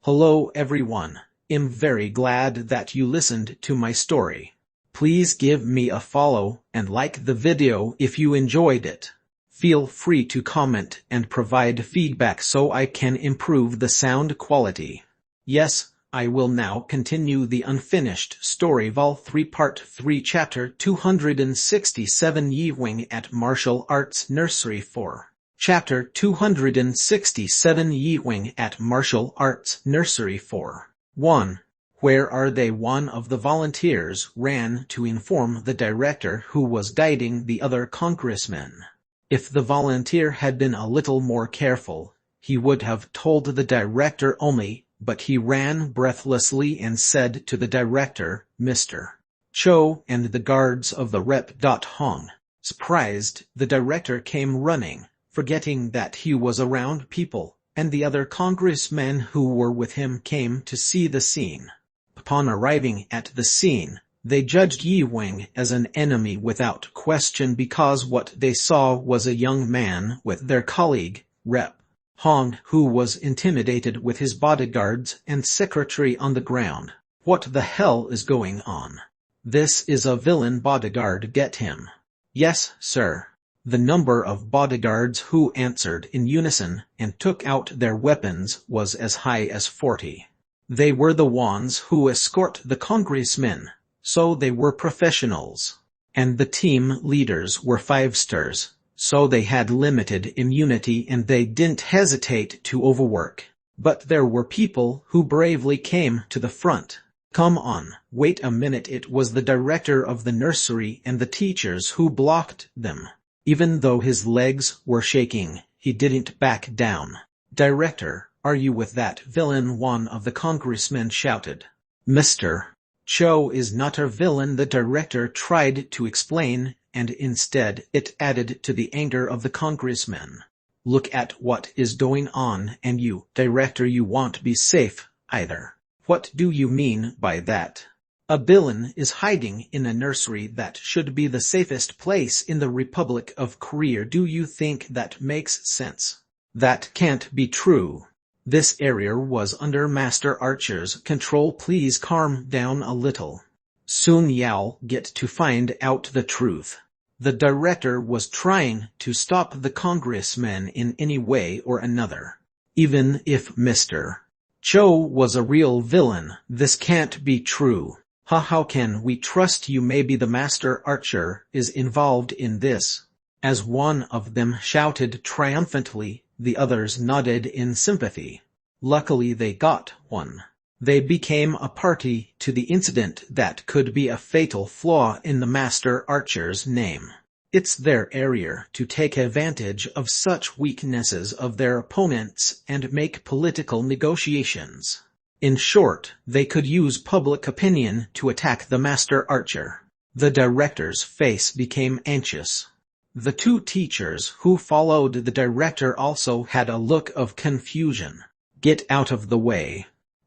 Hello everyone, I'm very glad that you listened to my story. Please give me a follow and like the video if you enjoyed it. Feel free to comment and provide feedback so I can improve the sound quality. Yes, I will now continue the unfinished story Vol 3 Part 3 Chapter 267 Yi-Wing at Martial Arts Nursery 4. Chapter 267 Yi-Wing at Martial Arts Nursery 4. 1. Where are they? One of the volunteers ran to inform the director who was guiding the other congressmen. If the volunteer had been a little more careful, he would have told the director only, but he ran breathlessly and said to the director, Mr. Cho and the guards of the Rep. Hong. Surprised, the director came running, forgetting that he was around people, and the other congressmen who were with him came to see the scene. Upon arriving at the scene, they judged Yi-Wing as an enemy without question because what they saw was a young man with their colleague, Rep. Hong, who was intimidated with his bodyguards and secretary on the ground. What the hell is going on? This is a villain bodyguard, get him. Yes, sir. The number of bodyguards who answered in unison and took out their weapons was as high as 40. They were the ones who escort the congressmen, so they were professionals. And the team leaders were 5-stars, so they had limited immunity and they didn't hesitate to overwork. But there were people who bravely came to the front. Come on, wait a minute, it was the director of the nursery and the teachers who blocked them. Even though his legs were shaking, he didn't back down. Director, are you with that villain? One of the congressmen shouted. Mr. Cho is not a villain, the director tried to explain, and instead it added to the anger of the congressmen. Look at what is going on, and you, director, you won't be safe either. What do you mean by that? A villain is hiding in a nursery that should be the safest place in the Republic of Korea. Do you think that makes sense? That can't be true. This area was under Master Archer's control. Please calm down a little. Soon you'll get to find out the truth. The director was trying to stop the congressmen in any way or another. Even if Mr. Cho was a real villain, this can't be true. How can we trust you? Maybe the Master Archer is involved in this. As one of them shouted triumphantly, the others nodded in sympathy. Luckily they got one. They became a party to the incident that could be a fatal flaw in the Master Archer's name. It's their area to take advantage of such weaknesses of their opponents and make political negotiations. In short, they could use public opinion to attack the Master Archer. The director's face became anxious. The two teachers who followed the director also had a look of confusion. Get out of the way.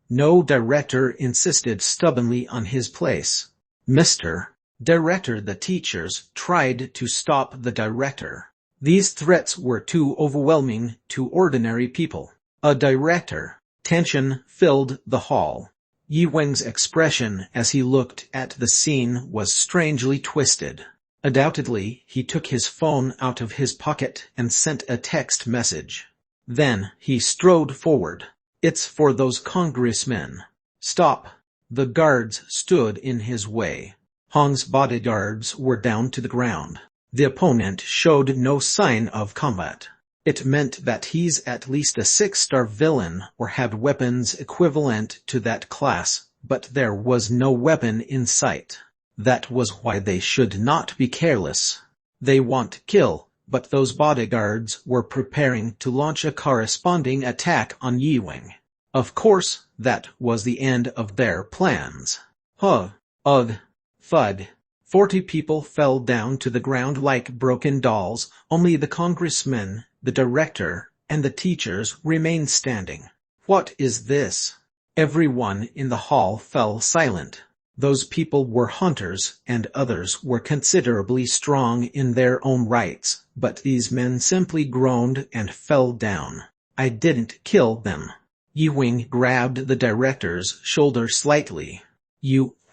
No, director insisted stubbornly on his place. Mr. Director, the teachers tried to stop the director. These threats were too overwhelming to ordinary people. A director. Tension filled the hall. Yi-Wing's expression as he looked at the scene was strangely twisted. Undoubtedly, he took his phone out of his pocket and sent a text message. Then he strode forward. It's for those congressmen. Stop. The guards stood in his way. Hong's bodyguards were down to the ground. The opponent showed no sign of combat. It meant that he's at least a 6-star villain or had weapons equivalent to that class, but there was no weapon in sight. That was why they should not be careless. They won't kill, but those bodyguards were preparing to launch a corresponding attack on Yi-Wing. Of course, that was the end of their plans. Ugh, thud. 40 people fell down to the ground like broken dolls. Only the congressmen, the director, and the teachers remained standing. What is this? Everyone in the hall fell silent. Those people were hunters, and others were considerably strong in their own rights, but these men simply groaned and fell down. I didn't kill them. Yi Wing grabbed the director's shoulder slightly.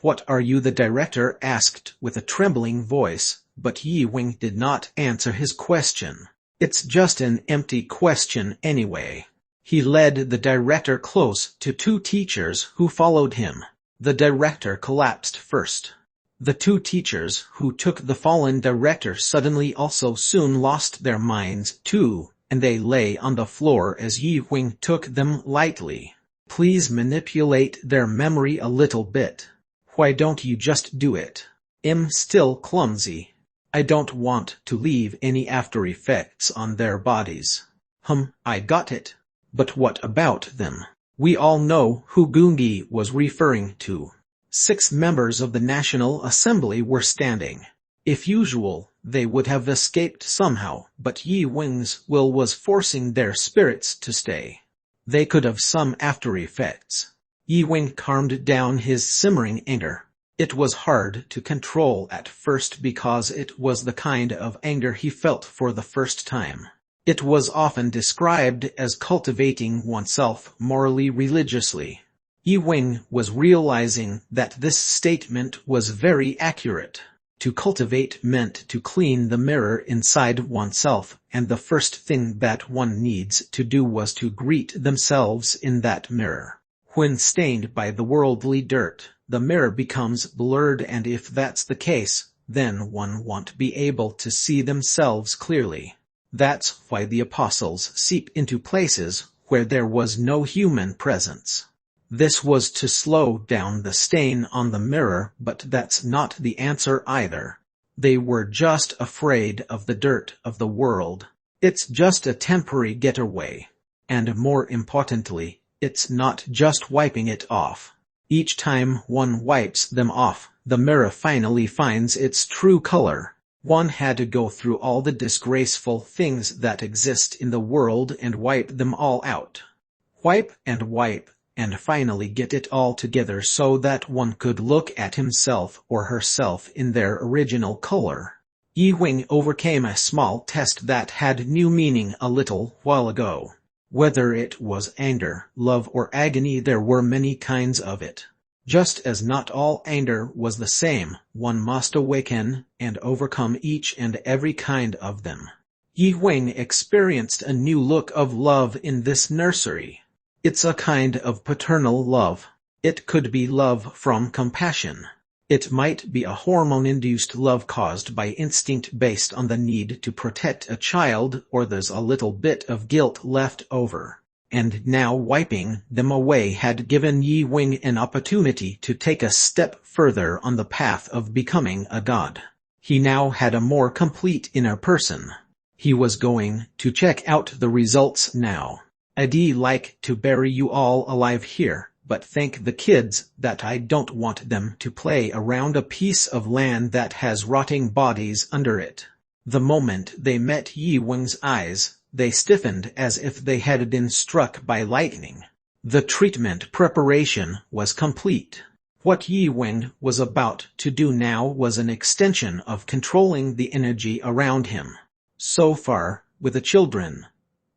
What are you? The director asked with a trembling voice, but Yi Wing did not answer his question. It's just an empty question anyway. He led the director close to two teachers who followed him. The director collapsed first. The two teachers who took the fallen director suddenly also soon lost their minds too, and they lay on the floor as Yi Wing took them lightly. Please manipulate their memory a little bit. Why don't you just do it? I'm still clumsy. I don't want to leave any after effects on their bodies. I got it. But what about them? We all know who Gungi was referring to. 6 members of the National Assembly were standing. If usual, they would have escaped somehow, but Yi Wing's will was forcing their spirits to stay. They could have some after effects. Yi Wing calmed down his simmering anger. It was hard to control at first because it was the kind of anger he felt for the first time. It was often described as cultivating oneself morally religiously. Yi Wing was realizing that this statement was very accurate. To cultivate meant to clean the mirror inside oneself, and the first thing that one needs to do was to greet themselves in that mirror. When stained by the worldly dirt, the mirror becomes blurred, and if that's the case, then one won't be able to see themselves clearly. That's why the apostles seep into places where there was no human presence. This was to slow down the stain on the mirror, but that's not the answer either. They were just afraid of the dirt of the world. It's just a temporary getaway. And more importantly, it's not just wiping it off. Each time one wipes them off, the mirror finally finds its true color. One had to go through all the disgraceful things that exist in the world and wipe them all out. Wipe, and finally get it all together so that one could look at himself or herself in their original color. Yi Wing overcame a small test that had new meaning a little while ago. Whether it was anger, love, or agony, there were many kinds of it. Just as not all anger was the same, one must awaken and overcome each and every kind of them. Yi Wing experienced a new look of love in this nursery. It's a kind of paternal love. It could be love from compassion. It might be a hormone-induced love caused by instinct based on the need to protect a child, or there's a little bit of guilt left over. And now wiping them away had given Yi Wing an opportunity to take a step further on the path of becoming a god. He now had a more complete inner person. He was going to check out the results now. I'd like to bury you all alive here, but thank the kids that I don't want them to play around a piece of land that has rotting bodies under it. The moment they met Yi Wing's eyes, they stiffened as if they had been struck by lightning. The treatment preparation was complete. What Yi Wing was about to do now was an extension of controlling the energy around him. So far, with the children,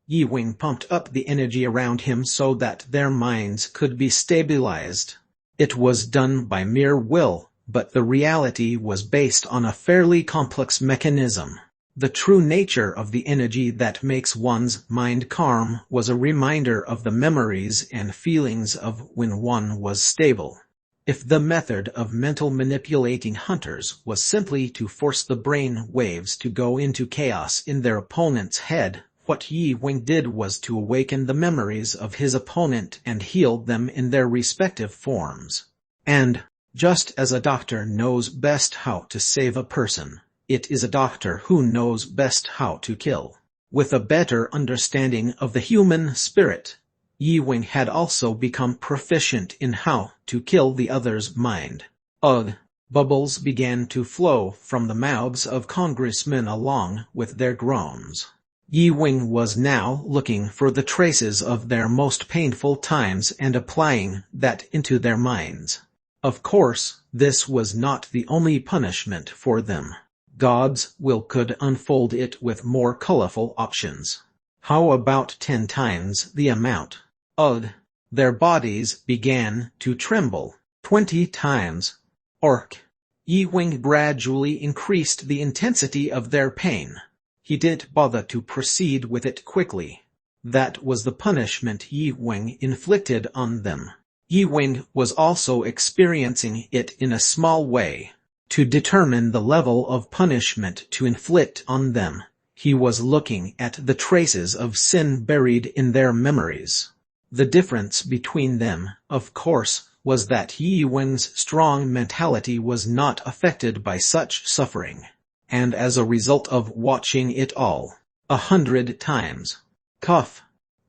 Yi Wing pumped up the energy around him so that their minds could be stabilized. It was done by mere will, but the reality was based on a fairly complex mechanism. The true nature of the energy that makes one's mind calm was a reminder of the memories and feelings of when one was stable. If the method of mental manipulating hunters was simply to force the brain waves to go into chaos in their opponent's head, what Yi Wing did was to awaken the memories of his opponent and heal them in their respective forms. And, just as a doctor knows best how to save a person, it is a doctor who knows best how to kill. With a better understanding of the human spirit, Yi Wing had also become proficient in how to kill the other's mind. Ugh! Bubbles began to flow from the mouths of congressmen along with their groans. Yi Wing was now looking for the traces of their most painful times and applying that into their minds. Of course, this was not the only punishment for them. God's will could unfold it with more colorful options. How about 10 times the amount? Ugh! Their bodies began to tremble. 20 times. Orc. Yi-Wing gradually increased the intensity of their pain. He didn't bother to proceed with it quickly. That was the punishment Yi-Wing inflicted on them. Yi-Wing was also experiencing it in a small way. To determine the level of punishment to inflict on them, he was looking at the traces of sin buried in their memories. The difference between them, of course, was that Yi-Wing's strong mentality was not affected by such suffering. And as a result of watching it all 100 times, cough,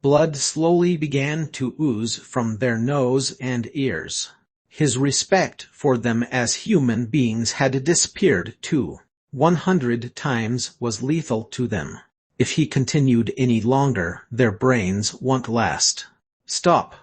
blood slowly began to ooze from their nose and ears. His respect for them as human beings had disappeared too. 100 times was lethal to them. If he continued any longer, their brains won't last. Stop.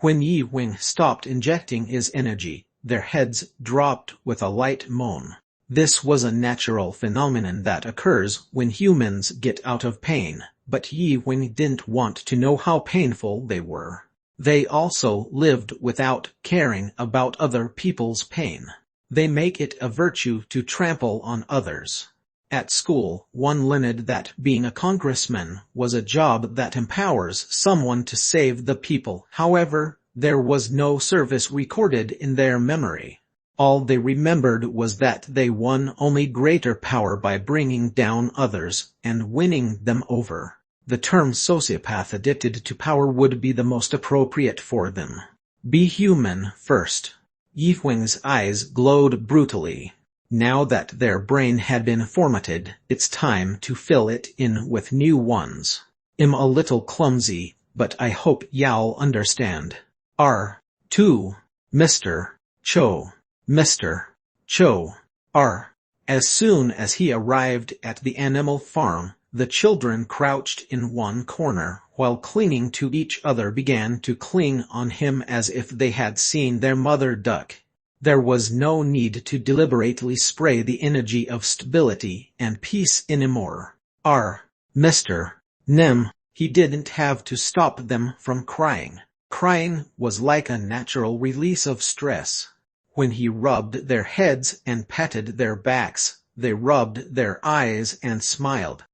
When Yi-Wing stopped injecting his energy, their heads dropped with a light moan. This was a natural phenomenon that occurs when humans get out of pain, but Yi-Wing didn't want to know how painful they were. They also lived without caring about other people's pain. They make it a virtue to trample on others. At school, one learned that being a congressman was a job that empowers someone to save the people. However, there was no service recorded in their memory. All they remembered was that they won only greater power by bringing down others and winning them over. The term sociopath addicted to power would be the most appropriate for them. Be human first. Yi-Wing's eyes glowed brutally. Now that their brain had been formatted, it's time to fill it in with new ones. I'm a little clumsy, but I hope y'all understand. R2. Mr. Cho. Mr. Cho. R. As soon as he arrived at the animal farm, the children crouched in one corner, while clinging to each other began to cling on him as if they had seen their mother duck. There was no need to deliberately spray the energy of stability and peace anymore. Mr. Nem. He didn't have to stop them from crying. Crying was like a natural release of stress. When he rubbed their heads and patted their backs, they rubbed their eyes and smiled.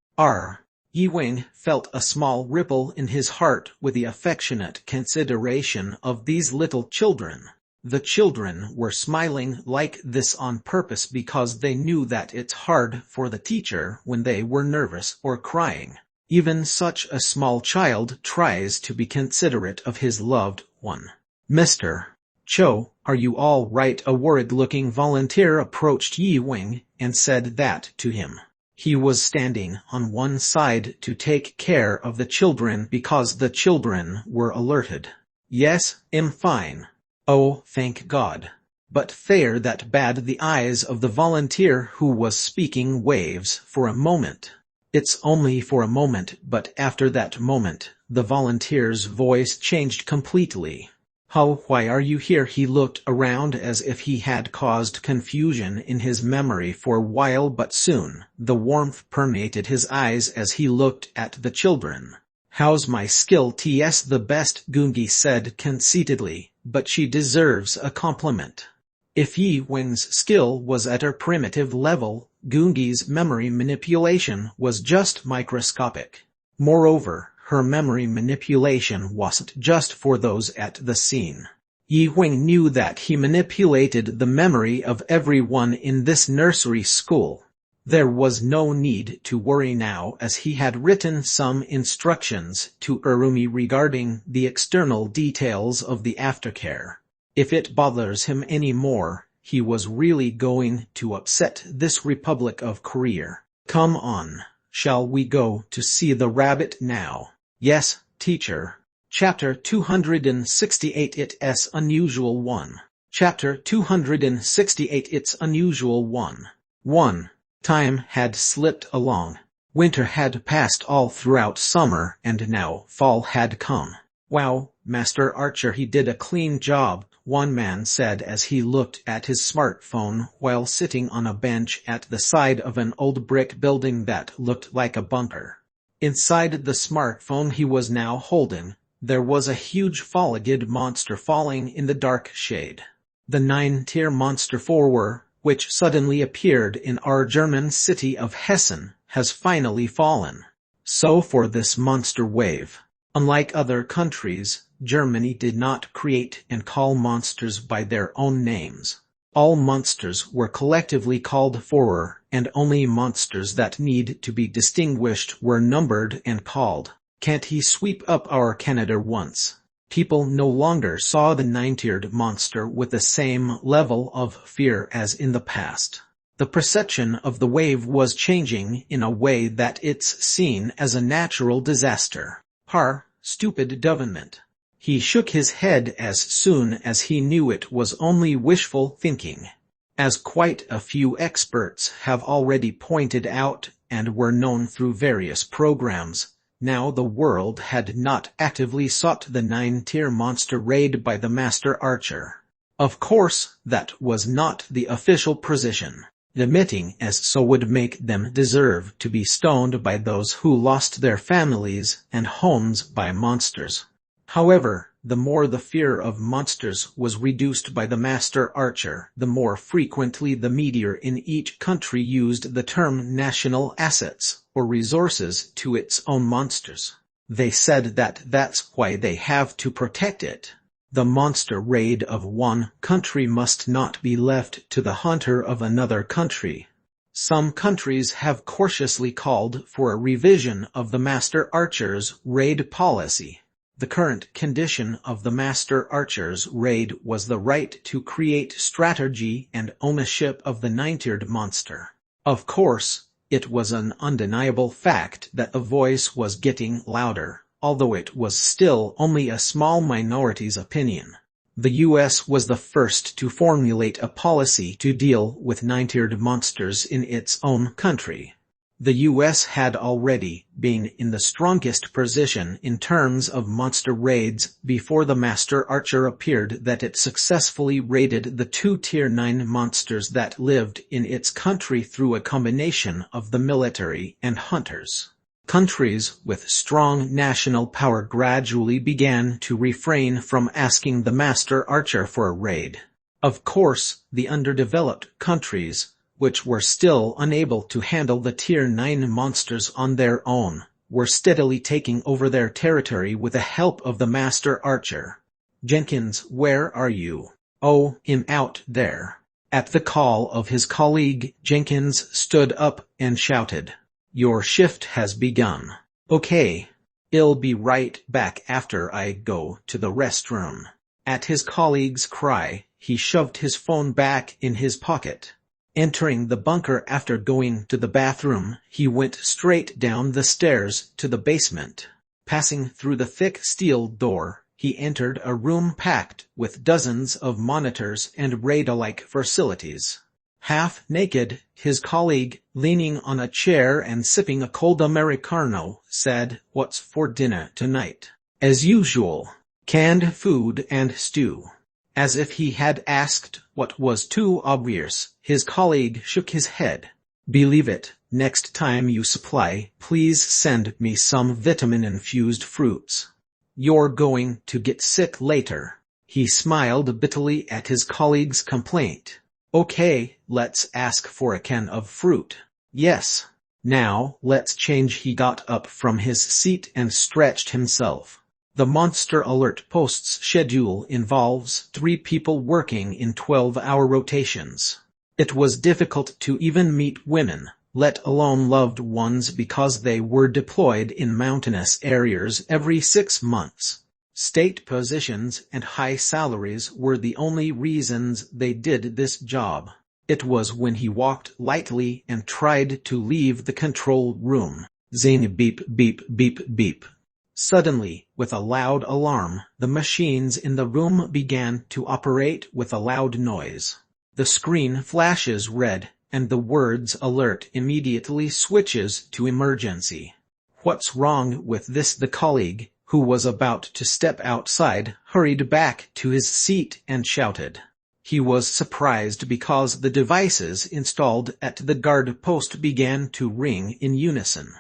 Yi-Wing felt a small ripple in his heart with the affectionate consideration of these little children. The children were smiling like this on purpose because they knew that it's hard for the teacher when they were nervous or crying. Even such a small child tries to be considerate of his loved one. Mr. Cho, are you all right? A worried-looking volunteer approached Yi-Wing and said that to him. He was standing on one side to take care of the children because the children were alerted. Yes, I'm fine. Oh, thank God. But there that bad the eyes of the volunteer who was speaking waves for a moment. It's only for a moment, but after that moment, the volunteer's voice changed completely. Why are you here? He looked around as if he had caused confusion in his memory for a while, but soon, the warmth permeated his eyes as he looked at the children. How's my skill? Ts the best, Gungi said conceitedly, but she deserves a compliment. If Yi-Wing's skill was at her primitive level, Gungi's memory manipulation was just microscopic. Moreover, her memory manipulation wasn't just for those at the scene. Yi-Wing knew that he manipulated the memory of everyone in this nursery school. There was no need to worry now, as he had written some instructions to Urumi regarding the external details of the aftercare. If it bothers him any more, he was really going to upset this Republic of Korea. Come on, shall we go to see the rabbit now? Yes, teacher. Chapter 268 It's Unusual 1. Chapter 268 It's Unusual 1. 1. Time had slipped along. Winter had passed all throughout summer, and now fall had come. Wow, Master Archer, he did a clean job, one man said as he looked at his smartphone while sitting on a bench at the side of an old brick building that looked like a bunker. Inside the smartphone he was now holding, There was a huge four-legged monster falling in the dark shade. The 9-tier monster Forward, which suddenly appeared in our German city of Hessen, has finally fallen. So for this monster wave. Unlike other countries, Germany did not create and call monsters by their own names. All monsters were collectively called Forward, and only monsters that need to be distinguished were numbered and called. Can't he sweep up our Canada once? People no longer saw the 9-tiered monster with the same level of fear as in the past. The perception of the wave was changing in a way that it's seen as a natural disaster. Stupid government. He shook his head as soon as he knew it was only wishful thinking. As quite a few experts have already pointed out and were known through various programs, now the world had not actively sought the 9-tier monster raid by the Master Archer. Of course, that was not the official position. Admitting as so would make them deserve to be stoned by those who lost their families and homes by monsters. However, the more the fear of monsters was reduced by the Master Archer, the more frequently the media in each country used the term national assets or resources to its own monsters. They said that that's why they have to protect it. The monster raid of one country must not be left to the hunter of another country. Some countries have cautiously called for a revision of the Master Archer's raid policy. The current condition of the Master Archer's raid was the right to create strategy and ownership of the 9-tiered monster. Of course, it was an undeniable fact that a voice was getting louder, although it was still only a small minority's opinion. The U.S. was the first to formulate a policy to deal with 9-tiered monsters in its own country. The U.S. had already been in the strongest position in terms of monster raids before the Master Archer appeared that it successfully raided the 2-tier 9 monsters that lived in its country through a combination of the military and hunters. Countries with strong national power gradually began to refrain from asking the Master Archer for a raid. Of course, the underdeveloped countries, which were still unable to handle the Tier 9 monsters on their own, were steadily taking over their territory with the help of the Master Archer. "Jenkins, where are you?" "Oh, I'm out there." At the call of his colleague, Jenkins stood up and shouted, "Your shift has begun." "Okay. I'll be right back after I go to the restroom." At his colleague's cry, he shoved his phone back in his pocket. Entering the bunker after going to the bathroom, he went straight down the stairs to the basement. Passing through the thick steel door, he entered a room packed with dozens of monitors and raid-alike facilities. Half naked, his colleague, leaning on a chair and sipping a cold Americano, said, "What's for dinner tonight?" "As usual, canned food and stew." As if he had asked what was too obvious, his colleague shook his head. "Believe it, next time you supply, please send me some vitamin-infused fruits. You're going to get sick later." He smiled bitterly at his colleague's complaint. "Okay, let's ask for a can of fruit." "Yes. Now, let's change." He got up from his seat and stretched himself. The Monster Alert Post's schedule involves 3 people working in 12-hour rotations. It was difficult to even meet women, let alone loved ones, because they were deployed in mountainous areas every 6 months. State positions and high salaries were the only reasons they did this job. It was when he walked lightly and tried to leave the control room. Zing, beep, beep, beep, beep. Suddenly, with a loud alarm, the machines in the room began to operate with a loud noise. The screen flashes red, and the words "alert" immediately switches to emergency. "What's wrong with this?" The colleague, who was about to step outside, hurried back to his seat and shouted. He was surprised because the devices installed at the guard post began to ring in unison.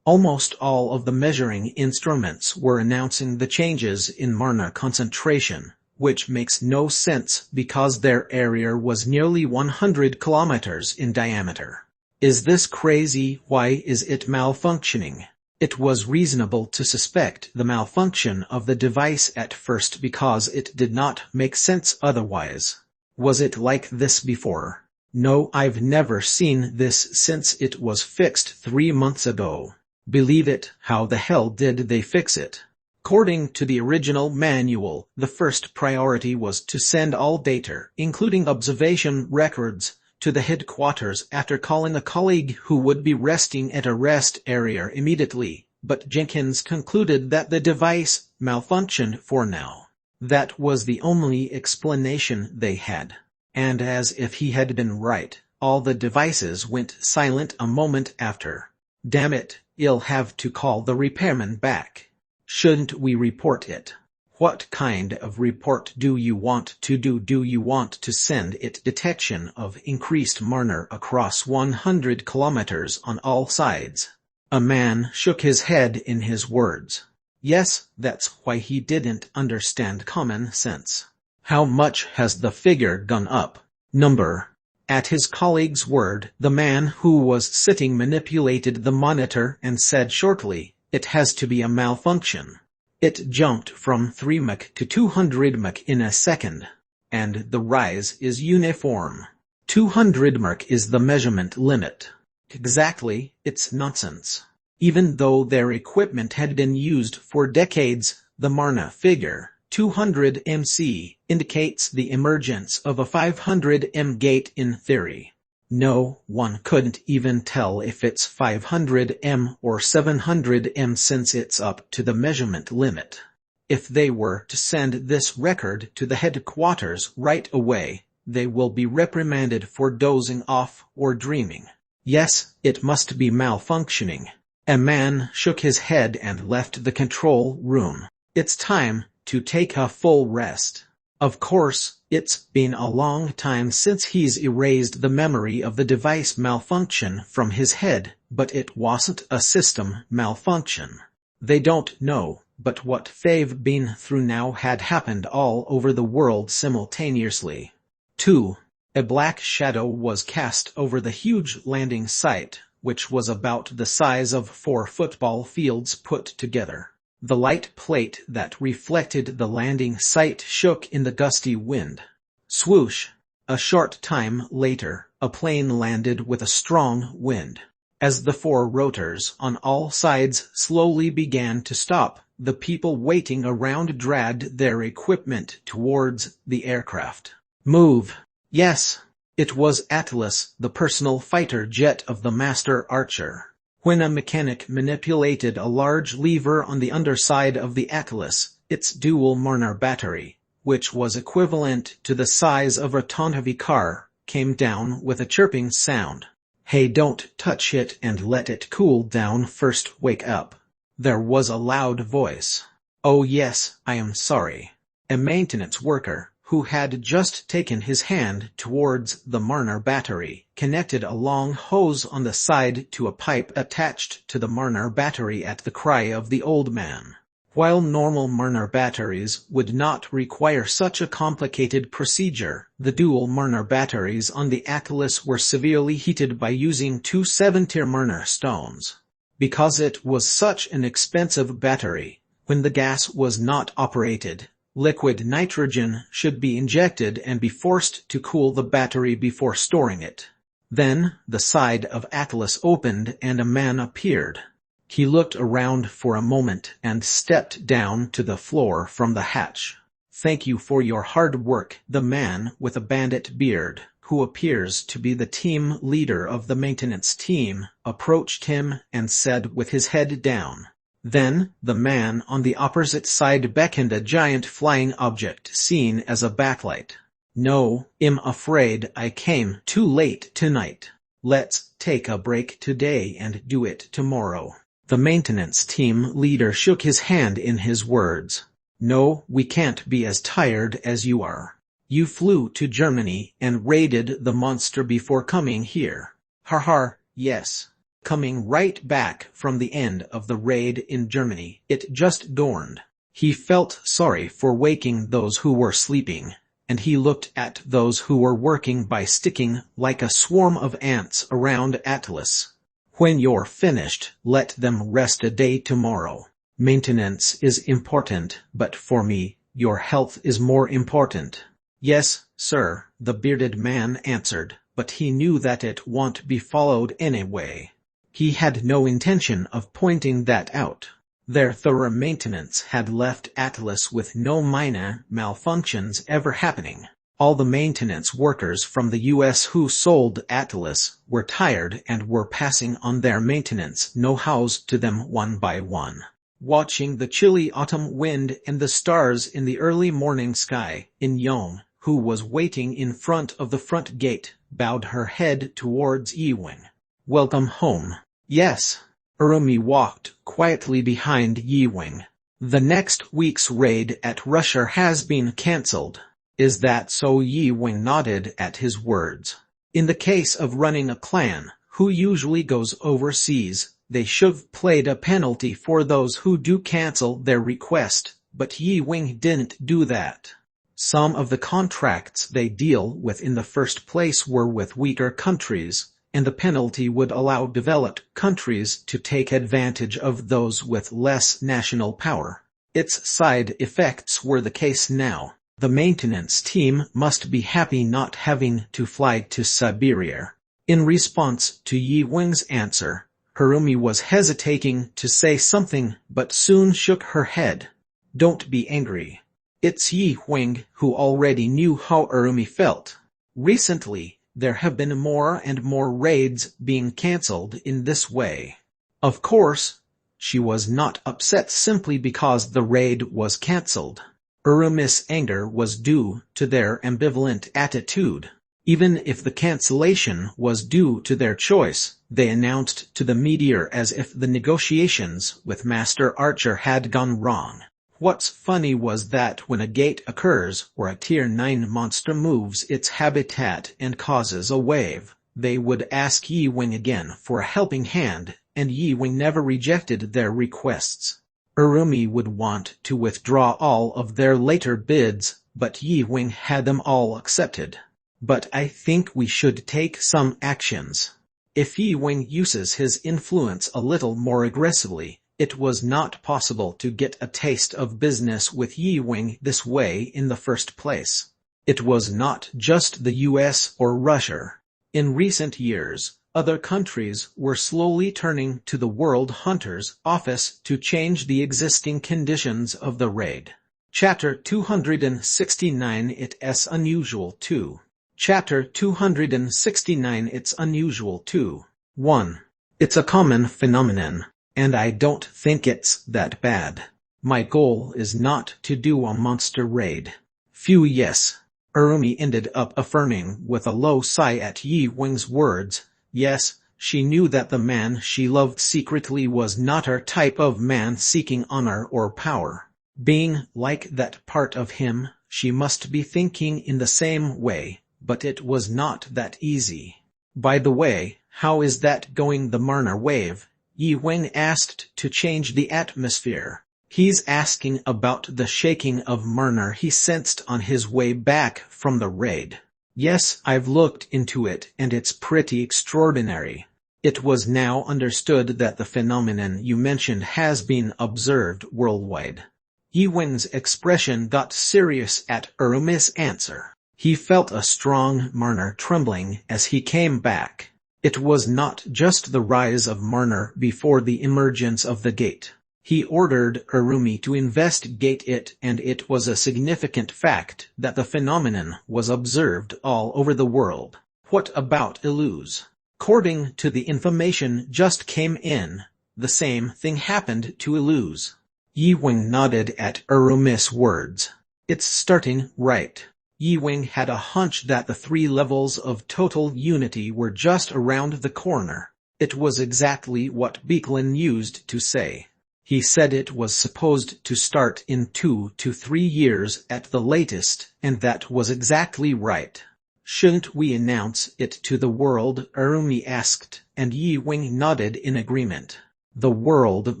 Almost all of the measuring instruments were announcing the changes in mana concentration, which makes no sense because their area was nearly 100 kilometers in diameter. Is this crazy? Why is it malfunctioning? It was reasonable to suspect the malfunction of the device at first because it did not make sense otherwise. Was it like this before? No, I've never seen this since it was fixed 3 months ago. Believe it, how the hell did they fix it? According to the original manual, the first priority was to send all data, including observation records, to the headquarters after calling a colleague who would be resting at a rest area immediately, but Jenkins concluded that the device malfunctioned for now. That was the only explanation they had. And as if he had been right, all the devices went silent a moment after. Damn it, you'll have to call the repairman back. Shouldn't we report it? What kind of report do you want to do? Do you want to send it detection of increased mana across 100 kilometers on all sides? A man shook his head in his words. Yes, that's why he didn't understand common sense. How much has the figure gone up? Number. At his colleague's word, the man who was sitting manipulated the monitor and said shortly, "It has to be a malfunction." It jumped from 3 Mach to 200 Mach in a second. And the rise is uniform. 200 Mach is the measurement limit. Exactly, it's nonsense. Even though their equipment had been used for decades, the mana figure, 200 MC, indicates the emergence of a 500 M gate in theory. No, one couldn't even tell if it's 500 M or 700 M since it's up to the measurement limit. If they were to send this record to the headquarters right away, they will be reprimanded for dozing off or dreaming. Yes, it must be malfunctioning. A man shook his head and left the control room. It's time to take a full rest. Of course, it's been a long time since he's erased the memory of the device malfunction from his head, but it wasn't a system malfunction. They don't know, but what they've been through now had happened all over the world simultaneously. 2. A black shadow was cast over the huge landing site, which was about the size of 4 football fields put together. The light plate that reflected the landing site shook in the gusty wind. Swoosh! A short time later, a plane landed with a strong wind. As the 4 rotors on all sides slowly began to stop, the people waiting around dragged their equipment towards the aircraft. Move! Yes! It was Atlas, the personal fighter jet of the Master Archer. When a mechanic manipulated a large lever on the underside of the Atlas, its dual mana battery, which was equivalent to the size of a Tonhavi car, came down with a chirping sound. Hey, don't touch it and let it cool down first, wake up. There was a loud voice. Oh yes, I am sorry. A maintenance worker, who had just taken his hand towards the mana battery, connected a long hose on the side to a pipe attached to the mana battery at the cry of the old man. While normal mana batteries would not require such a complicated procedure, the dual mana batteries on the Atlas were severely heated by using 2 7-tier mana stones. Because it was such an expensive battery, when the gas was not operated, liquid nitrogen should be injected and be forced to cool the battery before storing it. Then, the side of Atlas opened and a man appeared. He looked around for a moment and stepped down to the floor from the hatch. Thank you for your hard work. The man with a bandit beard, who appears to be the team leader of the maintenance team, approached him and said with his head down. Then, the man on the opposite side beckoned a giant flying object seen as a backlight. No, I'm afraid I came too late tonight. Let's take a break today and do it tomorrow. The maintenance team leader shook his hand in his words. No, we can't be as tired as you are. You flew to Germany and raided the monster before coming here. Har har, yes. Coming right back from the end of the raid in Germany, it just dawned. He felt sorry for waking those who were sleeping, and he looked at those who were working by sticking like a swarm of ants around Atlas. When you're finished, let them rest a day tomorrow. Maintenance is important, but for me, your health is more important. Yes, sir, the bearded man answered, but he knew that it won't be followed anyway. He had no intention of pointing that out. Their thorough maintenance had left Atlas with no minor malfunctions ever happening. All the maintenance workers from the US who sold Atlas were tired and were passing on their maintenance know-hows to them one by one. Watching the chilly autumn wind and the stars in the early morning sky, In-young, who was waiting in front of the front gate, bowed her head towards Yi-wing. Welcome home. Yes. Urumi walked quietly behind Yi-wing. The next week's raid at Russia has been cancelled. Is that so? Yi-wing nodded at his words. In the case of running a clan, who usually goes overseas, they should've played a penalty for those who do cancel their request, but Yi-wing didn't do that. Some of the contracts they deal with in the first place were with weaker countries, and the penalty would allow developed countries to take advantage of those with less national power. Its side effects were the case now. The maintenance team must be happy not having to fly to Siberia. In response to Yi-wing's answer, Urumi was hesitating to say something but soon shook her head. Don't be angry. It's Yi-wing who already knew how Urumi felt. Recently, there have been more and more raids being cancelled in this way. Of course, she was not upset simply because the raid was cancelled. Urumi's anger was due to their ambivalent attitude. Even if the cancellation was due to their choice, they announced to the media as if the negotiations with Master Archer had gone wrong. What's funny was that when a gate occurs or a Tier 9 monster moves its habitat and causes a wave, they would ask Yi-wing again for a helping hand, and Yi-wing never rejected their requests. Urumi would want to withdraw all of their later bids, but Yi-wing had them all accepted. But I think we should take some actions. If Yi-wing uses his influence a little more aggressively, it was not possible to get a taste of business with Yi-wing this way in the first place. It was not just the US or Russia. In recent years, other countries were slowly turning to the World Hunters Office to change the existing conditions of the raid. Chapter 269 It's Unusual too. Chapter 269 It's Unusual too. 1. It's a common phenomenon, and I don't think it's that bad. My goal is not to do a monster raid. Phew, yes. Urumi ended up affirming with a low sigh at Yi-wing's words. Yes, she knew that the man she loved secretly was not her type of man seeking honor or power. Being like that part of him, she must be thinking in the same way, but it was not that easy. By the way, how is that going? The Marner wave? Yi-wing asked to change the atmosphere. He's asking about the shaking of Marner he sensed on his way back from the raid. Yes, I've looked into it and it's pretty extraordinary. It was now understood that the phenomenon you mentioned has been observed worldwide. Yi-wing's expression got serious at Urumi's answer. He felt a strong Marner trembling as he came back. It was not just the rise of Marner before the emergence of the gate. He ordered Urumi to investigate it, and it was a significant fact that the phenomenon was observed all over the world. What about Iluz? According to the information just came in, the same thing happened to Iluz. Yi-wing nodded at Urumi's words. It's starting right. Yi-wing had a hunch that the 3 levels of total unity were just around the corner. It was exactly what Beeklin used to say. He said it was supposed to start in 2 to 3 years at the latest, and that was exactly right. Shouldn't we announce it to the world? Urumi asked, and Yi Wing nodded in agreement. The world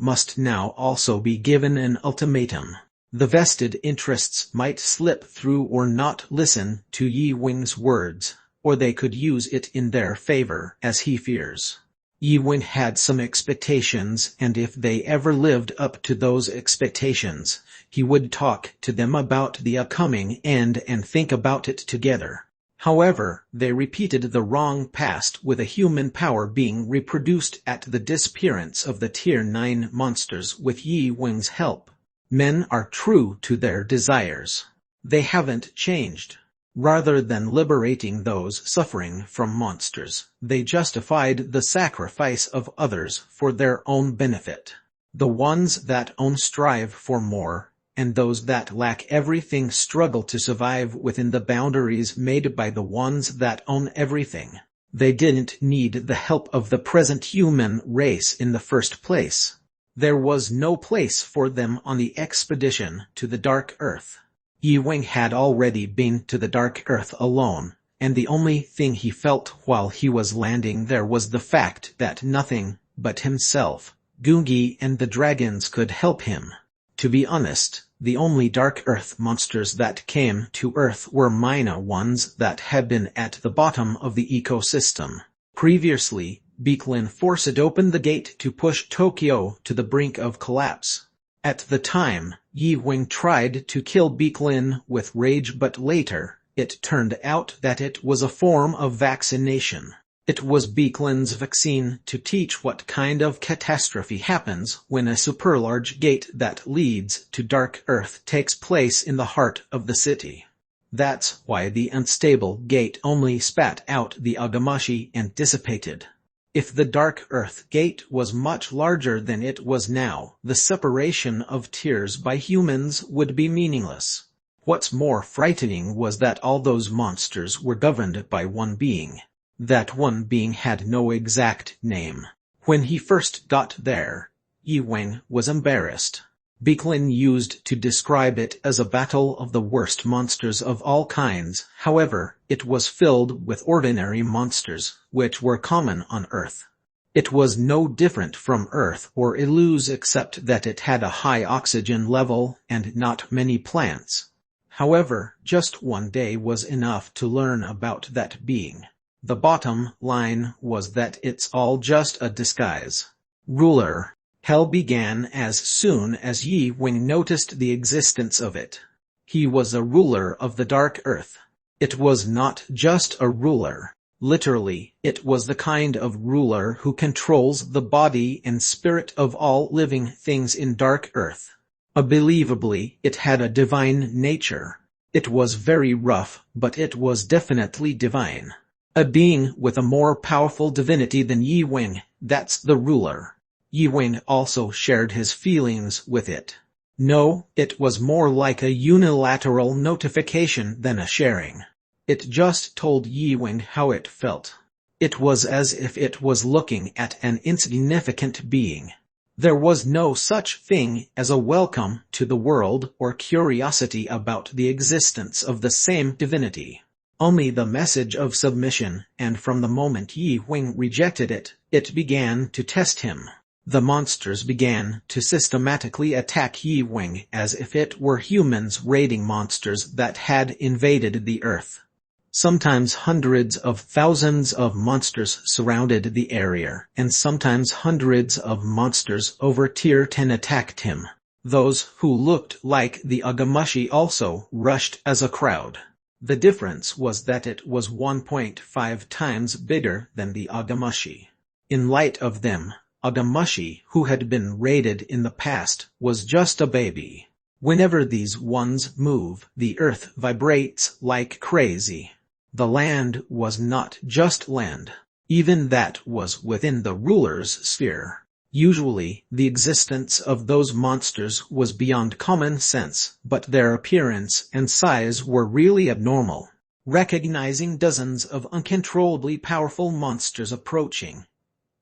must now also be given an ultimatum. The vested interests might slip through or not listen to Yi Wing's words, or they could use it in their favor, as he fears. Yi Wing had some expectations, and if they ever lived up to those expectations, he would talk to them about the upcoming end and think about it together. However, they repeated the wrong past with a human power being reproduced at the disappearance of the Tier 9 monsters with Yi Wing's help. Men are true to their desires. They haven't changed. Rather than liberating those suffering from monsters, they justified the sacrifice of others for their own benefit. The ones that own strive for more, and those that lack everything struggle to survive within the boundaries made by the ones that own everything. They didn't need the help of the present human race in the first place. There was no place for them on the expedition to the Dark Earth. Yi Wing had already been to the Dark Earth alone, and the only thing he felt while he was landing there was the fact that nothing but himself, Gungi, and the dragons could help him. To be honest, the only Dark Earth monsters that came to Earth were minor ones that had been at the bottom of the ecosystem. Previously, Beeklin forced open the gate to push Tokyo to the brink of collapse. At the time, Yi Wing tried to kill Beeklin with rage, but later, it turned out that it was a form of vaccination. It was Beeklin's vaccine to teach what kind of catastrophe happens when a super-large gate that leads to Dark Earth takes place in the heart of the city. That's why the unstable gate only spat out the agamashi and dissipated. If the Dark Earth gate was much larger than it was now, the separation of tiers by humans would be meaningless. What's more frightening was that all those monsters were governed by one being. That one being had no exact name. When he first got there, Yi Wing was embarrassed. Beeklin used to describe it as a battle of the worst monsters of all kinds. However, it was filled with ordinary monsters, which were common on Earth. It was no different from Earth or Illu's except that it had a high oxygen level and not many plants. However, just one day was enough to learn about that being. The bottom line was that it's all just a disguise. Ruler. Hell began as soon as Yi Wing noticed the existence of it. He was a ruler of the Dark Earth. It was not just a ruler. Literally, it was the kind of ruler who controls the body and spirit of all living things in Dark Earth. Unbelievably, it had a divine nature. It was very rough, but it was definitely divine. A being with a more powerful divinity than Yi Wing, that's the ruler. Yi Wing also shared his feelings with it. No, it was more like a unilateral notification than a sharing. It just told Yi Wing how it felt. It was as if it was looking at an insignificant being. There was no such thing as a welcome to the world or curiosity about the existence of the same divinity. Only the message of submission, and from the moment Yi Wing rejected it, it began to test him. The monsters began to systematically attack Yi Wing as if it were humans raiding monsters that had invaded the Earth. Sometimes hundreds of thousands of monsters surrounded the area, and sometimes hundreds of monsters over Tier 10 attacked him. Those who looked like the agamashi also rushed as a crowd. The difference was that it was 1.5 times bigger than the agamashi. In light of them, agamashi, who had been raided in the past, was just a baby. Whenever these ones move, the earth vibrates like crazy. The land was not just land. Even that was within the ruler's sphere. Usually, the existence of those monsters was beyond common sense, but their appearance and size were really abnormal. Recognizing dozens of uncontrollably powerful monsters approaching,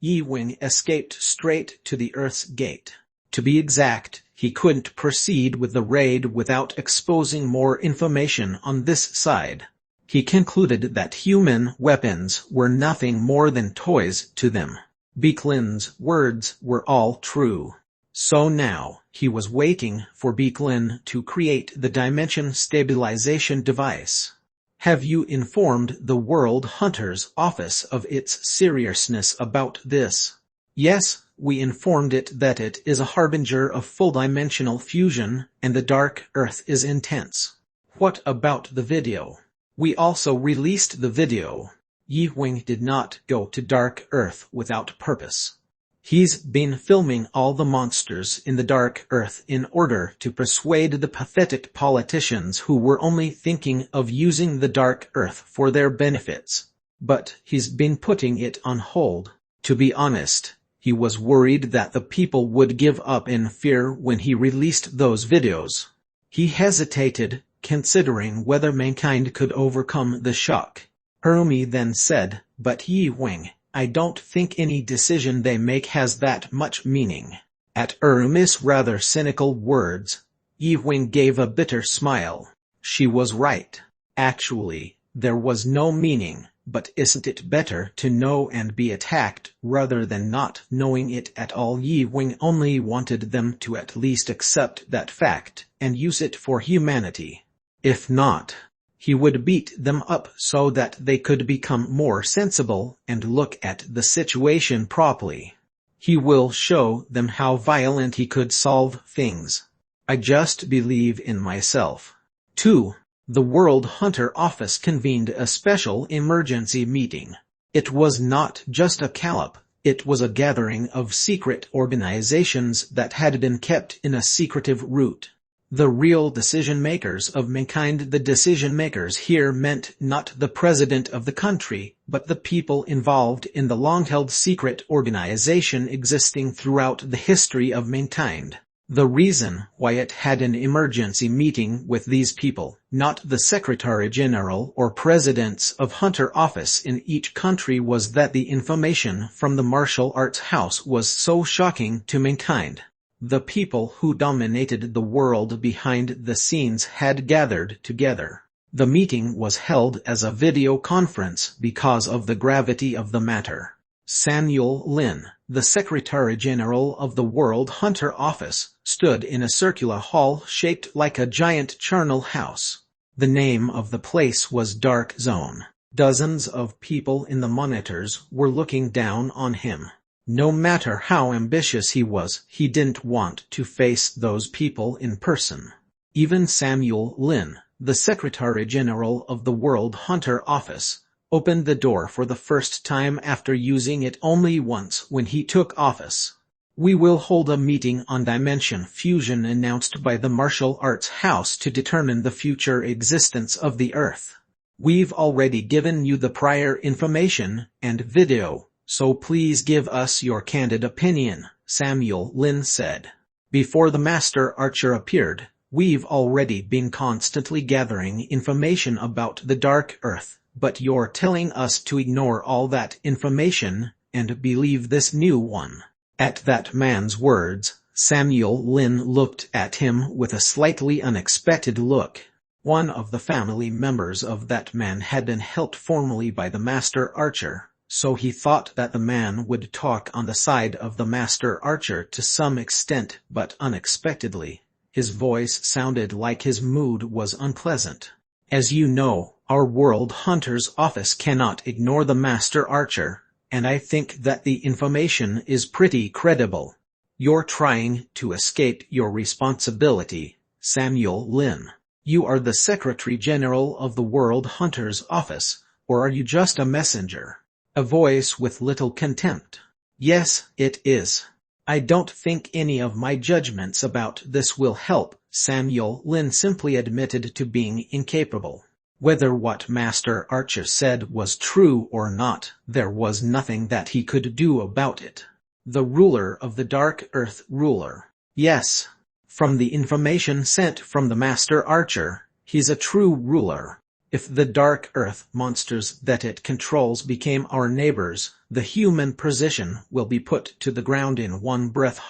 Yi Wing escaped straight to the Earth's gate. To be exact, he couldn't proceed with the raid without exposing more information on this side. He concluded that human weapons were nothing more than toys to them. Beeklin's words were all true. So now, he was waiting for Beeklin to create the dimension stabilization device. Have you informed the World Hunters Office of its seriousness about this? Yes, we informed it that it is a harbinger of full-dimensional fusion, and the Dark Earth is intense. What about the video? We also released the video. Yi Wing did not go to Dark Earth without purpose. He's been filming all the monsters in the Dark Earth in order to persuade the pathetic politicians who were only thinking of using the Dark Earth for their benefits. But he's been putting it on hold. To be honest, he was worried that the people would give up in fear when he released those videos. He hesitated, considering whether mankind could overcome the shock. Hermie then said, "But Yi Wing, I don't think any decision they make has that much meaning." At Hermie's rather cynical words, Yi Wing gave a bitter smile. She was right. Actually, there was no meaning, but isn't it better to know and be attacked rather than not knowing it at all? Yi Wing only wanted them to at least accept that fact and use it for humanity. If not, he would beat them up so that they could become more sensible and look at the situation properly. He will show them how violent he could solve things. I just believe in myself. 2. The World Hunter Office convened a special emergency meeting. It was not just a callop, it was a gathering of secret organizations that had been kept in a secretive route. The real decision-makers of mankind. The decision-makers here meant not the president of the country, but the people involved in the long-held secret organization existing throughout the history of mankind. The reason why it had an emergency meeting with these people, not the Secretary-General or presidents of Hunter Office in each country, was that the information from the martial arts house was so shocking to mankind. The people who dominated the world behind the scenes had gathered together. The meeting was held as a video conference because of the gravity of the matter. Samuel Lin, the Secretary-General of the World Hunter Office, stood in a circular hall shaped like a giant charnel house. The name of the place was Dark Zone. Dozens of people in the monitors were looking down on him. No matter how ambitious he was, he didn't want to face those people in person. Even Samuel Lin, the Secretary-General of the World Hunter Office, opened the door for the first time after using it only once when he took office. "We will hold a meeting on dimension fusion announced by the martial arts house to determine the future existence of the Earth. We've already given you the prior information and video, so please give us your candid opinion," Samuel Lin said. "Before the Master Archer appeared, we've already been constantly gathering information about the Dark Earth, but you're telling us to ignore all that information and believe this new one." At that man's words, Samuel Lin looked at him with a slightly unexpected look. One of the family members of that man had been helped formally by the Master Archer, so he thought that the man would talk on the side of the Master Archer to some extent, but unexpectedly, his voice sounded like his mood was unpleasant. "As you know, our World Hunters Office cannot ignore the Master Archer, and I think that the information is pretty credible. You're trying to escape your responsibility, Samuel Lin. You are the Secretary-General of the World Hunters Office, or are you just a messenger?" A voice with little contempt. "Yes, it is. I don't think any of my judgments about this will help," Samuel Lin simply admitted to being incapable. Whether what Master Archer said was true or not, there was nothing that he could do about it. The ruler of the Dark Earth ruler. Yes. From the information sent from the Master Archer, he's a true ruler. If the Dark Earth monsters that it controls became our neighbors, the human position will be put to the ground in one breath.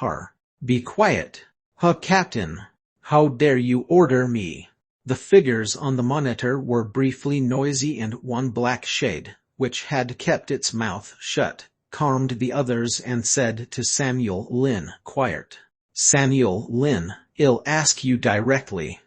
Be quiet. Captain. How dare you order me? The figures on the monitor were briefly noisy, and one black shade, which had kept its mouth shut, calmed the others and said to Samuel Lin, quiet. Samuel Lin, I'll ask you directly.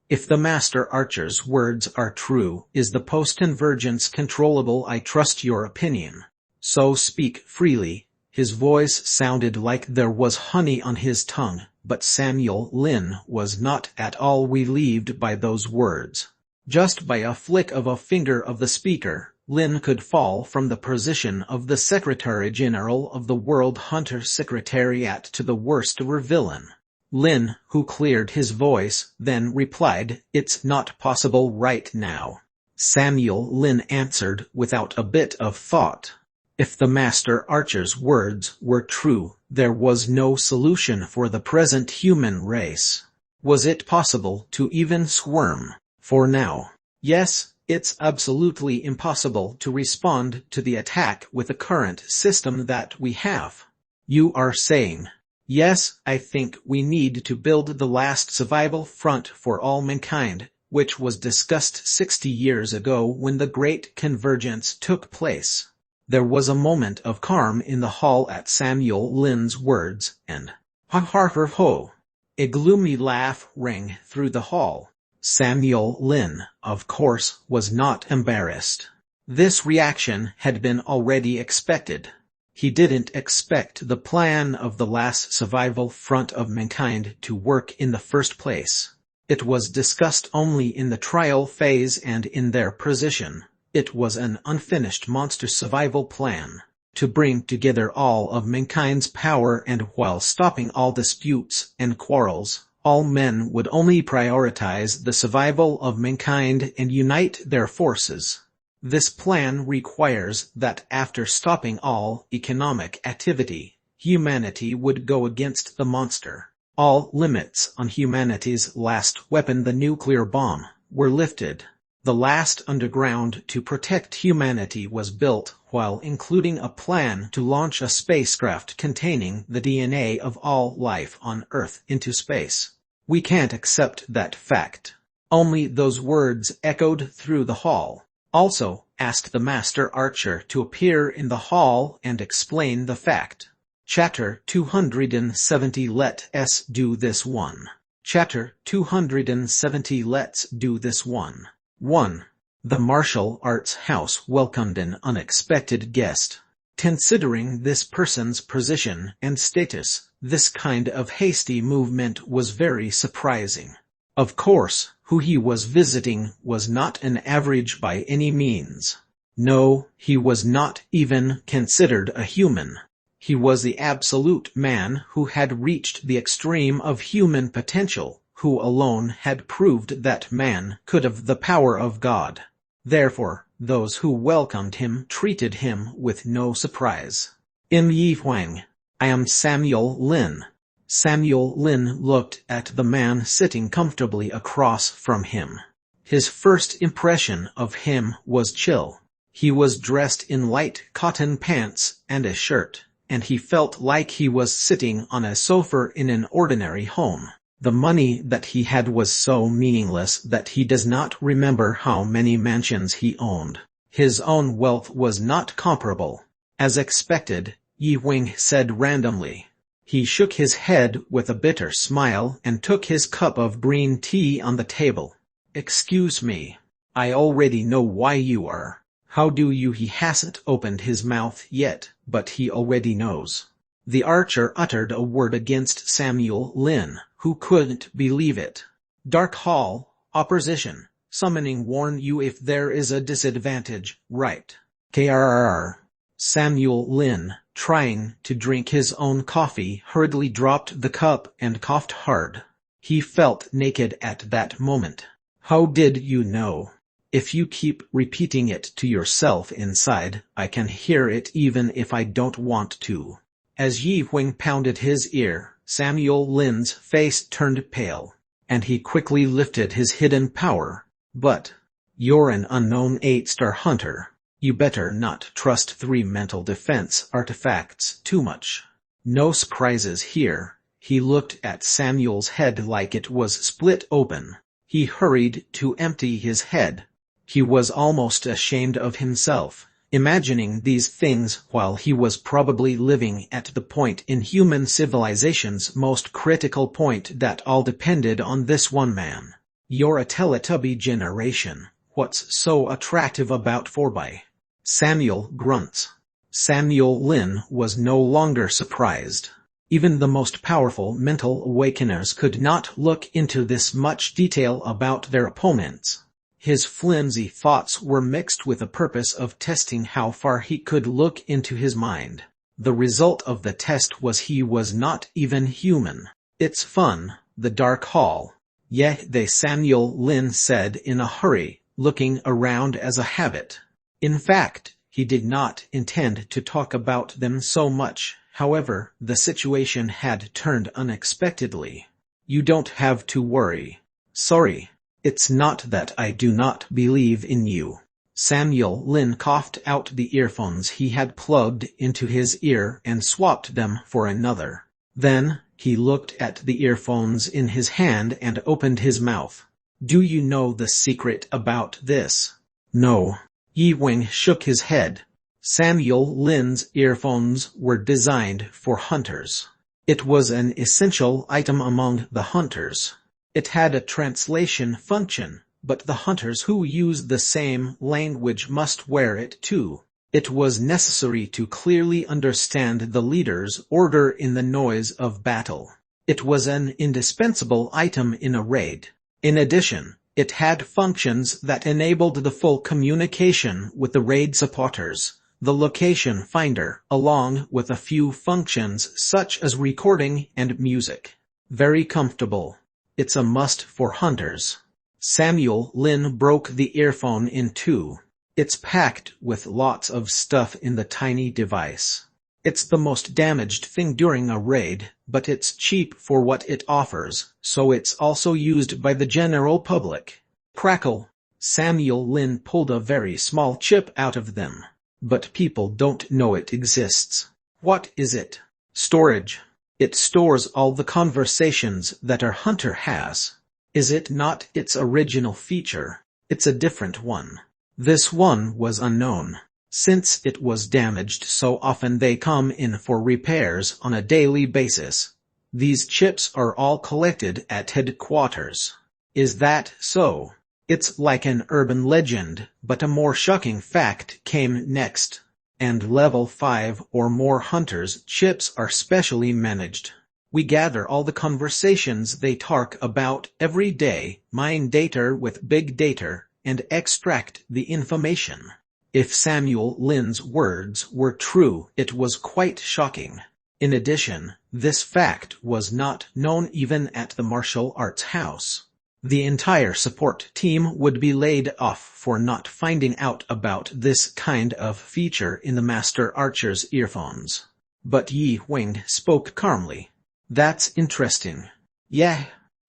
If the Master Archer's words are true, is the post-convergence controllable? I trust your opinion. So speak freely. His voice sounded like there was honey on his tongue, but Samuel Lin was not at all relieved by those words. Just by a flick of a finger of the speaker, Lin could fall from the position of the Secretary-General of the World Hunter Secretariat to the worst villain. Lin, who cleared his voice, then replied, "It's not possible right now." Samuel Lin answered without a bit of thought. If the Master Archer's words were true, there was no solution for the present human race. Was it possible to even squirm? For now, yes, it's absolutely impossible to respond to the attack with the current system that we have. You are saying, yes, I think we need to build the last survival front for all mankind, which was discussed 60 years ago when the Great Convergence took place. There was a moment of calm in the hall at Samuel Lin's words, and ha-ha-ha-ho. A gloomy laugh rang through the hall. Samuel Lin, of course, was not embarrassed. This reaction had been already expected. He didn't expect the plan of the last survival front of mankind to work in the first place. It was discussed only in the trial phase and in their position. It was an unfinished monster survival plan, to bring together all of mankind's power, and while stopping all disputes and quarrels, all men would only prioritize the survival of mankind and unite their forces. This plan requires that after stopping all economic activity, humanity would go against the monster. All limits on humanity's last weapon, the nuclear bomb, were lifted. The last underground to protect humanity was built, while including a plan to launch a spacecraft containing the DNA of all life on Earth into space. We can't accept that fact. Only those words echoed through the hall. Also, ask the Master Archer to appear in the hall and explain the fact. Chapter 270. Let us do this one. Chapter 270. Let's do this one. 1. The martial arts house welcomed an unexpected guest. Considering this person's position and status, this kind of hasty movement was very surprising. Of course, who he was visiting was not an average by any means. No, he was not even considered a human. He was the absolute man who had reached the extreme of human potential, who alone had proved that man could have the power of God. Therefore, those who welcomed him treated him with no surprise. Yi Huang. I am Samuel Lin. Samuel Lin looked at the man sitting comfortably across from him. His first impression of him was chill. He was dressed in light cotton pants and a shirt, and he felt like he was sitting on a sofa in an ordinary home. The money that he had was so meaningless that he does not remember how many mansions he owned. His own wealth was not comparable. As expected, Yi Wing said randomly. He shook his head with a bitter smile and took his cup of green tea on the table. Excuse me. I already know why you are. How do you? He hasn't opened his mouth yet, but he already knows. The archer uttered a word against Samuel Lin, who couldn't believe it. Dark Hall, opposition, summoning warn you if there is a disadvantage, right? Krrr. Samuel Lin, trying to drink his own coffee, hurriedly dropped the cup and coughed hard. He felt naked at that moment. How did you know? If you keep repeating it to yourself inside, I can hear it even if I don't want to. As Yi Huang pounded his ear, Samuel Lin's face turned pale, and he quickly lifted his hidden power. But, you're an unknown 8-star hunter. You better not trust 3 mental defense artifacts too much. No surprises here. He looked at Samuel's head like it was split open. He hurried to empty his head. He was almost ashamed of himself. imagining these things while he was probably living at the point in human civilization's most critical point that all depended on this one man. You're a Teletubby generation. What's so attractive about 4x? Samuel grunts. Samuel Lin was no longer surprised. Even the most powerful mental awakeners could not look into this much detail about their opponents. His flimsy thoughts were mixed with a purpose of testing how far he could look into his mind. The result of the test was he was not even human. It's fun, the dark hall. Yeah, Samuel Lin said in a hurry, looking around as a habit. In fact, he did not intend to talk about them so much. However, the situation had turned unexpectedly. You don't have to worry. Sorry. It's not that I do not believe in you. Samuel Lin coughed out the earphones he had plugged into his ear and swapped them for another. Then, he looked at the earphones in his hand and opened his mouth. Do you know the secret about this? No. Yi Wing shook his head. Samuel Lin's earphones were designed for hunters. It was an essential item among the hunters. It had a translation function, but the hunters who use the same language must wear it too. It was necessary to clearly understand the leader's order in the noise of battle. It was an indispensable item in a raid. In addition, it had functions that enabled the full communication with the raid supporters. The location finder, along with a few functions such as recording and music. Very comfortable. It's a must for hunters. Samuel Lin broke the earphone in two. It's packed with lots of stuff in the tiny device. It's the most damaged thing during a raid, but it's cheap for what it offers, so it's also used by the general public. Crackle. Samuel Lin pulled a very small chip out of them. But people don't know it exists. What is it? Storage. It stores all the conversations that our hunter has. Is it not its original feature? It's a different one. This one was unknown. Since it was damaged so often they come in for repairs on a daily basis. These chips are all collected at headquarters. Is that so? It's like an urban legend, but a more shocking fact came next. And level 5 or more hunters' chips are specially managed. We gather all the conversations they talk about every day, mine data with big data, and extract the information. If Samuel Lin's words were true, it was quite shocking. In addition, this fact was not known even at the martial arts house. The entire support team would be laid off for not finding out about this kind of feature in the Master Archer's earphones. But Yi Wing spoke calmly. That's interesting. Yeah.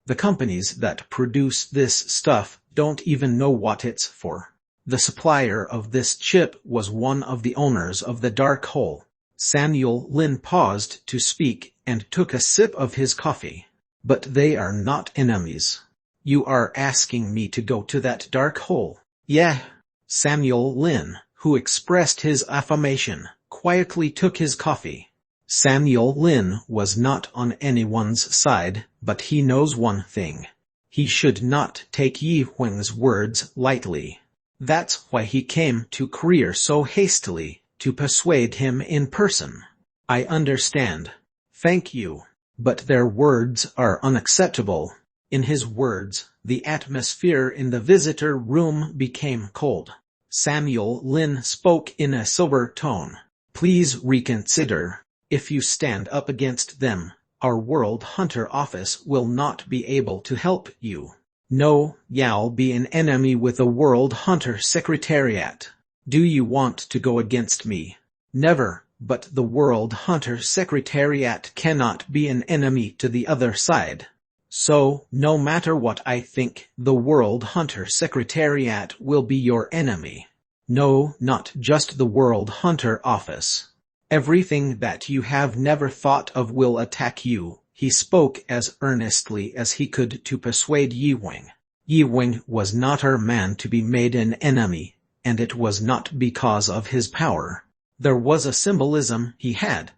The companies that produce this stuff don't even know what it's for. The supplier of this chip was one of the owners of the Dark Hole. Samuel Lin paused to speak and took a sip of his coffee. But they are not enemies. You are asking me to go to that dark hole? Yeah. Samuel Lin, who expressed his affirmation, quietly took his coffee. Samuel Lin was not on anyone's side, but he knows one thing. He should not take Yi Wing's words lightly. That's why he came to Korea so hastily, to persuade him in person. I understand. Thank you. But their words are unacceptable. In his words, the atmosphere in the visitor room became cold. Samuel Lin spoke in a sober tone. Please reconsider. If you stand up against them, our World Hunter office will not be able to help you. No, you'll be an enemy with the World Hunter Secretariat. Do you want to go against me? Never, but the World Hunter Secretariat cannot be an enemy to the other side. So, no matter what I think, the World Hunter Secretariat will be your enemy. No, not just the World Hunter office. Everything that you have never thought of will attack you. He spoke as earnestly as he could to persuade Yi Wing. Yi Wing was not her man to be made an enemy, and it was not because of his power. There was a symbolism he had.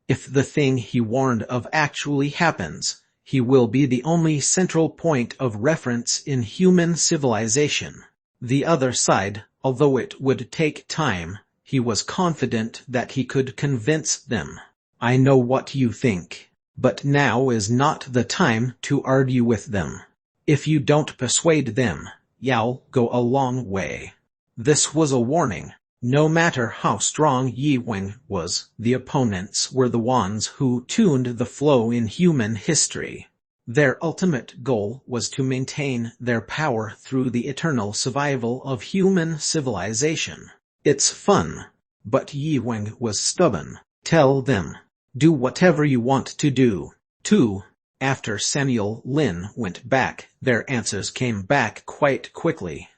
If the thing he warned of actually happens, he will be the only central point of reference in human civilization. The other side, although it would take time, he was confident that he could convince them. I know what you think, but now is not the time to argue with them. If you don't persuade them, you'll go a long way. This was a warning. No matter how strong Yi Wing was, the opponents were the ones who tuned the flow in human history. Their ultimate goal was to maintain their power through the eternal survival of human civilization. It's fun. But Yi Wing was stubborn. Tell them. Do whatever you want to do. 2. After Samuel Lin went back, their answers came back quite quickly.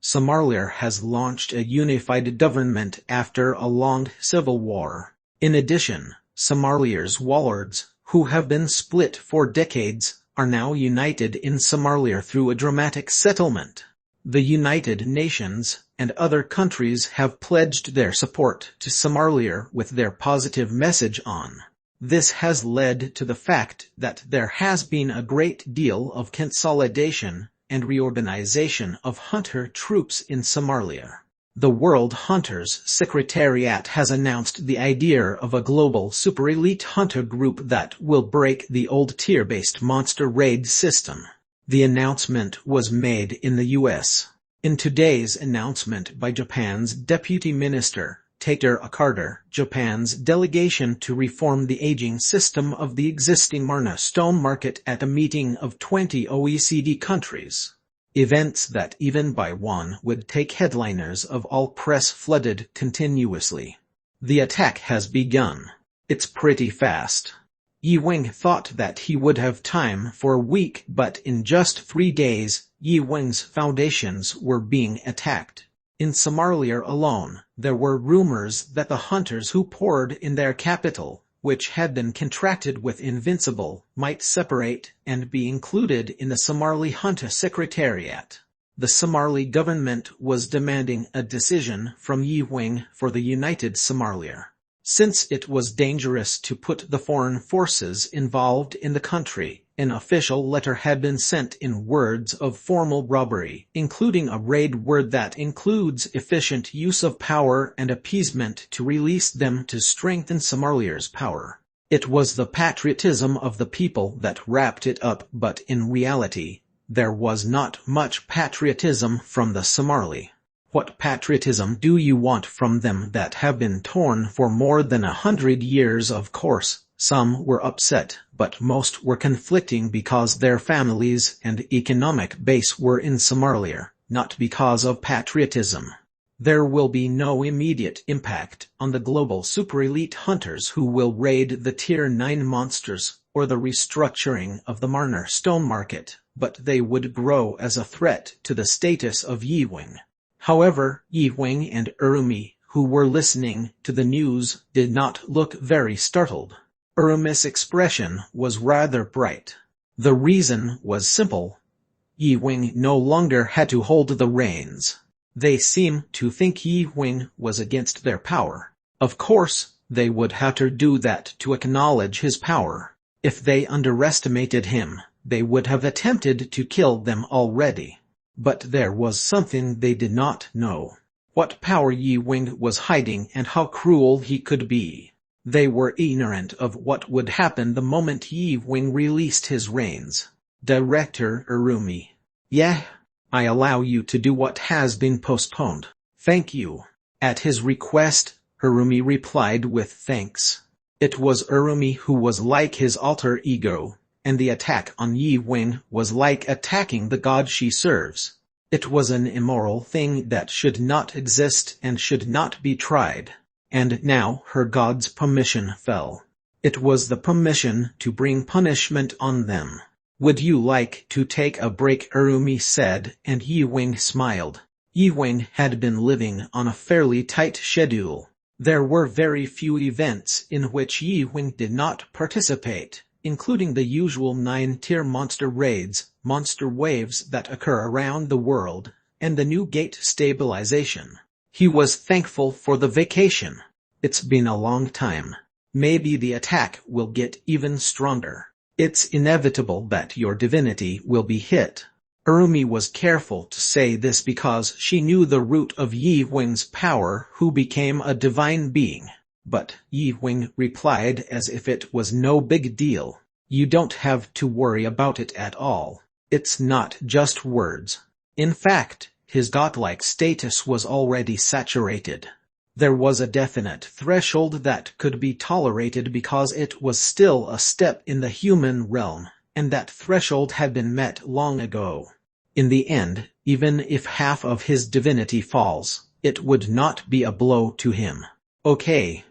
Somalia has launched a unified government after a long civil war. In addition, Somalia's warlords, who have been split for decades, are now united in Somalia through a dramatic settlement. The United Nations and other countries have pledged their support to Somalia with their positive message on. This has led to the fact that there has been a great deal of consolidation and reorganization of hunter troops in Somalia. The World Hunters Secretariat has announced the idea of a global super elite hunter group that will break the old tier-based monster raid system. The announcement was made in the U.S. In today's announcement by Japan's Deputy Minister, Takeru Carter, Japan's delegation to reform the aging system of the existing Marna stone market at a meeting of 20 OECD countries. Events that even by one would take headliners of all press flooded continuously. The attack has begun. It's pretty fast. Yi Wing thought that he would have time for a week, but in just 3 days, Yi Wing's foundations were being attacked. In Somalia alone, there were rumors that the hunters who poured in their capital, which had been contracted with Invincible, might separate and be included in the Somali Hunter Secretariat. The Somali government was demanding a decision from Yi Wing for the United Somalia. Since it was dangerous to put the foreign forces involved in the country, an official letter had been sent in words of formal robbery, including a raid word that includes efficient use of power and appeasement to release them to strengthen Somalia's power. It was the patriotism of the people that wrapped it up, but in reality, there was not much patriotism from the Somali. What patriotism do you want from them that have been torn for more than 100 years? Of course, some were upset, but most were conflicting because their families and economic base were in Somalia, not because of patriotism. There will be no immediate impact on the global super elite hunters who will raid the Tier 9 monsters or the restructuring of the Marner stone market, but they would grow as a threat to the status of Yi Wing. However, Yi Wing and Urumi, who were listening to the news, did not look very startled. Urumi's expression was rather bright. The reason was simple. Yi Wing no longer had to hold the reins. They seemed to think Yi Wing was against their power. Of course, they would have to do that to acknowledge his power. If they underestimated him, they would have attempted to kill them already. But there was something they did not know. What power Yi Wing was hiding and how cruel he could be. They were ignorant of what would happen the moment Yi Wing released his reins. Director Urumi. Yeah, I allow you to do what has been postponed. Thank you. At his request, Urumi replied with thanks. It was Urumi who was like his alter ego, and the attack on Yi Wing was like attacking the god she serves. It was an immoral thing that should not exist and should not be tried. And now her god's permission fell. It was the permission to bring punishment on them. Would you like to take a break? Urumi said, and Yi Wing smiled. Yi Wing had been living on a fairly tight schedule. There were very few events in which Yi Wing did not participate, including the usual 9-tier monster raids, monster waves that occur around the world, and the new gate stabilization. He was thankful for the vacation. It's been a long time. Maybe the attack will get even stronger. It's inevitable that your divinity will be hit. Urumi was careful to say this because she knew the root of Yi Wing's power, who became a divine being. But Yi Wing replied as if it was no big deal. You don't have to worry about it at all. It's not just words. In fact, his godlike status was already saturated. There was a definite threshold that could be tolerated because it was still a step in the human realm, and that threshold had been met long ago. In the end, even if half of his divinity falls, it would not be a blow to him. Okay.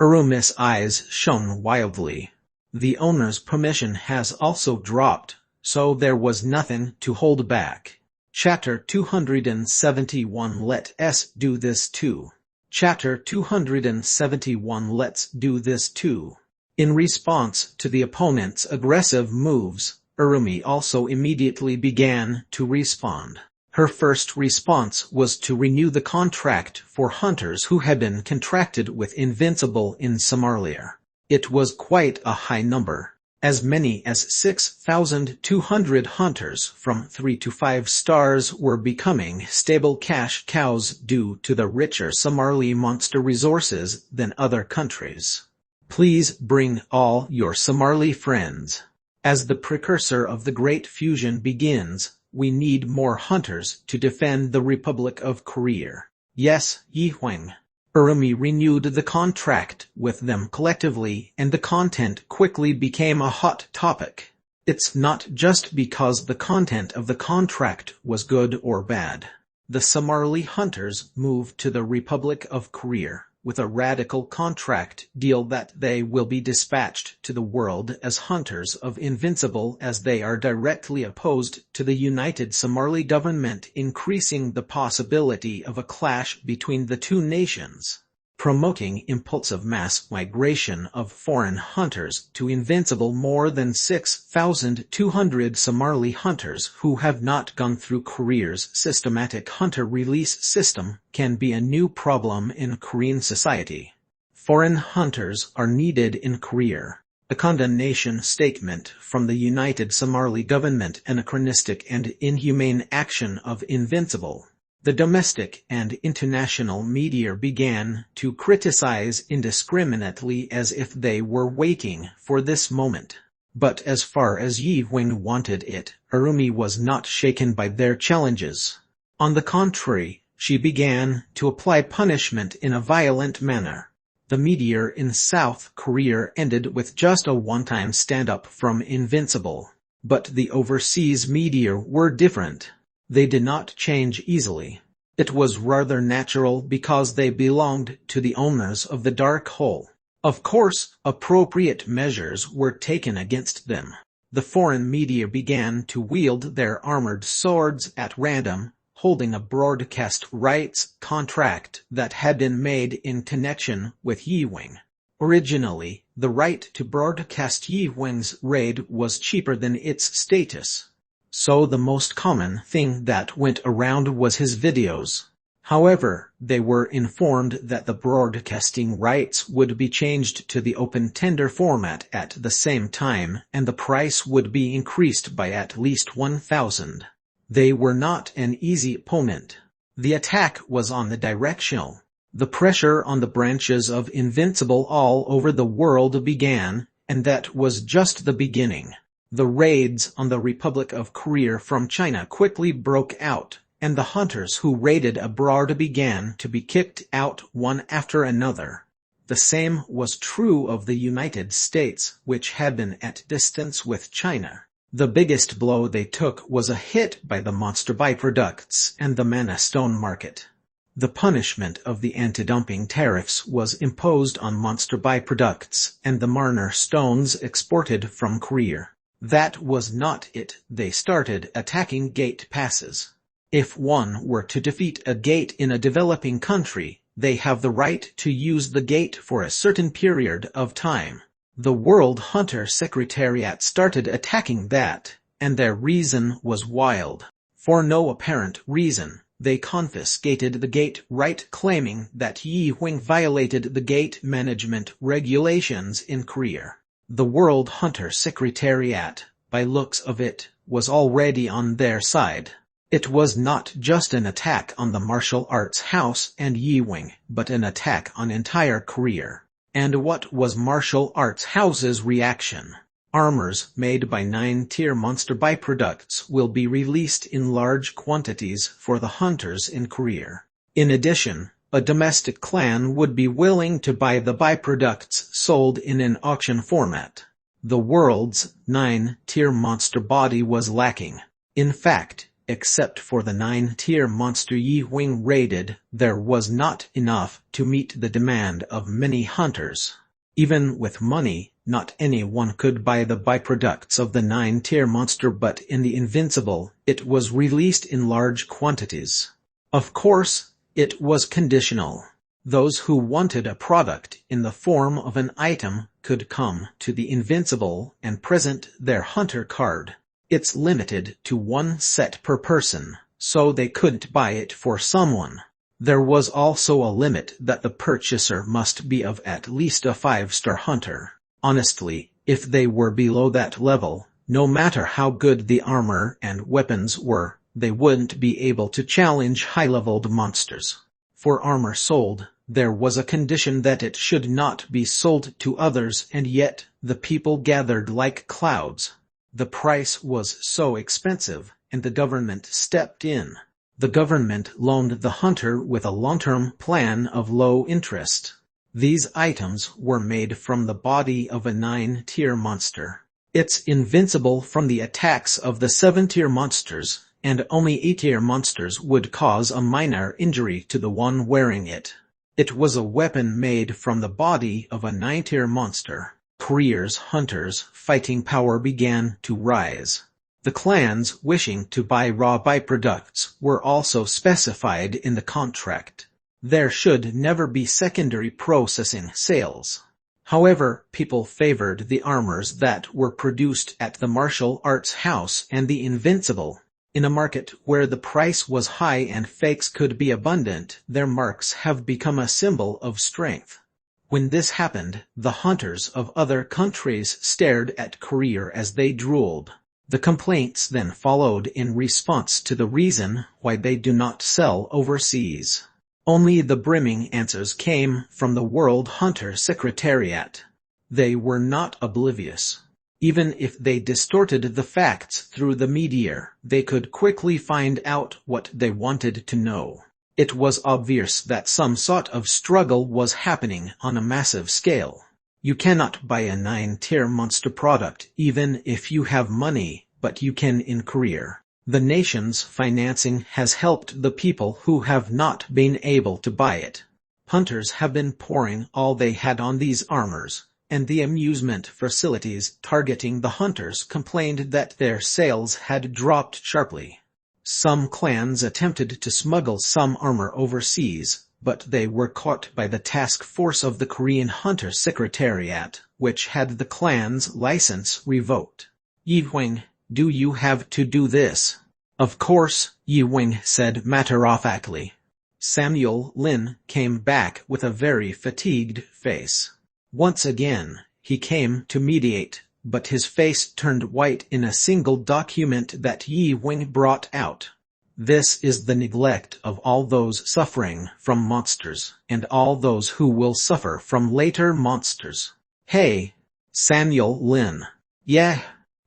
Urumi's eyes shone wildly. The owner's permission has also dropped, so there was nothing to hold back. Chapter 271 Let's do this too. Chapter 271 Let's do this too. In response to the opponent's aggressive moves, Urumi also immediately began to respond. Her first response was to renew the contract for hunters who had been contracted with Invincible in Somalia. It was quite a high number. As many as 6,200 hunters from 3 to 5 stars were becoming stable cash cows due to the richer Somali monster resources than other countries. Please bring all your Somali friends. As the precursor of the Great Fusion begins, we need more hunters to defend the Republic of Korea. Yes, Yi Wing. Urumi renewed the contract with them collectively, and the content quickly became a hot topic. It's not just because the content of the contract was good or bad. The Somali hunters moved to the Republic of Korea with a radical contract deal that they will be dispatched to the world as hunters of Invincible, as they are directly opposed to the United Somali government, increasing the possibility of a clash between the two nations. Promoting impulsive mass migration of foreign hunters to Invincible. More than 6,200 Somali hunters who have not gone through Korea's systematic hunter release system can be a new problem in Korean society. Foreign hunters are needed in Korea. A condemnation statement from the United Somali government: anachronistic and inhumane action of Invincible. The domestic and international media began to criticize indiscriminately as if they were waiting for this moment. But as far as Yi Wing wanted it, Urumi was not shaken by their challenges. On the contrary, she began to apply punishment in a violent manner. The meteor in South Korea ended with just a one-time stand-up from Invincible. But the overseas meteor were different. They did not change easily. It was rather natural because they belonged to the owners of the Dark Hole. Of course, appropriate measures were taken against them. The foreign media began to wield their armored swords at random, holding a broadcast rights contract that had been made in connection with Yi Wing. Originally, the right to broadcast Yi Wing's raid was cheaper than its status. So the most common thing that went around was his videos. However, they were informed that the broadcasting rights would be changed to the open tender format at the same time, and the price would be increased by at least 1,000. They were not an easy opponent. The attack was on the directional. The pressure on the branches of Invincible all over the world began, and that was just the beginning. The raids on the Republic of Korea from China quickly broke out, and the hunters who raided abroad began to be kicked out one after another. The same was true of the United States, which had been at distance with China. The biggest blow they took was a hit by the monster byproducts and the mana stone market. The punishment of the anti-dumping tariffs was imposed on monster byproducts and the mana stones exported from Korea. That was not it. They started attacking gate passes. If one were to defeat a gate in a developing country, they have the right to use the gate for a certain period of time. The World Hunter Secretariat started attacking that, and their reason was wild. For no apparent reason, They confiscated the gate right, claiming that Yi Huang violated the gate management regulations in Korea. The World Hunter Secretariat, by looks of it, was already on their side. It was not just an attack on the martial arts house and Yi Huang, but an attack on entire Korea. And what was martial arts house's reaction? Armors made by 9-tier monster byproducts will be released in large quantities for the hunters in Korea. In addition, a domestic clan would be willing to buy the byproducts sold in an auction format. The world's 9-tier monster body was lacking. In fact, except for the 9-tier monster Yi Huang raided, there was not enough to meet the demand of many hunters. Even with money, not anyone could buy the byproducts of the 9-tier monster, but in the Invincible, it was released in large quantities. Of course, it was conditional. Those who wanted a product in the form of an item could come to the Invincible and present their hunter card. It's limited to one set per person, so they couldn't buy it for someone. There was also a limit that the purchaser must be of at least a 5-star hunter. Honestly, if they were below that level, no matter how good the armor and weapons were, they wouldn't be able to challenge high-leveled monsters. For armor sold, there was a condition that it should not be sold to others, and yet the people gathered like clouds. The price was so expensive, and the government stepped in. The government loaned the hunter with a long-term plan of low interest. These items were made from the body of a 9-tier monster. It's invincible from the attacks of the 7-tier monsters, and only 8-tier monsters would cause a minor injury to the one wearing it. It was a weapon made from the body of a 9-tier monster. Korea's hunters' fighting power began to rise. The clans wishing to buy raw byproducts were also specified in the contract. There should never be secondary processing sales. However, people favored the armors that were produced at the martial arts house and the Invincible. In a market where the price was high and fakes could be abundant, their marks have become a symbol of strength. When this happened, the hunters of other countries stared at Korea as they drooled. The complaints then followed in response to the reason why they do not sell overseas. Only the brimming answers came from the World Hunter Secretariat. They were not oblivious. Even if they distorted the facts through the media, they could quickly find out what they wanted to know. It was obvious that some sort of struggle was happening on a massive scale. You cannot buy a 9-tier monster product even if you have money, but you can in Korea. The nation's financing has helped the people who have not been able to buy it. Hunters have been pouring all they had on these armors, and the amusement facilities targeting the hunters complained that their sales had dropped sharply. Some clans attempted to smuggle some armor overseas, but they were caught by the task force of the Korean Hunter Secretariat, which had the clan's license revoked. Yi Huang, do you have to do this? Of course, Yi Huang said matter-of-factly. Samuel Lin came back with a very fatigued face. Once again, he came to mediate, but his face turned white in a single document that Yi Huang brought out. This is the neglect of all those suffering from monsters, and all those who will suffer from later monsters. Hey, Samuel Lin. Yeah.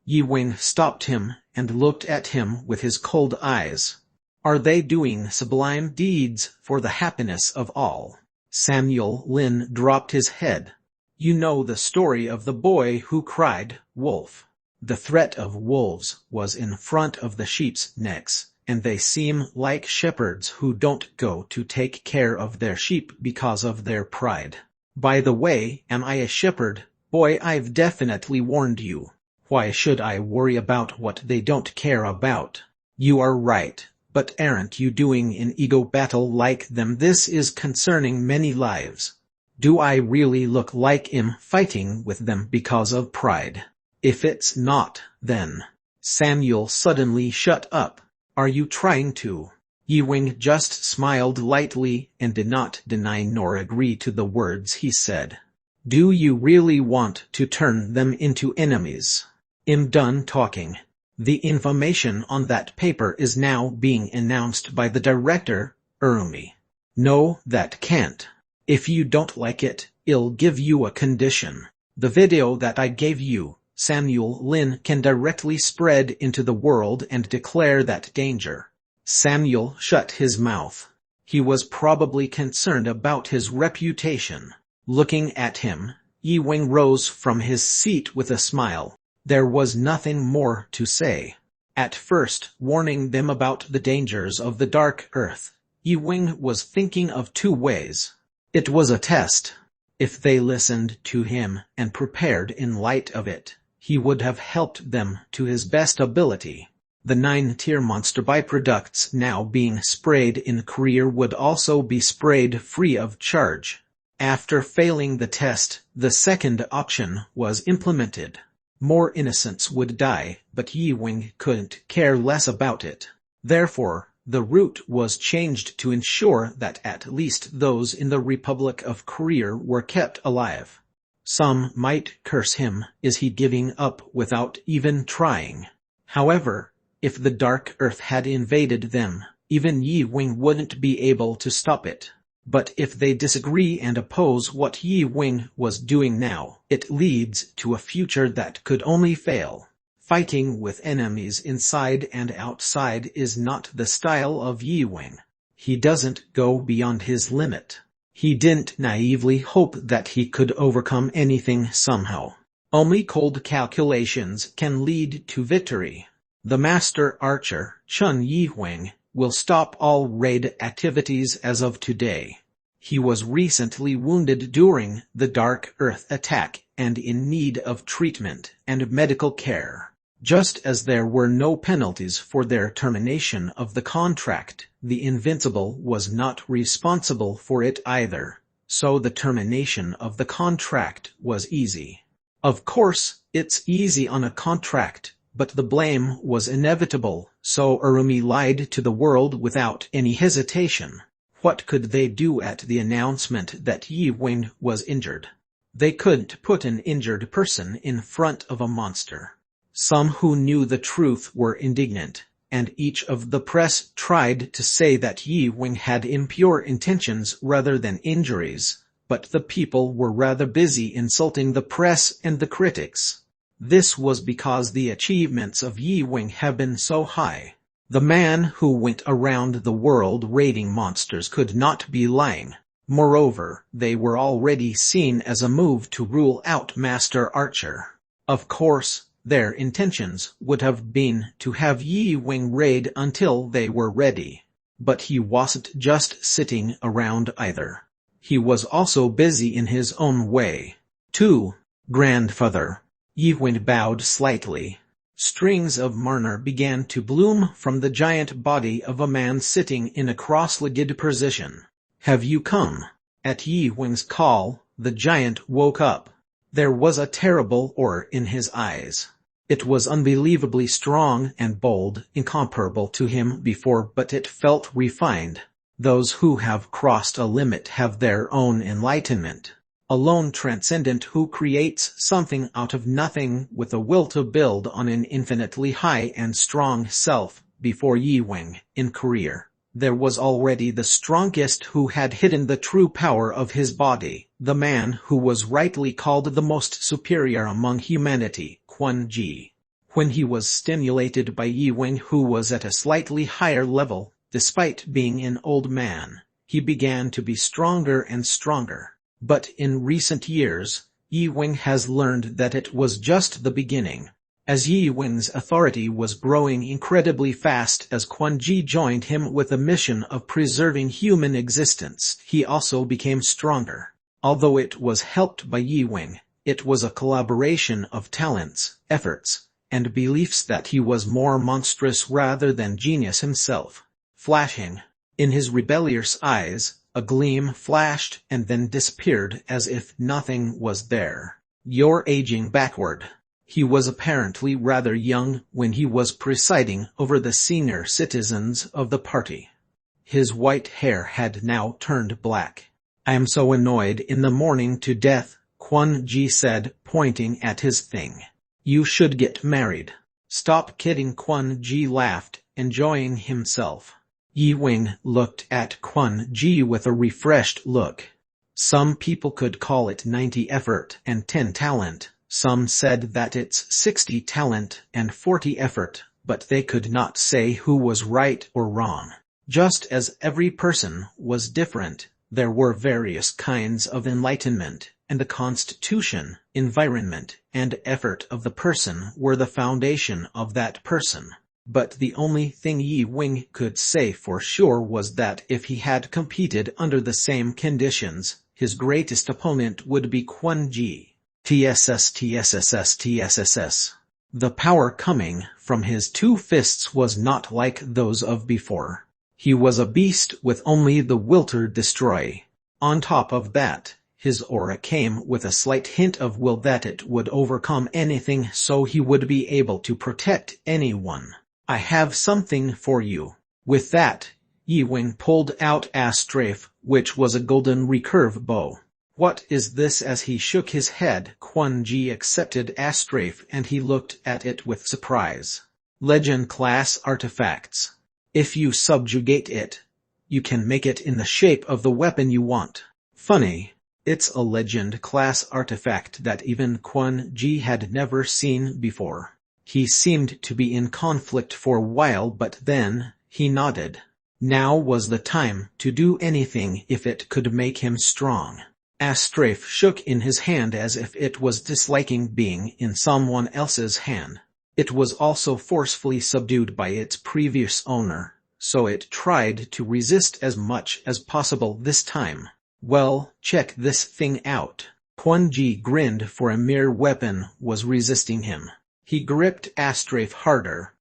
Yi Huang stopped him and looked at him with his cold eyes. Are they doing sublime deeds for the happiness of all? Samuel Lin dropped his head. You know the story of the boy who cried, wolf. The threat of wolves was in front of the sheep's necks, and they seem like shepherds who don't go to take care of their sheep because of their pride. By the way, am I a shepherd? Boy, I've definitely warned you. Why should I worry about what they don't care about? You are right, but aren't you doing an ego battle like them? This is concerning many lives. Do I really look like I'm fighting with them because of pride? If it's not, then... Samuel suddenly shut up. Are you trying to Yi Wing just smiled lightly and did not deny nor agree to the words he said. Do you really want to turn them into enemies? I'm done talking. The information on that paper is now being announced by the director, Urumi. No, that can't. If you don't like it, I'll give you a condition. The video that I gave you, Samuel Lin, can directly spread into the world and declare that danger. Samuel shut his mouth. He was probably concerned about his reputation. Looking at him, Yi Wing rose from his seat with a smile. There was nothing more to say. At first, warning them about the dangers of the Dark Earth, Yi Wing was thinking of two ways. It was a test. If they listened to him and prepared in light of it, he would have helped them to his best ability. The 9-tier monster byproducts now being sprayed in Korea would also be sprayed free of charge. After failing the test, the second option was implemented. More innocents would die, but Yi Wing couldn't care less about it. Therefore, the route was changed to ensure that at least those in the Republic of Korea were kept alive. Some might curse him, is he giving up without even trying? However, if the Dark Earth had invaded them, even Yi Wing wouldn't be able to stop it. But if they disagree and oppose what Yi Wing was doing now, it leads to a future that could only fail. Fighting with enemies inside and outside is not the style of Yi Wing. He doesn't go beyond his limit. He didn't naively hope that he could overcome anything somehow. Only cold calculations can lead to victory. The Master Archer, Chun Yi Wing, will stop all raid activities as of today. He was recently wounded during the Dark Earth attack and in need of treatment and medical care. Just as there were no penalties for their termination of the contract, the Invincible was not responsible for it either, so the termination of the contract was easy. Of course, it's easy on a contract, but the blame was inevitable, so Urumi lied to the world without any hesitation. What could they do at the announcement that Yi Wing was injured? They couldn't put an injured person in front of a monster. Some who knew the truth were indignant, and each of the press tried to say that Yi Wing had impure intentions rather than injuries, but the people were rather busy insulting the press and the critics. This was because the achievements of Yi Wing have been so high. The man who went around the world raiding monsters could not be lying. Moreover, they were already seen as a move to rule out Master Archer. Of course, their intentions would have been to have Yi Wing raid until they were ready. But he wasn't just sitting around either. He was also busy in his own way. Grandfather. Yi Wing bowed slightly. Strings of mana began to bloom from the giant body of a man sitting in a cross-legged position. Have you come? At Yi Wing's call, the giant woke up. There was a terrible aura in his eyes. It was unbelievably strong and bold, incomparable to him before, but it felt refined. Those who have crossed a limit have their own enlightenment. A lone transcendent who creates something out of nothing with a will to build on an infinitely high and strong self. Before Yi Wing, in Korea, there was already the strongest who had hidden the true power of his body, the man who was rightly called the most superior among humanity, Quan Ji. When he was stimulated by Yi Wing, who was at a slightly higher level, despite being an old man, he began to be stronger and stronger. But in recent years, Yi Wing has learned that it was just the beginning. As Yi Wing's authority was growing incredibly fast as Quan Ji joined him with a mission of preserving human existence, he also became stronger. Although it was helped by Yi Wing, it was a collaboration of talents, efforts, and beliefs that he was more monstrous rather than genius himself. Flashing. In his rebellious eyes, a gleam flashed and then disappeared as if nothing was there. You're aging backward. He was apparently rather young when he was presiding over the senior citizens of the party. His white hair had now turned black. "I am so annoyed in the morning to death," Kwon Ji said, pointing at his thing. "You should get married." "Stop kidding," Kwon Ji laughed, enjoying himself. Yi Wing looked at Kwon Ji with a refreshed look. Some people could call it 90 effort and 10 talent. Some said that it's 60 talent and 40 effort, but they could not say who was right or wrong. Just as every person was different, there were various kinds of enlightenment, and the constitution, environment, and effort of the person were the foundation of that person. But the only thing Yi Wing could say for sure was that if he had competed under the same conditions, his greatest opponent would be Kwon Ji. TSS. The power coming from his two fists was not like those of before. He was a beast with only the will to destroy. On top of that, his aura came with a slight hint of will that it would overcome anything, so he would be able to protect anyone. "I have something for you." With that, Yi Wing pulled out a strafe, which was a golden recurve bow. "What is this?" As he shook his head, Kwon Ji accepted a strafe and he looked at it with surprise. "Legend class artifacts. If you subjugate it, you can make it in the shape of the weapon you want." Funny. It's a legend class artifact that even Kwon Ji had never seen before. He seemed to be in conflict for a while, but then he nodded. Now was the time to do anything if it could make him strong. A strafe shook in his hand as if it was disliking being in someone else's hand. It was also forcefully subdued by its previous owner, so it tried to resist as much as possible this time. "Well, check this thing out." Kwon Ji grinned, for a mere weapon was resisting him. He gripped a strafe harder.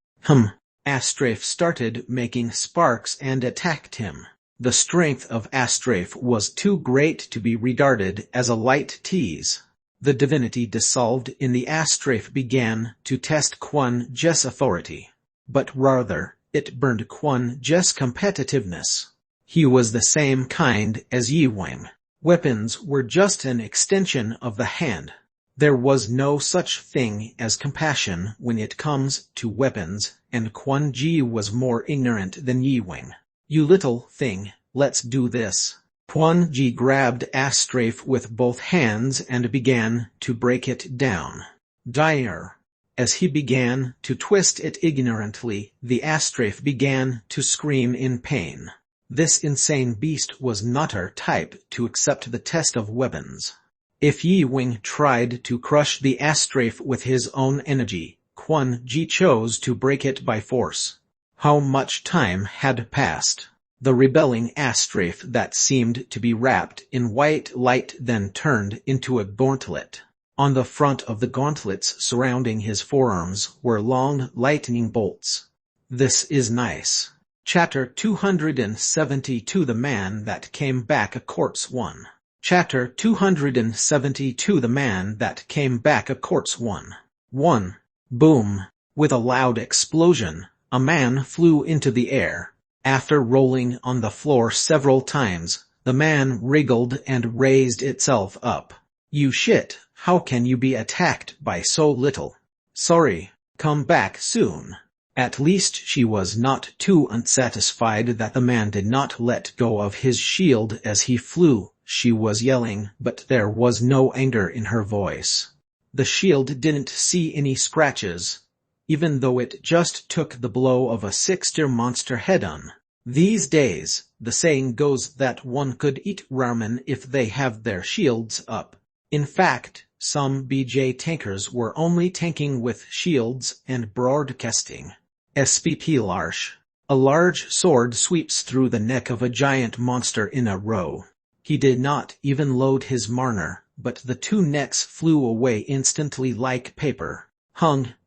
A strafe started making sparks and attacked him. The strength of a strafe was too great to be regarded as a light tease. The divinity dissolved in the a strafe began to test Kwon Ji's authority. But rather, it burned Kwon Ji's competitiveness. He was the same kind as Yi Wing. Weapons were just an extension of the hand. There was no such thing as compassion when it comes to weapons, and Kwon Ji was more ignorant than Yi Wing. "You little thing, let's do this." Kwon Ji grabbed a strafe with both hands and began to break it down. Dire. As he began to twist it ignorantly, the a strafe began to scream in pain. This insane beast was not her type to accept the test of weapons. If Yi Wing tried to crush the a strafe with his own energy, Kwon Ji chose to break it by force. How much time had passed? The rebelling a strafe that seemed to be wrapped in white light then turned into a gauntlet. On the front of the gauntlets surrounding his forearms were long lightning bolts. "This is nice." Chapter 272 The Man That Came Back a Corpse 1. Chapter 272 The Man That Came Back a Corpse 1. Boom. With a loud explosion, a man flew into the air. After rolling on the floor several times, the man wriggled and raised itself up. "You shit, how can you be attacked by so little?" "Sorry, come back soon." At least she was not too unsatisfied that the man did not let go of his shield as he flew. She was yelling, but there was no anger in her voice. The shield didn't see any scratches, even though it just took the blow of a 6-tier monster head-on. These days, the saying goes that one could eat ramen if they have their shields up. In fact, some BJ tankers were only tanking with shields and broadcasting. SPP Larsh. A large sword sweeps through the neck of a giant monster in a row. He did not even load his Marner, but the two necks flew away instantly like paper.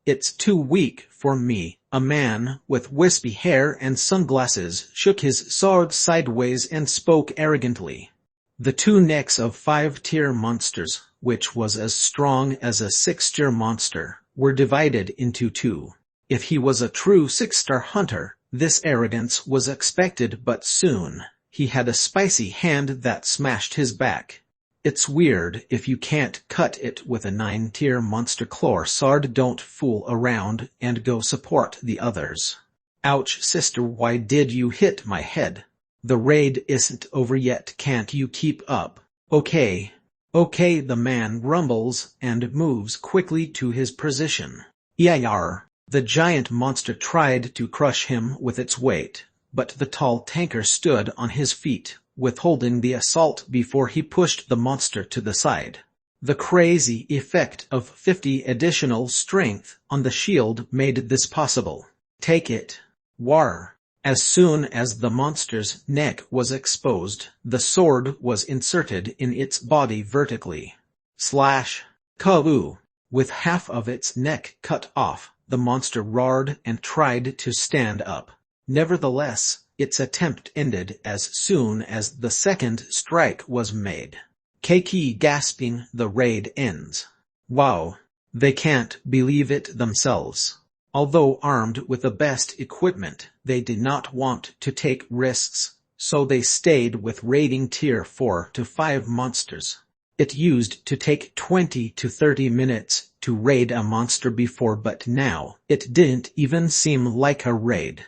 It's too weak for me." A man with wispy hair and sunglasses shook his sword sideways and spoke arrogantly. The two necks of 5-tier monsters, which was as strong as a 6-tier monster, were divided into two. If he was a true 6-star hunter, This arrogance was expected, but soon he had a spicy hand that smashed his back. It's weird if you can't cut it with a 9-tier monster claw sword. Don't fool around and go support the others. Ouch, sister, why did you hit my head? The raid isn't over yet, can't you keep up? Okay, the man grumbles and moves quickly to his position. Yar! The giant monster tried to crush him with its weight, but the tall tanker stood on his feet, withholding the assault before he pushed the monster to the side. The crazy effect of 50 additional strength on the shield made this possible. Take it. War. As soon as the monster's neck was exposed, the sword was inserted in its body vertically. Slash. Kawoo. With half of its neck cut off, the monster roared and tried to stand up. Nevertheless, its attempt ended as soon as the second strike was made. Keiki gasping, the raid ends. Wow. They can't believe it themselves. Although armed with the best equipment, they did not want to take risks, so they stayed with raiding tier 4 to 5 monsters. It used to take 20 to 30 minutes to raid a monster before, but now it didn't even seem like a raid.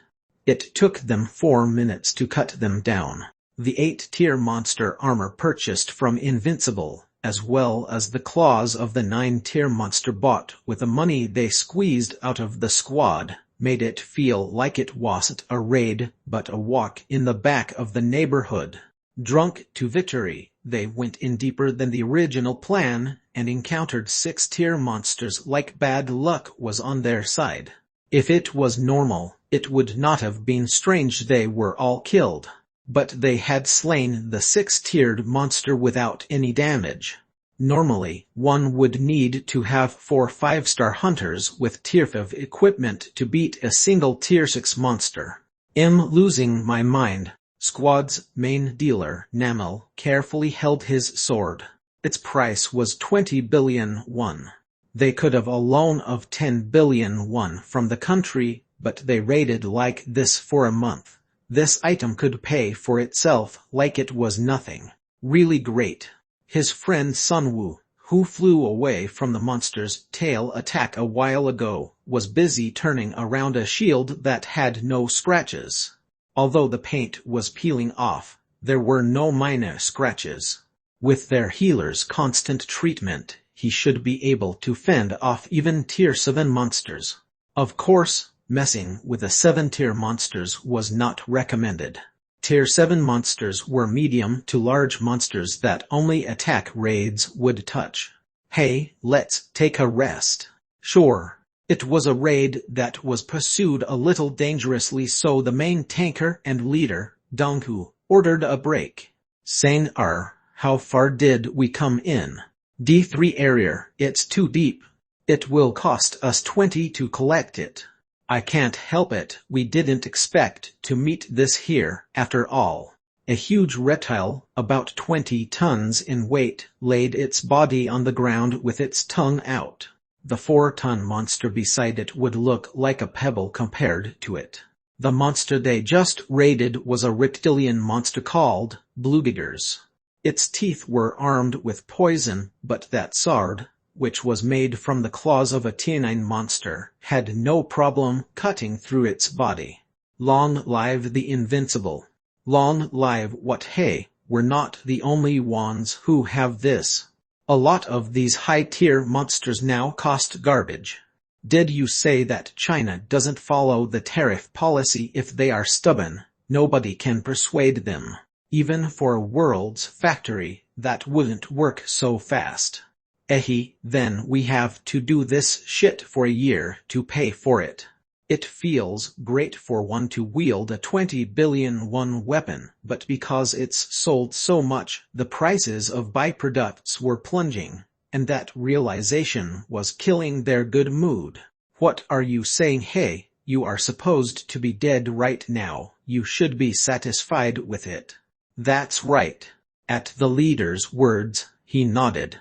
It took them 4 minutes to cut them down. The 8-tier monster armor purchased from Invincible, as well as the claws of the 9-tier monster bought with the money they squeezed out of the squad, made it feel like it wasn't a raid but a walk in the back of the neighborhood. Drunk to victory, they went in deeper than the original plan and encountered 6-tier monsters like bad luck was on their side. If it was normal, it would not have been strange they were all killed. But they had slain the 6-tiered monster without any damage. Normally, one would need to have 4 5-star hunters with tier 5 equipment to beat a single tier 6 monster. I'm losing my mind. Squad's main dealer, Namel, carefully held his sword. Its price was 20 billion won. They could have a loan of 10 billion won from the country, but they raided like this for a month. This item could pay for itself like it was nothing. Really great. His friend Hanwoo, who flew away from the monster's tail attack a while ago, was busy turning around a shield that had no scratches. Although the paint was peeling off, there were no minor scratches. With their healer's constant treatment, he should be able to fend off even tier 7 monsters. Of course, messing with the 7-tier monsters was not recommended. Tier 7 monsters were medium to large monsters that only attack raids would touch. Hey, let's take a rest. Sure. It was a raid that was pursued a little dangerously, so the main tanker and leader, Donghu, ordered a break. Saying, how far did we come in? D3 area, it's too deep. It will cost us 20 to collect it. I can't help it, we didn't expect to meet this here, after all. A huge reptile, about 20 tons in weight, laid its body on the ground with its tongue out. The 4-ton monster beside it would look like a pebble compared to it. The monster they just raided was a reptilian monster called Bluebeaters. Its teeth were armed with poison, but that sword, which was made from the claws of a T9 monster, had no problem cutting through its body. Long live the Invincible. Long live what? Hey, we're not the only ones who have this. A lot of these high-tier monsters now cost garbage. Did you say that China doesn't follow the tariff policy? If they are stubborn, nobody can persuade them. Even for a world's factory, that wouldn't work so fast. Then we have to do this shit for a year to pay for it. It feels great for one to wield a 20 billion won weapon, but because it's sold so much, the prices of byproducts were plunging, and that realization was killing their good mood. What are you saying? Hey, you are supposed to be dead right now. You should be satisfied with it. That's right. At the leader's words, he nodded.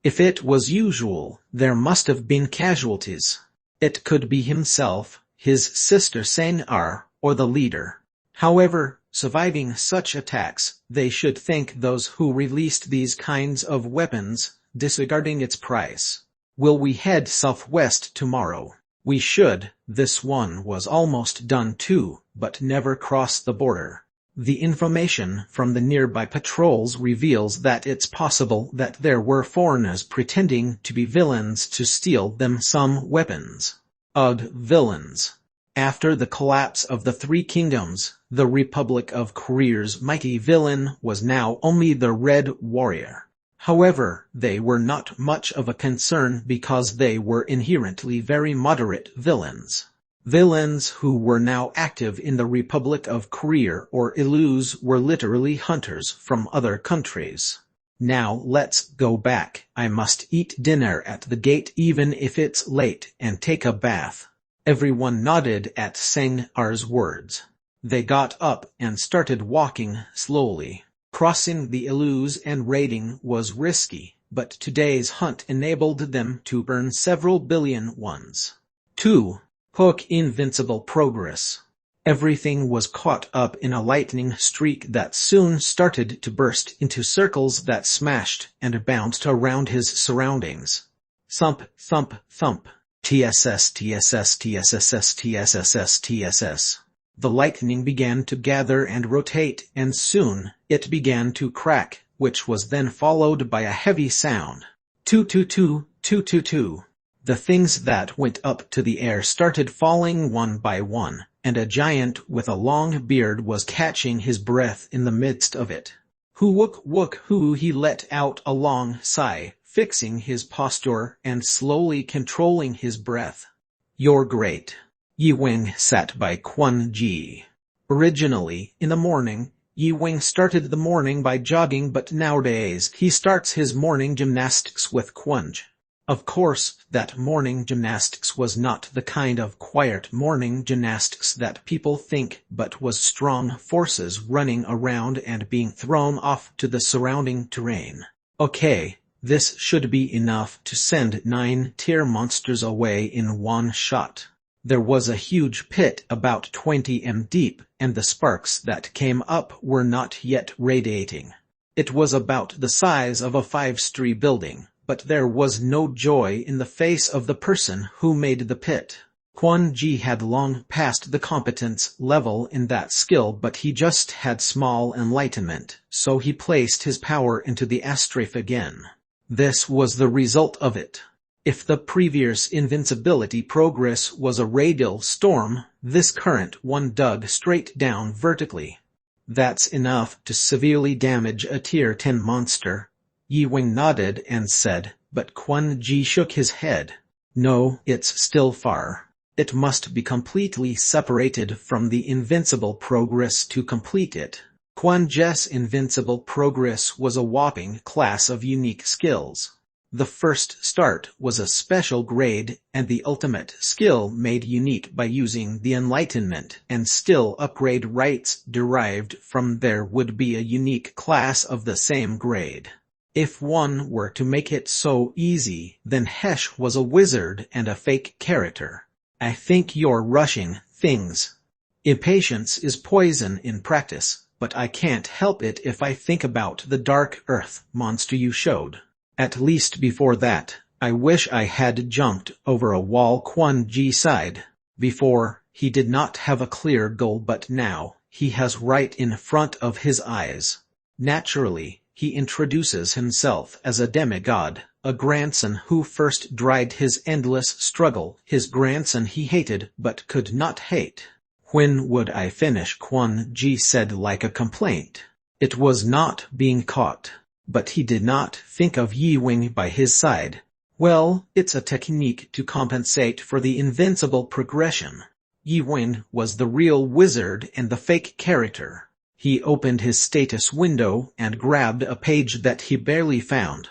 If it was usual, there must have been casualties. It could be himself, his sister Sanar, or the leader. However, surviving such attacks, they should thank those who released these kinds of weapons, disregarding its price. Will we head southwest tomorrow? We should. This one was almost done too, but never cross the border. The information from the nearby patrols reveals that it's possible that there were foreigners pretending to be villains to steal them some weapons. Ugh, villains. After the collapse of the Three Kingdoms, the Republic of Korea's mighty villain was now only the Red Warrior. However, they were not much of a concern because they were inherently very moderate villains. Villains who were now active in the Republic of Korea or Ilus were literally hunters from other countries. Now let's go back. I must eat dinner at the gate even if it's late and take a bath. Everyone nodded at Sang-ar's words. They got up and started walking slowly. Crossing the Ilus and raiding was risky, but today's hunt enabled them to earn several billion ones. 2. Hook invincible progress. Everything was caught up in a lightning streak that soon started to burst into circles that smashed and bounced around his surroundings. Thump, thump, thump. TSS, TSS, TSSS, TSSS, TSS. The lightning began to gather and rotate, and soon it began to crack, which was then followed by a heavy sound. 222, 222. The things that went up to the air started falling one by one, and a giant with a long beard was catching his breath in the midst of it. Hoo-wook wook hoo, he let out a long sigh, fixing his posture and slowly controlling his breath. You're great. Yi Wing sat by Quan Ji. Originally, in the morning, Yi Wing started the morning by jogging, but nowadays he starts his morning gymnastics with Quan Ji. Of course, that morning gymnastics was not the kind of quiet morning gymnastics that people think, but was strong forces running around and being thrown off to the surrounding terrain. Okay, this should be enough to send 9 tier monsters away in one shot. There was a huge pit about 20 m deep, and the sparks that came up were not yet radiating. It was about the size of a 5-story building, but there was no joy in the face of the person who made the pit. Quan Ji had long passed the competence level in that skill, but he just had small enlightenment, so he placed his power into the astrafe again. This was the result of it. If the previous invincibility progress was a radial storm, this current one dug straight down vertically. That's enough to severely damage a tier 10 monster. Yi Wing nodded and said, but Quan Ji shook his head. No, it's still far. It must be completely separated from the invincible progress to complete it. Quan Ji's invincible progress was a whopping class of unique skills. The first start was a special grade and the ultimate skill made unique by using the enlightenment and still upgrade rights derived from there would be a unique class of the same grade. If one were to make it so easy, then Hesh was a wizard and a fake character. I think you're rushing things. Impatience is poison in practice, but I can't help it if I think about the Dark Earth monster you showed. At least before that, I wish I had jumped over a wall. Quan Ji sighed. Before, he did not have a clear goal, but now, he has right in front of his eyes. Naturally, he introduces himself as a demigod, a grandson who first dried his endless struggle, his grandson he hated but could not hate. When would I finish? Quan Ji said like a complaint. It was not being caught. But he did not think of Yi Wing by his side. Well, it's a technique to compensate for the invincible progression. Yi Wing was the real wizard and the fake character. He opened his status window and grabbed a page that he barely found.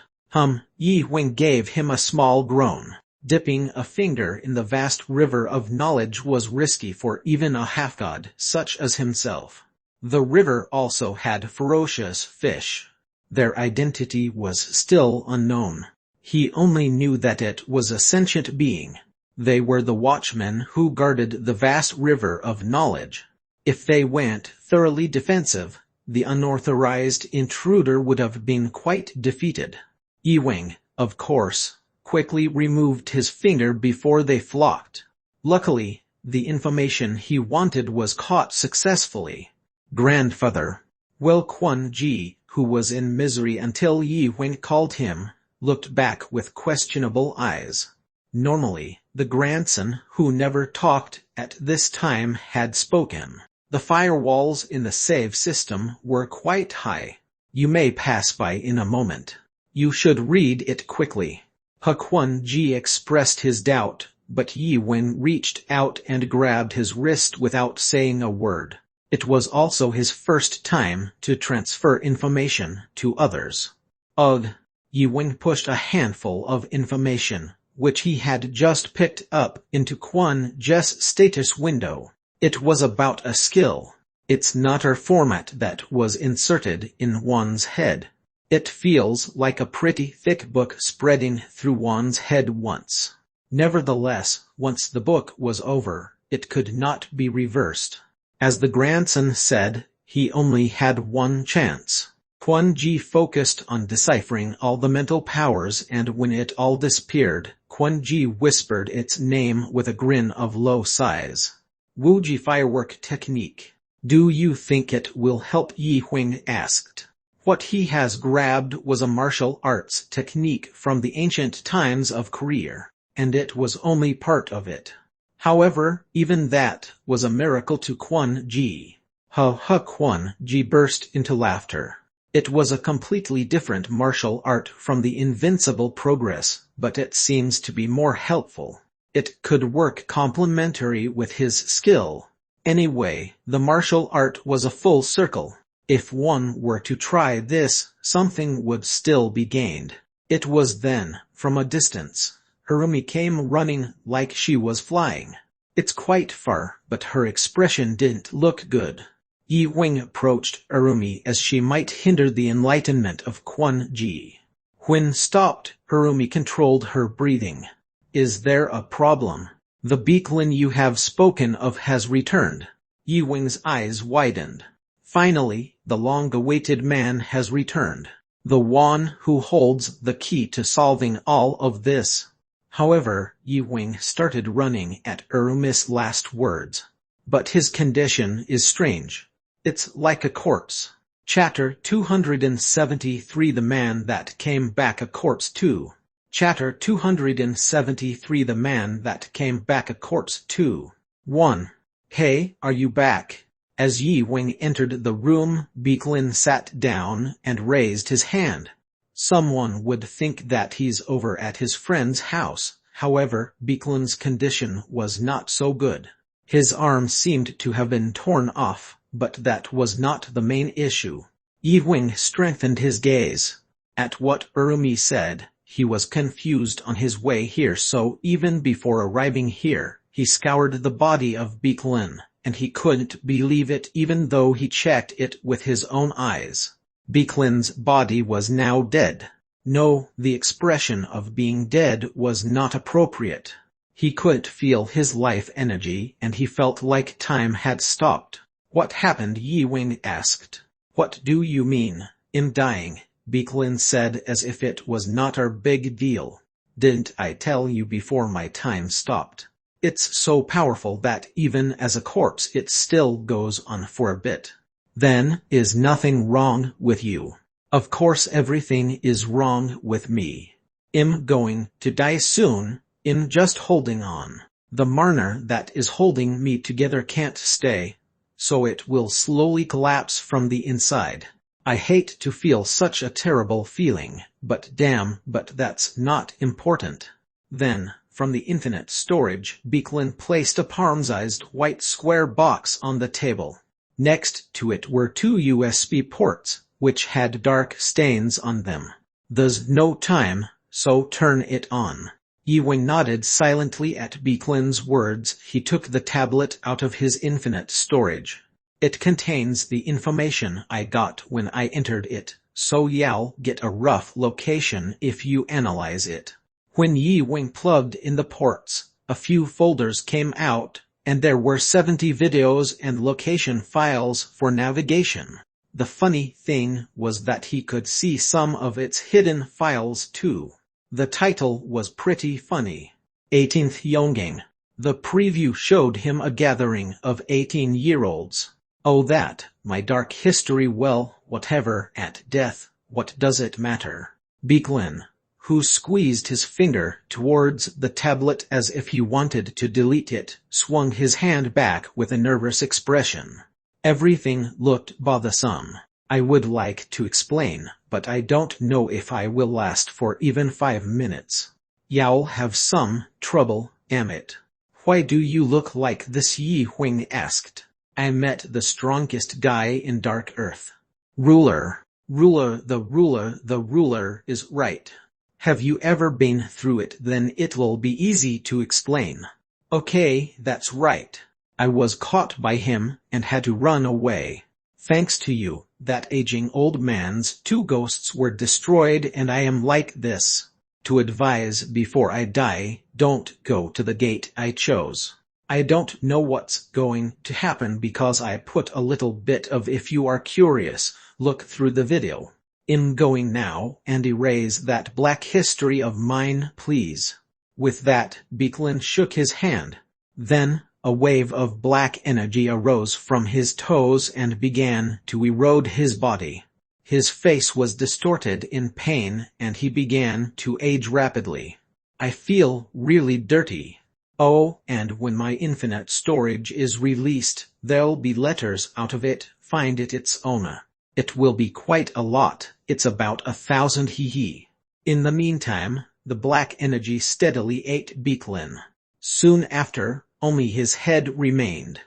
Yi Wing gave him a small groan. Dipping a finger in the vast river of knowledge was risky for even a half-god such as himself. The river also had ferocious fish. Their identity was still unknown. He only knew that it was a sentient being. They were the watchmen who guarded the vast river of knowledge. If they went thoroughly defensive, the unauthorized intruder would have been quite defeated. Ewing, of course, quickly removed his finger before they flocked. Luckily, the information he wanted was caught successfully. Grandfather. Well, Kwon Ji, who was in misery until Ewing called him, looked back with questionable eyes. Normally, the grandson, who never talked at this time, had spoken. The firewalls in the save system were quite high. You may pass by in a moment. You should read it quickly. Kwon Ji expressed his doubt, but Ewing reached out and grabbed his wrist without saying a word. It was also his first time to transfer information to others. Ugh! Ewing pushed a handful of information, which he had just picked up, into Kwon Ji's status window. It was about a skill. It's not a format that was inserted in one's head. It feels like a pretty thick book spreading through one's head once. Nevertheless, once the book was over, it could not be reversed. As the grandson said, he only had one chance. Kwon Ji focused on deciphering all the mental powers, and when it all disappeared, Kwon Ji whispered its name with a grin of low sighs. Wuji firework technique. Do you think it will help? Ewing asked. What he has grabbed was a martial arts technique from the ancient times of Korea, and it was only part of it. However, even that was a miracle to Kwon Ji. Kwon Ji burst into laughter. It was a completely different martial art from the invincible progress, but it seems to be more helpful. It could work complementary with his skill. Anyway, the martial art was a full circle. If one were to try this, something would still be gained. It was then, from a distance, Harumi came running like she was flying. It's quite far, but her expression didn't look good. Ewing approached Harumi as she might hinder the enlightenment of Kwon Ji. When stopped, Harumi controlled her breathing. Is there a problem? The Beeklin you have spoken of has returned. Ewing's eyes widened. Finally, the long-awaited man has returned. The one who holds the key to solving all of this. However, Ewing started running at Harumi's last words. But his condition is strange. It's like a corpse. Chapter 273 The Man That Came Back a Corpse 2. Chapter 273 The Man That Came Back a Corpse 2. 1. Hey, are you back? As Ewing entered the room, Beeklin sat down and raised his hand. Someone would think that he's over at his friend's house. However, Beeklin's condition was not so good. His arm seemed to have been torn off, but that was not the main issue. Ewing strengthened his gaze. At what Harumi said, he was confused on his way here, so even before arriving here, he scoured the body of Beeklin, and he couldn't believe it even though he checked it with his own eyes. Beeklin's body was now dead. No, the expression of being dead was not appropriate. He couldn't feel his life energy, and he felt like time had stopped. What happened? Ewing asked. What do you mean? I'm dying, Beeklin said as if it was not a big deal. Didn't I tell you before my time stopped? It's so powerful that even as a corpse it still goes on for a bit. Then, is nothing wrong with you? Of course everything is wrong with me. I'm going to die soon. I'm just holding on. The marner that is holding me together can't stay, so it will slowly collapse from the inside. I hate to feel such a terrible feeling, but that's not important. Then, from the infinite storage, Beeklin placed a palm-sized white square box on the table. Next to it were two USB ports, which had dark stains on them. There's no time, so turn it on. Ewing nodded silently at Beeklin's words. He took the tablet out of his infinite storage. It contains the information I got when I entered it, so you'll get a rough location if you analyze it. When Ewing plugged in the ports, a few folders came out, and there were 70 videos and location files for navigation. The funny thing was that he could see some of its hidden files too. The title was pretty funny. 18th Yonggang. The preview showed him a gathering of 18-year-olds. Oh, that, my dark history. Well, whatever. At death, what does it matter? Beeklin, who squeezed his finger towards the tablet as if he wanted to delete it, swung his hand back with a nervous expression. Everything looked bothersome. I would like to explain, but I don't know if I will last for even 5 minutes. You'll have some trouble, Amit. Why do you look like this? Yi Huang asked. I met the strongest guy in Dark Earth. Ruler, the ruler is right. Have you ever been through it? Then it'll be easy to explain. Okay, that's right. I was caught by him and had to run away. Thanks to you, that aging old man's 2 ghosts were destroyed and I am like this. To advise before I die, don't go to the gate I chose. I don't know what's going to happen because I put a little bit of. If you are curious, look through the video. I'm going now and erase that black history of mine, please. With that, Beeklin shook his hand. Then, a wave of black energy arose from his toes and began to erode his body. His face was distorted in pain and he began to age rapidly. I feel really dirty. Oh, and when my infinite storage is released, there'll be letters out of it. Find it its owner. It will be quite a lot. It's about 1,000 hee. In the meantime, the black energy steadily ate Beeklin. Soon after, only his head remained.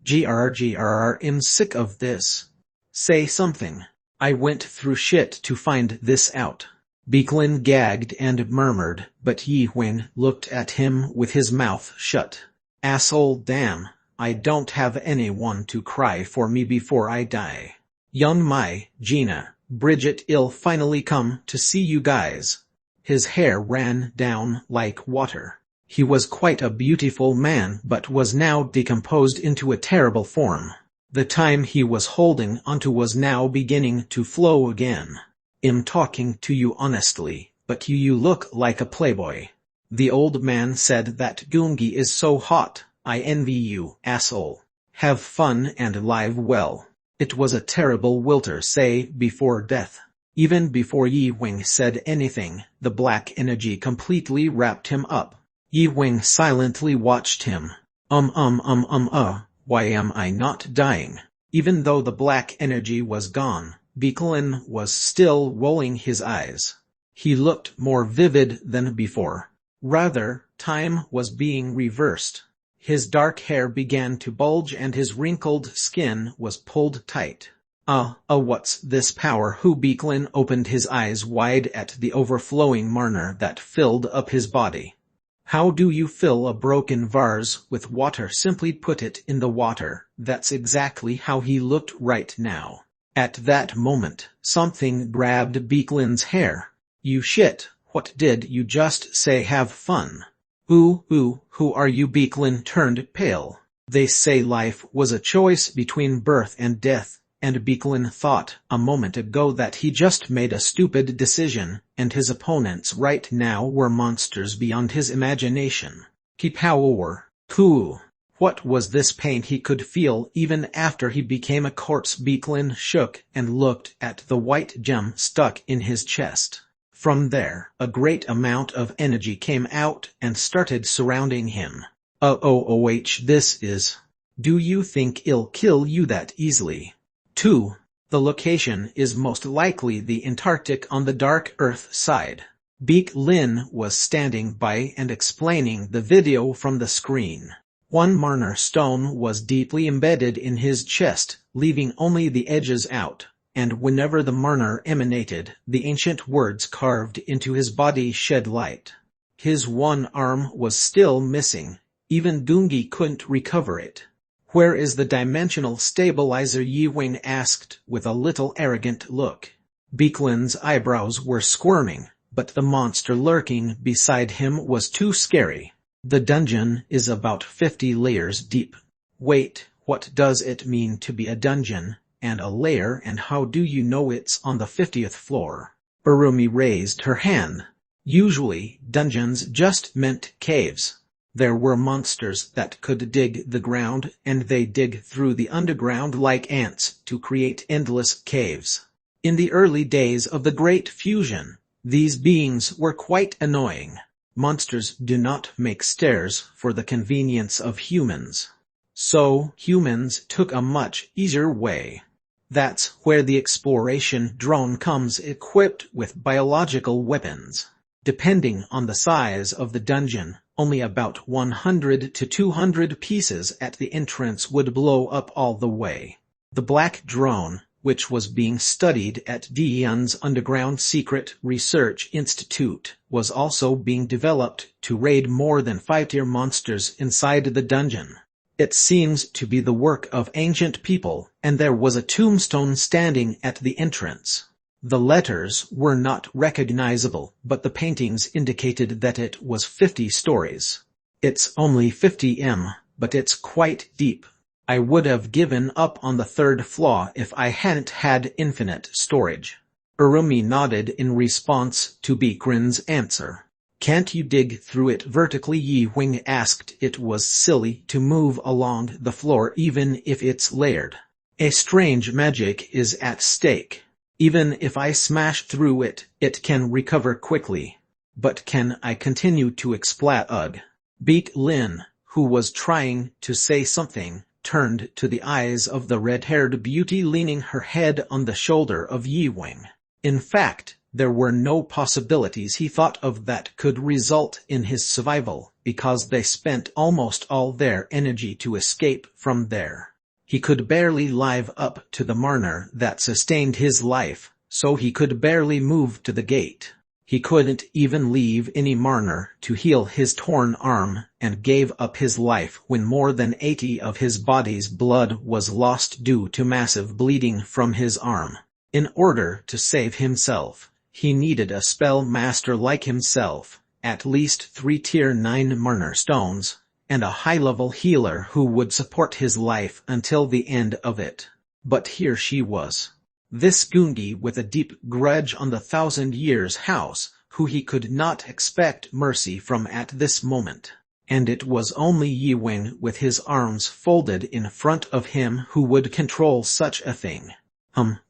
I'm sick of this. Say something. I went through shit to find this out. Beeklin gagged and murmured, but Yi Huang looked at him with his mouth shut. Asshole, damn, I don't have anyone to cry for me before I die. Yun Mai, Gina, Bridget, I'll finally come to see you guys. His hair ran down like water. He was quite a beautiful man but was now decomposed into a terrible form. The time he was holding onto was now beginning to flow again. I'm talking to you honestly, but you look like a playboy. The old man said that Gungi is so hot. I envy you, asshole. Have fun and live well. It was a terrible wilter say before death. Even before Yi Huang said anything, the black energy completely wrapped him up. Yi Huang silently watched him. Why am I not dying? Even though the black energy was gone, Beeklin was still rolling his eyes. He looked more vivid than before. Rather, time was being reversed. His dark hair began to bulge and his wrinkled skin was pulled tight. What's this power? Beeklin opened his eyes wide at the overflowing mana that filled up his body. How do you fill a broken vase with water? Simply put it in the water. That's exactly how he looked right now. At that moment, something grabbed Beeklin's hair. You shit, what did you just say? Have fun. Who are you? Beeklin turned pale. They say life was a choice between birth and death, and Beeklin thought a moment ago that he just made a stupid decision, and his opponents right now were monsters beyond his imagination. Kipower. What was this pain he could feel even after he became a corpse? Beeklin shook and looked at the white gem stuck in his chest. From there, a great amount of energy came out and started surrounding him. This is... Do you think I'll kill you that easily? 2. The location is most likely the Antarctic on the Dark Earth side. Beeklin was standing by and explaining the video from the screen. One Marner stone was deeply embedded in his chest, leaving only the edges out, and whenever the Marner emanated, the ancient words carved into his body shed light. His one arm was still missing. Even Gungi couldn't recover it. Where is the dimensional stabilizer? Yi Huang asked with a little arrogant look. Beeklin's eyebrows were squirming, but the monster lurking beside him was too scary. The dungeon is about 50 layers deep. Wait, what does it mean to be a dungeon, and a layer, and how do you know it's on the 50th floor? Urumi raised her hand. Usually, dungeons just meant caves. There were monsters that could dig the ground, and they dig through the underground like ants to create endless caves. In the early days of the Great Fusion, these beings were quite annoying. Monsters do not make stairs for the convenience of humans. So, humans took a much easier way. That's where the exploration drone comes, equipped with biological weapons. Depending on the size of the dungeon, only about 100 to 200 pieces at the entrance would blow up all the way. The black drone, which was being studied at Dian's Underground Secret Research Institute, was also being developed to raid more than 5-tier monsters inside the dungeon. It seems to be the work of ancient people, and there was a tombstone standing at the entrance. The letters were not recognizable, but the paintings indicated that it was 50 stories. It's only 50 m, but it's quite deep. I would have given up on the 3rd floor if I hadn't had infinite storage. Urumi nodded in response to Bikrin's answer. Can't you dig through it vertically? Yi Wing asked. It was silly to move along the floor even if it's layered. A strange magic is at stake. Even if I smash through it, it can recover quickly. But can I continue to explode? Ugh. Beak Lin, who was trying to say something, turned to the eyes of the red-haired beauty leaning her head on the shoulder of Yi Wing. In fact, there were no possibilities he thought of that could result in his survival, because they spent almost all their energy to escape from there. He could barely live up to the marner that sustained his life, so he could barely move to the gate. He couldn't even leave any marner to heal his torn arm, and gave up his life when more than 80 of his body's blood was lost due to massive bleeding from his arm. In order to save himself, he needed a spell master like himself, at least 3 tier 9 marner stones, and a high-level healer who would support his life until the end of it. But here she was. This Gungi with a deep grudge on the 1,000 Years House, who he could not expect mercy from at this moment. And it was only Yi Wing with his arms folded in front of him who would control such a thing.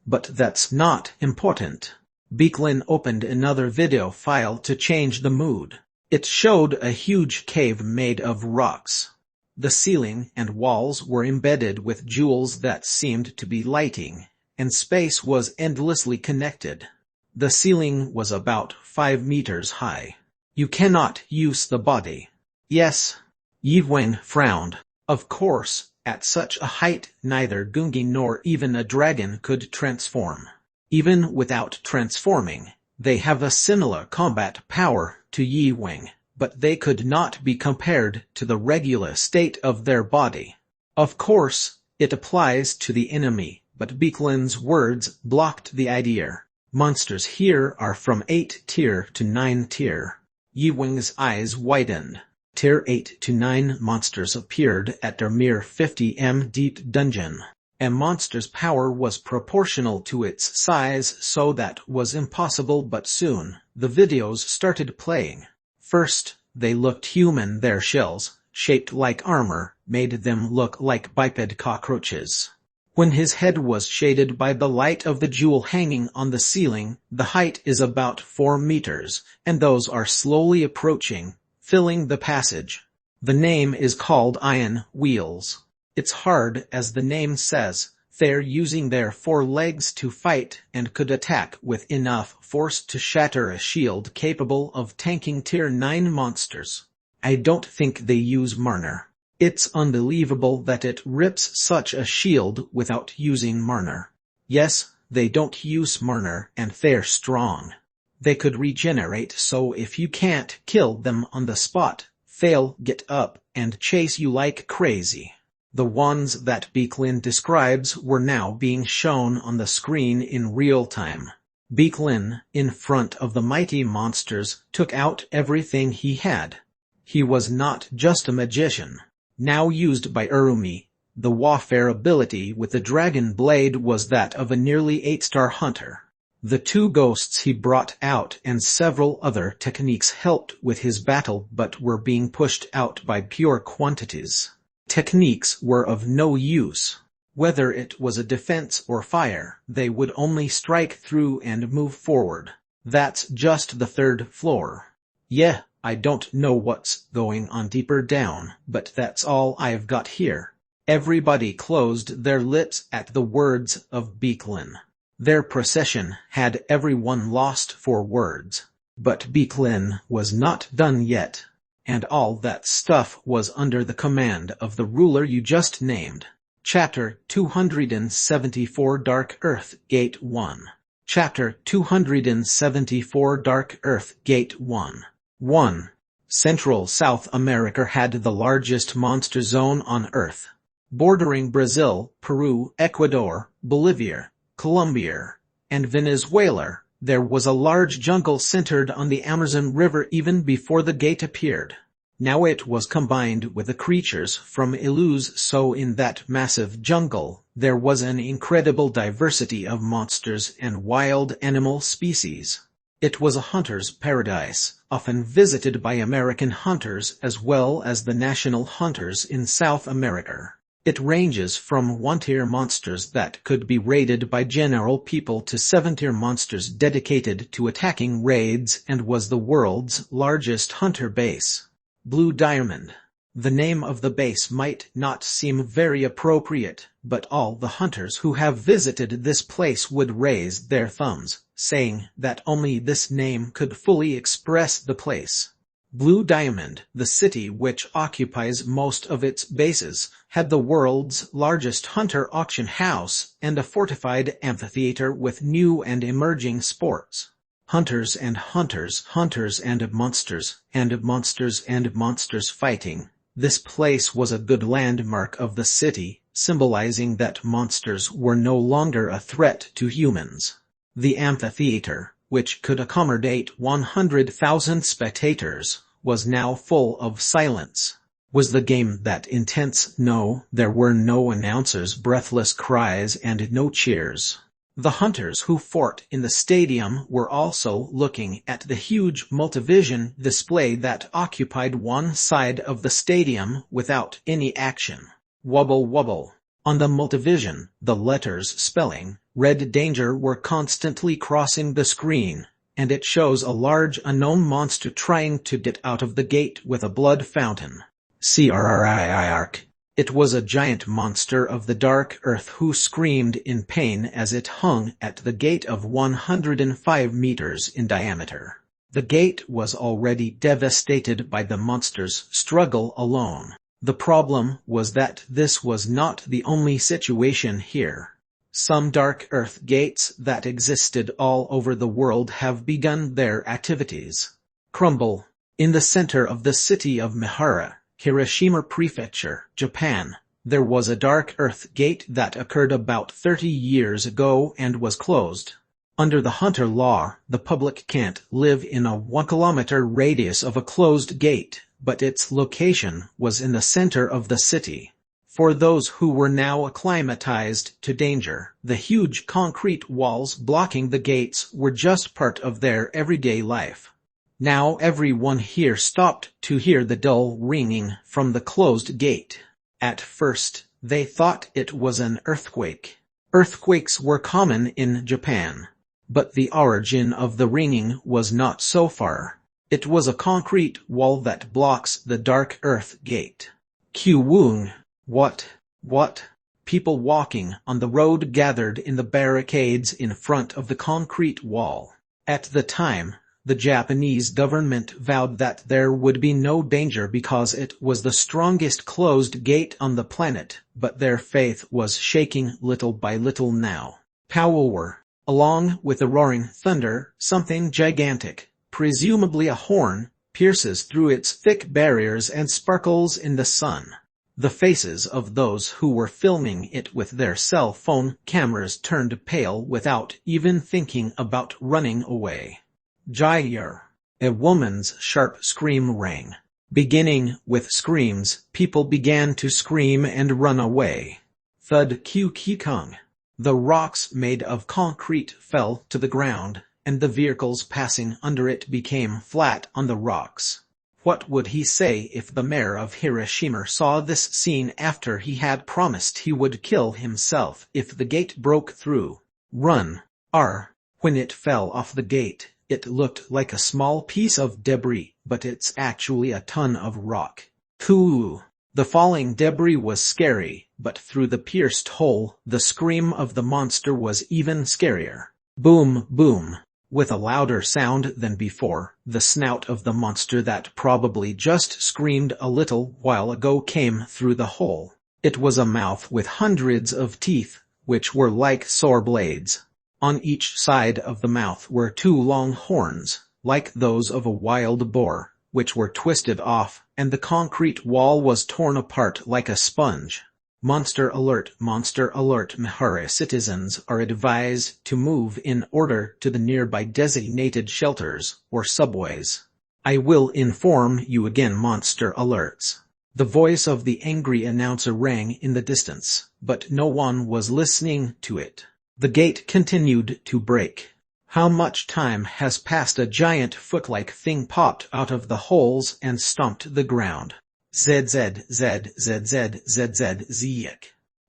But that's not important. Beaklin opened another video file to change the mood. It showed a huge cave made of rocks. The ceiling and walls were embedded with jewels that seemed to be lighting, and space was endlessly connected. The ceiling was about 5 meters high. You cannot use the body. Yes. Yi Wing frowned. Of course, at such a height neither Gungi nor even a dragon could transform. Even without transforming, they have a similar combat power to Yi Wing, but they could not be compared to the regular state of their body. Of course, it applies to the enemy, but Beaklin's words blocked the idea. Monsters here are from 8 tier to 9 tier. Yi Wing's eyes widened. Tier 8 to 9 monsters appeared at their mere 50 m deep dungeon. A monster's power was proportional to its size, so that was impossible, but soon, the videos started playing. First, they looked human. Their shells, shaped like armor, made them look like biped cockroaches. When his head was shaded by the light of the jewel hanging on the ceiling, the height is about 4 meters, and those are slowly approaching, filling the passage. The name is called Iron Wheels. It's hard, as the name says. They're using their 4 legs to fight and could attack with enough force to shatter a shield capable of tanking tier 9 monsters. I don't think they use Marner. It's unbelievable that it rips such a shield without using Marner. Yes, they don't use Marner, and they're strong. They could regenerate, so if you can't kill them on the spot, they'll get up and chase you like crazy. The ones that Beaklin describes were now being shown on the screen in real time. Beaklin, in front of the mighty monsters, took out everything he had. He was not just a magician. Now used by Urumi, the warfare ability with the dragon blade was that of a nearly 8-star hunter. The 2 ghosts he brought out and several other techniques helped with his battle but were being pushed out by pure quantities. Techniques were of no use. Whether it was a defense or fire, they would only strike through and move forward. That's just the 3rd floor. Yeah, I don't know what's going on deeper down, but that's all I've got here. Everybody closed their lips at the words of Beeklin. Their procession had everyone lost for words. But Beeklin was not done yet. And all that stuff was under the command of the ruler you just named. Chapter 274 Dark Earth Gate 1. Chapter 274 Dark Earth Gate 1. 1. Central South America had the largest monster zone on Earth. Bordering Brazil, Peru, Ecuador, Bolivia, Colombia, and Venezuela, there was a large jungle centered on the Amazon River even before the gate appeared. Now it was combined with the creatures from Ilus, so in that massive jungle, there was an incredible diversity of monsters and wild animal species. It was a hunter's paradise, often visited by American hunters as well as the national hunters in South America. It ranges from 1-tier monsters that could be raided by general people to 7-tier monsters dedicated to attacking raids and was the world's largest hunter base. Blue Diamond. The name of the base might not seem very appropriate, but all the hunters who have visited this place would raise their thumbs, saying that only this name could fully express the place. Blue Diamond, the city which occupies most of its bases, had the world's largest hunter auction house and a fortified amphitheater with new and emerging sports. Hunters and hunters, hunters and monsters, and monsters and monsters fighting. This place was a good landmark of the city, symbolizing that monsters were no longer a threat to humans. The amphitheater, which could accommodate 100,000 spectators, was now full of silence. Was the game that intense? No, there were no announcers, breathless cries, and no cheers. The hunters who fought in the stadium were also looking at the huge multivision display that occupied one side of the stadium without any action. Wobble wobble. On the multivision, the letters spelling Red Danger were constantly crossing the screen, and it shows a large unknown monster trying to get out of the gate with a blood fountain. Crrrrrrk. It was a giant monster of the dark earth who screamed in pain as it hung at the gate of 105 meters in diameter. The gate was already devastated by the monster's struggle alone. The problem was that this was not the only situation here. Some dark earth gates that existed all over the world have begun their activities. Crumble. In the center of the city of Mihara, Hiroshima Prefecture, Japan, there was a dark earth gate that occurred about 30 years ago and was closed. Under the hunter law, the public can't live in a 1-kilometer radius of a closed gate, but its location was in the center of the city. For those who were now acclimatized to danger, the huge concrete walls blocking the gates were just part of their everyday life. Now everyone here stopped to hear the dull ringing from the closed gate. At first, they thought it was an earthquake. Earthquakes were common in Japan, but the origin of the ringing was not so far. It was a concrete wall that blocks the dark earth gate. Q-woong. What? People walking on the road gathered in the barricades in front of the concrete wall. At the time, the Japanese government vowed that there would be no danger because it was the strongest closed gate on the planet, but their faith was shaking little by little now. Power. Along with the roaring thunder, something gigantic, presumably a horn, pierces through its thick barriers and sparkles in the sun. The faces of those who were filming it with their cell phone cameras turned pale without even thinking about running away. Jair. A woman's sharp scream rang. Beginning with screams, people began to scream and run away. Thud kung. The rocks made of concrete fell to the ground, and the vehicles passing under it became flat on the rocks. What would he say if the mayor of Hiroshima saw this scene after he had promised he would kill himself if the gate broke through? Run. When it fell off the gate, it looked like a small piece of debris, but it's actually a ton of rock. Hoo! The falling debris was scary, but through the pierced hole, the scream of the monster was even scarier. Boom, boom. With a louder sound than before, the snout of the monster that probably just screamed a little while ago came through the hole. It was a mouth with hundreds of teeth, which were like saw blades. On each side of the mouth were two long horns, like those of a wild boar, which were twisted off, and the concrete wall was torn apart like a sponge. Monster alert, Mihara citizens are advised to move in order to the nearby designated shelters or subways. I will inform you again, monster alerts. The voice of the angry announcer rang in the distance, but no one was listening to it. The gate continued to break. How much time has passed? A giant foot-like thing popped out of the holes and stomped the ground. Zzz.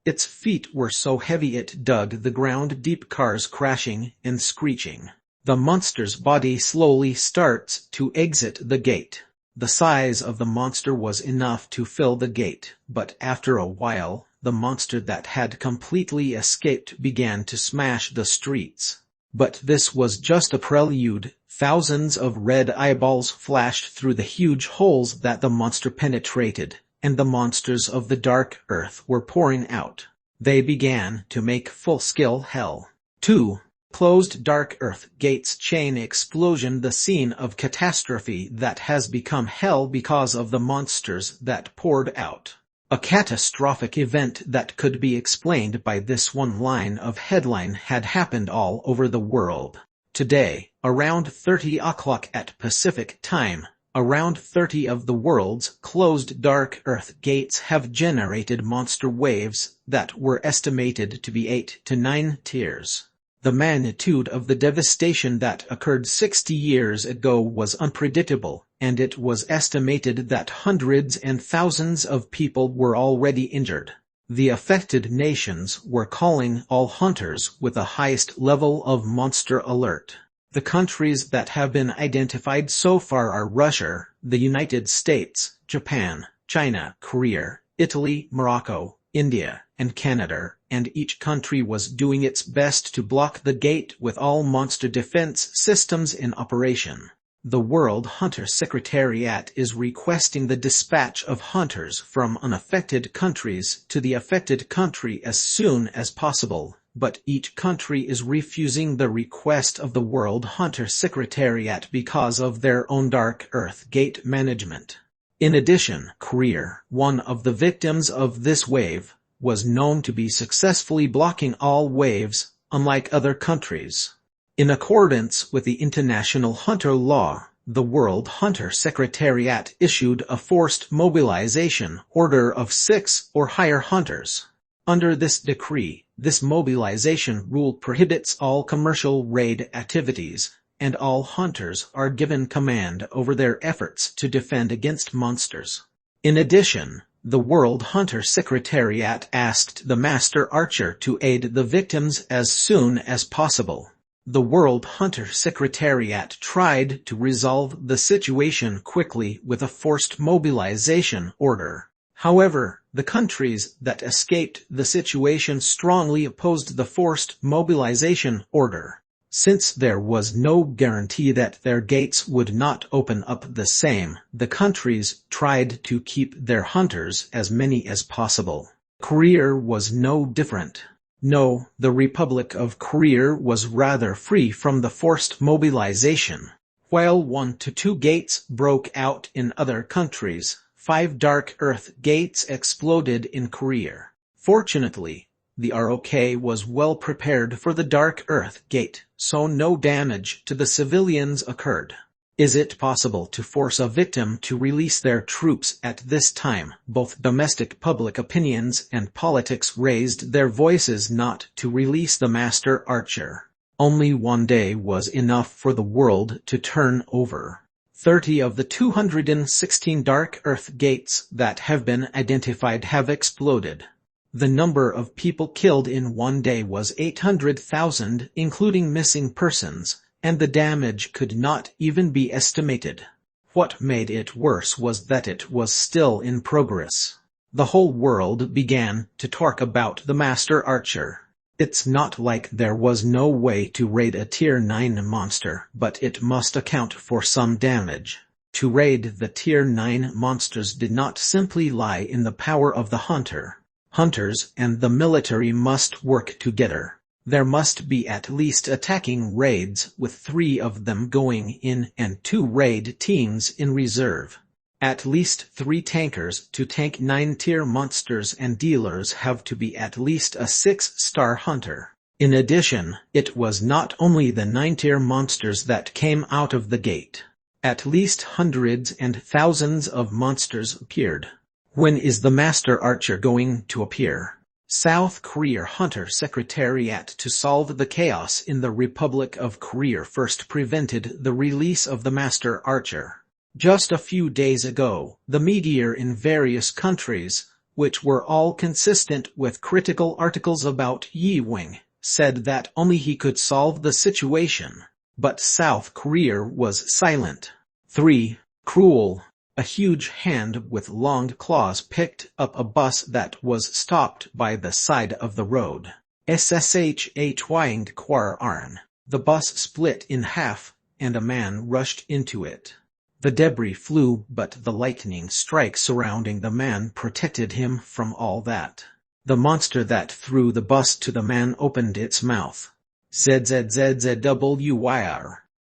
Its feet were so heavy it dug the ground deep, cars crashing and screeching. The monster's body slowly starts to exit the gate. The size of the monster was enough to fill the gate, but after a while, the monster that had completely escaped began to smash the streets. But this was just a prelude. Thousands of red eyeballs flashed through the huge holes that the monster penetrated, and the monsters of the dark earth were pouring out. They began to make full-scale hell. 2. Closed dark earth gates chain explosion. The scene of catastrophe that has become hell because of the monsters that poured out. A catastrophic event that could be explained by this one line of headline had happened all over the world. Today, around 30 o'clock at Pacific time, around 30 of the world's closed dark earth gates have generated monster waves that were estimated to be 8 to 9 tiers. The magnitude of the devastation that occurred 60 years ago was unpredictable, and it was estimated that hundreds and thousands of people were already injured. The affected nations were calling all hunters with the highest level of monster alert. The countries that have been identified so far are Russia, the United States, Japan, China, Korea, Italy, Morocco, India, and Canada, and each country was doing its best to block the gate with all monster defense systems in operation. The World Hunter Secretariat is requesting the dispatch of hunters from unaffected countries to the affected country as soon as possible, but each country is refusing the request of the World Hunter Secretariat because of their own dark earth gate management. In addition, Korea, one of the victims of this wave, was known to be successfully blocking all waves, unlike other countries. In accordance with the international hunter law, the World Hunter Secretariat issued a forced mobilization order of 6 or higher hunters. Under this decree, this mobilization rule prohibits all commercial raid activities, and all hunters are given command over their efforts to defend against monsters. In addition, the World Hunter Secretariat asked the Master Archer to aid the victims as soon as possible. The World Hunter Secretariat tried to resolve the situation quickly with a forced mobilization order. However, the countries that escaped the situation strongly opposed the forced mobilization order. Since there was no guarantee that their gates would not open up the same, the countries tried to keep their hunters as many as possible. Korea was no different. No, the Republic of Korea was rather free from the forced mobilization. While 1 to 2 gates broke out in other countries, 5 dark earth gates exploded in Korea. Fortunately, the ROK was well prepared for the dark earth gate, so no damage to the civilians occurred. Is it possible to force a victim to release their troops at this time? Both domestic public opinions and politics raised their voices not to release the master archer. Only one day was enough for the world to turn over. 30 of the 216 dark earth gates that have been identified have exploded. The number of people killed in one day was 800,000, including missing persons, and the damage could not even be estimated. What made it worse was that it was still in progress. The whole world began to talk about the master archer. It's not like there was no way to raid a Tier 9 monster, but it must account for some damage. To raid the Tier 9 monsters did not simply lie in the power of the hunter. Hunters and the military must work together. There must be at least attacking raids, with 3 of them going in and 2 raid teams in reserve. At least 3 tankers to tank 9-tier monsters, and dealers have to be at least a 6-star hunter. In addition, it was not only the 9-tier monsters that came out of the gate. At least hundreds and thousands of monsters appeared. When is the master archer going to appear? South Korea Hunter Secretariat to solve the chaos in the Republic of Korea first prevented the release of the master archer. Just a few days ago, the media in various countries, which were all consistent with critical articles about Yi Wing, said that only he could solve the situation. But South Korea was silent. 3. Cruel. A huge hand with long claws picked up a bus that was stopped by the side of the road. SSH Hwang Kwar Arn. The bus split in half, and a man rushed into it. The debris flew, but the lightning strike surrounding the man protected him from all that. The monster that threw the bus to the man opened its mouth. ZZZZWYR.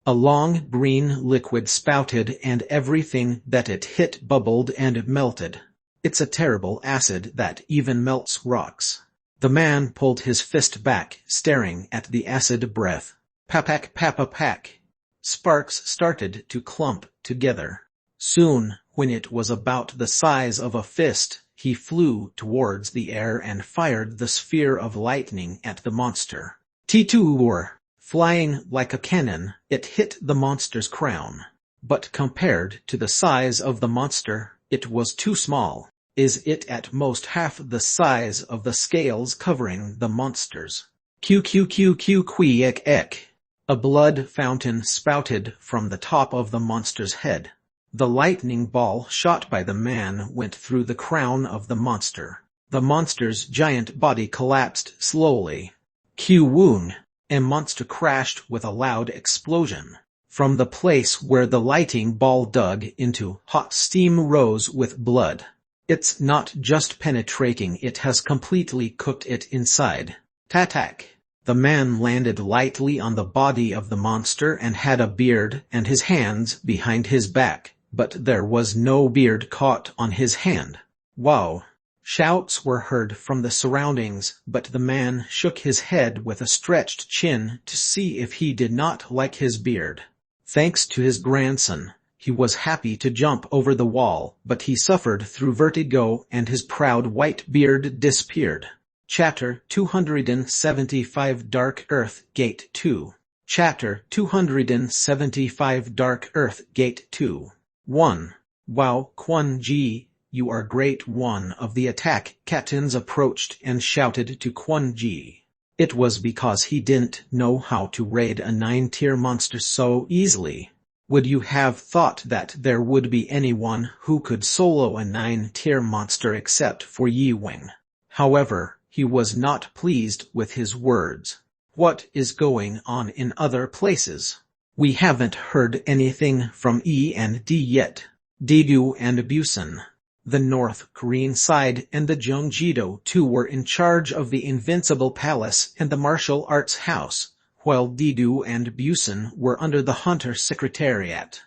A long green liquid spouted, and everything that it hit bubbled and melted. It's a terrible acid that even melts rocks. The man pulled his fist back, staring at the acid breath. Papak papapak. Sparks started to clump together. Soon, when it was about the size of a fist, he flew towards the air and fired the sphere of lightning at the monster. T2. Flying like a cannon, it hit the monster's crown. But compared to the size of the monster, it was too small. Is it at most half the size of the scales covering the monsters? Q. A blood fountain spouted from the top of the monster's head. The lightning ball shot by the man went through the crown of the monster. The monster's giant body collapsed slowly. Q. A monster crashed with a loud explosion. From the place where the lightning ball dug into, hot steam rose with blood. It's not just penetrating, it has completely cooked it inside. Tatak. The man landed lightly on the body of the monster and had a beard and his hands behind his back, but there was no beard caught on his hand. Wow. Shouts were heard from the surroundings, but the man shook his head with a stretched chin to see if he did not like his beard. Thanks to his grandson, he was happy to jump over the wall, but he suffered through vertigo and his proud white beard disappeared. Chapter 275 Dark Earth Gate 2. Chapter 275 Dark Earth Gate 2. 1. Wow, Kwon Ji. You are great. One of the attack captains approached and shouted to Kwon Ji. It was because he didn't know how to raid a 9-tier monster so easily. Would you have thought that there would be anyone who could solo a 9-tier monster except for Yi Wing? However, he was not pleased with his words. What is going on in other places? We haven't heard anything from E and D yet. Daegu and Busan. The North Korean side and the Jeongido too were in charge of the Invincible Palace and the Martial Arts House, while Daegu and Busan were under the Hunter Secretariat.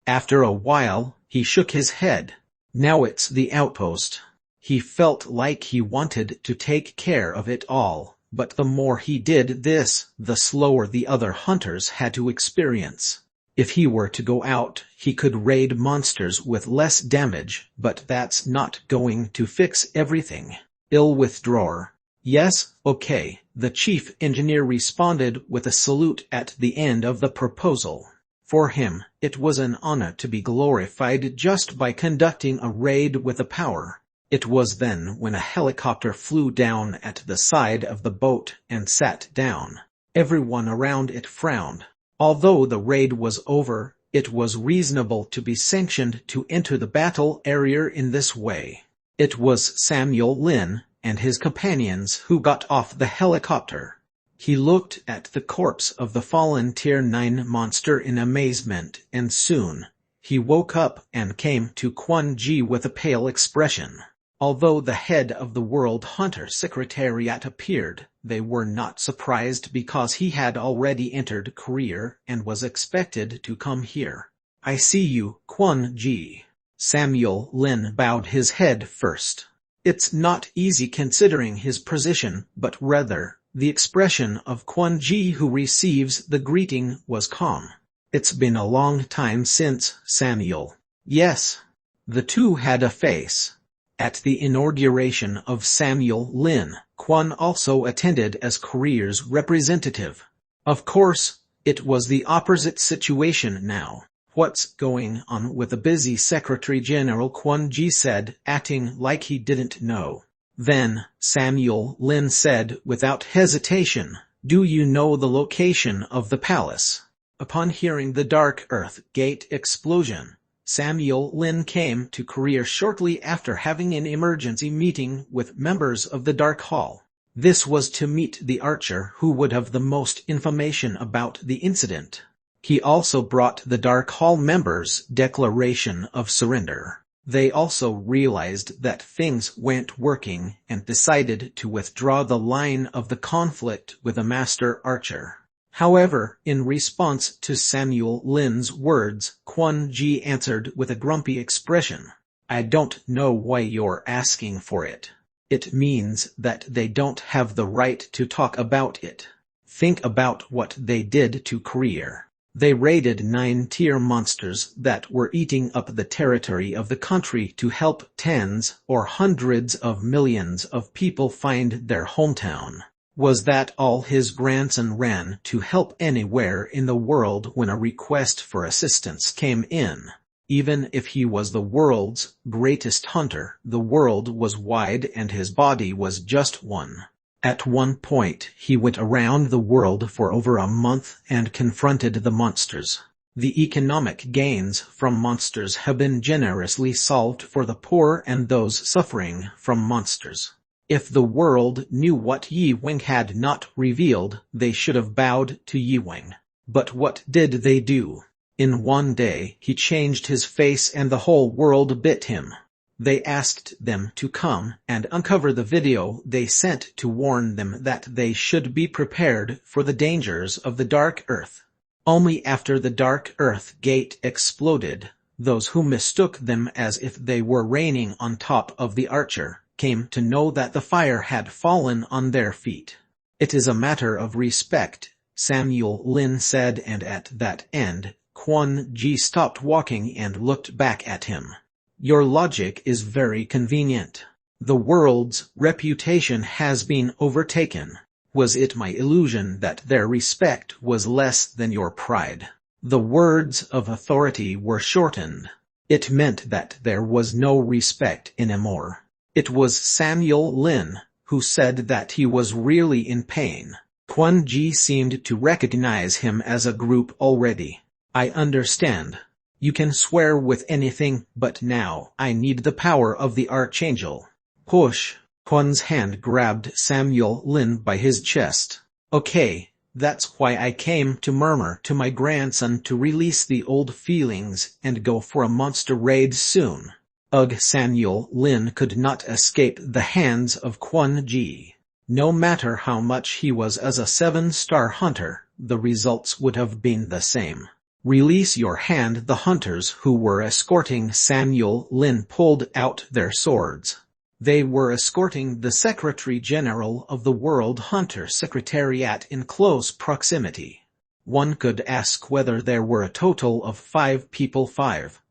After a while, he shook his head. Now it's the outpost. He felt like he wanted to take care of it all, but the more he did this, the slower the other hunters had to experience. If he were to go out, he could raid monsters with less damage, but that's not going to fix everything. I'll withdraw. Yes, okay, the chief engineer responded with a salute at the end of the proposal. For him, it was an honor to be glorified just by conducting a raid with a power. It was then when a helicopter flew down at the side of the boat and sat down. Everyone around it frowned. Although the raid was over, it was reasonable to be sanctioned to enter the battle area in this way. It was Samuel Lin and his companions who got off the helicopter. He looked at the corpse of the fallen Tier 9 monster in amazement, and soon, he woke up and came to Quan Ji with a pale expression. Although the head of the World Hunter Secretariat appeared, they were not surprised because he had already entered Korea and was expected to come here. I see you, Quan Ji. Samuel Lin bowed his head first. It's not easy considering his position, but rather, the expression of Quan Ji who receives the greeting was calm. It's been a long time since, Samuel. Yes. The two had a face. At the inauguration of Samuel Lin, Quan also attended as Korea's representative. Of course, it was the opposite situation now. What's going on with the busy Secretary General, Quan Ji said, acting like he didn't know. Then, Samuel Lin said without hesitation, do you know the location of the palace? Upon hearing the Dark Earth Gate explosion, Samuel Lin came to Korea shortly after having an emergency meeting with members of the Dark Hall. This was to meet the archer who would have the most information about the incident. He also brought the Dark Hall members' declaration of surrender. They also realized that things weren't working and decided to withdraw the line of the conflict with a master archer. However, in response to Samuel Lin's words, Quan Ji answered with a grumpy expression. I don't know why you're asking for it. It means that they don't have the right to talk about it. Think about what they did to Korea. They raided 9-tier monsters that were eating up the territory of the country to help tens or hundreds of millions of people find their hometown. Was that all his grandson ran to help anywhere in the world when a request for assistance came in? Even if he was the world's greatest hunter, the world was wide and his body was just one. At one point, he went around the world for over a month and confronted the monsters. The economic gains from monsters have been generously solved for the poor and those suffering from monsters. If the world knew what Yi Wing had not revealed, they should have bowed to Yi Wing. But what did they do? In one day, he changed his face and the whole world bit him. They asked them to come and uncover the video they sent to warn them that they should be prepared for the dangers of the Dark Earth. Only after the Dark Earth Gate exploded, those who mistook them as if they were raining on top of the archer came to know that the fire had fallen on their feet. It is a matter of respect, Samuel Lin said, and at that end, Quan Ji stopped walking and looked back at him. Your logic is very convenient. The world's reputation has been overtaken. Was it my illusion that their respect was less than your pride? The words of authority were shortened. It meant that there was no respect anymore. It was Samuel Lin who said that he was really in pain. Quan Ji seemed to recognize him as a group already. I understand. You can swear with anything, but now I need the power of the Archangel. Push. Quan's hand grabbed Samuel Lin by his chest. Okay, that's why I came to murmur to my grandson to release the old feelings and go for a monster raid soon. Ugh, Samuel Lin could not escape the hands of Quan Ji. No matter how much he was as a 7-star hunter, the results would have been the same. Release your hand. The hunters who were escorting Samuel Lin pulled out their swords. They were escorting the Secretary General of the World Hunter Secretariat in close proximity. One could ask whether there were a total of 5 people,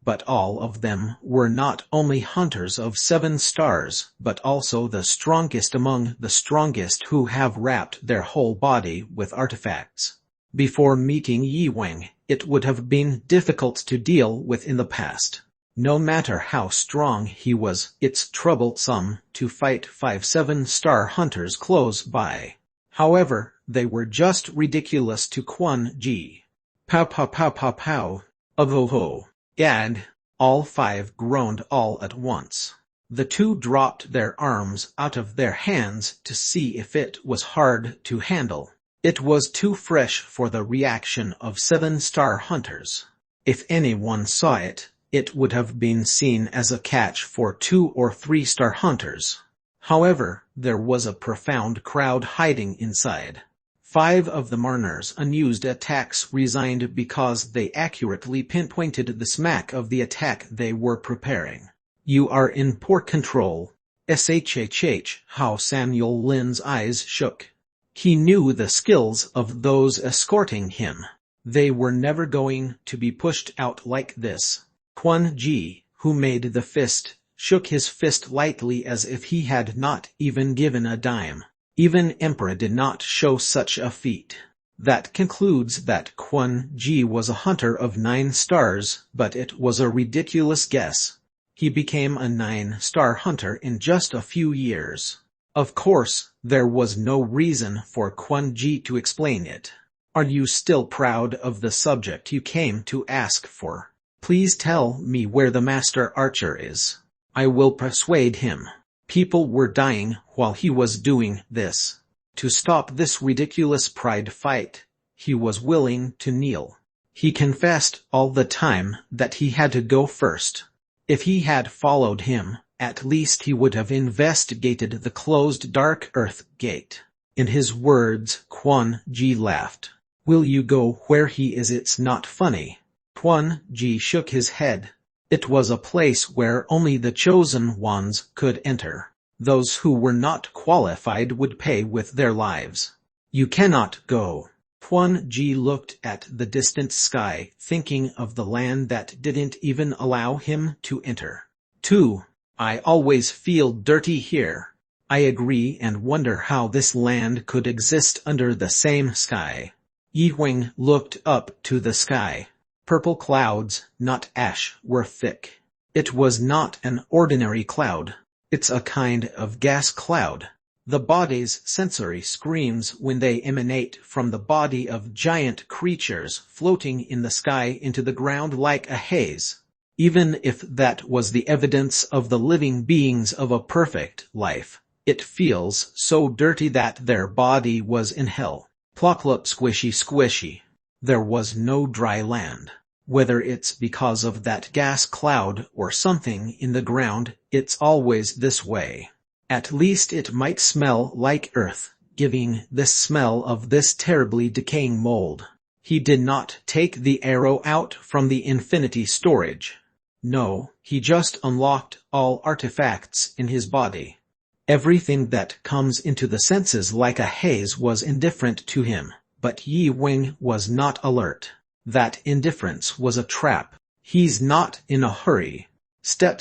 but all of them were not only hunters of 7 stars, but also the strongest among the strongest who have wrapped their whole body with artifacts. Before meeting Yi Wang, it would have been difficult to deal with in the past. No matter how strong he was, it's troublesome to fight 5 7-star hunters close by. However, they were just ridiculous to Quan Ji. Pow pow pow pow pow. Oh. Gad. All 5 groaned all at once. The 2 dropped their arms out of their hands to see if it was hard to handle. It was too fresh for the reaction of 7-star hunters. If anyone saw it, it would have been seen as a catch for 2 or 3-star hunters. However, there was a profound crowd hiding inside. 5 of the Marner's unused attacks resigned because they accurately pinpointed the smack of the attack they were preparing. You are in poor control. Shhh, how Samuel Lin's eyes shook. He knew the skills of those escorting him. They were never going to be pushed out like this. Quan Ji, who made the fist, shook his fist lightly as if he had not even given a dime. Even Emperor did not show such a feat. That concludes that Quan Ji was a hunter of 9 stars, but it was a ridiculous guess. He became a 9-star hunter in just a few years. Of course, there was no reason for Quan Ji to explain it. Are you still proud of the subject you came to ask for? Please tell me where the master archer is. I will persuade him. People were dying while he was doing this. To stop this ridiculous pride fight, he was willing to kneel. He confessed all the time that he had to go first. If he had followed him, at least he would have investigated the closed dark earth gate. In his words, Quan Ji laughed. Will you go where he is? It's not funny. Quan Ji shook his head. It was a place where only the chosen ones could enter. Those who were not qualified would pay with their lives. You cannot go. Quan Ji looked at the distant sky, thinking of the land that didn't even allow him to enter. 2. I always feel dirty here. I agree and wonder how this land could exist under the same sky. Yi Wang looked up to the sky. Purple clouds, not ash, were thick. It was not an ordinary cloud. It's a kind of gas cloud. The body's sensory screams when they emanate from the body of giant creatures floating in the sky into the ground like a haze. Even if that was the evidence of the living beings of a perfect life, it feels so dirty that their body was in hell. Plop squishy squishy. There was no dry land. Whether it's because of that gas cloud or something in the ground, it's always this way. At least it might smell like earth, giving this smell of this terribly decaying mold. He did not take the arrow out from the infinity storage. No, he just unlocked all artifacts in his body. Everything that comes into the senses like a haze was indifferent to him, but Yi Wang was not alert. That indifference was a trap. He's not in a hurry. Step,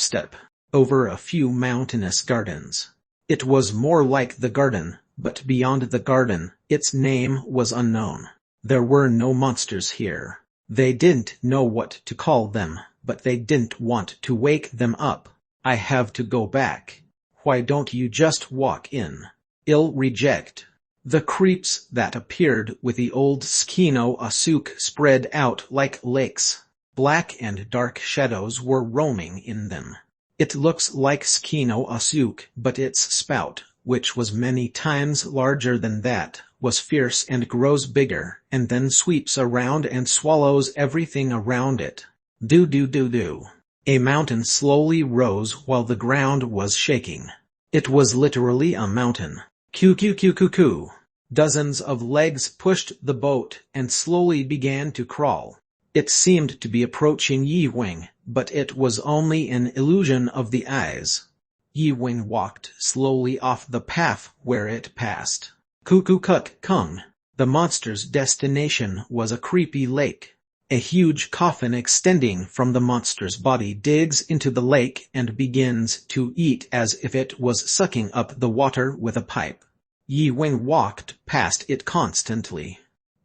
over a few mountainous gardens. It was more like the garden, but beyond the garden, its name was unknown. There were no monsters here. They didn't know what to call them, but they didn't want to wake them up. I have to go back. Why don't you just walk in? I'll reject. The creeps that appeared with the old Skino Asuk spread out like lakes. Black and dark shadows were roaming in them. It looks like Skino Asuk, but its spout, which was many times larger than that, was fierce and grows bigger, and then sweeps around and swallows everything around it. Do. A mountain slowly rose while the ground was shaking. It was literally a mountain. Coo. Dozens of legs pushed the boat and slowly began to crawl. It seemed to be approaching Yi Wang, but it was only an illusion of the eyes. Yi Wang walked slowly off the path where it passed. Kuk Kung. The monster's destination was a creepy lake. A huge coffin extending from the monster's body digs into the lake and begins to eat as if it was sucking up the water with a pipe. Yi Wing walked past it constantly.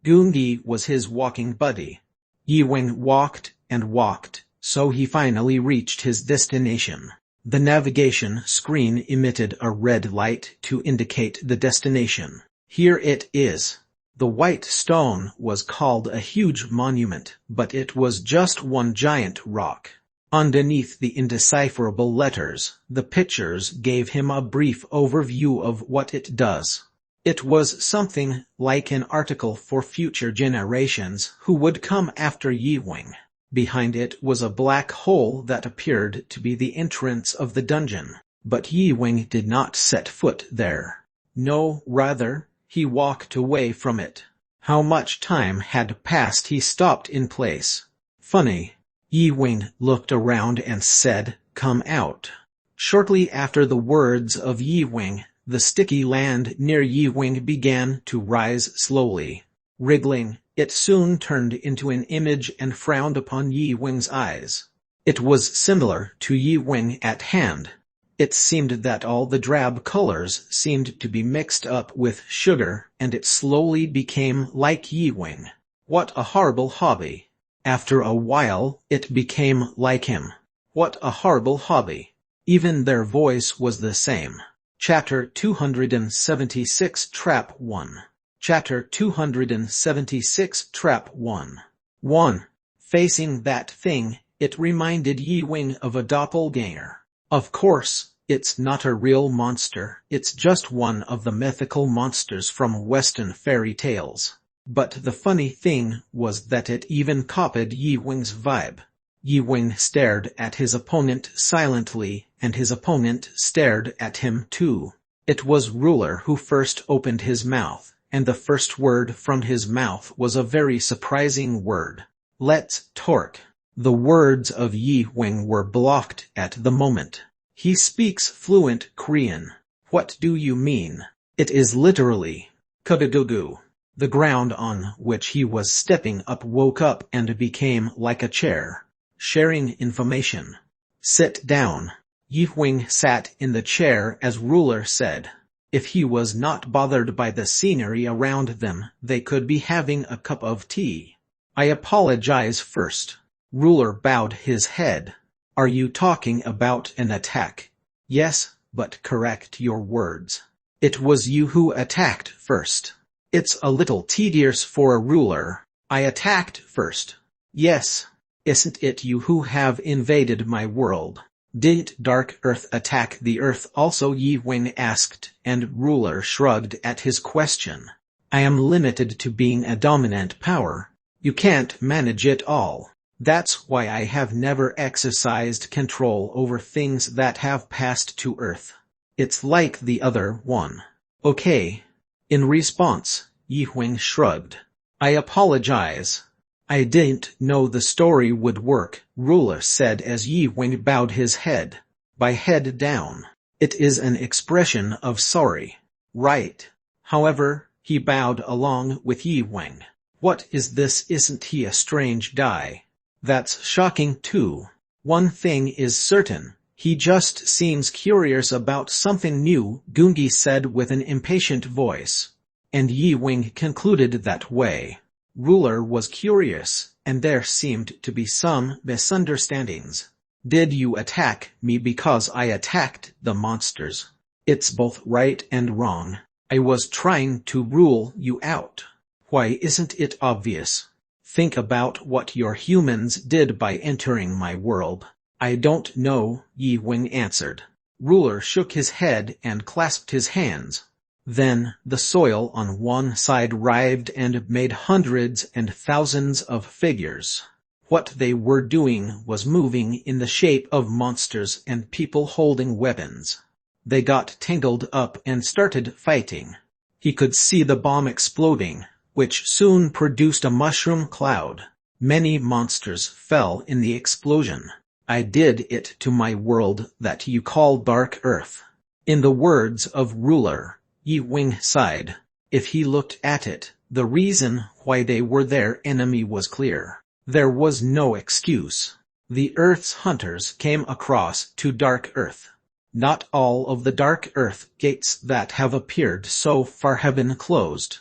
Gungi was his walking buddy. Yi Wing walked and walked, so he finally reached his destination. The navigation screen emitted a red light to indicate the destination. Here it is. The white stone was called a huge monument, but it was just one giant rock. Underneath the indecipherable letters, the pictures gave him a brief overview of what it does. It was something like an article for future generations who would come after Yi Wing. Behind it was a black hole that appeared to be the entrance of the dungeon, but Yi Wing did not set foot there. No, rather, he walked away from it. How much time had passed he stopped in place. Funny. Yi Wing looked around and said, "Come out." Shortly after the words of Yi Wing, the sticky land near Yi Wing began to rise slowly. Wriggling, it soon turned into an image and frowned upon Yi Wing's eyes. It was similar to Yi Wing at hand. It seemed that all the drab colors seemed to be mixed up with sugar, and it slowly became like Yi Wing. What a horrible hobby. After a while, it became like him. What a horrible hobby. Even their voice was the same. Chapter 276 Trap 1. Chapter 276 Trap 1. 1. Facing that thing, it reminded Yi Wing of a doppelganger. Of course, it's not a real monster, it's just one of the mythical monsters from Western fairy tales. But the funny thing was that it even copied Yi Wing's vibe. Yi Wing stared at his opponent silently, and his opponent stared at him too. It was Ruler who first opened his mouth, and the first word from his mouth was a very surprising word. "Let's talk." The words of Yi Wing were blocked at the moment. He speaks fluent Korean. What do you mean? It is literally kugagugu. The ground on which he was stepping up woke up and became like a chair. Sharing information. Sit down. Yi Wing sat in the chair as Ruler said. If he was not bothered by the scenery around them, they could be having a cup of tea. I apologize first. Ruler bowed his head. Are you talking about an attack? Yes, but correct your words. It was you who attacked first. It's a little tedious for a ruler. I attacked first. Yes. Isn't it you who have invaded my world? Didn't Dark Earth attack the Earth also? Yi Wing asked, and Ruler shrugged at his question. I am limited to being a dominant power. You can't manage it all. That's why I have never exercised control over things that have passed to Earth. It's like the other one. Okay. In response, Yi Wing shrugged. I apologize. I didn't know the story would work, Ruler said as Yi Wing bowed his head. By head down. It is an expression of sorry. Right. However, he bowed along with Yi Wing. What is this? Isn't he a strange guy? That's shocking too. One thing is certain. He just seems curious about something new, Gungi said with an impatient voice. And Yi Wing concluded that way. Ruler was curious, and there seemed to be some misunderstandings. Did you attack me because I attacked the monsters? It's both right and wrong. I was trying to rule you out. Why isn't it obvious? Think about what your humans did by entering my world. I don't know, Yi Wing answered. Ruler shook his head and clasped his hands. Then, the soil on one side writhed and made hundreds and thousands of figures. What they were doing was moving in the shape of monsters and people holding weapons. They got tangled up and started fighting. He could see the bomb exploding, which soon produced a mushroom cloud. Many monsters fell in the explosion. I did it to my world that you call Dark Earth. In the words of Ruler, Yi Wing sighed. If he looked at it, The reason why they were their enemy was clear. There was no excuse. The Earth's hunters came across to Dark Earth. Not all of the Dark Earth gates that have appeared so far have been closed.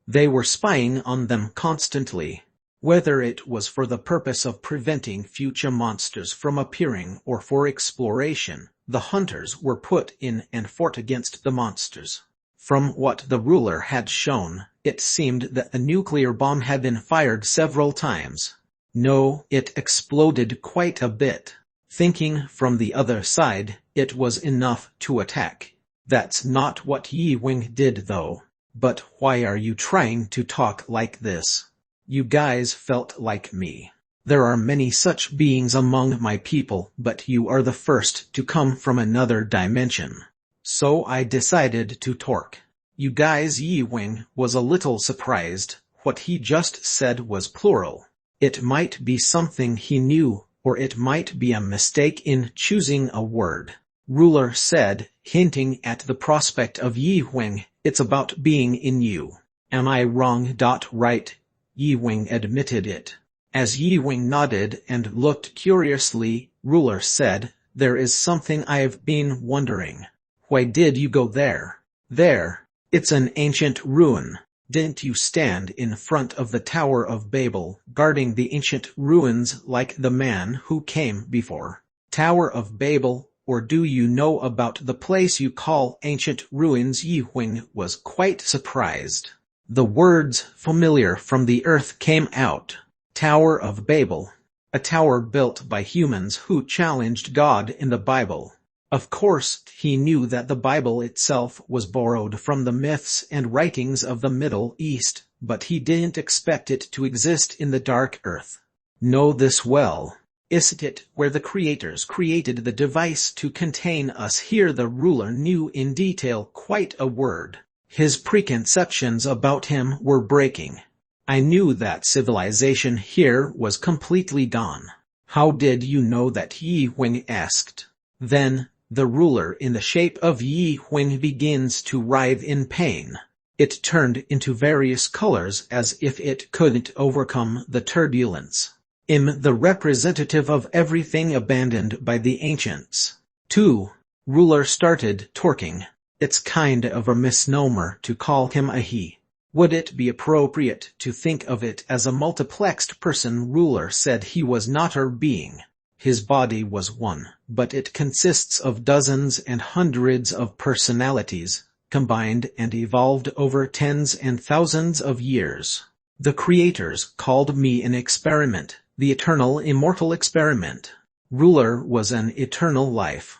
They were spying on them constantly. Whether it was for the purpose of preventing future monsters from appearing or for exploration, the hunters were put in and fought against the monsters. From what the ruler had shown, it seemed that the nuclear bomb had been fired several times. No, it exploded quite a bit. Thinking from the other side, it was enough to attack. That's not what Yi Wing did though. But why are you trying to talk like this? You guys felt like me. There are many such beings among my people, but you are the first to come from another dimension. So I decided to talk. You guys. Yi Wing was a little surprised. What he just said was plural. It might be something he knew, or it might be a mistake in choosing a word. Ruler said, hinting at the prospect of Yi Wing, it's about being in you. Am I wrong? Right. Yi Wing admitted it. As Yi Wing nodded and looked curiously, Ruler said, there is something I've been wondering. Why did you go there? There. It's an ancient ruin. Didn't you stand in front of the Tower of Babel, guarding the ancient ruins like the man who came before? Tower of Babel, or do you know about the place you call ancient ruins? Yi Wing was quite surprised. The words familiar from the earth came out. Tower of Babel. A tower built by humans who challenged God in the Bible. Of course, he knew that the Bible itself was borrowed from the myths and writings of the Middle East, but he didn't expect it to exist in the Dark Earth. Know this well. Isn't it where the creators created the device to contain us? Here the ruler knew in detail quite a word. His preconceptions about him were breaking. I knew that civilization here was completely gone. How did you know that? Yi Wing asked. Then, the ruler in the shape of Yi Wing begins to writhe in pain. It turned into various colors as if it couldn't overcome the turbulence. The representative of everything abandoned by the ancients. 2. Ruler started torquing. It's kind of a misnomer to call him a he. Would it be appropriate to think of it as a multiplexed person? Ruler said he was not a being. His body was one, but it consists of dozens and hundreds of personalities, combined and evolved over tens and thousands of years. The creators called me an experiment, the eternal immortal experiment. Ruler was an eternal life.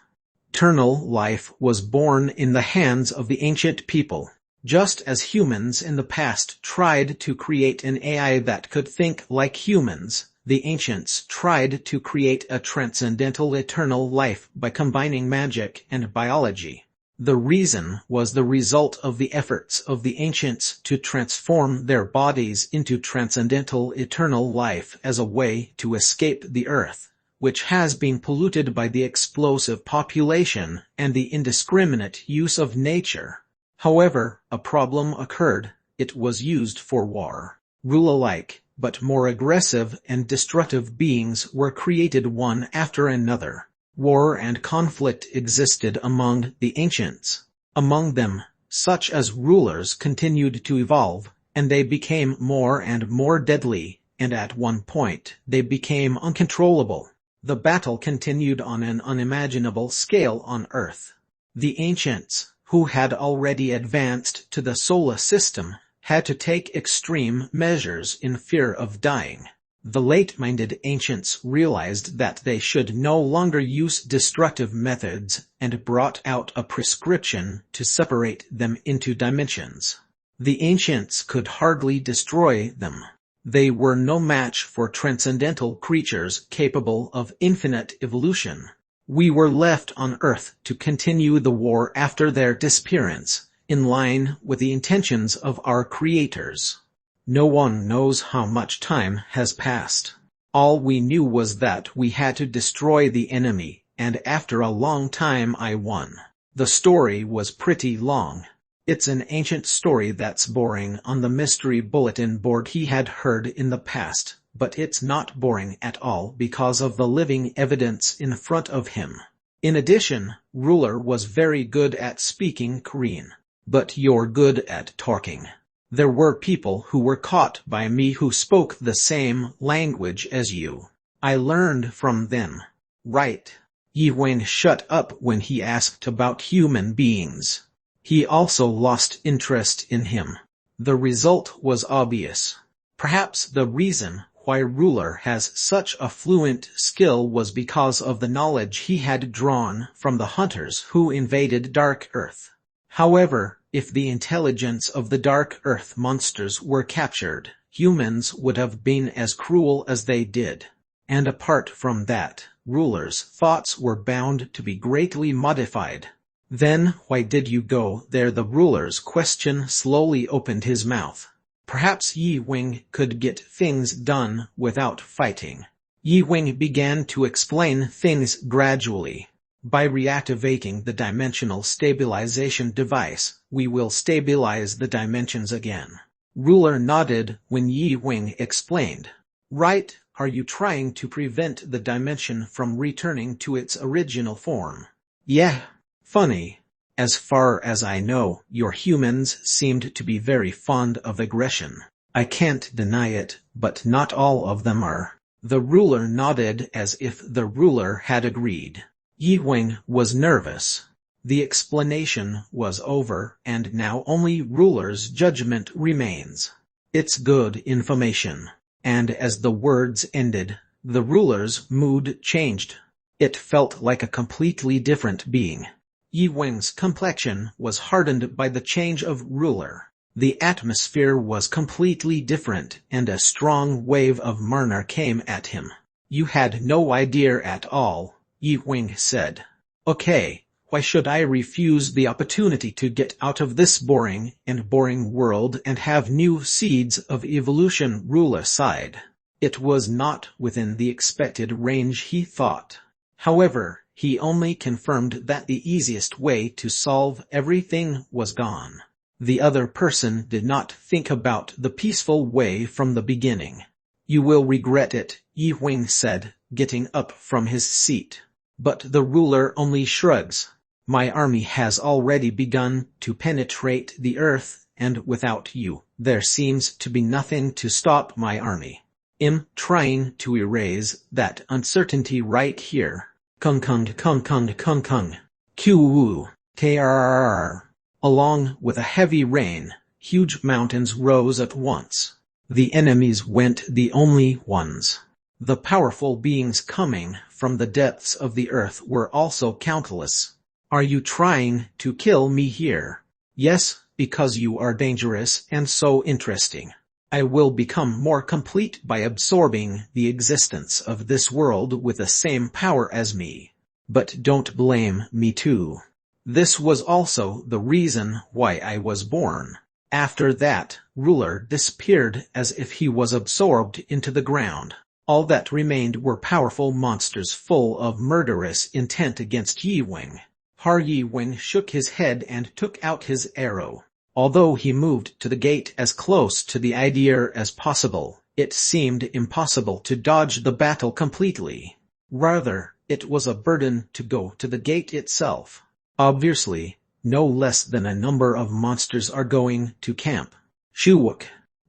Eternal life was born in the hands of the ancient people. Just as humans in the past tried to create an AI that could think like humans, the ancients tried to create a transcendental eternal life by combining magic and biology. The reason was the result of the efforts of the ancients to transform their bodies into transcendental eternal life as a way to escape the earth, which has been polluted by the explosive population and the indiscriminate use of nature. However, a problem occurred. It was used for war. Rule-alike, but more aggressive and destructive beings were created one after another. War and conflict existed among the ancients. Among them, such as rulers continued to evolve, and they became more and more deadly, and at one point they became uncontrollable. The battle continued on an unimaginable scale on Earth. The ancients, who had already advanced to the solar system, had to take extreme measures in fear of dying. The late-minded ancients realized that they should no longer use destructive methods and brought out a prescription to separate them into dimensions. The ancients could hardly destroy them. They were no match for transcendental creatures capable of infinite evolution. We were left on Earth to continue the war after their disappearance, in line with the intentions of our creators. No one knows how much time has passed. All we knew was that we had to destroy the enemy, and after a long time I won. The story was pretty long. It's an ancient story that's boring on the mystery bulletin board he had heard in the past, but it's not boring at all because of the living evidence in front of him. In addition, Ruler was very good at speaking Korean. But you're good at talking. There were people who were caught by me who spoke the same language as you. I learned from them. Right. Yi-Wing shut up when he asked about human beings. He also lost interest in him. The result was obvious. Perhaps the reason why Ruler has such a fluent skill was because of the knowledge he had drawn from the hunters who invaded Dark Earth. However, if the intelligence of the Dark Earth monsters were captured, humans would have been as cruel as they did. And apart from that, Ruler's thoughts were bound to be greatly modified. Then why did you go there? The Ruler's question slowly opened his mouth. Perhaps Yi-Wing could get things done without fighting. Yi-Wing began to explain things gradually. By reactivating the dimensional stabilization device, we will stabilize the dimensions again. Ruler nodded when Yi-Wing explained. Right, are you trying to prevent the dimension from returning to its original form? Yeah. Funny. As far as I know, your humans seemed to be very fond of aggression. I can't deny it, but not all of them are. The Ruler nodded as if the Ruler had agreed. Yi-Wing was nervous. The explanation was over, and now only Ruler's judgment remains. It's good information. And as the words ended, the Ruler's mood changed. It felt like a completely different being. Yi-Wing's complexion was hardened by the change of Ruler. The atmosphere was completely different, and a strong wave of murmur came at him. You had no idea at all, Yi-Wing said. Okay, why should I refuse the opportunity to get out of this boring world and have new seeds of evolution? Ruler sighed. It was not within the expected range, he thought. However, he only confirmed that the easiest way to solve everything was gone. The other person did not think about the peaceful way from the beginning. You will regret it, Yi-Wing said, getting up from his seat. But the Ruler only shrugs. My army has already begun to penetrate the earth, and without you, there seems to be nothing to stop my army. I'm trying to erase that uncertainty right here. Kung kung kung kung kung kung. Q-woo. Krrrr. Along with a heavy rain, huge mountains rose at once. The enemies went the only ones. The powerful beings coming from the depths of the earth were also countless. Are you trying to kill me here? Yes, because you are dangerous and so interesting. I will become more complete by absorbing the existence of this world with the same power as me. But don't blame me too. This was also the reason why I was born. After that, Ruler disappeared as if he was absorbed into the ground. All that remained were powerful monsters full of murderous intent against Yi-Wing. Yi-Wing shook his head and took out his arrow. Although he moved to the gate as close to the idea as possible, it seemed impossible to dodge the battle completely. Rather, it was a burden to go to the gate itself. Obviously, no less than a number of monsters are going to camp. Shuwook.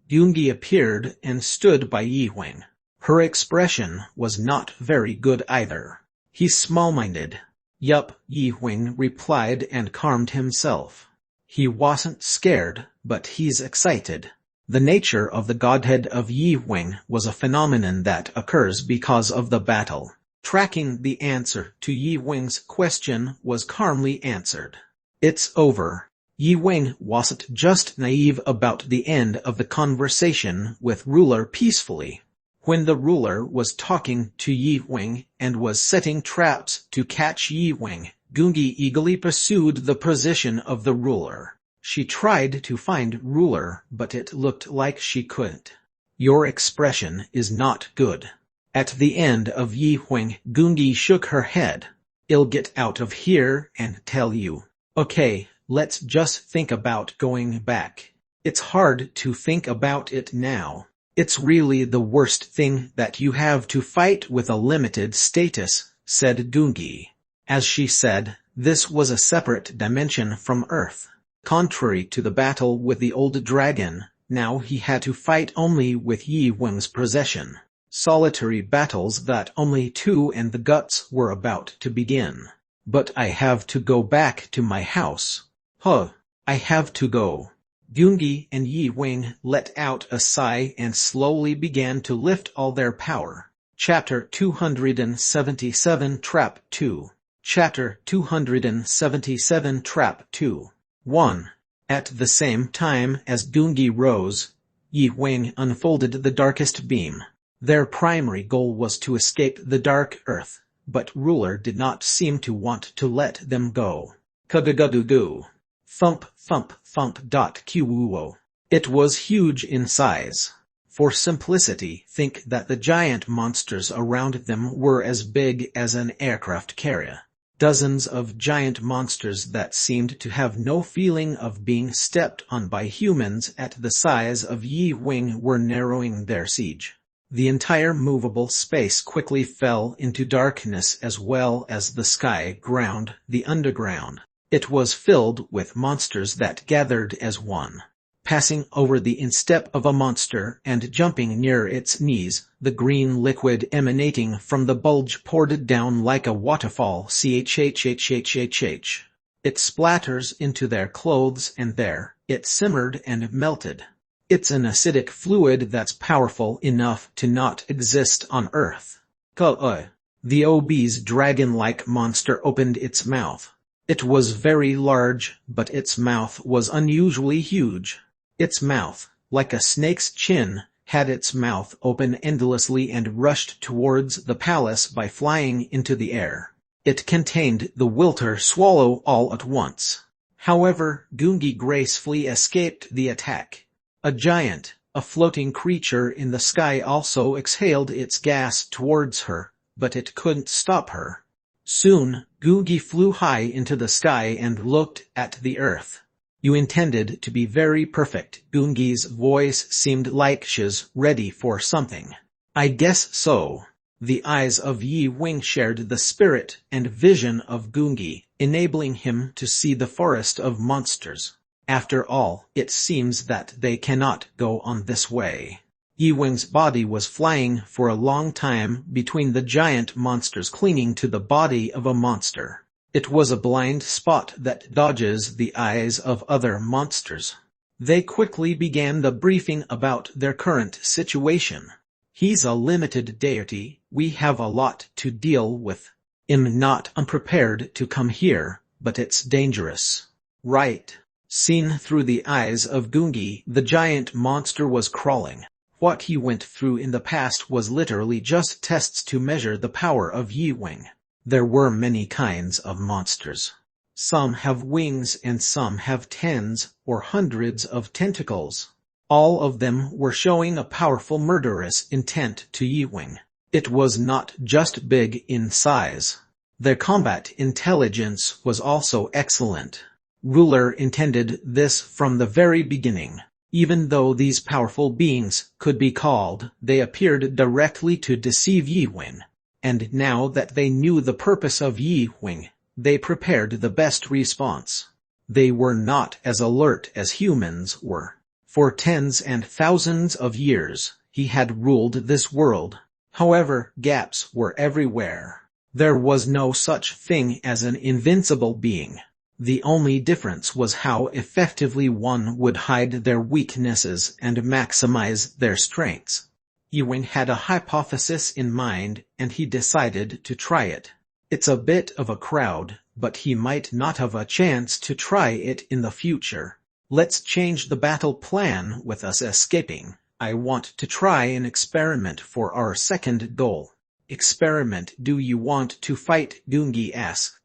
Yoongi appeared and stood by Yi-Wing. Her expression was not very good either. He's small-minded. Yup, Yi-Wing replied and calmed himself. He wasn't scared, but he's excited. The nature of the godhead of Yi-Wing was a phenomenon that occurs because of the battle. Tracking the answer to Yi-Wing's question was calmly answered. It's over. Yi-Wing wasn't just naive about the end of the conversation with Ruler peacefully. When the Ruler was talking to Yi-Wing and was setting traps to catch Yi-Wing, Gungi eagerly pursued the position of the Ruler. She tried to find Ruler, but it looked like she couldn't. Your expression is not good. At the end of Yi-Wing, Gungi shook her head. I'll get out of here and tell you. Okay, Let's just think about going back. It's hard to think about it now. It's really the worst thing that you have to fight with a limited status, said Doongi. As she said, this was a separate dimension from Earth. Contrary to the battle with the old dragon, now he had to fight only with Yi Weng's possession. Solitary battles that only two and the guts were about to begin. But I have to go back to my house. Huh, I have to go. Doongi and Yi Weng let out a sigh and slowly began to lift all their power. Chapter 277 Trap 2. Chapter 277 Trap 2. 1. At the same time as Doongi rose, Yi Weng unfolded the darkest beam. Their primary goal was to escape the dark earth, but Ruler did not seem to want to let them go. Kagagadoo. Thump, thump, thump. Qwoo. It was huge in size. For simplicity, think that the giant monsters around them were as big as an aircraft carrier. Dozens of giant monsters that seemed to have no feeling of being stepped on by humans at the size of Yi Weng were narrowing their siege. The entire movable space quickly fell into darkness as well as the sky, ground, the underground. It was filled with monsters that gathered as one. Passing over the instep of a monster and jumping near its knees, the green liquid emanating from the bulge poured down like a waterfall. Chhhhhhh. It splatters into their clothes and there, it simmered and melted. It's an acidic fluid that's powerful enough to not exist on Earth. The obese dragon-like monster opened its mouth. It was very large, but its mouth was unusually huge. Its mouth, like a snake's chin, had its mouth open endlessly and rushed towards the palace by flying into the air. It contained the Wilter swallow all at once. However, Doongi gracefully escaped the attack. A giant, a floating creature in the sky also exhaled its gas towards her, but it couldn't stop her. Soon, Doongi flew high into the sky and looked at the earth. You intended to be very perfect. Doongi's voice seemed like she's ready for something. I guess so. The eyes of Yi Weng shared the spirit and vision of Doongi, enabling him to see the forest of monsters. After all, it seems that they cannot go on this way. Yi Weng's body was flying for a long time between the giant monsters clinging to the body of a monster. It was a blind spot that dodges the eyes of other monsters. They quickly began the briefing about their current situation. He's a limited deity, we have a lot to deal with. I'm not unprepared to come here, but it's dangerous. Right. Seen through the eyes of Doongi, the giant monster was crawling. What he went through in the past was literally just tests to measure the power of Yi Weng. There were many kinds of monsters. Some have wings and some have tens or hundreds of tentacles. All of them were showing a powerful murderous intent to Yi Weng. It was not just big in size. Their combat intelligence was also excellent. Ruler intended this from the very beginning. Even though these powerful beings could be called, they appeared directly to deceive Yi Weng. And now that they knew the purpose of Yi Weng, they prepared the best response. They were not as alert as humans were. For tens and thousands of years, he had ruled this world. However, gaps were everywhere. There was no such thing as an invincible being. The only difference was how effectively one would hide their weaknesses and maximize their strengths. Yi Weng had a hypothesis in mind, and he decided to try it. It's a bit of a crowd, but he might not have a chance to try it in the future. Let's change the battle plan with us escaping. I want to try an experiment for our second goal. Experiment? Do you want to fight? Doongi asked.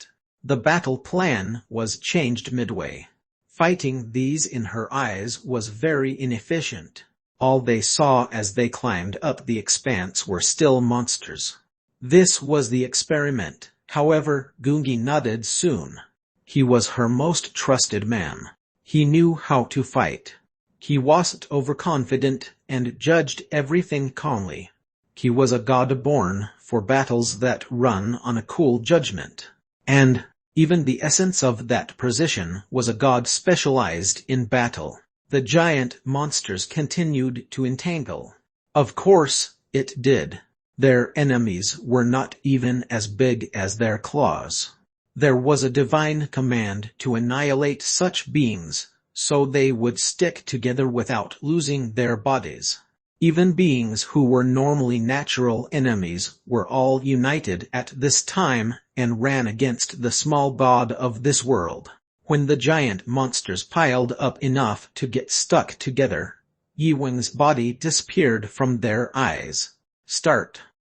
The battle plan was changed midway. Fighting these in her eyes was very inefficient. All they saw as they climbed up the expanse were still monsters. This was the experiment. However, Doongi nodded soon. He was her most trusted man. He knew how to fight. He wasn't overconfident and judged everything calmly. He was a god born for battles that run on a cool judgment. And even the essence of that position was a god specialized in battle. The giant monsters continued to entangle. Of course, it did. Their enemies were not even as big as their claws. There was a divine command to annihilate such beings, so they would stick together without losing their bodies. Even beings who were normally natural enemies were all united at this time and ran against the small god of this world. When the giant monsters piled up enough to get stuck together, Yiweng's body disappeared from their eyes.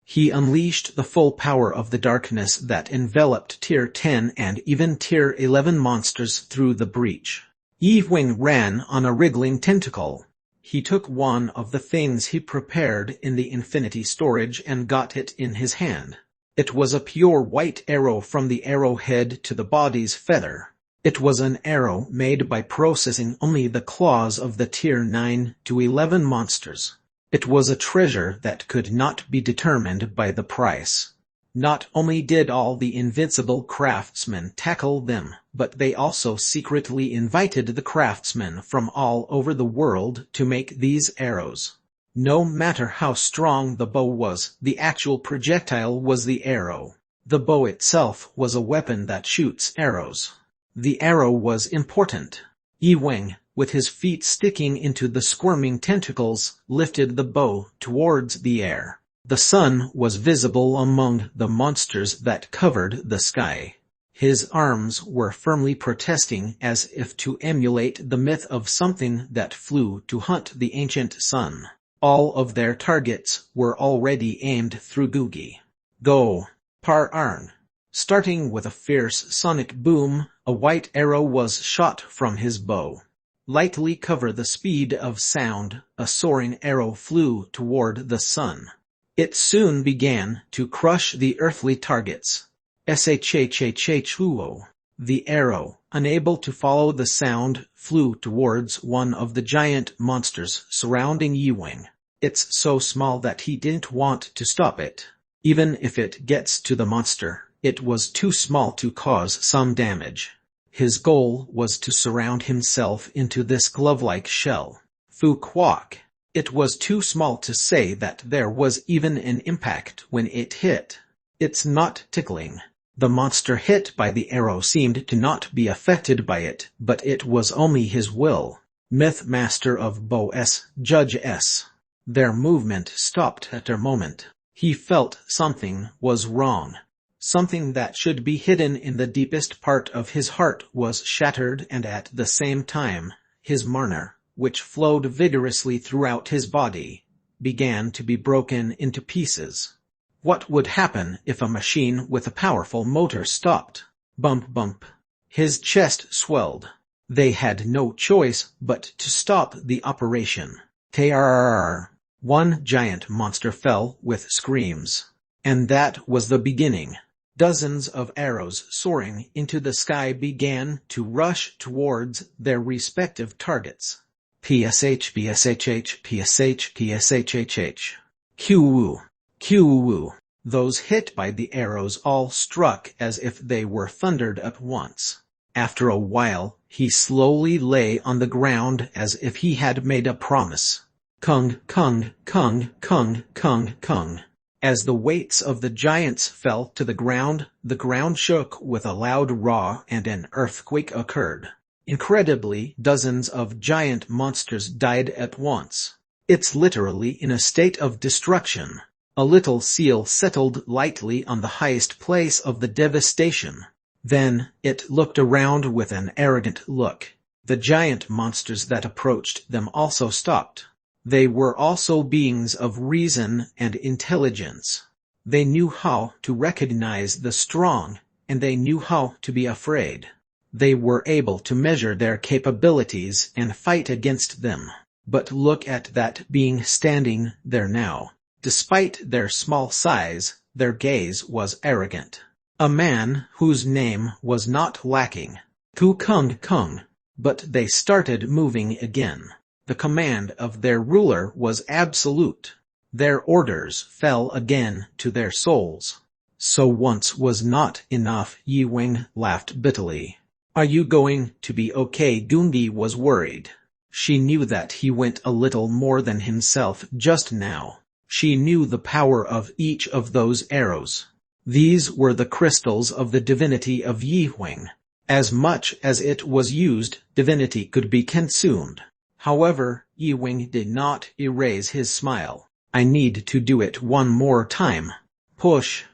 He unleashed the full power of the darkness that enveloped Tier 10 and even Tier 11 monsters through the breach. Yiweng ran on a wriggling tentacle. He took one of the things he prepared in the infinity storage and got it in his hand. It was a pure white arrow from the arrowhead to the body's feather. It was an arrow made by processing only the claws of the Tier 9 to 11 monsters. It was a treasure that could not be determined by the price. Not only did all the invincible craftsmen tackle them, but they also secretly invited the craftsmen from all over the world to make these arrows. No matter how strong the bow was, the actual projectile was the arrow. The bow itself was a weapon that shoots arrows. The arrow was important. Yiweng, with his feet sticking into the squirming tentacles, lifted the bow towards the air. The sun was visible among the monsters that covered the sky. His arms were firmly protesting as if to emulate the myth of something that flew to hunt the ancient sun. All of their targets were already aimed through Googie. Go, Par Arn. Starting with a fierce sonic boom, a white arrow was shot from his bow. Lightly cover the speed of sound, a soaring arrow flew toward the sun. It soon began to crush the earthly targets. Shhhhuo. The arrow, unable to follow the sound, flew towards one of the giant monsters surrounding Yiweng. It's so small that he didn't want to stop it. Even if it gets to the monster, it was too small to cause some damage. His goal was to surround himself into this glove-like shell. Fu Quoc. It was too small to say that there was even an impact when it hit. It's not tickling. The monster hit by the arrow seemed to not be affected by it, but it was only his will. Myth Master of Bow S, Judge S. Their movement stopped at a moment. He felt something was wrong. Something that should be hidden in the deepest part of his heart was shattered, and at the same time, his mana, which flowed vigorously throughout his body, began to be broken into pieces. What would happen if a machine with a powerful motor stopped? Bump bump. His chest swelled. They had no choice but to stop the operation. Trrrr. One giant monster fell with screams. And that was the beginning. Dozens of arrows soaring into the sky began to rush towards their respective targets. PSH, PSHH, PSH, PSHHH. Qwoo. Qwoo. Those hit by the arrows all struck as if they were thundered at once. After a while, he slowly lay on the ground as if he had made a promise. Kung, kung, kung, kung, kung, kung. As the weights of the giants fell to the ground shook with a loud roar and an earthquake occurred. Incredibly, dozens of giant monsters died at once. It's literally in a state of destruction. A little seal settled lightly on the highest place of the devastation. Then, it looked around with an arrogant look. The giant monsters that approached them also stopped. They were also beings of reason and intelligence. They knew how to recognize the strong, and they knew how to be afraid. They were able to measure their capabilities and fight against them. But look at that being standing there now. Despite their small size, their gaze was arrogant. A man whose name was not lacking. Ku kung kung. But they started moving again. The command of their ruler was absolute. Their orders fell again to their souls. So once was not enough, Yi Wing laughed bitterly. Are you going to be okay? Gungi was worried. She knew that he went a little more than himself just now. She knew the power of each of those arrows. These were the crystals of the divinity of Yi Wing. As much as it was used, divinity could be consumed. However, Yi Wing did not erase his smile. I need to do it one more time. Push.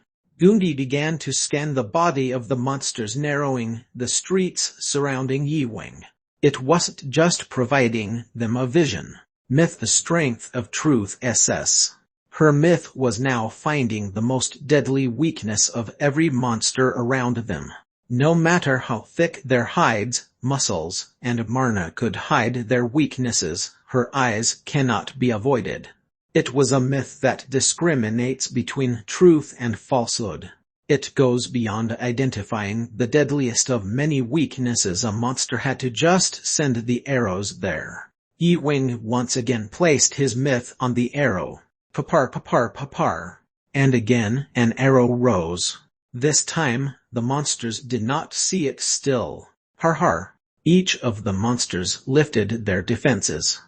Gungi began to scan the body of the monsters, narrowing the streets surrounding Yi Wing. It wasn't just providing them a vision. Myth, the strength of truth SS. Her myth was now finding the most deadly weakness of every monster around them. No matter how thick their hides, muscles, and Marna could hide their weaknesses, her eyes cannot be avoided. It was a myth that discriminates between truth and falsehood. It goes beyond identifying the deadliest of many weaknesses. A monster had to just send the arrows there. Yi Wing once again placed his myth on the arrow. Papar papar papar. And again an arrow rose. This time, the monsters did not see it still. Har har. Each of the monsters lifted their defenses.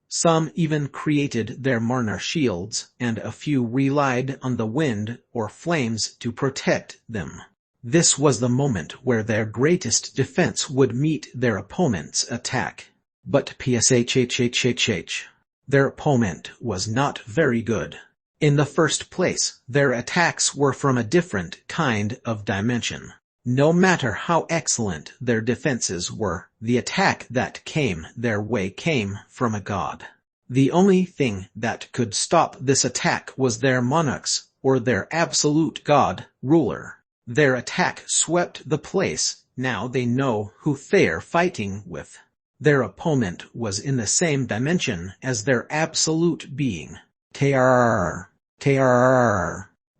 Some even created their Marna shields, and a few relied on the wind or flames to protect them. This was the moment where their greatest defense would meet their opponent's attack. But pshhhhh. Their opponent was not very good. In the first place, their attacks were from a different kind of dimension. No matter how excellent their defenses were, the attack that came their way came from a god. The only thing that could stop this attack was their monarchs, or their absolute god, ruler. Their attack swept the place. Now they know who they're fighting with. Their opponent was in the same dimension as their absolute being. Trrr.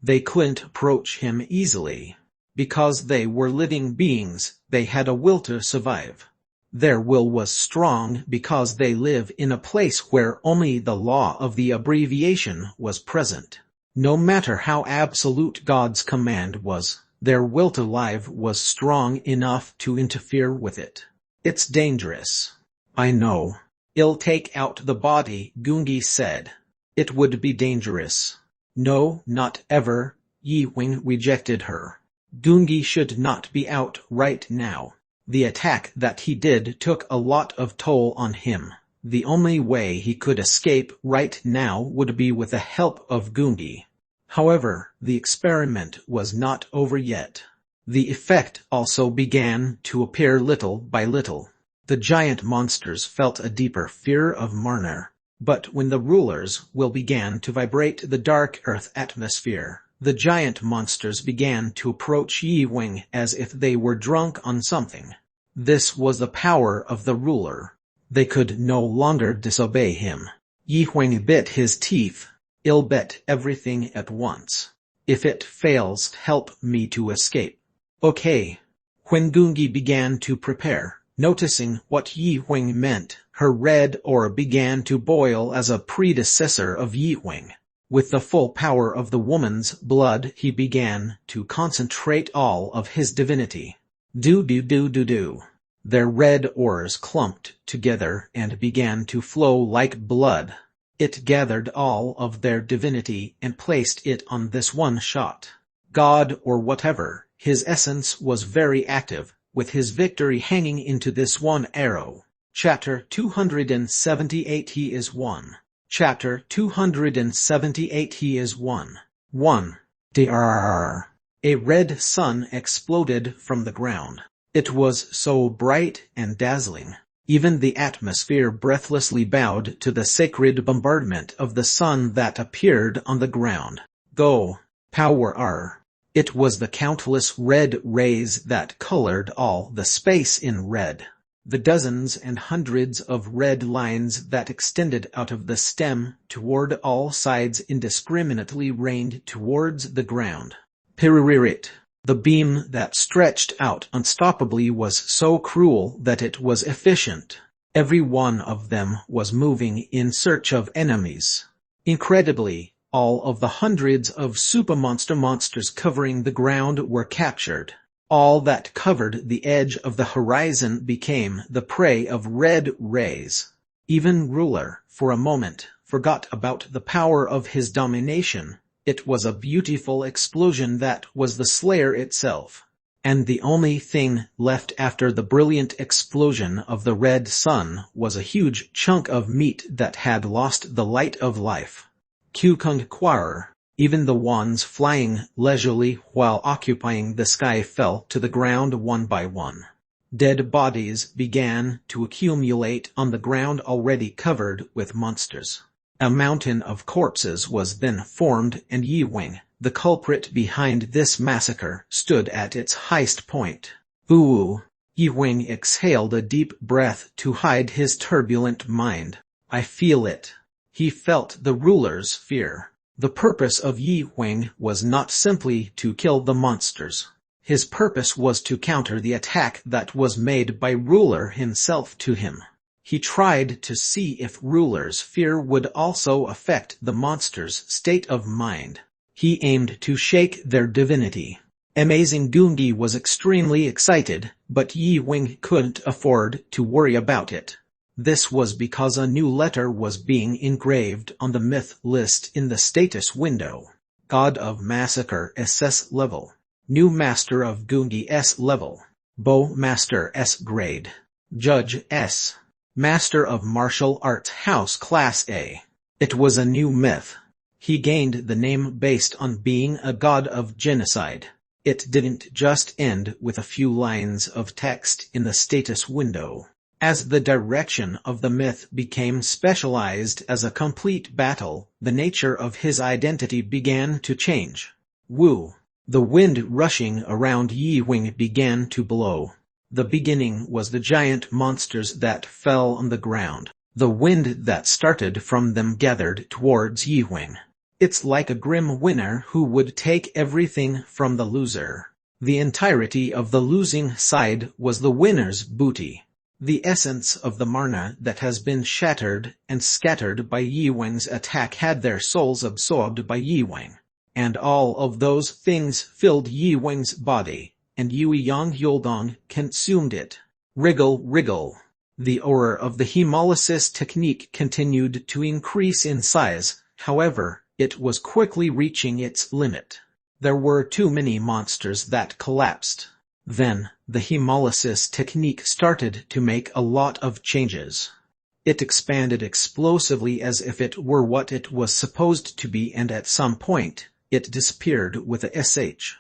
They couldn't approach him easily. Because they were living beings, they had a will to survive. Their will was strong because they live in a place where only the law of the abbreviation was present. No matter how absolute God's command was, their will to live was strong enough to interfere with it. It's dangerous. I know. I'll take out the body, Gungi said. It would be dangerous. No, not ever. Yi Wing rejected her. Gungi should not be out right now. The attack that he did took a lot of toll on him. The only way he could escape right now would be with the help of Gungi. However, the experiment was not over yet. The effect also began to appear little by little. The giant monsters felt a deeper fear of Marner. But when the ruler's will began to vibrate the dark earth atmosphere, the giant monsters began to approach Yi Wing as if they were drunk on something. This was the power of the ruler. They could no longer disobey him. Yi Wing bit his teeth. I'll bet everything at once. If it fails, help me to escape. Okay. When Gungi began to prepare, noticing what Yi Wing meant, her red aura began to boil as a predecessor of Yi Wing. With the full power of the woman's blood, he began to concentrate all of his divinity. Do. Their red auras clumped together and began to flow like blood. It gathered all of their divinity and placed it on this one shot. God or whatever, his essence was very active, with his victory hanging into this one arrow. Chapter 278 He is one. Chapter 278 He is one. 1. Drrrr. A red sun exploded from the ground. It was so bright and dazzling. Even the atmosphere breathlessly bowed to the sacred bombardment of the sun that appeared on the ground. Go. Power R. It was the countless red rays that colored all the space in red. The dozens and hundreds of red lines that extended out of the stem toward all sides indiscriminately rained towards the ground. Piririt. The beam that stretched out unstoppably was so cruel that it was efficient. Every one of them was moving in search of enemies. Incredibly, all of the hundreds of monsters covering the ground were captured. All that covered the edge of the horizon became the prey of red rays. Even Ruler, for a moment, forgot about the power of his domination. It was a beautiful explosion that was the Slayer itself. And the only thing left after the brilliant explosion of the red sun was a huge chunk of meat that had lost the light of life. Kukung Quarer, even the ones flying leisurely while occupying the sky fell to the ground one by one. Dead bodies began to accumulate on the ground already covered with monsters. A mountain of corpses was then formed and Yi Wing, the culprit behind this massacre, stood at its highest point. Ooh! Yi Wing exhaled a deep breath to hide his turbulent mind. I feel it. He felt the ruler's fear. The purpose of Yi Wing was not simply to kill the monsters. His purpose was to counter the attack that was made by Ruler himself to him. He tried to see if Ruler's fear would also affect the monsters' state of mind. He aimed to shake their divinity. Amazing Gungi was extremely excited, but Yi Wing couldn't afford to worry about it. This was because a new letter was being engraved on the myth list in the status window. God of Massacre SS level. New Master of Gungi S level. Bow Master S grade. Judge S. Master of Martial Arts House Class A. It was a new myth. He gained the name based on being a god of genocide. It didn't just end with a few lines of text in the status window. As the direction of the myth became specialized as a complete battle, the nature of his identity began to change. Woo! The wind rushing around Yi Wing began to blow. The beginning was the giant monsters that fell on the ground. The wind that started from them gathered towards Yi Wing. It's like a grim winner who would take everything from the loser. The entirety of the losing side was the winner's booty. The essence of the Marna that has been shattered and scattered by Yi Wing's attack had their souls absorbed by Yi Wing. And all of those things filled Yi Wing's body, and Yui Yang Yuldong consumed it. Wriggle, wriggle. The aura of the hemolysis technique continued to increase in size, however, it was quickly reaching its limit. There were too many monsters that collapsed. Then, the hemolysis technique started to make a lot of changes. It expanded explosively as if it were what it was supposed to be, and at some point, it disappeared with a sh.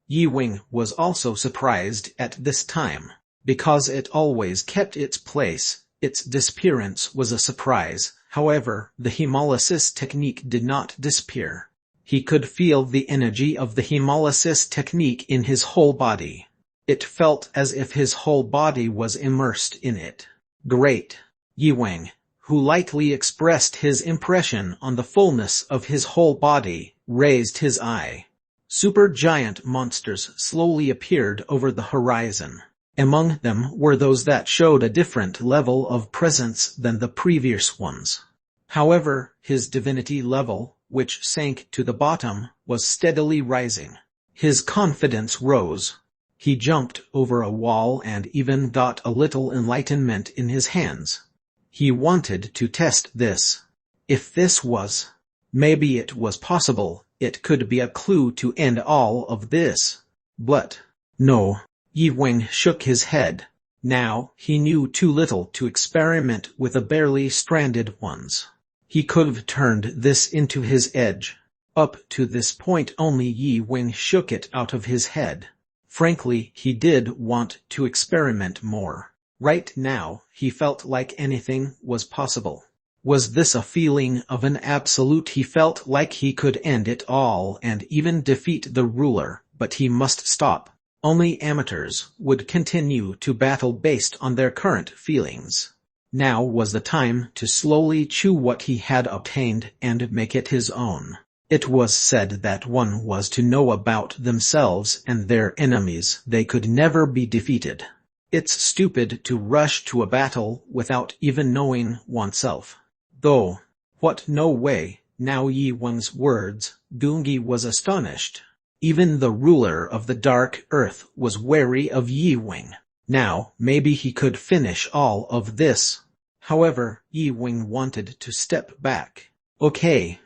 Yi Wing was also surprised at this time. Because it always kept its place, its disappearance was a surprise. However, the hemolysis technique did not disappear. He could feel the energy of the hemolysis technique in his whole body. It felt as if his whole body was immersed in it. Great! Yi Wing, who lightly expressed his impression on the fullness of his whole body, raised his eye. Supergiant monsters slowly appeared over the horizon. Among them were those that showed a different level of presence than the previous ones. However, his divinity level, which sank to the bottom, was steadily rising. His confidence rose. He jumped over a wall and even got a little enlightenment in his hands. He wanted to test this. If this was, maybe it was possible, it could be a clue to end all of this. But, no. Yi Wing shook his head. Now, he knew too little to experiment with the barely stranded ones. He could have turned this into his edge. Up to this point only Yi Wing shook it out of his head. Frankly, he did want to experiment more. Right now, he felt like anything was possible. Was this a feeling of an absolute? He felt like he could end it all and even defeat the ruler, but he must stop. Only amateurs would continue to battle based on their current feelings. Now was the time to slowly chew what he had obtained and make it his own. It was said that one was to know about themselves and their enemies. They could never be defeated. It's stupid to rush to a battle without even knowing oneself. Though, what no way, now Yi Weng's words, Gungi was astonished. Even the ruler of the Dark Earth was wary of Yi Weng. Now, maybe he could finish all of this. However, Yi Weng wanted to step back. Okay.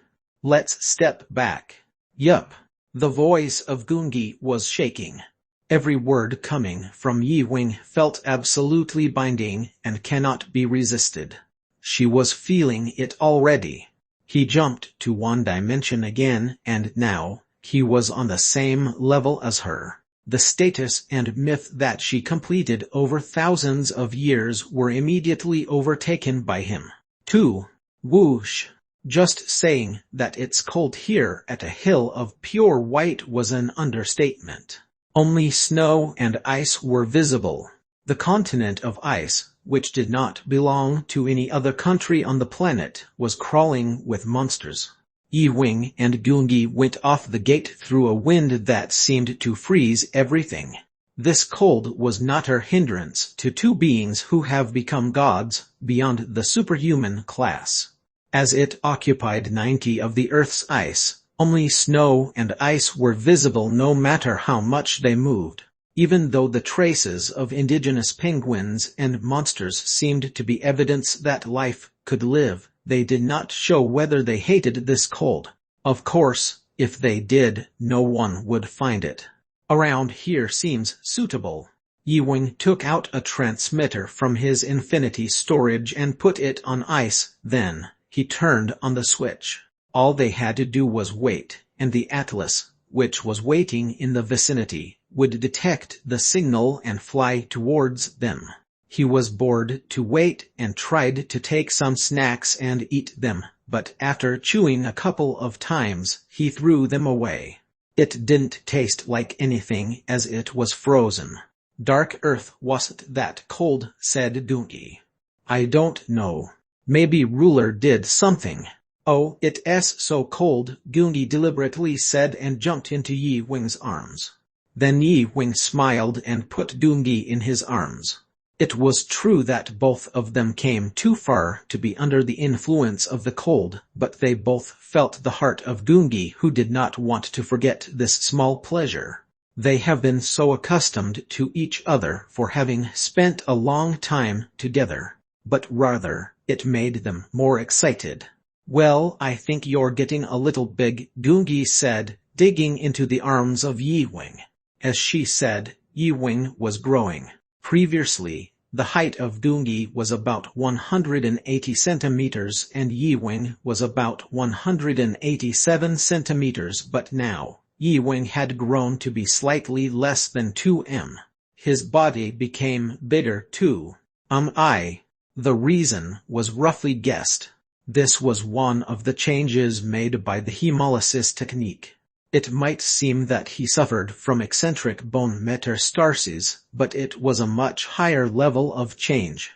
Let's step back. Yup. The voice of Gungi was shaking. Every word coming from Yi Weng felt absolutely binding and cannot be resisted. She was feeling it already. He jumped to one dimension again, and now, he was on the same level as her. The status and myth that she completed over thousands of years were immediately overtaken by him. 2. Whoosh. Just saying that it's cold here at a hill of pure white was an understatement. Only snow and ice were visible. The continent of ice, which did not belong to any other country on the planet, was crawling with monsters. Yi Weng and Gungi went off the gate through a wind that seemed to freeze everything. This cold was not a hindrance to two beings who have become gods, beyond the superhuman class. As it occupied 90 of the Earth's ice, only snow and ice were visible no matter how much they moved. Even though the traces of indigenous penguins and monsters seemed to be evidence that life could live, they did not show whether they hated this cold. Of course, if they did, no one would find it. Around here seems suitable. Yi Weng took out a transmitter from his infinity storage and put it on ice, then he turned on the switch. All they had to do was wait, and the Atlas, which was waiting in the vicinity, would detect the signal and fly towards them. He was bored to wait and tried to take some snacks and eat them, but after chewing a couple of times, he threw them away. It didn't taste like anything as it was frozen. Dark Earth wasn't that cold, said Gungi. I don't know. Maybe ruler did something. Oh, it's so cold, Gungi deliberately said and jumped into Yi Weng's arms. Then Yi Weng smiled and put Gungi in his arms. It was true that both of them came too far to be under the influence of the cold, but they both felt the heart of Gungi, who did not want to forget this small pleasure. They have been so accustomed to each other for having spent a long time together, but rather, it made them more excited. Well, I think you're getting a little big, Gungi said, digging into the arms of Yi Weng. As she said, Yi Weng was growing. Previously, the height of Gungi was about 180 centimeters and Yi Weng was about 187 centimeters, but now, Yi Weng had grown to be slightly less than 2 m. His body became bigger too. The reason was roughly guessed. This was one of the changes made by the hemolysis technique. It might seem that he suffered from eccentric bone metastases, but it was a much higher level of change.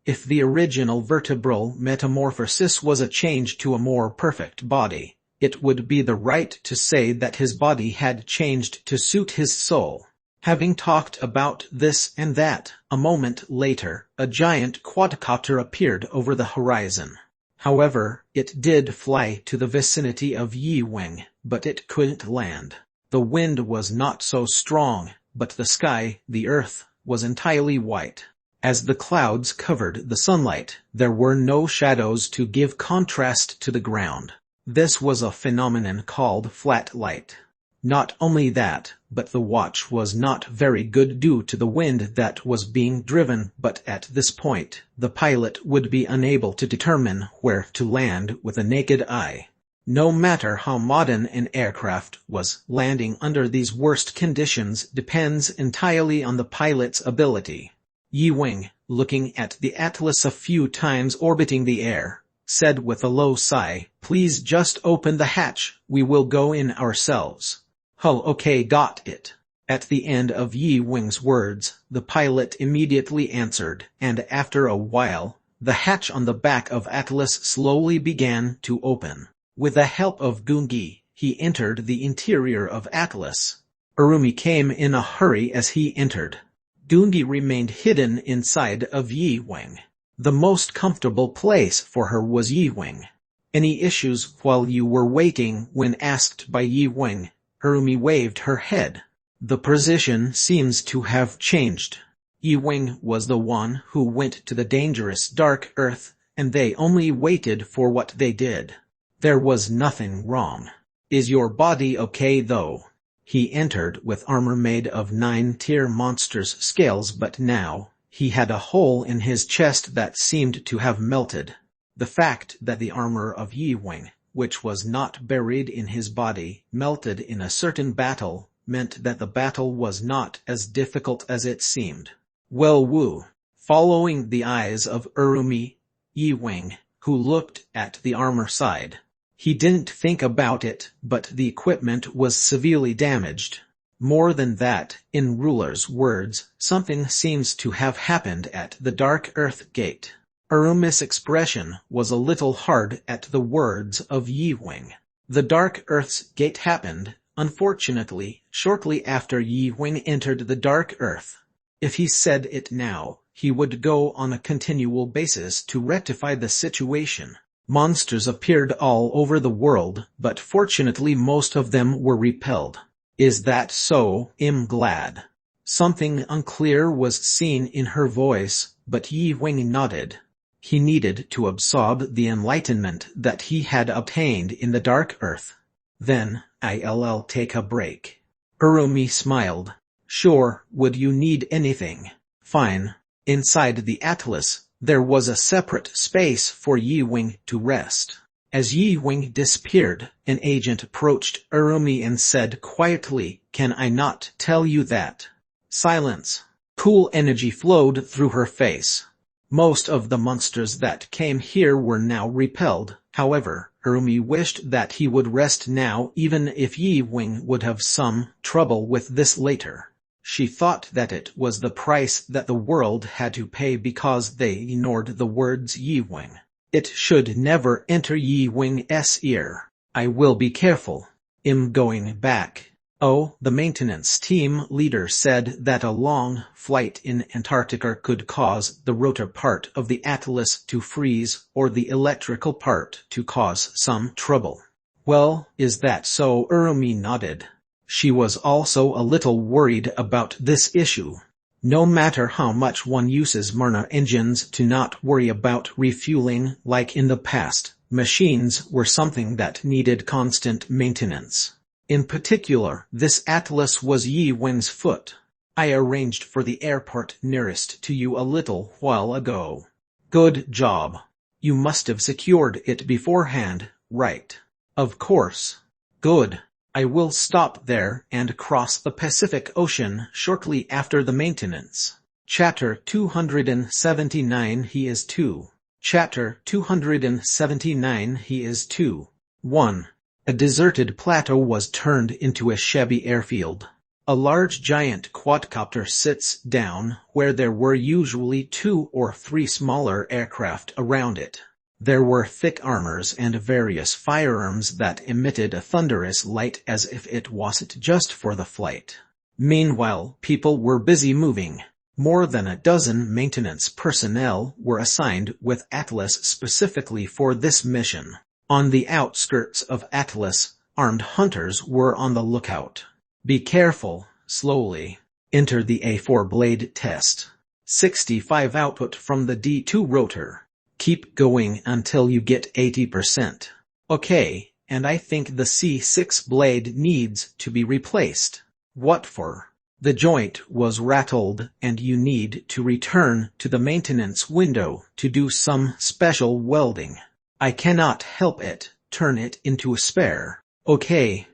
If the original vertebral metamorphosis was a change to a more perfect body, it would be the right to say that his body had changed to suit his soul. Having talked about this and that, a moment later, a giant quadcopter appeared over the horizon. However, it did fly to the vicinity of Yi Weng, but it couldn't land. The wind was not so strong, but the sky, the earth, was entirely white. As the clouds covered the sunlight, there were no shadows to give contrast to the ground. This was a phenomenon called flat light. Not only that, but the watch was not very good due to the wind that was being driven, but at this point, the pilot would be unable to determine where to land with a naked eye. No matter how modern an aircraft was, landing under these worst conditions depends entirely on the pilot's ability. Yi Weng, looking at the Atlas a few times orbiting the air, said with a low sigh, "Please just open the hatch, we will go in ourselves." "Hull, okay, got it." At the end of Yi Weng's words, the pilot immediately answered, and after a while, the hatch on the back of Atlas slowly began to open. With the help of Gungi, he entered the interior of Atlas. Urumi came in a hurry as he entered. Doongi remained hidden inside of Yi Wing. The most comfortable place for her was Yi Wing. Any issues while you were waiting? When asked by Yi Wing, Urumi waved her head. The position seems to have changed. Yi Wing was the one who went to the dangerous dark earth, and they only waited for what they did. There was nothing wrong. Is your body okay though? He entered with armor made of 9-tier monsters' scales, but now he had a hole in his chest that seemed to have melted. The fact that the armor of Yi Wing, which was not buried in his body, melted in a certain battle, meant that the battle was not as difficult as it seemed. Well, Wu, following the eyes of Urumi, Yi Wing, who looked at the armor side. He didn't think about it, but the equipment was severely damaged. More than that, in Ruler's words, something seems to have happened at the Dark Earth Gate. Urumi's expression was a little hard at the words of Yi Wing. The Dark Earth's Gate happened, unfortunately, shortly after Yi Wing entered the Dark Earth. If he said it now, he would go on a continual basis to rectify the situation. Monsters appeared all over the world, but fortunately most of them were repelled. Is that so? I'm glad. Something unclear was seen in her voice, but Yi Wing nodded. He needed to absorb the enlightenment that he had obtained in the Dark Earth. Then, I'll take a break. Urumi smiled. Sure, would you need anything? Fine. Inside the Atlas, there was a separate space for Yi Wing to rest. As Yi Wing disappeared, an agent approached Urumi and said quietly, "Can I not tell you that?" Silence. Cool energy flowed through her face. Most of the monsters that came here were now repelled. However, Urumi wished that he would rest now, even if Yi Wing would have some trouble with this later. She thought that it was the price that the world had to pay because they ignored the words Yi Wing. It should never enter Yi Wing's ear. I will be careful. I'm going back. Oh, the maintenance team leader said that a long flight in Antarctica could cause the rotor part of the Atlas to freeze or the electrical part to cause some trouble. Well, is that so? Urumi nodded. She was also a little worried about this issue. No matter how much one uses Myrna engines to not worry about refueling like in the past, machines were something that needed constant maintenance. In particular, this Atlas was Yi Wing's foot. I arranged for the airport nearest to you a little while ago. Good job. You must have secured it beforehand, right? Of course. Good. I will stop there and cross the Pacific Ocean shortly after the maintenance. Chapter 279 He is 2. Chapter 279 He is 2. 1. A deserted plateau was turned into a shabby airfield. A large giant quadcopter sits down where there were usually 2 or 3 smaller aircraft around it. There were thick armors and various firearms that emitted a thunderous light as if it wasn't just for the flight. Meanwhile, people were busy moving. More than a dozen maintenance personnel were assigned with Atlas specifically for this mission. On the outskirts of Atlas, armed hunters were on the lookout. Be careful, slowly. Enter the A4 blade test. 65 output from the D2 rotor. Keep going until you get 80%. Okay, and I think the C6 blade needs to be replaced. What for? The joint was rattled and you need to return to the maintenance window to do some special welding. I cannot help it, turn it into a spare. Okay.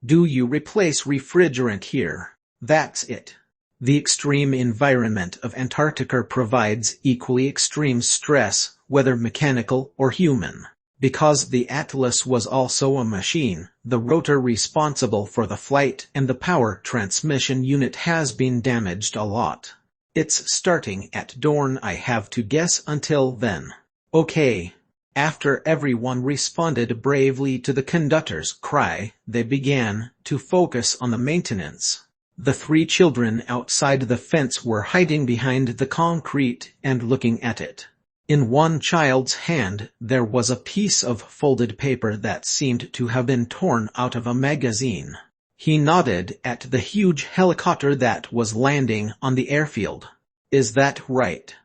Do you replace refrigerant here? That's it. The extreme environment of Antarctica provides equally extreme stress, whether mechanical or human. Because the Atlas was also a machine, the rotor responsible for the flight and the power transmission unit has been damaged a lot. It's starting at dawn. I have to guess until then. Okay. After everyone responded bravely to the conductor's cry, they began to focus on the maintenance. The 3 children outside the fence were hiding behind the concrete and looking at it. In one child's hand there was a piece of folded paper that seemed to have been torn out of a magazine. He nodded at the huge helicopter that was landing on the airfield. "Is that right?"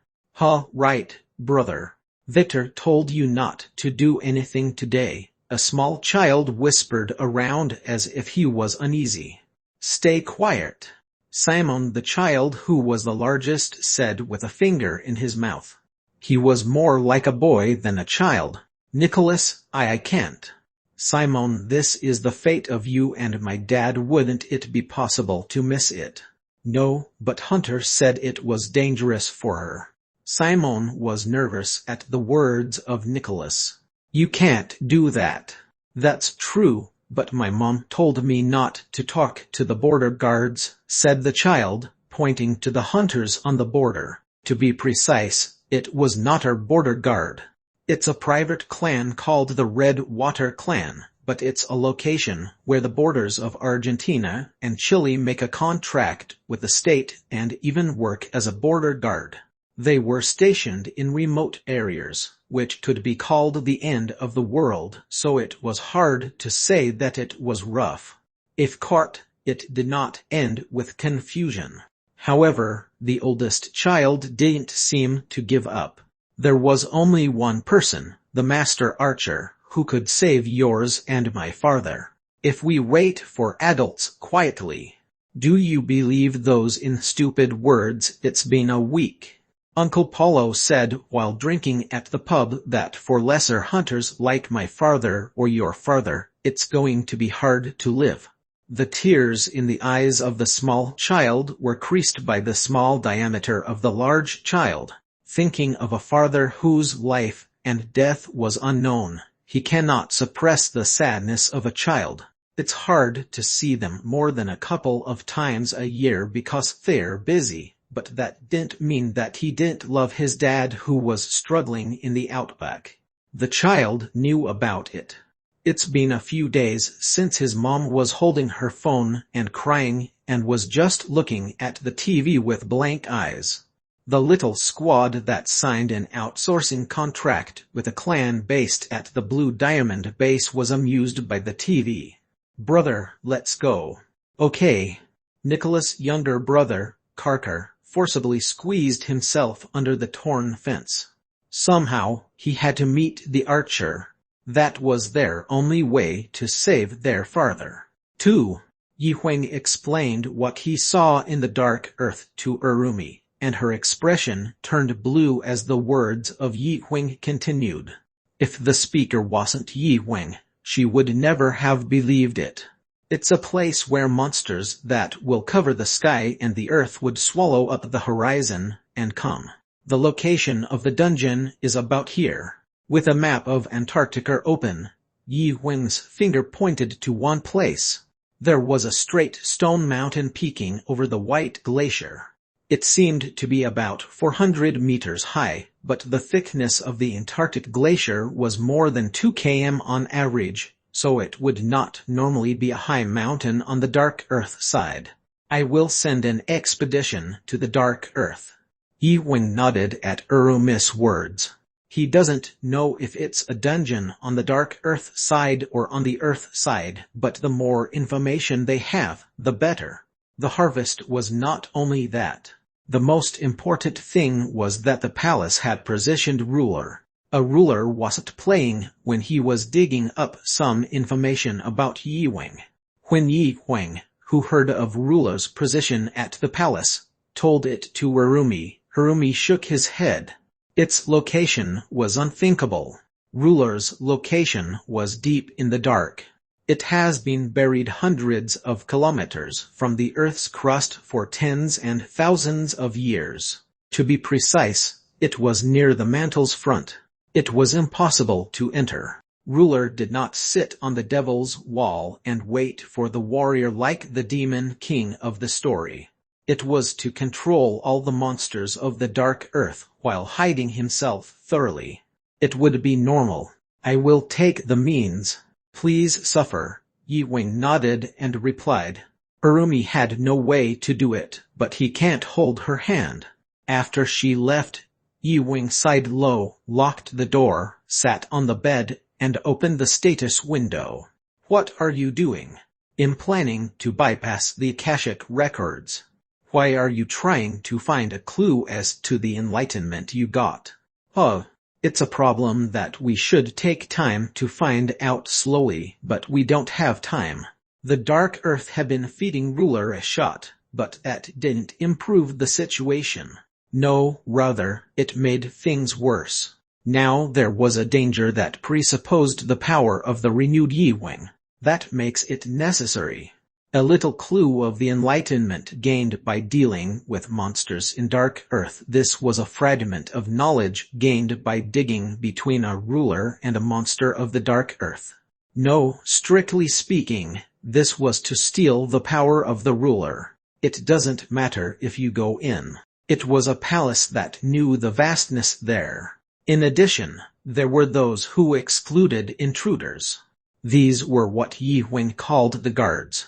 Right, brother. Victor told you not to do anything today," a small child whispered around as if he was uneasy. "Stay quiet," Simon the child who was the largest said with a finger in his mouth. He was more like a boy than a child. "Nicholas, I can't." "Simon, this is the fate of you and my dad. Wouldn't it be possible to miss it?" "No, but Hunter said it was dangerous for her." Simon was nervous at the words of Nicholas. "You can't do that." "That's true, but my mom told me not to talk to the border guards," said the child, pointing to the hunters on the border. "To be precise, it was not our border guard. It's a private clan called the Red Water Clan, but it's a location where the borders of Argentina and Chile make a contract with the state and even work as a border guard. They were stationed in remote areas, which could be called the end of the world, so it was hard to say that it was rough. If caught, it did not end with confusion. However, the oldest child didn't seem to give up. There was only one person, the master archer, who could save yours and my father. If we wait for adults quietly. Do you believe those stupid words? It's been a week. Uncle Paulo said while drinking at the pub that for lesser hunters like my father or your father, it's going to be hard to live. The tears in the eyes of the small child were creased by the small diameter of the large child. Thinking of a father whose life and death was unknown, he cannot suppress the sadness of a child. It's hard to see them more than a couple of times a year because they're busy. But that didn't mean that he didn't love his dad who was struggling in the outback. The child knew about it. It's been a few days since his mom was holding her phone and crying and was just looking at the TV with blank eyes. The little squad that signed an outsourcing contract with a clan based at the Blue Diamond base was amused by the TV. "Brother, let's go." "Okay." Nicholas' younger brother, Carker, forcibly squeezed himself under the torn fence. Somehow, he had to meet the archer. That was their only way to save their father. 2. Yi Huang explained what he saw in the dark earth to Urumi, and her expression turned blue as the words of Yi Huang continued. If the speaker wasn't Yi Huang, she would never have believed it. It's a place where monsters that will cover the sky and the earth would swallow up the horizon and come. The location of the dungeon is about here. With a map of Antarctica open, Yi Huang's finger pointed to one place. There was a straight stone mountain peeking over the white glacier. It seemed to be about 400 meters high, but the thickness of the Antarctic glacier was more than 2 km on average, so it would not normally be a high mountain on the dark earth side. "I will send an expedition to the dark earth." Yi Huang nodded at Urumi's words. He doesn't know if it's a dungeon on the dark earth side or on the earth side, but the more information they have, the better. The harvest was not only that. The most important thing was that the palace had positioned ruler. A ruler wasn't playing when he was digging up some information about Yi Huang. When Yi Huang, who heard of ruler's position at the palace, told it to Urumi, Urumi shook his head. Its location was unthinkable. Ruler's location was deep in the dark. It has been buried hundreds of kilometers from the Earth's crust for tens and thousands of years. To be precise, it was near the mantle's front. It was impossible to enter. Ruler did not sit on the devil's wall and wait for the warrior like the demon king of the story. It was to control all the monsters of the dark earth while hiding himself thoroughly. It would be normal. I will take the means. Please suffer. Yi Wing nodded and replied. Urumi had no way to do it, but he can't hold her hand. After she left, Yi Wing sighed low, locked the door, sat on the bed, and opened the status window. What are you doing? I'm planning to bypass the Akashic records. Why are you trying to find a clue as to the enlightenment you got? Oh, it's a problem that we should take time to find out slowly, but we don't have time. The Dark Earth had been feeding Ruler a shot, but that didn't improve the situation. No, rather, it made things worse. Now there was a danger that presupposed the power of the renewed Yi Wing. That makes it necessary. A little clue of the enlightenment gained by dealing with monsters in Dark Earth. This was a fragment of knowledge gained by digging between a ruler and a monster of the Dark Earth. No, strictly speaking, this was to steal the power of the ruler. It doesn't matter if you go in. It was a palace that knew the vastness there. In addition, there were those who excluded intruders. These were what Yi Wing called the guards.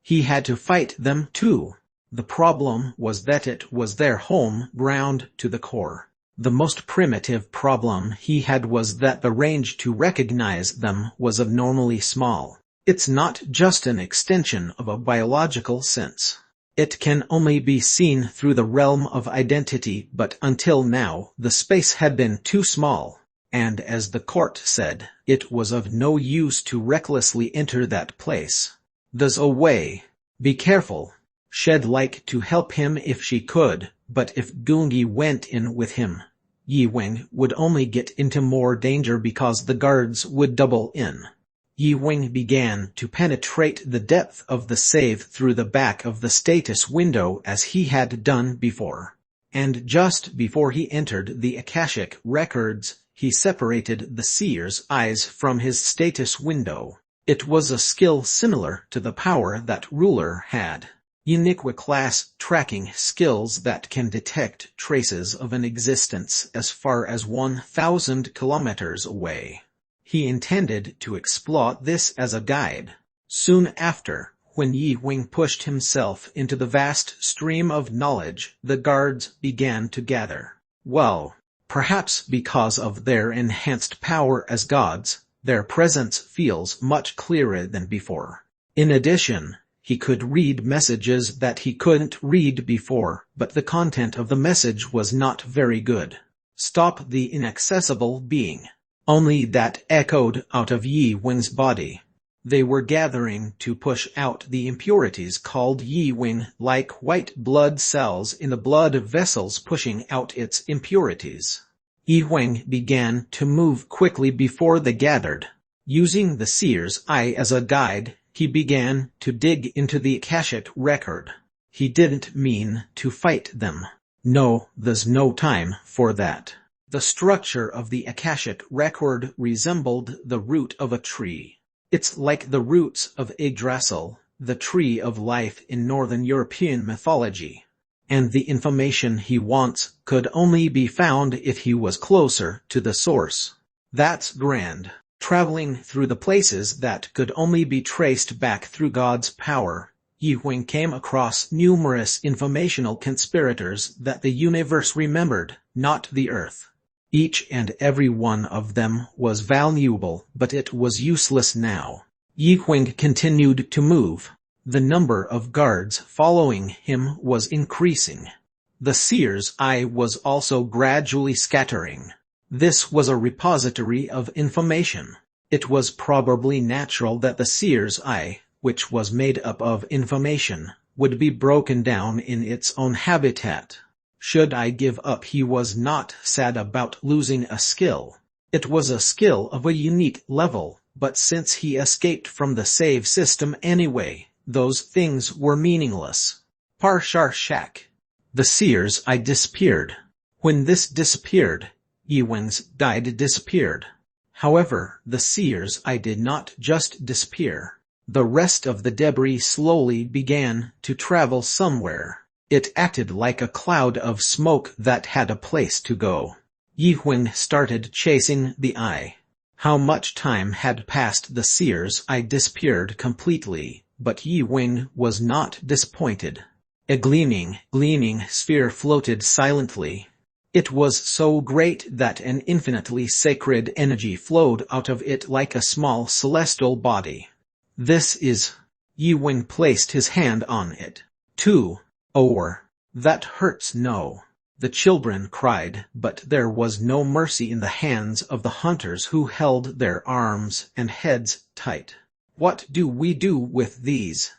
He had to fight them too. The problem was that it was their home ground to the core. The most primitive problem he had was that the range to recognize them was abnormally small. It's not just an extension of a biological sense. It can only be seen through the realm of identity, but until now, the space had been too small. And as the court said, it was of no use to recklessly enter that place. There's a way. Be careful. She'd like to help him if she could, but if Gungi went in with him, Yi Wing would only get into more danger because the guards would double in. Yi Wing began to penetrate the depth of the save through the back of the status window as he had done before. And just before he entered the Akashic records, he separated the seer's eyes from his status window. It was a skill similar to the power that Ruler had. Unique class tracking skills that can detect traces of an existence as far as 1,000 kilometers away. He intended to exploit this as a guide. Soon after, when Yi Wing pushed himself into the vast stream of knowledge, the guards began to gather. Well, perhaps because of their enhanced power as gods, their presence feels much clearer than before. In addition, he could read messages that he couldn't read before, but the content of the message was not very good. Stop the inaccessible being. Only that echoed out of Yi Wing's body. They were gathering to push out the impurities called Yi Wing, like white blood cells in the blood vessels pushing out its impurities. Yi Wing began to move quickly before they gathered. Using the seer's eye as a guide, he began to dig into the Akashic record. He didn't mean to fight them. No, there's no time for that. The structure of the Akashic record resembled the root of a tree. It's like the roots of Yggdrasil, the tree of life in Northern European mythology. And the information he wants could only be found if he was closer to the source. That's grand. Traveling through the places that could only be traced back through God's power, Yi Wing came across numerous informational conspirators that the universe remembered, not the earth. Each and every one of them was valuable, but it was useless now. Yi Wing continued to move. The number of guards following him was increasing. The seer's eye was also gradually scattering. This was a repository of information. It was probably natural that the seer's eye, which was made up of information, would be broken down in its own habitat. Should I give up? He was not sad about losing a skill. It was a skill of a unique level, but since he escaped from the save system anyway, those things were meaningless. Parshar Shak. The seer's eye disappeared. When this disappeared, Yi Wing's guide disappeared. However, the seer's eye did not just disappear. The rest of the debris slowly began to travel somewhere. It acted like a cloud of smoke that had a place to go. Yi Huang started chasing the eye. How much time had passed? The seer's eye disappeared completely, but Yi Huang was not disappointed. A gleaming sphere floated silently. It was so great that an infinitely sacred energy flowed out of it like a small celestial body. This is... Yi Huang placed his hand on it. Two. Oh, that hurts. No. The children cried, but there was no mercy in the hands of the hunters who held their arms and heads tight. What do we do with these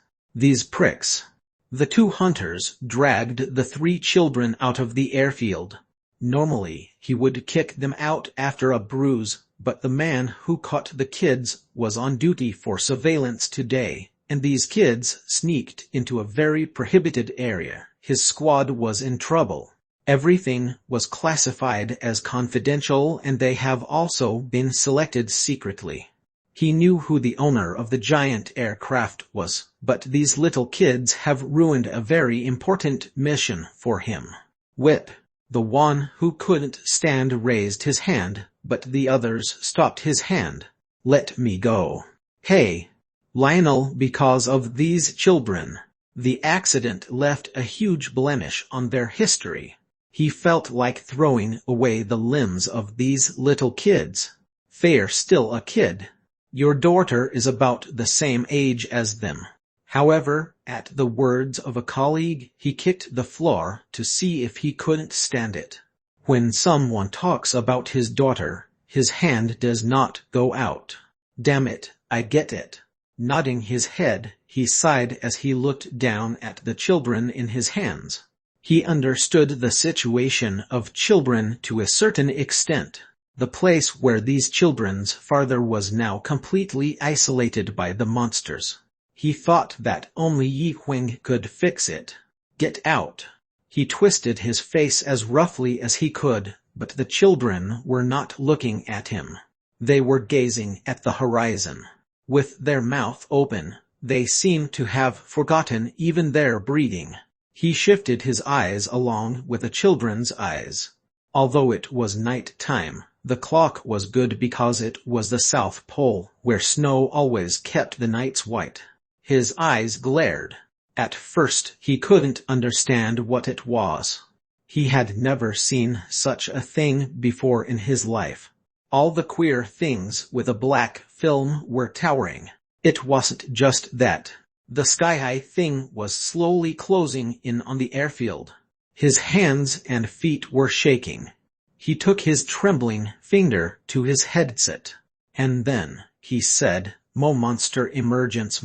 pricks? The two hunters dragged the three children out of the airfield. Normally, he would kick them out after a bruise, but the man who caught the kids was on duty for surveillance today, and these kids sneaked into a very prohibited area. His squad was in trouble. Everything was classified as confidential, and they have also been selected secretly. He knew who the owner of the giant aircraft was, but these little kids have ruined a very important mission for him. Whip. The one who couldn't stand raised his hand, but the others stopped his hand. Let me go. Hey, Lionel, because of these children, the accident left a huge blemish on their history. He felt like throwing away the limbs of these little kids. They're still a kid. Your daughter is about the same age as them. However, at the words of a colleague, he kicked the floor to see if he couldn't stand it. When someone talks about his daughter, his hand does not go out. Damn it, I get it. Nodding his head, he sighed as he looked down at the children in his hands. He understood the situation of children to a certain extent. The place where these children's father was now completely isolated by the monsters. He thought that only Yi Huang could fix it. Get out. He twisted his face as roughly as he could, but the children were not looking at him. They were gazing at the horizon. With their mouth open, they seemed to have forgotten even their breathing. He shifted his eyes along with the children's eyes. Although it was night time, the clock was good because it was the South Pole, where snow always kept the nights white. His eyes glared. At first, he couldn't understand what it was. He had never seen such a thing before in his life. All the queer things with a black film were towering. It wasn't just that. The sky-high thing was slowly closing in on the airfield. His hands and feet were shaking. He took his trembling finger to his headset. And then, he said, monster emergence,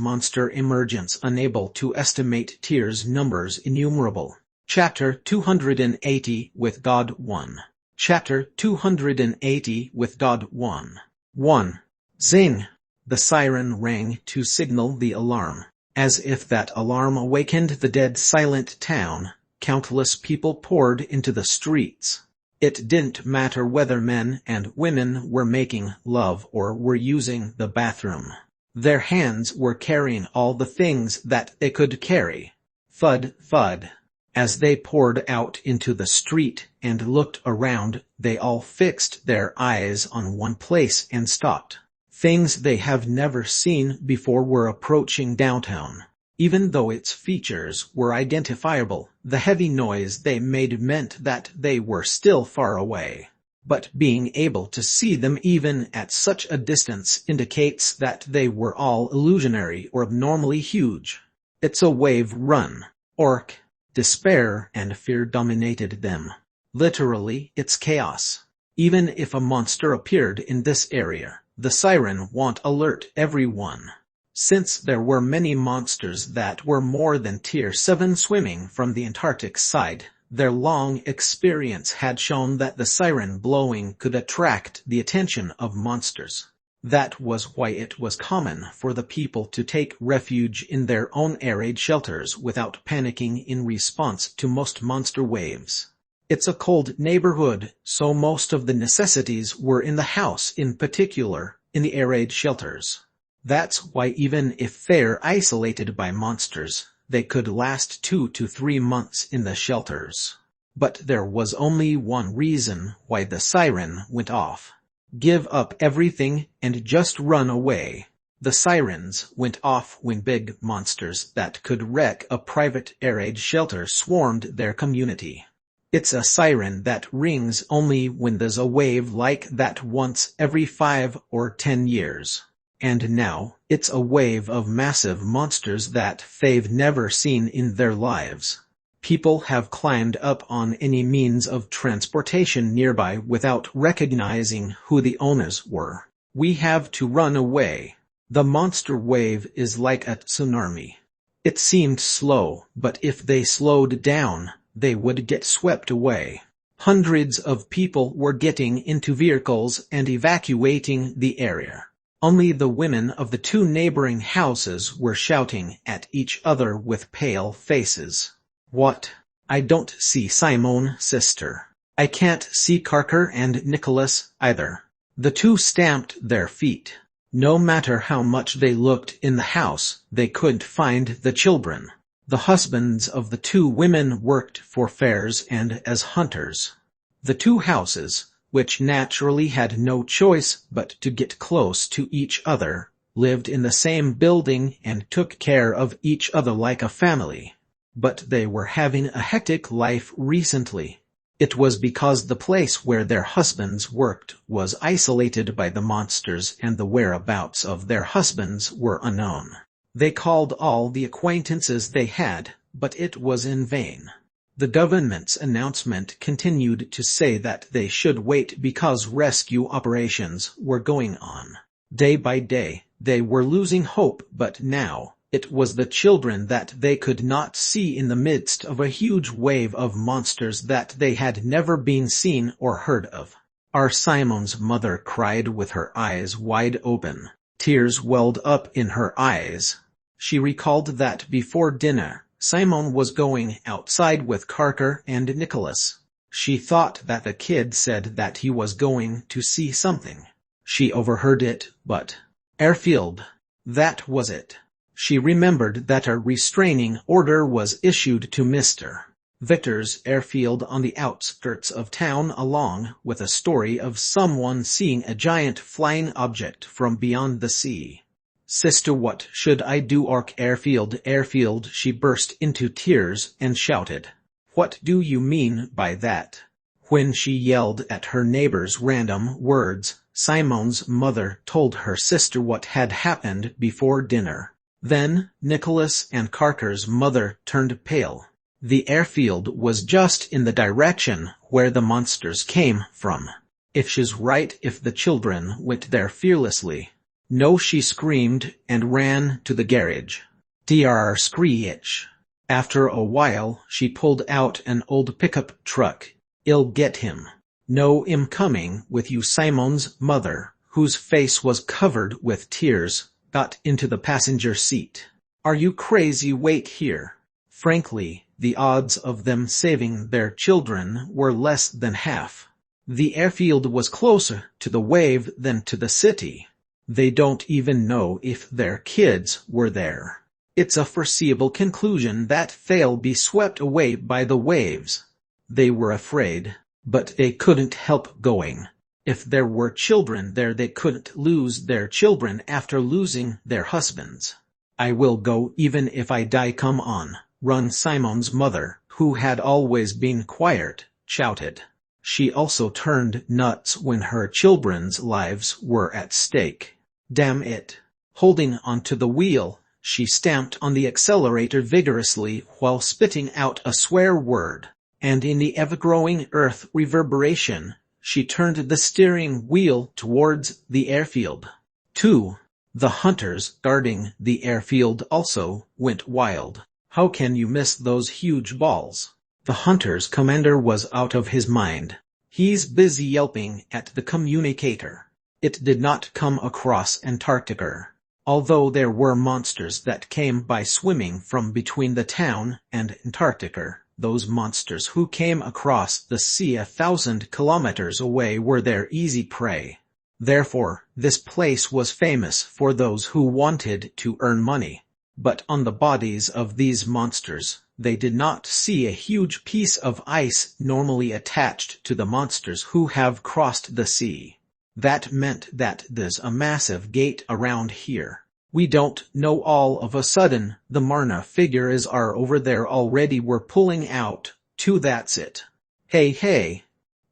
unable to estimate tears, numbers innumerable. Chapter 280 with God 1. Chapter 280 with God 1. 1. Zing! The siren rang to signal the alarm. As if that alarm awakened the dead silent town, countless people poured into the streets. It didn't matter whether men and women were making love or were using the bathroom. Their hands were carrying all the things that they could carry. Thud, thud. As they poured out into the street and looked around, they all fixed their eyes on one place and stopped. Things they have never seen before were approaching downtown. Even though its features were identifiable, the heavy noise they made meant that they were still far away. But being able to see them even at such a distance indicates that they were all illusionary or abnormally huge. It's a wave run. Orc. Despair and fear dominated them. Literally, it's chaos. Even if a monster appeared in this area, the siren won't alert everyone. Since there were many monsters that were more than Tier 7 swimming from the Antarctic side, their long experience had shown that the siren blowing could attract the attention of monsters. That was why it was common for the people to take refuge in their own air raid shelters without panicking in response to most monster waves. It's a cold neighborhood, so most of the necessities were in the house, in particular, in the air raid shelters. That's why even if they're isolated by monsters, they could last 2 to 3 months in the shelters. But there was only one reason why the siren went off. Give up everything and just run away. The sirens went off when big monsters that could wreck a private air raid shelter swarmed their community. It's a siren that rings only when there's a wave like that once every 5 or 10 years. And now, it's a wave of massive monsters that they've never seen in their lives. People have climbed up on any means of transportation nearby without recognizing who the owners were. We have to run away. The monster wave is like a tsunami. It seemed slow, but if they slowed down, they would get swept away. Hundreds of people were getting into vehicles and evacuating the area. Only the women of the 2 neighboring houses were shouting at each other with pale faces. What? I don't see Simone, sister. I can't see Carker and Nicholas either. The 2 stamped their feet. No matter how much they looked in the house, they couldn't find the children. The husbands of the 2 women worked for fairs and as hunters. The 2 houses, which naturally had no choice but to get close to each other, lived in the same building and took care of each other like a family. But they were having a hectic life recently. It was because the place where their husbands worked was isolated by the monsters and the whereabouts of their husbands were unknown. They called all the acquaintances they had, but it was in vain. The government's announcement continued to say that they should wait because rescue operations were going on. Day by day, they were losing hope, but now, it was the children that they could not see in the midst of a huge wave of monsters that they had never been seen or heard of. Our Simone's mother cried with her eyes wide open. Tears welled up in her eyes. She recalled that before dinner, Simone was going outside with Carker and Nicholas. She thought that the kid said that he was going to see something. She overheard it, but airfield. That was it. She remembered that a restraining order was issued to Mr. Victor's airfield on the outskirts of town, along with a story of someone seeing a giant flying object from beyond the sea. Sister, what should I do? Airfield, she burst into tears and shouted. What do you mean by that? When she yelled at her neighbor's random words, Simone's mother told her sister what had happened before dinner. Then, Nicholas and Carker's mother turned pale. The airfield was just in the direction where the monsters came from. If she's right, if the children went there fearlessly. No, she screamed and ran to the garage. Dr. Screech. After a while, she pulled out an old pickup truck. I'll get him. No, I'm coming with you. Simone's mother, whose face was covered with tears, got into the passenger seat. Are you crazy? Wait here. Frankly, the odds of them saving their children were less than half. The airfield was closer to the wave than to the city. They don't even know if their kids were there. It's a foreseeable conclusion that they'll be swept away by the waves. They were afraid, but they couldn't help going. If there were children there, they couldn't lose their children after losing their husbands. I will go even if I die. Come on, run. Simone's mother, who had always been quiet, shouted. She also turned nuts when her children's lives were at stake. Damn it. Holding onto the wheel, she stamped on the accelerator vigorously while spitting out a swear word, and in the ever-growing earth reverberation, she turned the steering wheel towards the airfield. 2. The hunters guarding the airfield also went wild. How can you miss those huge balls? The hunter's commander was out of his mind. He's busy yelping at the communicator. It did not come across Antarctica. Although there were monsters that came by swimming from between the town and Antarctica, those monsters who came across the sea 1,000 kilometers away were their easy prey. Therefore, this place was famous for those who wanted to earn money. But on the bodies of these monsters, They did not see a huge piece of ice normally attached to the monsters who have crossed the sea. That meant that there's a massive gate around here. We don't know, all of a sudden, the Marna figures are over there already. We're pulling out, too. That's it. Hey.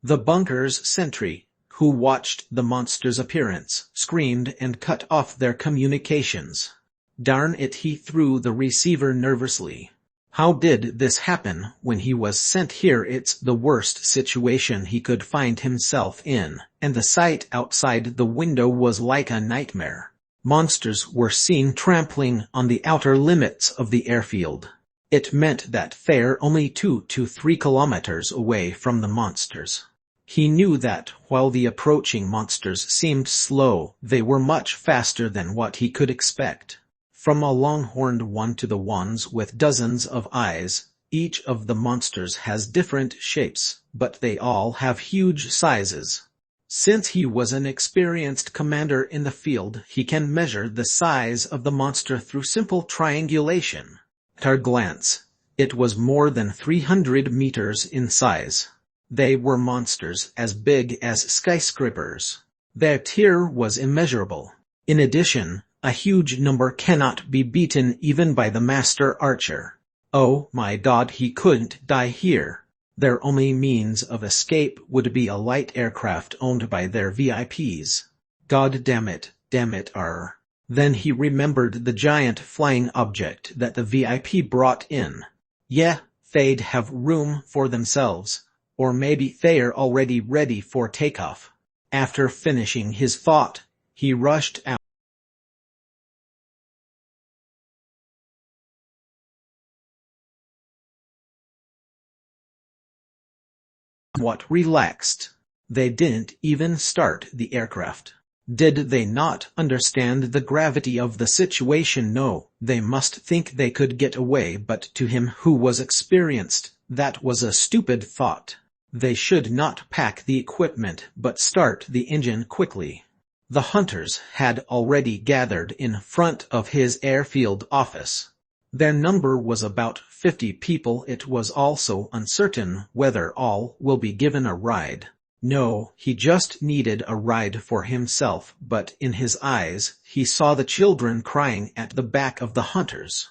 The bunker's sentry, who watched the monster's appearance, screamed and cut off their communications. Darn it, he threw the receiver nervously. How did this happen when he was sent here? It's the worst situation he could find himself in, and the sight outside the window was like a nightmare. Monsters were seen trampling on the outer limits of the airfield. It meant that they're only 2 to 3 kilometers away from the monsters. He knew that while the approaching monsters seemed slow, they were much faster than what he could expect. From a longhorned one to the ones with dozens of eyes, each of the monsters has different shapes, but they all have huge sizes. Since he was an experienced commander in the field, he can measure the size of the monster through simple triangulation. At a glance, it was more than 300 meters in size. They were monsters as big as skyscrapers. Their tier was immeasurable. In addition, a huge number cannot be beaten even by the master archer. Oh my God, he couldn't die here. Their only means of escape would be a light aircraft owned by their VIPs. God damn it. Then he remembered the giant flying object that the VIP brought in. Yeah, they'd have room for themselves, or maybe they're already ready for takeoff. After finishing his thought, he rushed out. Somewhat relaxed. They didn't even start the aircraft. Did they not understand the gravity of the situation? No, they must think they could get away, but to him who was experienced, that was a stupid thought. They should not pack the equipment but start the engine quickly. The hunters had already gathered in front of his airfield office. Their number was about 50 people. It was also uncertain whether all will be given a ride. No, he just needed a ride for himself, but in his eyes, he saw the children crying at the back of the hunters.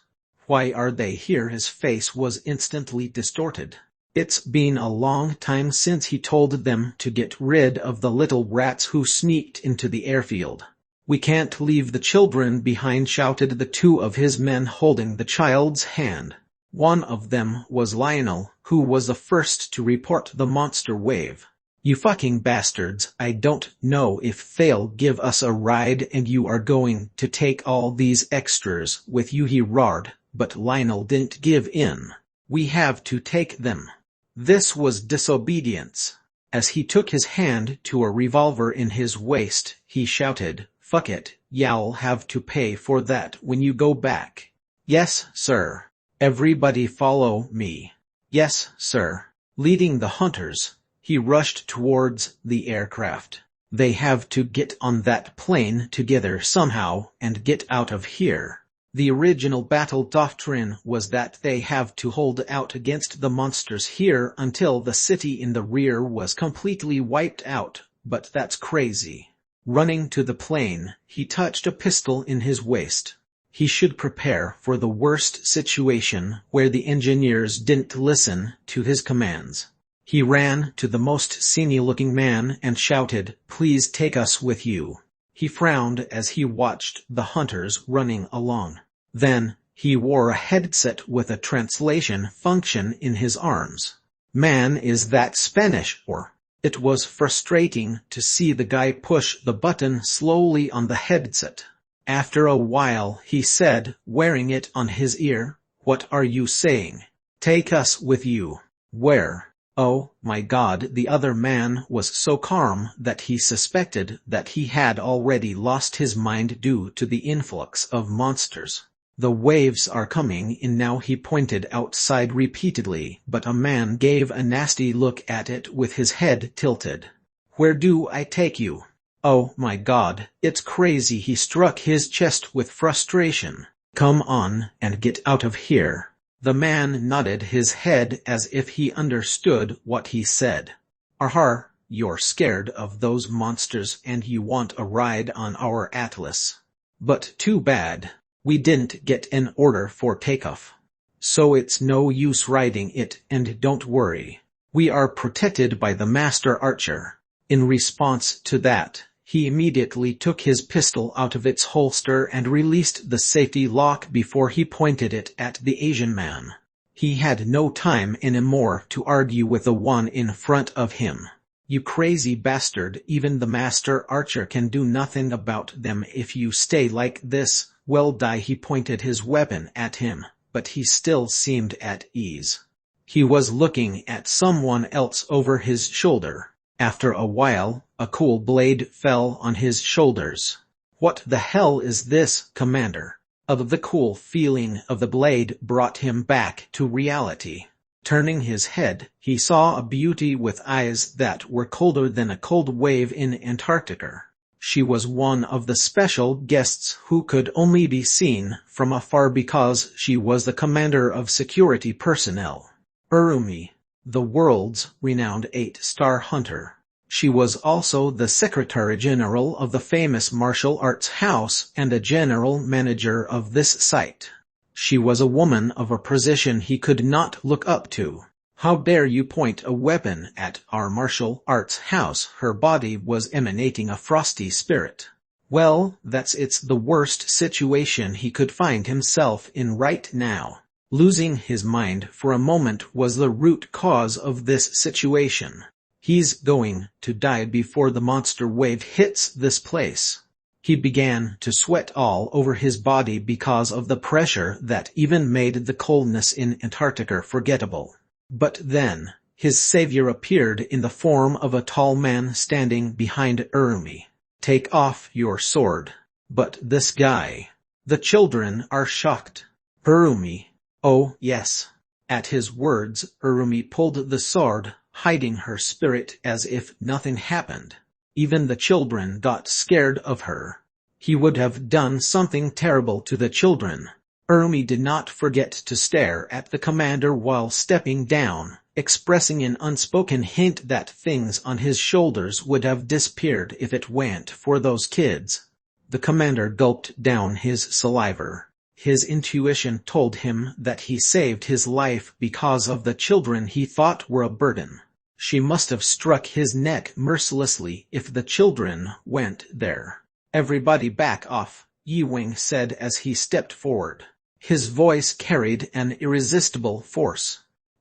Why are they here? His face was instantly distorted. It's been a long time since he told them to get rid of the little rats who sneaked into the airfield. We can't leave the children behind, shouted the 2 of his men holding the child's hand. One of them was Lionel, who was the first to report the monster wave. You fucking bastards, I don't know if they'll give us a ride and you are going to take all these extras with you, he roared, but Lionel didn't give in. We have to take them. This was disobedience. As he took his hand to a revolver in his waist, he shouted, "Fuck it, y'all have to pay for that when you go back." "Yes, sir." "Everybody follow me." "Yes, sir." Leading the hunters, he rushed towards the aircraft. They have to get on that plane together somehow and get out of here. The original battle doctrine was that they have to hold out against the monsters here until the city in the rear was completely wiped out, but that's crazy. Running to the plane, he touched a pistol in his waist. He should prepare for the worst situation where the engineers didn't listen to his commands. He ran to the most senior-looking man and shouted, "Please take us with you." He frowned as he watched the hunters running along. Then, he wore a headset with a translation function in his arms. "Man, is that Spanish or?" It was frustrating to see the guy push the button slowly on the headset. After a while he said, wearing it on his ear, "What are you saying?" "Take us with you." "Where?" Oh my God, the other man was so calm that he suspected that he had already lost his mind due to the influx of monsters. "The waves are coming in now," he pointed outside repeatedly, but a man gave a nasty look at it with his head tilted. "Where do I take you?" "Oh my God, it's crazy," he struck his chest with frustration. "Come on and get out of here." The man nodded his head as if he understood what he said. Ahar, you're scared of those monsters and you want a ride on our Atlas. But too bad. We didn't get an order for takeoff. So it's no use riding it, and don't worry. We are protected by the master archer. In response to that, he immediately took his pistol out of its holster and released the safety lock before he pointed it at the Asian man. He had no time anymore to argue with the one in front of him. You crazy bastard, even the master archer can do nothing about them if you stay like this. Well, he pointed his weapon at him, but he still seemed at ease. He was looking at someone else over his shoulder. After a while, a cool blade fell on his shoulders. What the hell is this, Commander? The cool feeling of the blade brought him back to reality. Turning his head, he saw a beauty with eyes that were colder than a cold wave in Antarctica. She was one of the special guests who could only be seen from afar because she was the commander of security personnel. Urumi, the world's renowned 8-star hunter. She was also the Secretary General of the famous martial arts house and a general manager of this site. She was a woman of a position he could not look up to. How dare you point a weapon at our martial arts house? Her body was emanating a frosty spirit. Well, it's the worst situation he could find himself in right now. Losing his mind for a moment was the root cause of this situation. He's going to die before the monster wave hits this place. He began to sweat all over his body because of the pressure that even made the coldness in Antarctica forgettable. But then, his savior appeared in the form of a tall man standing behind Urumi. Take off your sword. But this guy. The children are shocked. Urumi. Oh, yes. At his words, Urumi pulled the sword, hiding her spirit as if nothing happened. Even the children got scared of her. He would have done something terrible to the children. Urumi did not forget to stare at the commander while stepping down, expressing an unspoken hint that things on his shoulders would have disappeared if it weren't for those kids. The commander gulped down his saliva. His intuition told him that he saved his life because of the children he thought were a burden. She must have struck his neck mercilessly if the children went there. Everybody back off, Yi-Wing said as he stepped forward. His voice carried an irresistible force.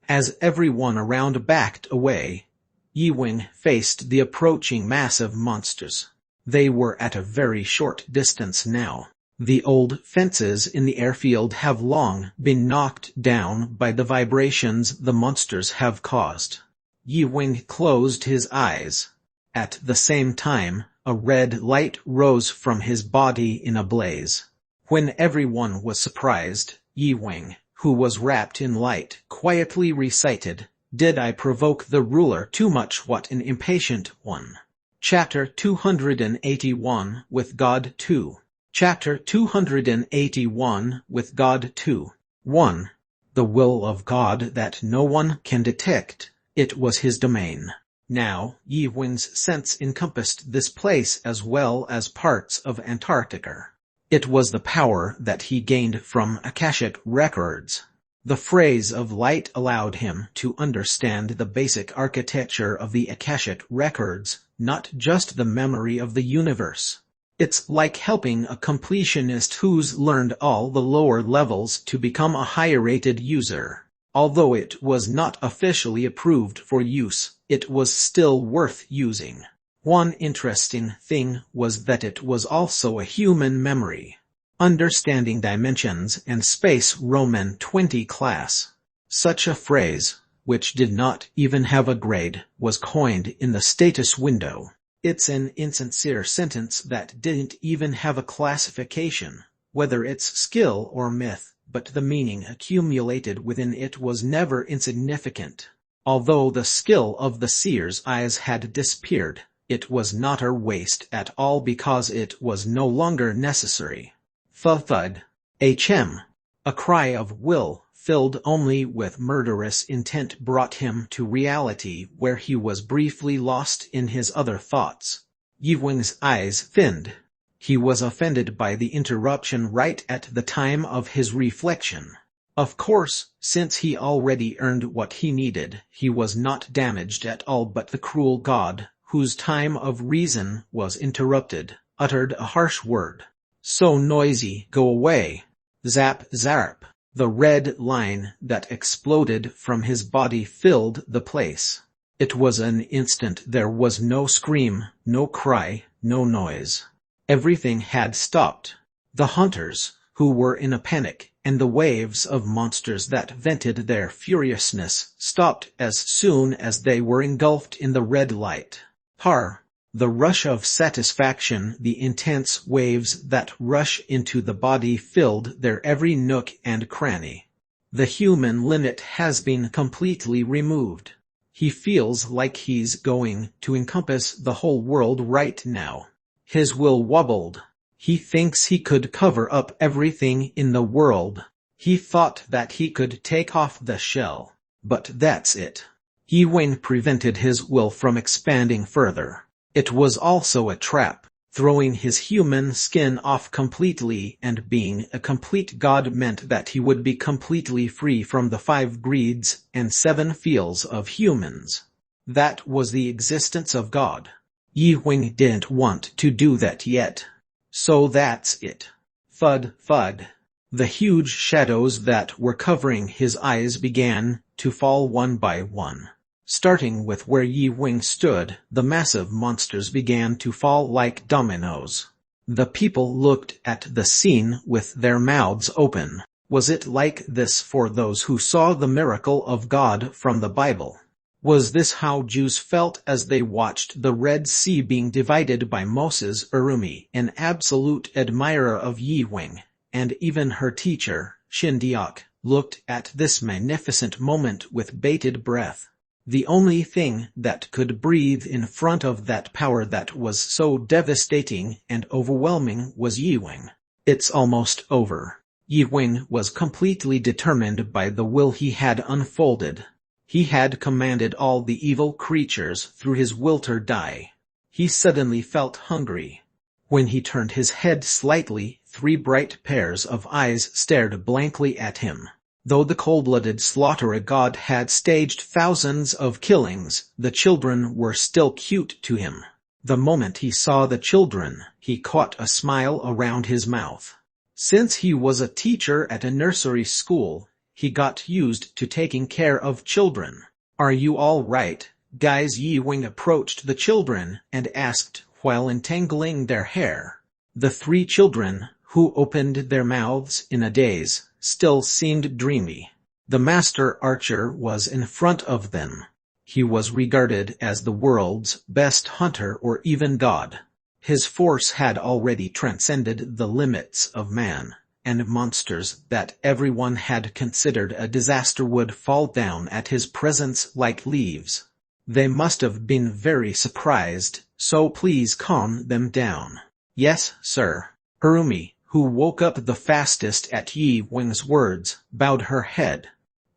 As everyone around backed away, Yi-Wing faced the approaching massive monsters. They were at a very short distance now. The old fences in the airfield have long been knocked down by the vibrations the monsters have caused. Yi-Wing closed his eyes. At the same time, a red light rose from his body in a blaze. When everyone was surprised, Yi-Wing, who was wrapped in light, quietly recited, "Did I provoke the ruler too much? What an impatient one." Chapter 281 With God 2. Chapter 281 With God 2. 1. The will of God that no one can detect. It was his domain. Now, Yi-Wing's sense encompassed this place as well as parts of Antarctica. It was the power that he gained from Akashic records. The phrase of light allowed him to understand the basic architecture of the Akashic records, not just the memory of the universe. It's like helping a completionist who's learned all the lower levels to become a higher-rated user. Although it was not officially approved for use, it was still worth using. One interesting thing was that it was also a human memory. Understanding dimensions and space Roman 20 class. Such a phrase, which did not even have a grade, was coined in the status window. It's an insincere sentence that didn't even have a classification, whether it's skill or myth, but the meaning accumulated within it was never insignificant. Although the skill of the seer's eyes had disappeared, it was not a waste at all because it was no longer necessary. Thud. HM. A cry of will filled only with murderous intent, brought him to reality, where he was briefly lost in his other thoughts. Yi Wing's eyes thinned. He was offended by the interruption right at the time of his reflection. Of course, since he already earned what he needed, he was not damaged at all, but the cruel god, whose time of reason was interrupted, uttered a harsh word. "So noisy, go away." Zap, zap. The red line that exploded from his body filled the place. It was an instant. There was no scream, no cry, no noise. Everything had stopped. The hunters, who were in a panic, and the waves of monsters that vented their furiousness, stopped as soon as they were engulfed in the red light. Har! The rush of satisfaction, the intense waves that rush into the body filled their every nook and cranny. The human limit has been completely removed. He feels like he's going to encompass the whole world right now. His will wobbled. He thinks he could cover up everything in the world. He thought that he could take off the shell. But that's it. Yi Wing prevented his will from expanding further. It was also a trap. Throwing his human skin off completely and being a complete god meant that he would be completely free from the 5 greeds and 7 feels of humans. That was the existence of God. Yi Wing didn't want to do that yet. So that's it. Thud, thud. The huge shadows that were covering his eyes began to fall one by one. Starting with where Yi Wing stood, the massive monsters began to fall like dominoes. The people looked at the scene with their mouths open. Was it like this for those who saw the miracle of God from the Bible? Was this how Jews felt as they watched the Red Sea being divided by Moses? Urumi, an absolute admirer of Yi Wing, and even her teacher, Shindiak, looked at this magnificent moment with bated breath. The only thing that could breathe in front of that power that was so devastating and overwhelming was Yi Wing. It's almost over. Yi Wing was completely determined by the will he had unfolded. He had commanded all the evil creatures through his will to die. He suddenly felt hungry. When he turned his head slightly, 3 bright pairs of eyes stared blankly at him. Though the cold-blooded slaughterer god had staged thousands of killings, the children were still cute to him. The moment he saw the children, he caught a smile around his mouth. Since he was a teacher at a nursery school, he got used to taking care of children. "Are you all right, guys?" Yi Wing approached the children and asked while entangling their hair. The 3 children, who opened their mouths in a daze, still seemed dreamy. The master archer was in front of them. He was regarded as the world's best hunter or even god. His force had already transcended the limits of man, and monsters that everyone had considered a disaster would fall down at his presence like leaves. They must have been very surprised, so please calm them down. "Yes, sir." Urumi, who woke up the fastest at Yi Wing's words, bowed her head.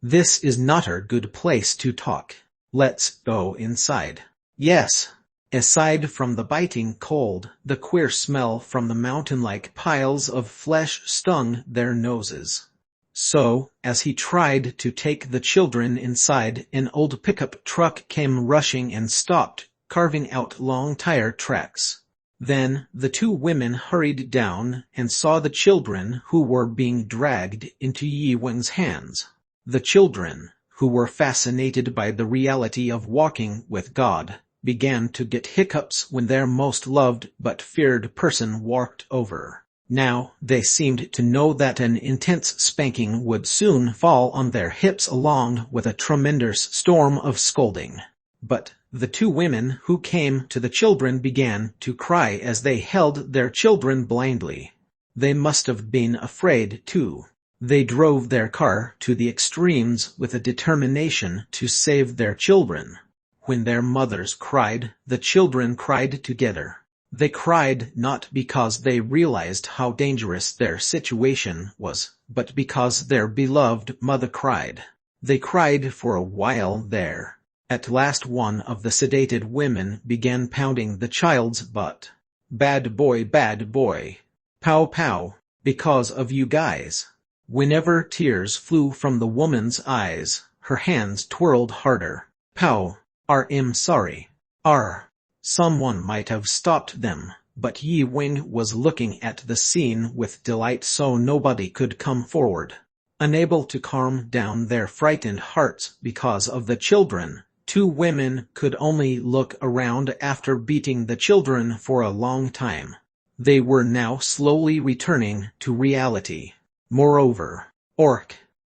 "This is not a good place to talk. Let's go inside." "Yes." Aside from the biting cold, the queer smell from the mountain-like piles of flesh stung their noses. So, as he tried to take the children inside, an old pickup truck came rushing and stopped, carving out long tire tracks. Then, the 2 women hurried down and saw the children who were being dragged into Yi Wing's hands. The children, who were fascinated by the reality of walking with God, began to get hiccups when their most loved but feared person walked over. Now, they seemed to know that an intense spanking would soon fall on their hips along with a tremendous storm of scolding. But the 2 women who came to the children began to cry as they held their children blindly. They must have been afraid too. They drove their car to the extremes with a determination to save their children. When their mothers cried, the children cried together. They cried not because they realized how dangerous their situation was, but because their beloved mother cried. They cried for a while there. At last one of the sedated women began pounding the child's butt. Bad boy, bad boy. Pow pow, because of you guys. Whenever tears flew from the woman's eyes, her hands twirled harder. Pow, I'm sorry. Someone might have stopped them, but Yi Wing was looking at the scene with delight, so nobody could come forward. Unable to calm down their frightened hearts because of the children, two women could only look around after beating the children for a long time. They were now slowly returning to reality. Moreover,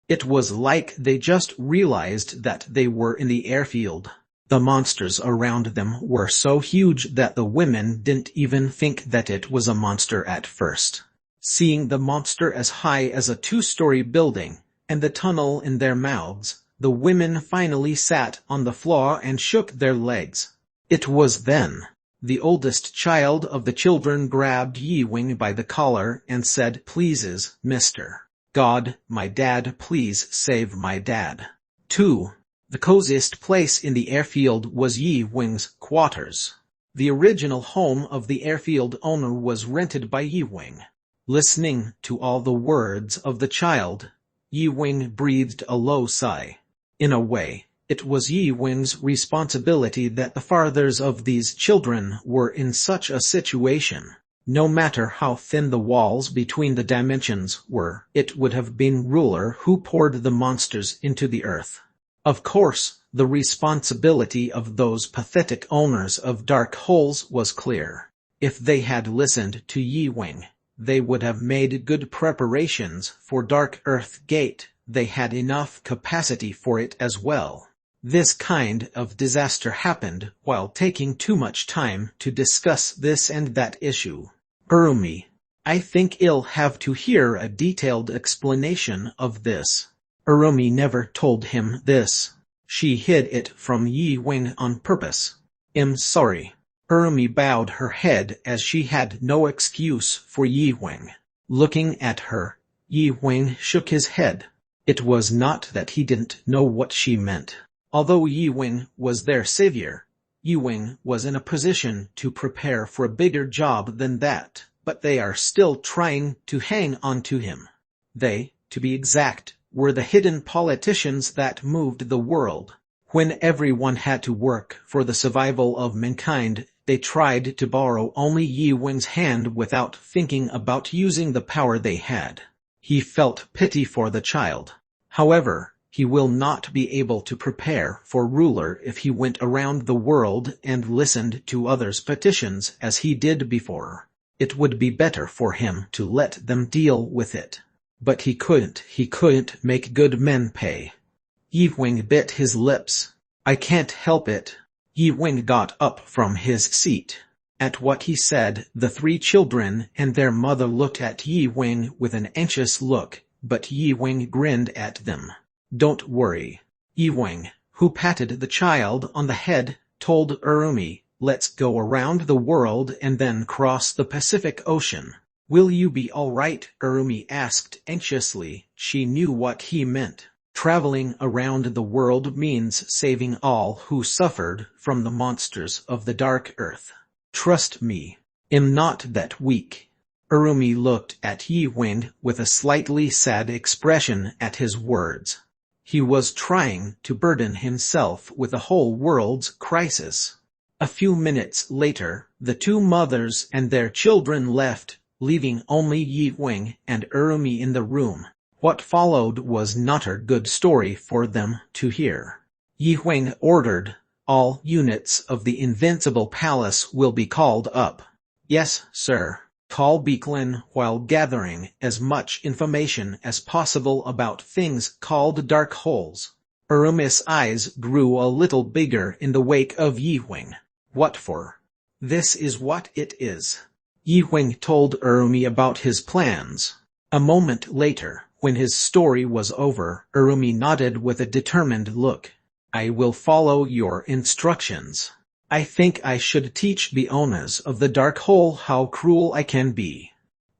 it was like they just realized that they were in the airfield. The monsters around them were so huge that the women didn't even think that it was a monster at first. Seeing the monster as high as a two-story building, and the tunnel in their mouths, the women finally sat on the floor and shook their legs. It was then the oldest child of the children grabbed Yi Wing by the collar and said, "Pleases, Mr. God, my dad, please save my dad." 2. The coziest place in the airfield was Yi Wing's quarters. The original home of the airfield owner was rented by Yi Wing. Listening to all the words of the child, Yi Wing breathed a low sigh. In a way, it was Yi Wing's responsibility that the fathers of these children were in such a situation. No matter how thin the walls between the dimensions were, it would have been ruler who poured the monsters into the earth. Of course, the responsibility of those pathetic owners of dark holes was clear. If they had listened to Yi Wing, they would have made good preparations for Dark Earth Gate. They had enough capacity for it as well. This kind of disaster happened while taking too much time to discuss this and that issue. Urumi, I think you'll have to hear a detailed explanation of this. Urumi never told him this. She hid it from Yi Wing on purpose. I'm sorry. Urumi bowed her head as she had no excuse for Yi Wing. Looking at her, Yi Wing shook his head. It was not that he didn't know what she meant. Although Yi Wing was their savior, Yi Wing was in a position to prepare for a bigger job than that, but they are still trying to hang on to him. They, to be exact, were the hidden politicians that moved the world. When everyone had to work for the survival of mankind, they tried to borrow only Yi Wing's hand without thinking about using the power they had. He felt pity for the child. However, he will not be able to prepare for ruler if he went around the world and listened to others' petitions as he did before. It would be better for him to let them deal with it. But he couldn't make good men pay. Yi Wing bit his lips. I can't help it. Yi Wing got up from his seat. At what he said, the three children and their mother looked at Yi Wing with an anxious look, but Yi Wing grinned at them. Don't worry. Yi Wing, who patted the child on the head, told Urumi, let's go around the world and then cross the Pacific Ocean. Will you be all right? Urumi asked anxiously. She knew what he meant. Traveling around the world means saving all who suffered from the monsters of the Dark Earth. Trust me, I'm not that weak. Urumi looked at Yi Wing with a slightly sad expression at his words. He was trying to burden himself with the whole world's crisis. A few minutes later, the two mothers and their children left, leaving only Yi Wing and Urumi in the room. What followed was not a good story for them to hear. Yi Wing ordered, all units of the Invincible Palace will be called up. Yes, sir. Call Beeklin while gathering as much information as possible about things called dark holes. Urumi's eyes grew a little bigger in the wake of Yi Wing. What for? This is what it is. Yi Wing told Urumi about his plans. A moment later, when his story was over, Urumi nodded with a determined look. I will follow your instructions. I think I should teach the owners of the dark hole how cruel I can be.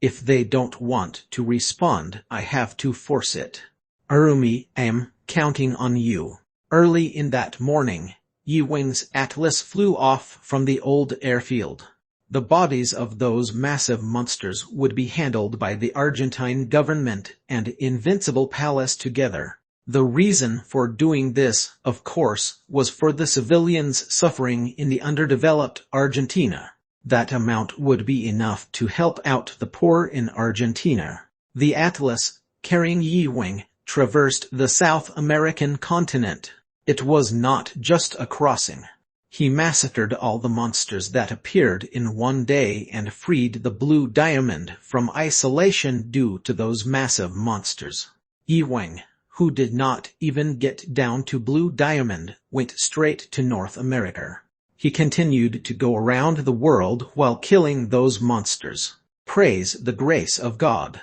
If they don't want to respond, I have to force it. Arumi, I'm counting on you. Early in that morning, Yi Wing's atlas flew off from the old airfield. The bodies of those massive monsters would be handled by the Argentine government and Invincible Palace together. The reason for doing this, of course, was for the civilians suffering in the underdeveloped Argentina. That amount would be enough to help out the poor in Argentina. The Atlas, carrying Yi Wing, traversed the South American continent. It was not just a crossing. He massacred all the monsters that appeared in one day and freed the Blue Diamond from isolation due to those massive monsters. Yi Wing, who did not even get down to Blue Diamond, went straight to North America. He continued to go around the world while killing those monsters. Praise the grace of God.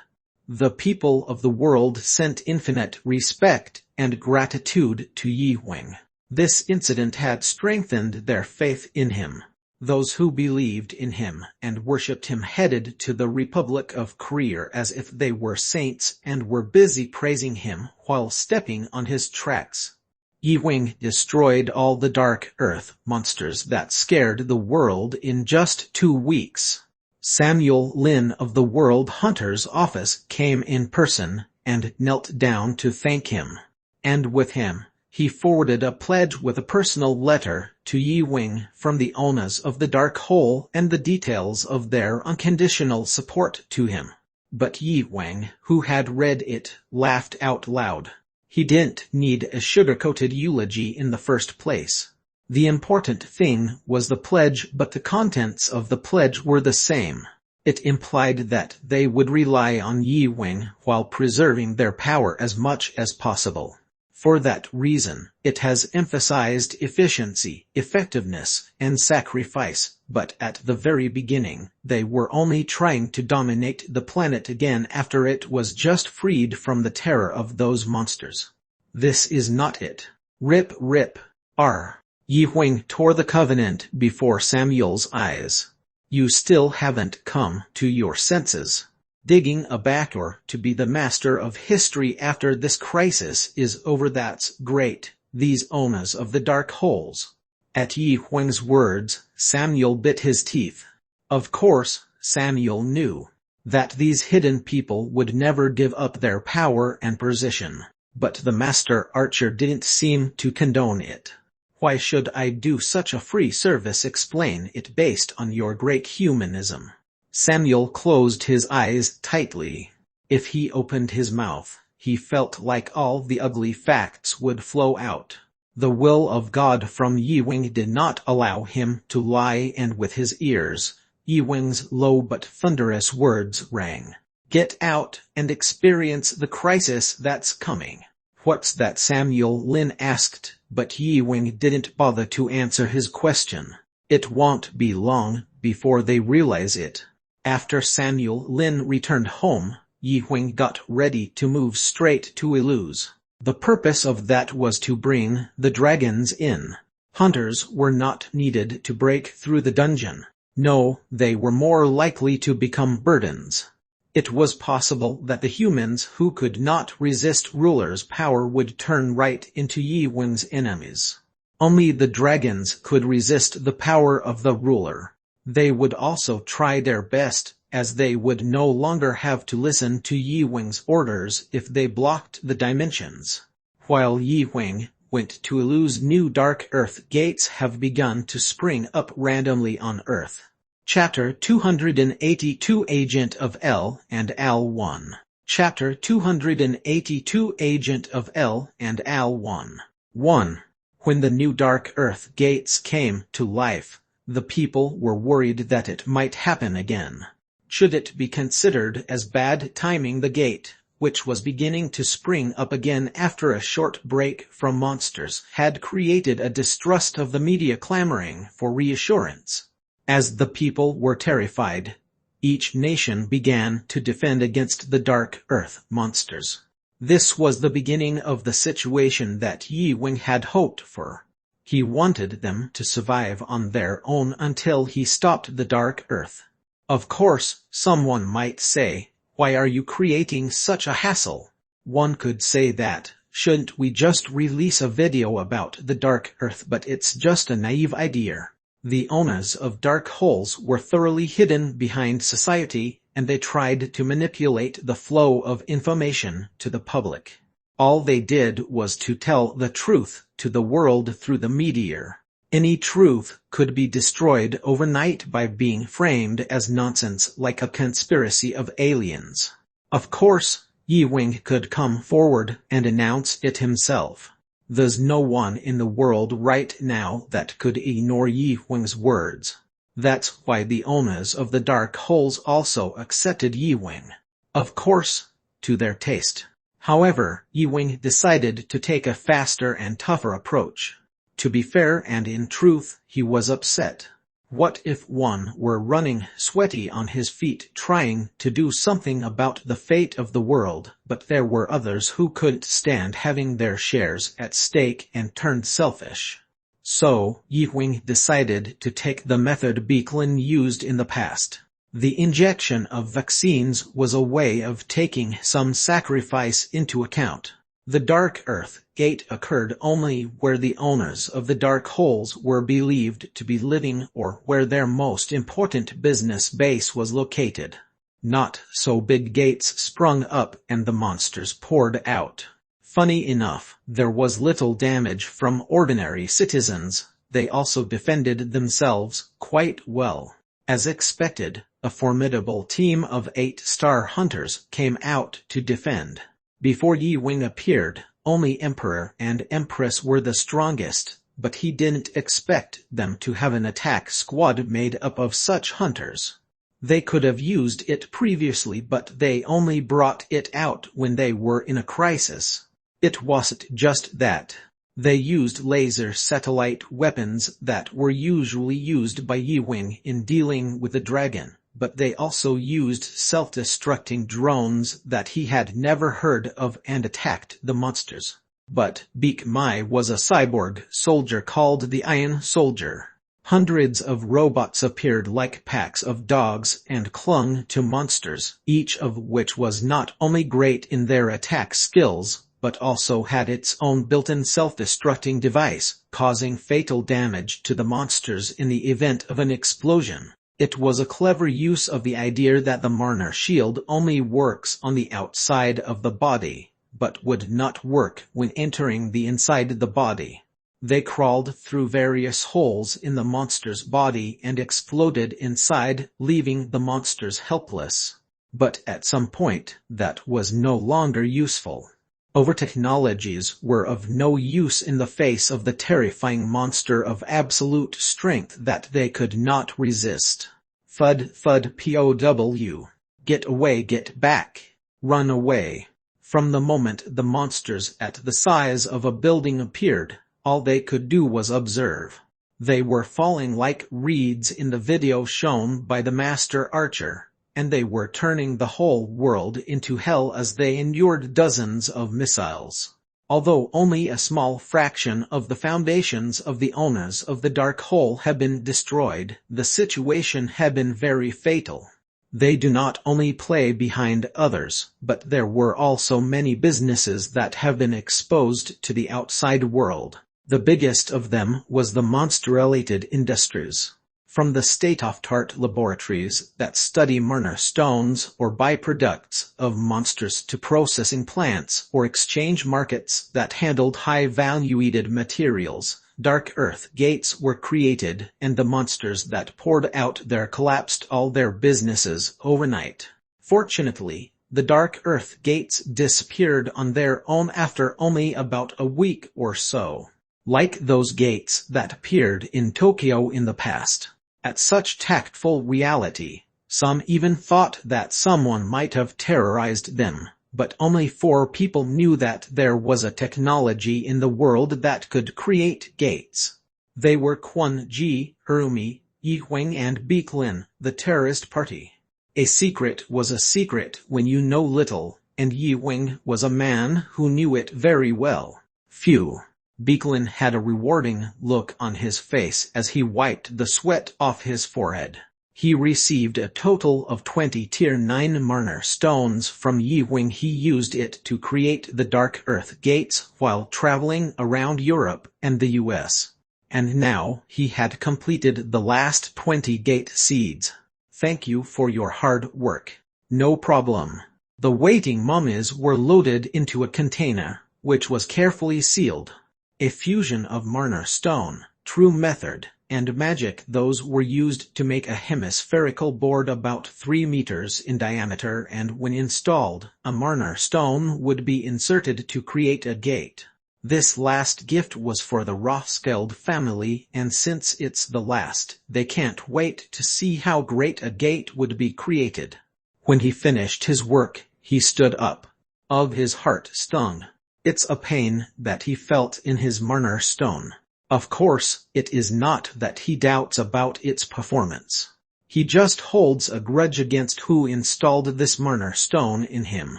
The people of the world sent infinite respect and gratitude to Yi Wing. This incident had strengthened their faith in him. Those who believed in him and worshipped him headed to the Republic of Korea as if they were saints and were busy praising him while stepping on his tracks. Yi Wing destroyed all the Dark Earth monsters that scared the world in just 2 weeks. Samuel Lin of the World Hunters Office came in person and knelt down to thank him. And with him, he forwarded a pledge with a personal letter to Yi Wing from the owners of the Dark Hole and the details of their unconditional support to him. But Yi Wing, who had read it, laughed out loud. He didn't need a sugar-coated eulogy in the first place. The important thing was the pledge, but the contents of the pledge were the same. It implied that they would rely on Yi Wing while preserving their power as much as possible. For that reason, it has emphasized efficiency, effectiveness, and sacrifice, but at the very beginning, they were only trying to dominate the planet again after it was just freed from the terror of those monsters. This is not it. Rip, rip, R. Yi Wing tore the covenant before Samuel's eyes. You still haven't come to your senses. Digging a backdoor to be the master of history after this crisis is over, that's great, these owners of the dark holes. At Yi Wing's words, Samuel bit his teeth. Of course, Samuel knew that these hidden people would never give up their power and position. But the master archer didn't seem to condone it. Why should I do such a free service? Explain it based on your great humanism. Samuel closed his eyes tightly. If he opened his mouth, he felt like all the ugly facts would flow out. The will of God from Yi Wing did not allow him to lie, and with his ears, Yi Wing's low but thunderous words rang. Get out and experience the crisis that's coming. What's that? Samuel Lin asked, but Yi Wing didn't bother to answer his question. It won't be long before they realize it. After Samuel Lin returned home, Yi Wing got ready to move straight to Iluz. The purpose of that was to bring the dragons in. Hunters were not needed to break through the dungeon. No, they were more likely to become burdens. It was possible that the humans who could not resist rulers' power would turn right into Yi Wing's enemies. Only the dragons could resist the power of the ruler. They would also try their best, as they would no longer have to listen to Yi Wing's orders if they blocked the dimensions. While Yi Wing went to Iluz's new Dark Earth, gates have begun to spring up randomly on Earth. Chapter 282 Agent of L and Al 1. Chapter 282 Agent of L and Al 1. 1. When the new Dark Earth gates came to life, the people were worried that it might happen again. Should it be considered as bad timing? The gate, which was beginning to spring up again after a short break from monsters, had created a distrust of the media clamoring for reassurance. As the people were terrified, each nation began to defend against the Dark Earth monsters. This was the beginning of the situation that Yi Wing had hoped for. He wanted them to survive on their own until he stopped the Dark Earth. Of course, someone might say, why are you creating such a hassle? One could say that, shouldn't we just release a video about the dark earth? But it's just a naive idea. The owners of dark holes were thoroughly hidden behind society, and they tried to manipulate the flow of information to the public. All they did was to tell the truth to the world through the media. Any truth could be destroyed overnight by being framed as nonsense, like a conspiracy of aliens. Of course, Yi Wing could come forward and announce it himself. There's no one in the world right now that could ignore Yi Wing's words. That's why the owners of the dark holes also accepted Yi Wing. Of course, to their taste. However, Yi Wing decided to take a faster and tougher approach. To be fair and in truth, he was upset. What if one were running sweaty on his feet trying to do something about the fate of the world, but there were others who couldn't stand having their shares at stake and turned selfish? So, Yi Wing decided to take the method Beeklin used in the past. The injection of vaccines was a way of taking some sacrifice into account. The Dark Earth Gate occurred only where the owners of the dark holes were believed to be living or where their most important business base was located. Not so big gates sprung up and the monsters poured out. Funny enough, there was little damage from ordinary citizens. They also defended themselves quite well. As expected, a formidable team of 8-star hunters came out to defend. Before Yi Wing appeared, only Emperor and Empress were the strongest, but he didn't expect them to have an attack squad made up of such hunters. They could have used it previously, but they only brought it out when they were in a crisis. It wasn't just that. They used laser satellite weapons that were usually used by Yi Wing in dealing with the dragon, but they also used self-destructing drones that he had never heard of and attacked the monsters. But Beak Mai was a cyborg soldier called the Iron Soldier. Hundreds of robots appeared like packs of dogs and clung to monsters, each of which was not only great in their attack skills, but also had its own built-in self-destructing device, causing fatal damage to the monsters in the event of an explosion. It was a clever use of the idea that the Marner shield only works on the outside of the body, but would not work when entering the inside the body. They crawled through various holes in the monster's body and exploded inside, leaving the monsters helpless. But at some point, that was no longer useful. Over-technologies were of no use in the face of the terrifying monster of absolute strength that they could not resist. Thud, thud, POW. Get away, get back. Run away. From the moment the monsters at the size of a building appeared, all they could do was observe. They were falling like reeds in the video shown by the Master Archer, and they were turning the whole world into hell as they endured dozens of missiles. Although only a small fraction of the foundations of the owners of the dark hole had been destroyed, the situation had been very fatal. They do not only play behind others, but there were also many businesses that have been exposed to the outside world. The biggest of them was the monster-related industries. From the state-of-the-art laboratories that study Marner stones or byproducts of monsters to processing plants or exchange markets that handled high-valued materials, Dark Earth gates were created, and the monsters that poured out there collapsed all their businesses overnight. Fortunately, the Dark Earth gates disappeared on their own after only about a week or so. Like those gates that appeared in Tokyo in the past. At such tactful reality, some even thought that someone might have terrorized them, but only 4 people knew that there was a technology in the world that could create gates. They were Quan Ji, Urumi, Yi Wing and Beeklin, the terrorist party. A secret was a secret when you know little, and Yi Wing was a man who knew it very well. Phew. Beeklin had a rewarding look on his face as he wiped the sweat off his forehead. He received a total of 20 Tier 9 Marner stones from Yi Wing. He used it to create the Dark Earth Gates while traveling around Europe and the US. And now he had completed the last 20 gate seeds. Thank you for your hard work. No problem. The waiting mummies were loaded into a container, which was carefully sealed. A fusion of Marner stone, true method, and magic. Those were used to make a hemispherical board about 3 meters in diameter, and when installed, a Marner stone would be inserted to create a gate. This last gift was for the Rothschild family, and since it's the last, they can't wait to see how great a gate would be created. When he finished his work, he stood up. Of his heart stung. It's a pain that he felt in his Marner stone. Of course, it is not that he doubts about its performance. He just holds a grudge against who installed this Marner stone in him.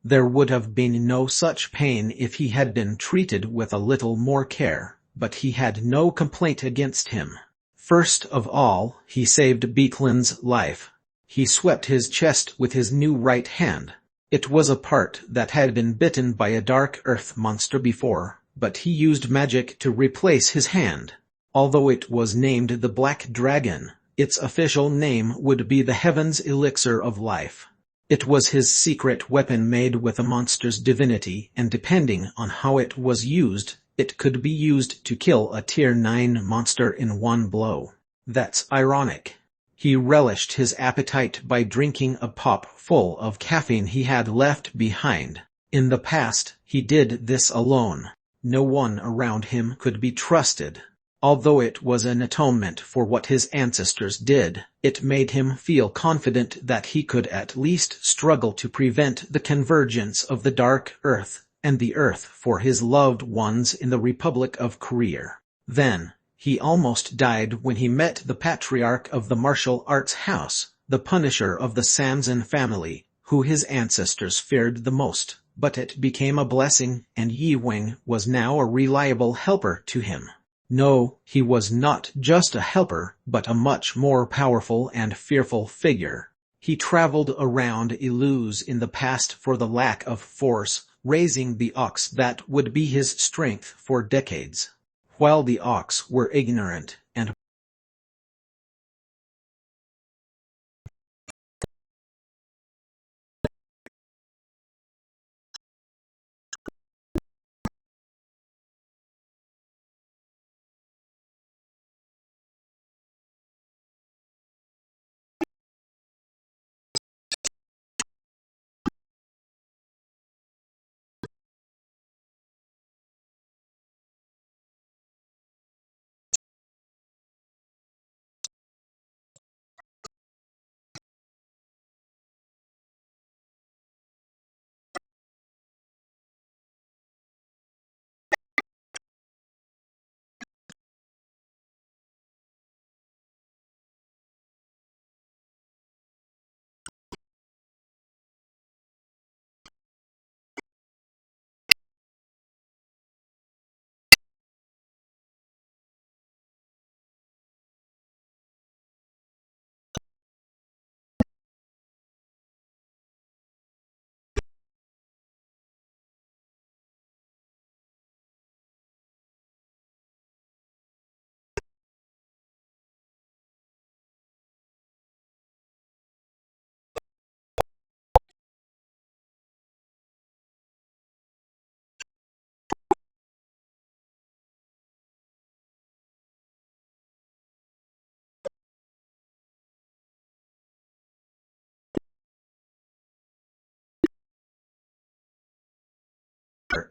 There would have been no such pain if he had been treated with a little more care, but he had no complaint against him. First of all, he saved Beeklin's life. He swept his chest with his new right hand. It was a part that had been bitten by a dark earth monster before, but he used magic to replace his hand. Although it was named the Black Dragon, its official name would be the Heaven's Elixir of Life. It was his secret weapon made with a monster's divinity, and depending on how it was used, it could be used to kill a Tier 9 monster in one blow. That's ironic. He relished his appetite by drinking a pop full of caffeine he had left behind. In the past, he did this alone. No one around him could be trusted. Although it was an atonement for what his ancestors did, it made him feel confident that he could at least struggle to prevent the convergence of the Dark Earth and the Earth for his loved ones in the Republic of Korea. Then, he almost died when he met the patriarch of the martial arts house, the Punisher of the Samson family, who his ancestors feared the most, but it became a blessing, and Yi Wing was now a reliable helper to him. No, he was not just a helper, but a much more powerful and fearful figure. He traveled around Ilus in the past for the lack of force, raising the ox that would be his strength for decades. While the ox were ignorant and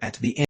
at the end.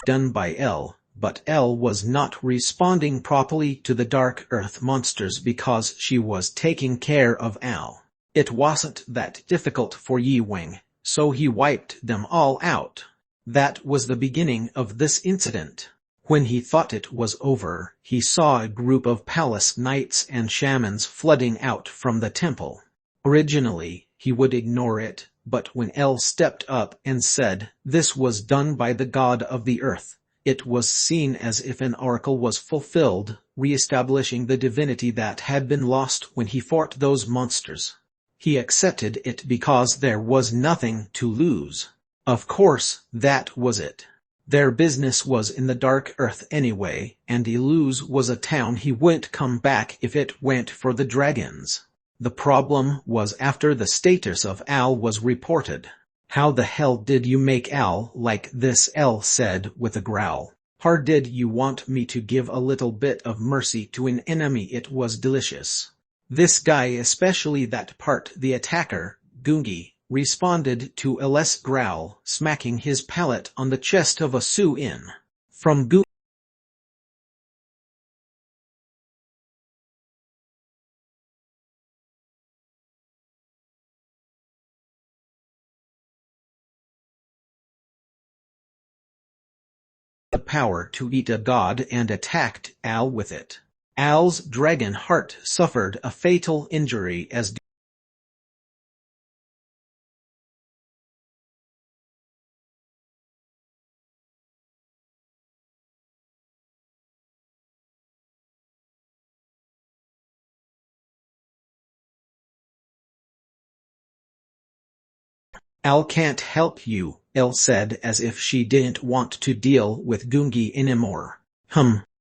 done by L, but L was not responding properly to the dark earth monsters because she was taking care of Al. It wasn't that difficult for Yi Wing, so he wiped them all out. That was the beginning of this incident. When he thought it was over, he saw a group of palace knights and shamans flooding out from the temple. Originally, he would ignore it, but when El stepped up and said this was done by the god of the earth, it was seen as if an oracle was fulfilled, re-establishing the divinity that had been lost when he fought those monsters. He accepted it because there was nothing to lose. Of course, that was it. Their business was in the dark earth anyway, and Iluz was a town he wouldn't come back if it went for the dragons. The problem was after the status of Al was reported. "How the hell did you make Al like this?" El said with a growl. "Hard did you want me to give a little bit of mercy to an enemy? It was delicious." This guy, especially that part, the attacker, Gungi, responded to El's growl, smacking his palate on the chest of a Su-in. From Gungi, the power to eat a god and attacked Al with it. Al's dragon heart suffered a fatal injury as Al can't help you, El said as if she didn't want to deal with Gungi anymore.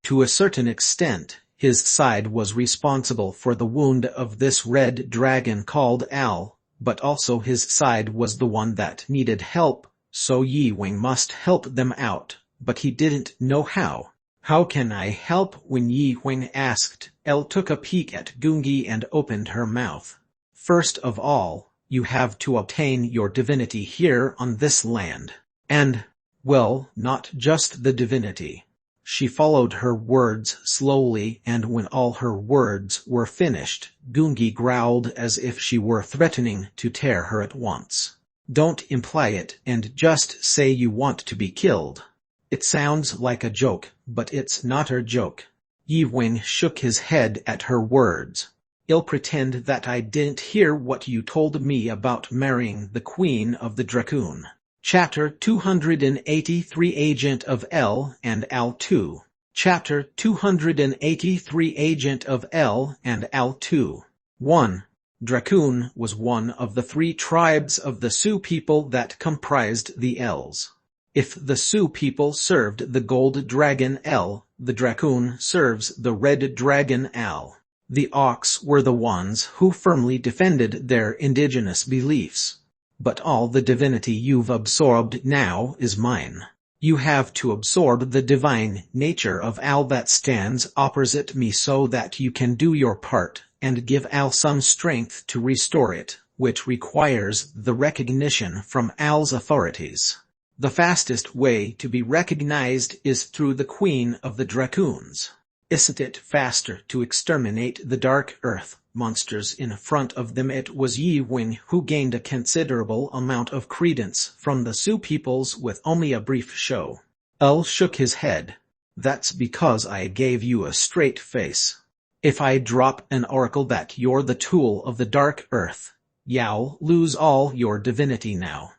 To a certain extent, his side was responsible for the wound of this red dragon called Al, but also his side was the one that needed help, so Yi Wing must help them out, but he didn't know how. "How can I help?" when Yi Wing asked. El took a peek at Gungi and opened her mouth. "First of all, you have to obtain your divinity here on this land. And, well, not just the divinity." She followed her words slowly, and when all her words were finished, Gungi growled as if she were threatening to tear her at once. "Don't imply it, and just say you want to be killed. It sounds like a joke, but it's not a joke." Yi Wing shook his head at her words. "I'll pretend that I didn't hear what you told me about marrying the Queen of the Dracoon." Chapter 283 Agent of L and Al 2. Chapter 283 Agent of L and Al 2. 1. Dracoon was one of the 3 tribes of the Sioux people that comprised the Ls. If the Sioux people served the gold dragon L, the Dracoon serves the red dragon Al. The Ox were the ones who firmly defended their indigenous beliefs. "But all the divinity you've absorbed now is mine. You have to absorb the divine nature of Al that stands opposite me so that you can do your part and give Al some strength to restore it, which requires the recognition from Al's authorities. The fastest way to be recognized is through the Queen of the Dracoons. Isn't it faster to exterminate the Dark Earth monsters in front of them?" It was Yi Wing who gained a considerable amount of credence from the Sioux peoples with only a brief show. El shook his head. "That's because I gave you a straight face. If I drop an oracle that you're the tool of the Dark Earth, you'll lose all your divinity now.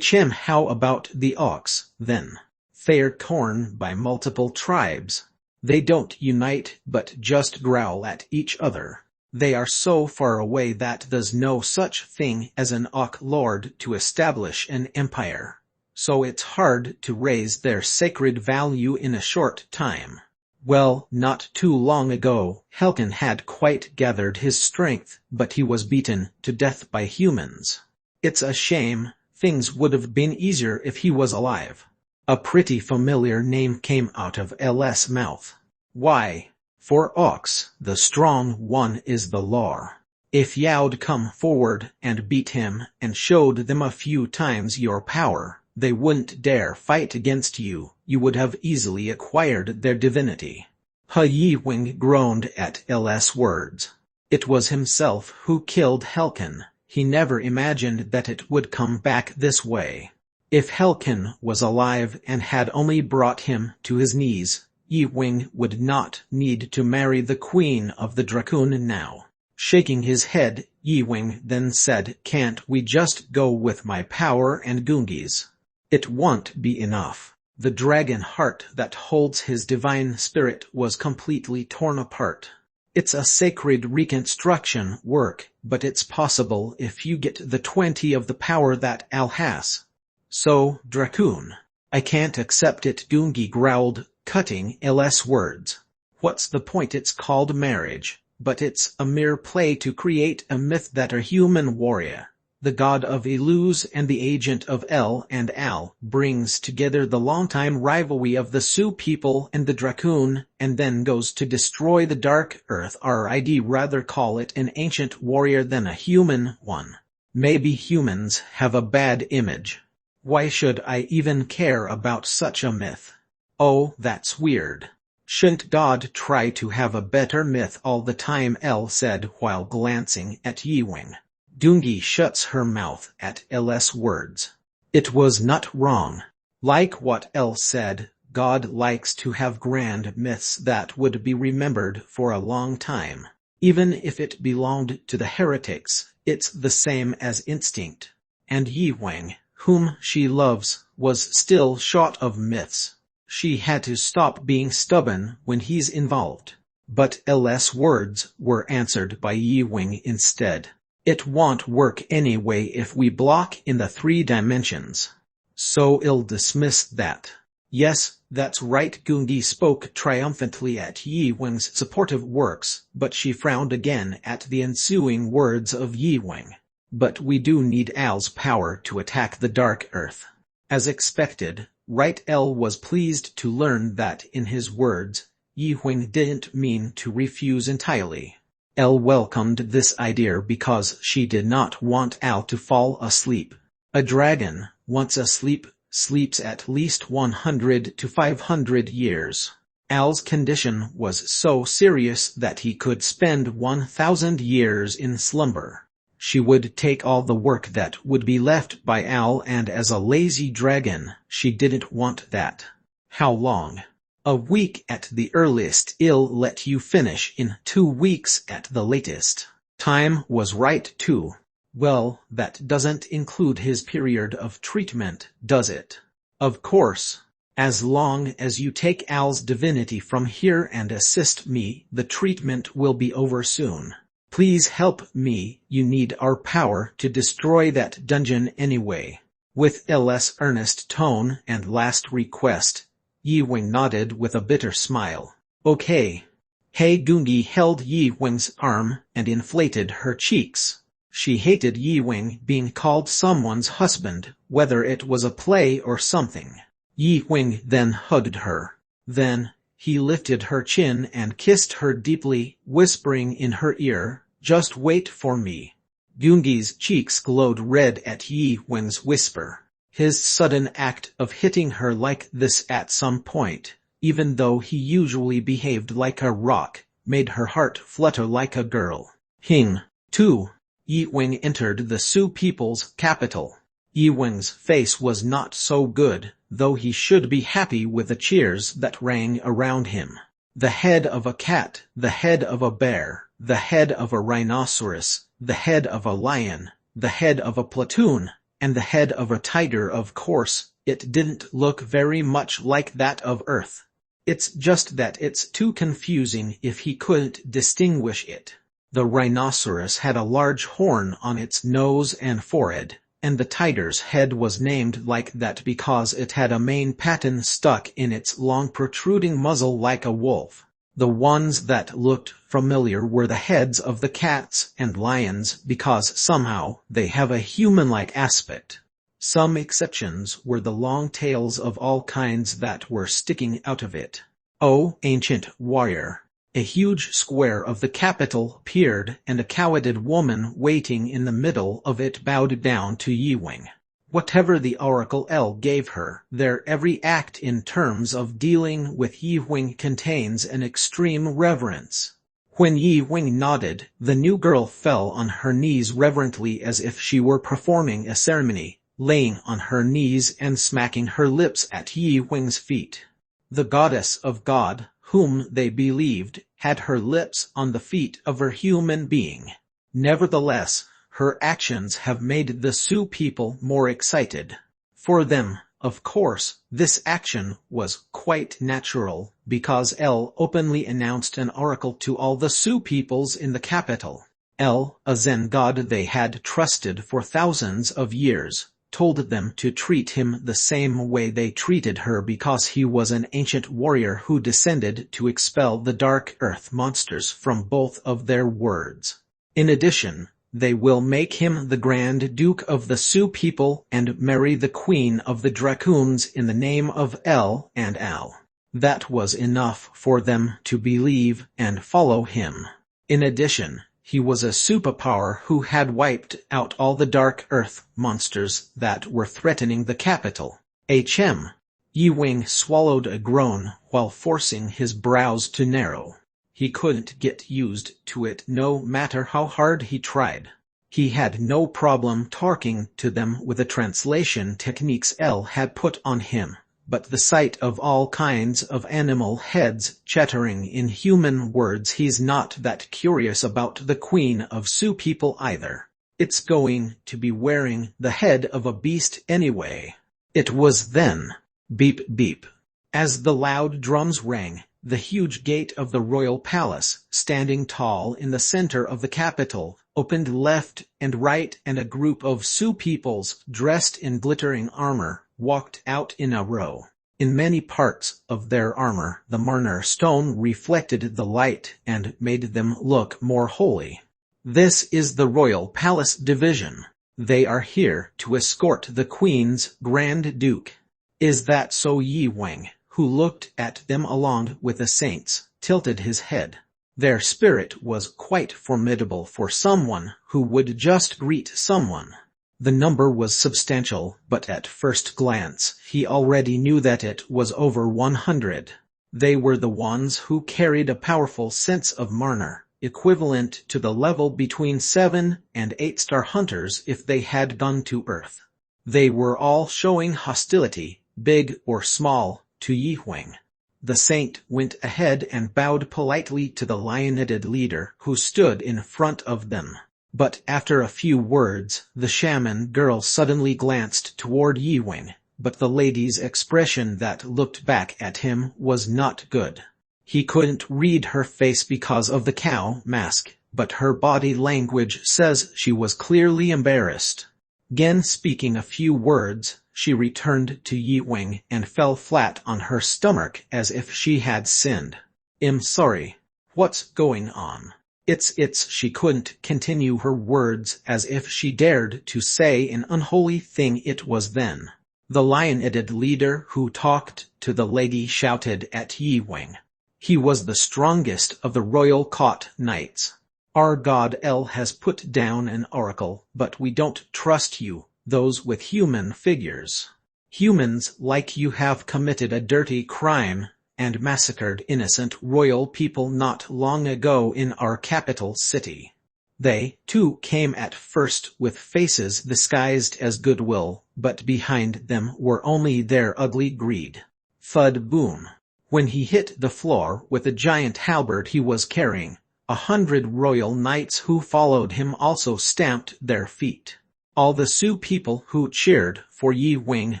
How about the Ox, then? They're torn by multiple tribes. They don't unite but just growl at each other. They are so far away that there's no such thing as an Ock Lord to establish an empire. So it's hard to raise their sacred value in a short time. Well, not too long ago, Helkin had quite gathered his strength, but he was beaten to death by humans. It's a shame. Things would have been easier if he was alive." A pretty familiar name came out of L's mouth. "Why? For Ox, the strong one is the law. If you'd come forward and beat him and showed them a few times your power, They wouldn't dare fight against you. You would have easily acquired their divinity. Yi Wing groaned at L's words. It was himself who killed Helkin. He never imagined that it would come back this way. If Helkin was alive and had only brought him to his knees, Yi Wing would not need to marry the Queen of the Dracoon now. Shaking his head, Yi Wing then said, "Can't we just go with my power and Gungi's? It won't be enough." The dragon heart that holds his divine spirit was completely torn apart. It's a sacred reconstruction work, but it's possible if you get the 20 of the power that Al has. So, Dracoon. I can't accept it, Gungi growled, cutting L's words. What's the point? It's called marriage, but it's a mere play to create a myth that a human warrior, the god of Ilus and the agent of L and Al, brings together the longtime rivalry of the Sioux people and the Dracoon, and then goes to destroy the Dark Earth. I'd rather call it an ancient warrior than a human one. Maybe humans have a bad image. Why should I even care about such a myth? Oh, that's weird. Shouldn't God try to have a better myth all the time? L said while glancing at Yi Wing. Gungi shuts her mouth at L's words. It was not wrong. Like what L said, God likes to have grand myths that would be remembered for a long time. Even if it belonged to the heretics, it's the same as instinct. And Yi Wing, whom she loves, was still short of myths. She had to stop being stubborn when he's involved. But L's words were answered by Yi Wing instead. It won't work anyway if we block in the 3 dimensions. So I'll dismiss that. Yes, that's right. Gungi spoke triumphantly at Yi Wing's supportive works, but she frowned again at the ensuing words of Yi Wing. But we do need Al's power to attack the Dark Earth. As expected, right? L was pleased to learn that in his words, Yi Wing didn't mean to refuse entirely. L welcomed this idea because she did not want Al to fall asleep. A dragon, once asleep, sleeps at least 100 to 500 years. Al's condition was so serious that he could spend 1,000 years in slumber. She would take all the work that would be left by Al, and as a lazy dragon, she didn't want that. How long? A week at the earliest. I'll let you finish in 2 weeks at the latest. Time was right too. Well, that doesn't include his period of treatment, does it? Of course. As long as you take Al's divinity from here and assist me, the treatment will be over soon. Please help me, you need our power to destroy that dungeon anyway. With L's earnest tone and last request, Yi Wing nodded with a bitter smile. Okay. Hey, Gungi held Yi Wing's arm and inflated her cheeks. She hated Yi Wing being called someone's husband, whether it was a play or something. Yi Wing then hugged her. Then, he lifted her chin and kissed her deeply, whispering in her ear, "Just wait for me." Gungi's cheeks glowed red at Yi Wing's whisper. His sudden act of hitting her like this at some point, even though he usually behaved like a rock, made her heart flutter like a girl. Hing, too. Yi Wing entered the Sioux people's capital. Yi Wing's face was not so good, though he should be happy with the cheers that rang around him. The head of a cat, the head of a bear, the head of a rhinoceros, the head of a lion, the head of a platoon, and the head of a tiger. Of course, it didn't look very much like that of Earth. It's just that it's too confusing if he couldn't distinguish it. The rhinoceros had a large horn on its nose and forehead, and the tiger's head was named like that because it had a mane pattern stuck in its long protruding muzzle like a wolf. The ones that looked familiar were the heads of the cats and lions because somehow they have a human-like aspect. Some exceptions were the long tails of all kinds that were sticking out of it. Oh, ancient warrior! A huge square of the capital appeared, and a cowheaded woman waiting in the middle of it bowed down to Yi Wing. Whatever the Oracle L gave her, their every act in terms of dealing with Yi Wing contains an extreme reverence. When Yi Wing nodded, the new girl fell on her knees reverently as if she were performing a ceremony, laying on her knees and smacking her lips at Yi Wing's feet. The goddess of God, whom they believed, had her lips on the feet of her human being. Nevertheless, her actions have made the Sioux people more excited. For them, of course, this action was quite natural, because El openly announced an oracle to all the Sioux peoples in the capital. El, a Zen god they had trusted for thousands of years, told them to treat him the same way they treated her because he was an ancient warrior who descended to expel the dark earth monsters from both of their worlds. In addition, they will make him the Grand Duke of the Sioux people and marry the Queen of the Dracoons in the name of El and Al. That was enough for them to believe and follow him. In addition, he was a superpower who had wiped out all the dark earth monsters that were threatening the capital. Hm. Yi Wing swallowed a groan while forcing his brows to narrow. He couldn't get used to it no matter how hard he tried. He had no problem talking to them with the translation techniques El had put on him, but the sight of all kinds of animal heads chattering in human words, he's not that curious about the Queen of Sioux people either. It's going to be wearing the head of a beast anyway. It was then. Beep beep. As the loud drums rang, the huge gate of the royal palace, standing tall in the center of the capital, opened left and right, and a group of Sioux peoples dressed in glittering armor walked out in a row. In many parts of their armor, the Marner stone reflected the light and made them look more holy. This is the Royal Palace Division. They are here to escort the Queen's Grand Duke. Is that so? Yi Wing, who looked at them along with the saints, tilted his head. Their spirit was quite formidable for someone who would just greet someone. The number was substantial, but at first glance, he already knew that it was over 100. They were the ones who carried a powerful sense of Marner, equivalent to the level between 7 and 8-star hunters if they had gone to Earth. They were all showing hostility, big or small, to Yi Wing. The saint went ahead and bowed politely to the lion-headed leader who stood in front of them. But after a few words, the shaman girl suddenly glanced toward Yi Wing, but the lady's expression that looked back at him was not good. He couldn't read her face because of the cow mask, but her body language says she was clearly embarrassed. Again speaking a few words, she returned to Yi Wing and fell flat on her stomach as if she had sinned. I'm sorry. What's going on? It's she couldn't continue her words as if she dared to say an unholy thing. It was then. The lion-headed leader who talked to the lady shouted at Yi Wing. He was the strongest of the royal caught knights. Our god El has put down an oracle, but we don't trust you, those with human figures. Humans like you have committed a dirty crime and massacred innocent royal people not long ago in our capital city. They, too, came at first with faces disguised as goodwill, but behind them were only their ugly greed. Thud boom. When he hit the floor with the giant halberd he was carrying, 100 royal knights who followed him also stamped their feet. All the Sioux people who cheered for Yi Wing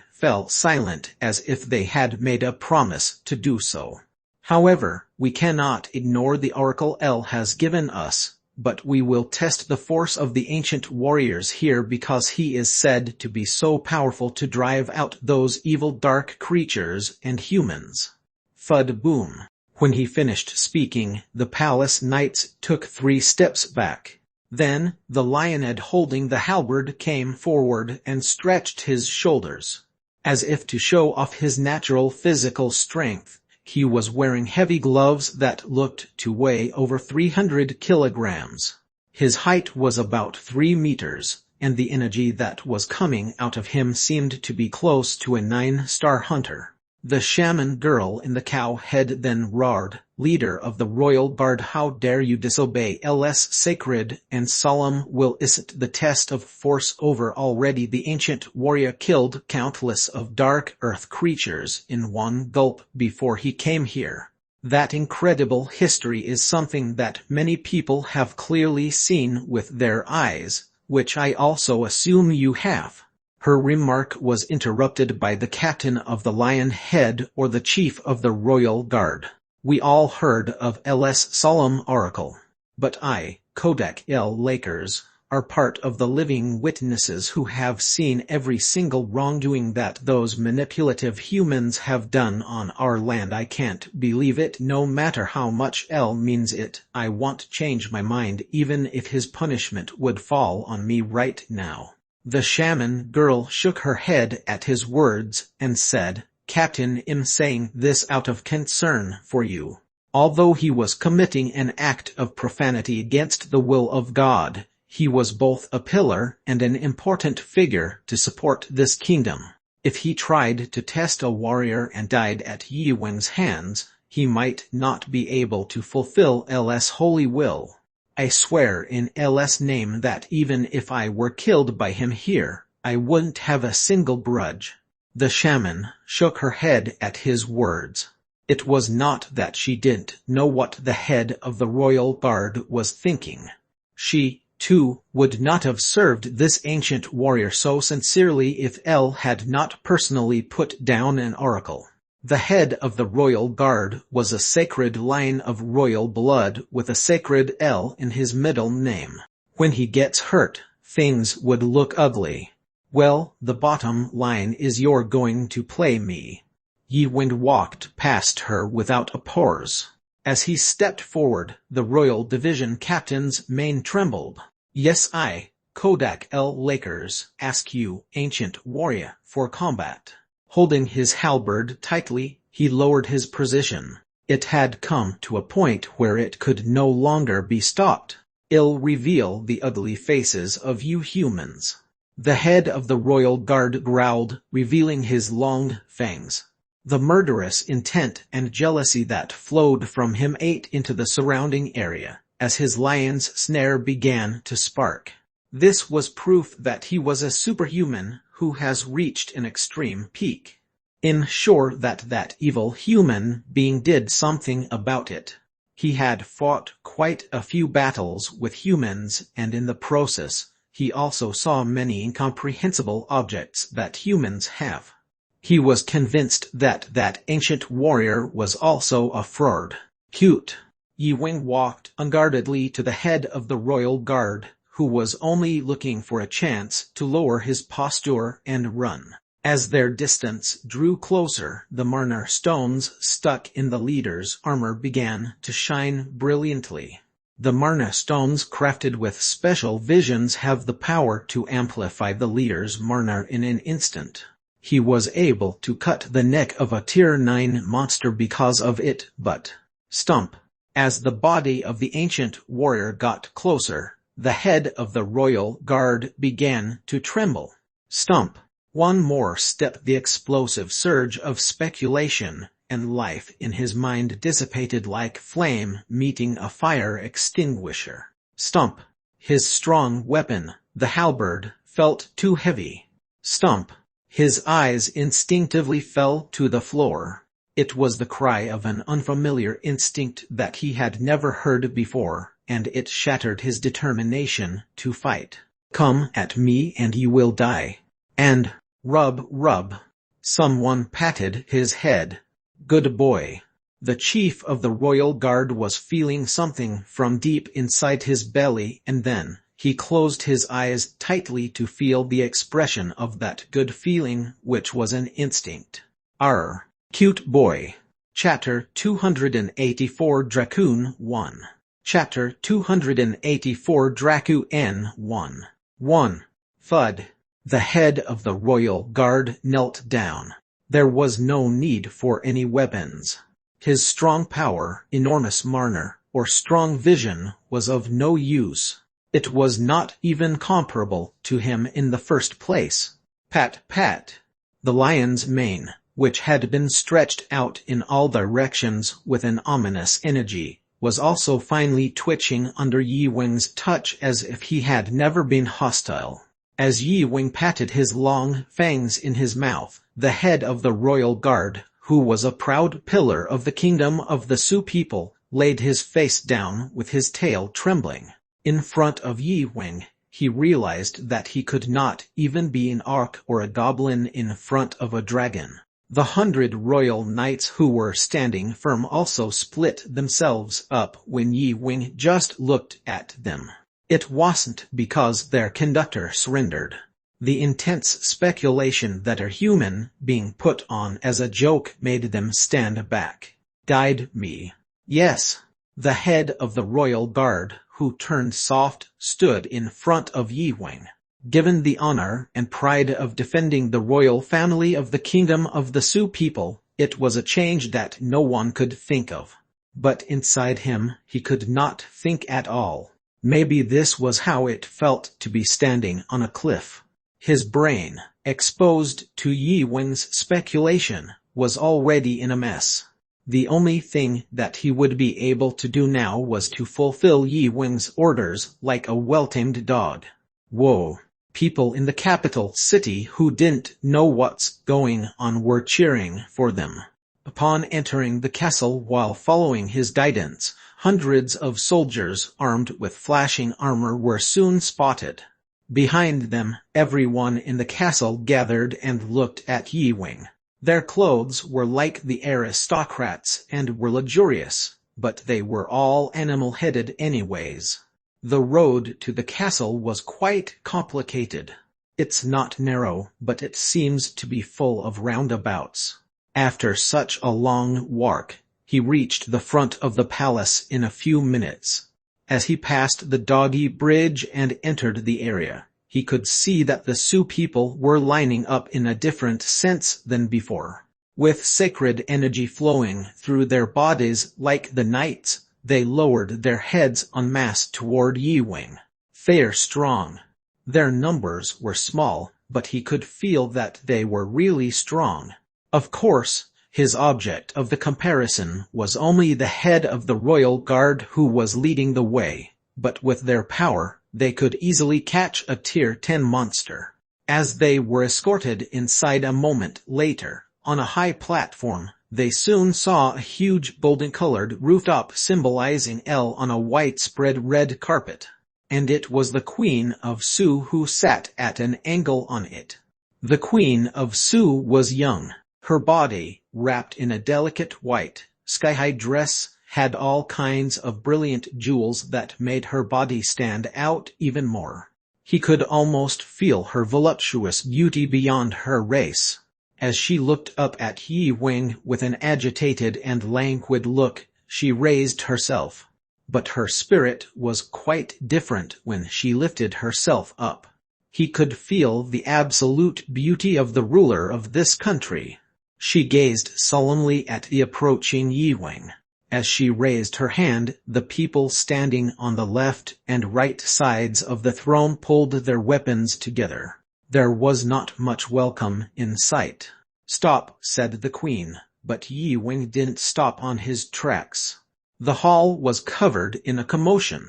fell silent as if they had made a promise to do so. However, we cannot ignore the oracle El has given us, but we will test the force of the ancient warriors here because he is said to be so powerful to drive out those evil dark creatures and humans. Thud boom. When he finished speaking, the palace knights took 3 steps back. Then, the lionhead holding the halberd came forward and stretched his shoulders. As if to show off his natural physical strength, he was wearing heavy gloves that looked to weigh over 300 kilograms. His height was about 3 meters, and the energy that was coming out of him seemed to be close to a 9-star hunter. The shaman girl in the cow head then roared, "Leader of the royal guard, how dare you disobey L's sacred and solemn will? Is it the test of force over? Already the ancient warrior killed countless of dark earth creatures in one gulp before he came here. That incredible history is something that many people have clearly seen with their eyes, which I also assume you have." Her remark was interrupted by the captain of the Lion Head, or the chief of the royal guard. "We all heard of L's solemn oracle. But I, Kodak L. Lakers, are part of the living witnesses who have seen every single wrongdoing that those manipulative humans have done on our land. I can't believe it, no matter how much L means it. I won't change my mind even if his punishment would fall on me right now." The shaman girl shook her head at his words and said, "Captain, I'm saying this out of concern for you. Although he was committing an act of profanity against the will of God, he was both a pillar and an important figure to support this kingdom. If he tried to test a warrior and died at Yi Wen's hands, he might not be able to fulfill L's holy will. I swear in L's name that even if I were killed by him here, I wouldn't have a single grudge." The shaman shook her head at his words. It was not that she didn't know what the head of the royal guard was thinking. She, too, would not have served this ancient warrior so sincerely if L had not personally put down an oracle. The head of the royal guard was a sacred line of royal blood with a sacred L in his middle name. When he gets hurt, things would look ugly. Well, the bottom line is you're going to play me. Yi Wen walked past her without a pause. As he stepped forward, the royal division captain's mane trembled. "Yes, I, Kodak L. Lakers, ask you, ancient warrior, for combat." Holding his halberd tightly, he lowered his position. It had come to a point where it could no longer be stopped. "I'll reveal the ugly faces of you humans." The head of the royal guard growled, revealing his long fangs. The murderous intent and jealousy that flowed from him ate into the surrounding area, as his lion's snare began to spark. This was proof that he was a superhuman who has reached an extreme peak. Ensure that evil human being did something about it. He had fought quite a few battles with humans, and in the process, he also saw many incomprehensible objects that humans have. He was convinced that ancient warrior was also a fraud. "Cute." Yi Wen walked unguardedly to the head of the royal guard, who was only looking for a chance to lower his posture and run. As their distance drew closer, the Marner stones stuck in the leader's armor began to shine brilliantly. The Marner stones crafted with special visions have the power to amplify the leader's Marner in an instant. He was able to cut the neck of a Tier 9 monster because of it, but stump. As the body of the ancient warrior got closer, the head of the royal guard began to tremble. Stump. One more step. The explosive surge of speculation and life in his mind dissipated like flame meeting a fire extinguisher. Stump. His strong weapon, the halberd, felt too heavy. Stump. His eyes instinctively fell to the floor. It was the cry of an unfamiliar instinct that he had never heard before, and it shattered his determination to fight. "Come at me and you will die." And, rub. Someone patted his head. "Good boy." The chief of the royal guard was feeling something from deep inside his belly, and then he closed his eyes tightly to feel the expression of that good feeling, which was an instinct. "Arr, cute boy." Chapter 284 Dracoon 1. Chapter 284 Dracoon 1. 1. Thud. The head of the royal guard knelt down. There was no need for any weapons. His strong power, enormous Marner, or strong vision was of no use. It was not even comparable to him in the first place. Pat, pat. The lion's mane, which had been stretched out in all directions with an ominous energy, was also finely twitching under Yi Wing's touch as if he had never been hostile. As Yi Wing patted his long fangs in his mouth, the head of the royal guard, who was a proud pillar of the kingdom of the Su people, laid his face down with his tail trembling. In front of Yi Wing, he realized that he could not even be an orc or a goblin in front of a dragon. The 100 royal knights who were standing firm also split themselves up when Yi Wing just looked at them. It wasn't because their conductor surrendered. The intense speculation that a human being put on as a joke made them stand back. Guide me. Yes. The head of the royal guard, who turned soft, stood in front of Yi Wing. Given the honor and pride of defending the royal family of the kingdom of the Su people, it was a change that no one could think of. But inside him, he could not think at all. Maybe this was how it felt to be standing on a cliff. His brain, exposed to Yi Wing's speculation, was already in a mess. The only thing that he would be able to do now was to fulfill Yi Wing's orders like a well-tamed dog. Whoa. People in the capital city who didn't know what's going on were cheering for them. Upon entering the castle while following his guidance, hundreds of soldiers armed with flashing armor were soon spotted. Behind them, everyone in the castle gathered and looked at Yi Wing. Their clothes were like the aristocrats and were luxurious, but they were all animal-headed anyways. The road to the castle was quite complicated. It's not narrow, but it seems to be full of roundabouts. After such a long walk, he reached the front of the palace in a few minutes. As he passed the doggy bridge and entered the area, he could see that the Su people were lining up in a different sense than before. With sacred energy flowing through their bodies like the knights, they lowered their heads en masse toward Yi Wing. They're strong. Their numbers were small, but he could feel that they were really strong. Of course, his object of the comparison was only the head of the royal guard who was leading the way, but with their power, they could easily catch a Tier 10 monster. As they were escorted inside a moment later, on a high platform, they soon saw a huge golden-colored rooftop symbolizing L on a widespread red carpet. And it was the Queen of Su who sat at an angle on it. The Queen of Su was young. Her body, wrapped in a delicate white, sky-high dress, had all kinds of brilliant jewels that made her body stand out even more. He could almost feel her voluptuous beauty beyond her race. As she looked up at Yi Wing with an agitated and languid look, she raised herself. But her spirit was quite different when she lifted herself up. He could feel the absolute beauty of the ruler of this country. She gazed solemnly at the approaching Yi Wing. As she raised her hand, the people standing on the left and right sides of the throne pulled their weapons together. There was not much welcome in sight. "Stop," said the queen, but Yi Wing didn't stop on his tracks. The hall was covered in a commotion.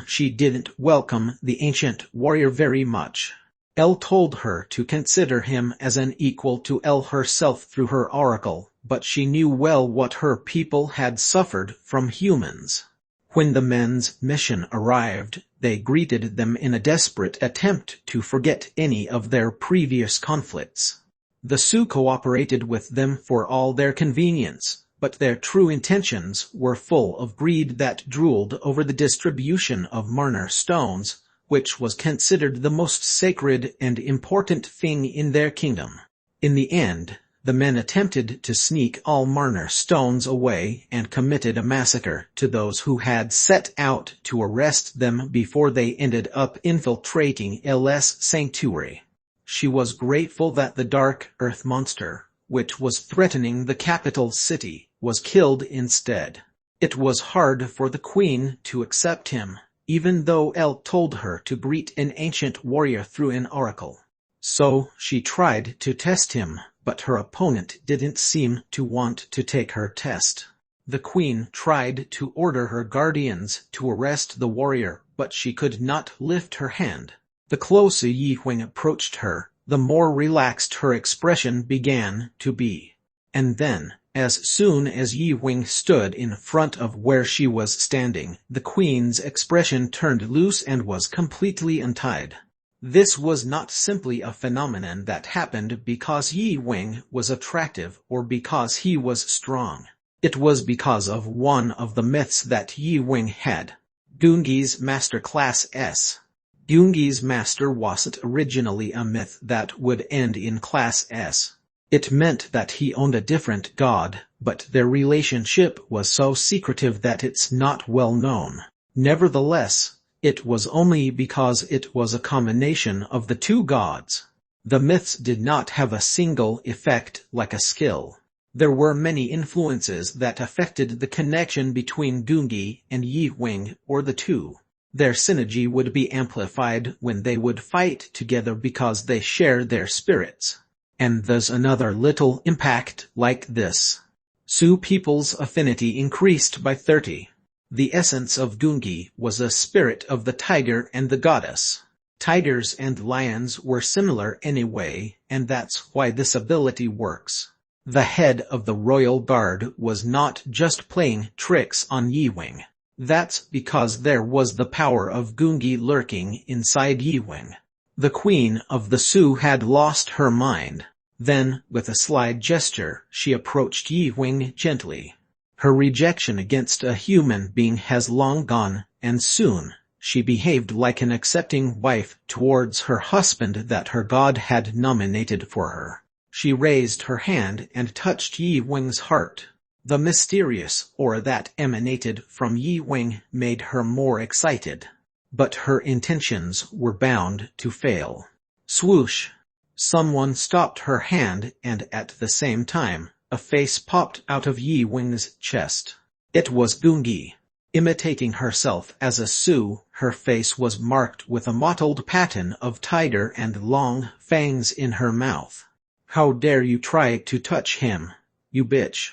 She didn't welcome the ancient warrior very much. Elle told her to consider him as an equal to Elle herself through her oracle, but she knew well what her people had suffered from humans. When the men's mission arrived, they greeted them in a desperate attempt to forget any of their previous conflicts. The Sioux cooperated with them for all their convenience, but their true intentions were full of greed that drooled over the distribution of Marner stones, which was considered the most sacred and important thing in their kingdom. In the end, the men attempted to sneak all Marner stones away and committed a massacre to those who had set out to arrest them before they ended up infiltrating L's sanctuary. She was grateful that the dark earth monster, which was threatening the capital city, was killed instead. It was hard for the queen to accept him, even though El told her to greet an ancient warrior through an oracle. So she tried to test him, but her opponent didn't seem to want to take her test. The queen tried to order her guardians to arrest the warrior, but she could not lift her hand. The closer Yi Huang approached her, the more relaxed her expression began to be. And then, as soon as Yi Huang stood in front of where she was standing, the queen's expression turned loose and was completely untied. This was not simply a phenomenon that happened because Yi Huang was attractive or because he was strong. It was because of one of the myths that Yi Huang had. Gungi's Master Class S. Gungi's master wasn't originally a myth that would end in Class S. It meant that he owned a different god, but their relationship was so secretive that it's not well known. Nevertheless, it was only because it was a combination of the two gods. The myths did not have a single effect like a skill. There were many influences that affected the connection between Gungi and Yi Huang, or the two. Their synergy would be amplified when they would fight together because they share their spirits. And there's another little impact like this. Sioux people's affinity increased by 30. The essence of Gungi was a spirit of the tiger and the goddess. Tigers and lions were similar anyway, and that's why this ability works. The head of the royal guard was not just playing tricks on Yi Huang. That's because there was the power of Gungi lurking inside Yi Huang. The queen of the Sioux had lost her mind. Then, with a sly gesture, she approached Yi Huang gently. Her rejection against a human being has long gone, and soon, she behaved like an accepting wife towards her husband that her god had nominated for her. She raised her hand and touched Yi Huang's heart. The mysterious aura that emanated from Yi Huang made her more excited. But her intentions were bound to fail. Swoosh! Someone stopped her hand, and at the same time, a face popped out of Yi Huang's chest. It was Gungi. Imitating herself as a Sioux, her face was marked with a mottled pattern of tiger and long fangs in her mouth. "How dare you try to touch him, you bitch!"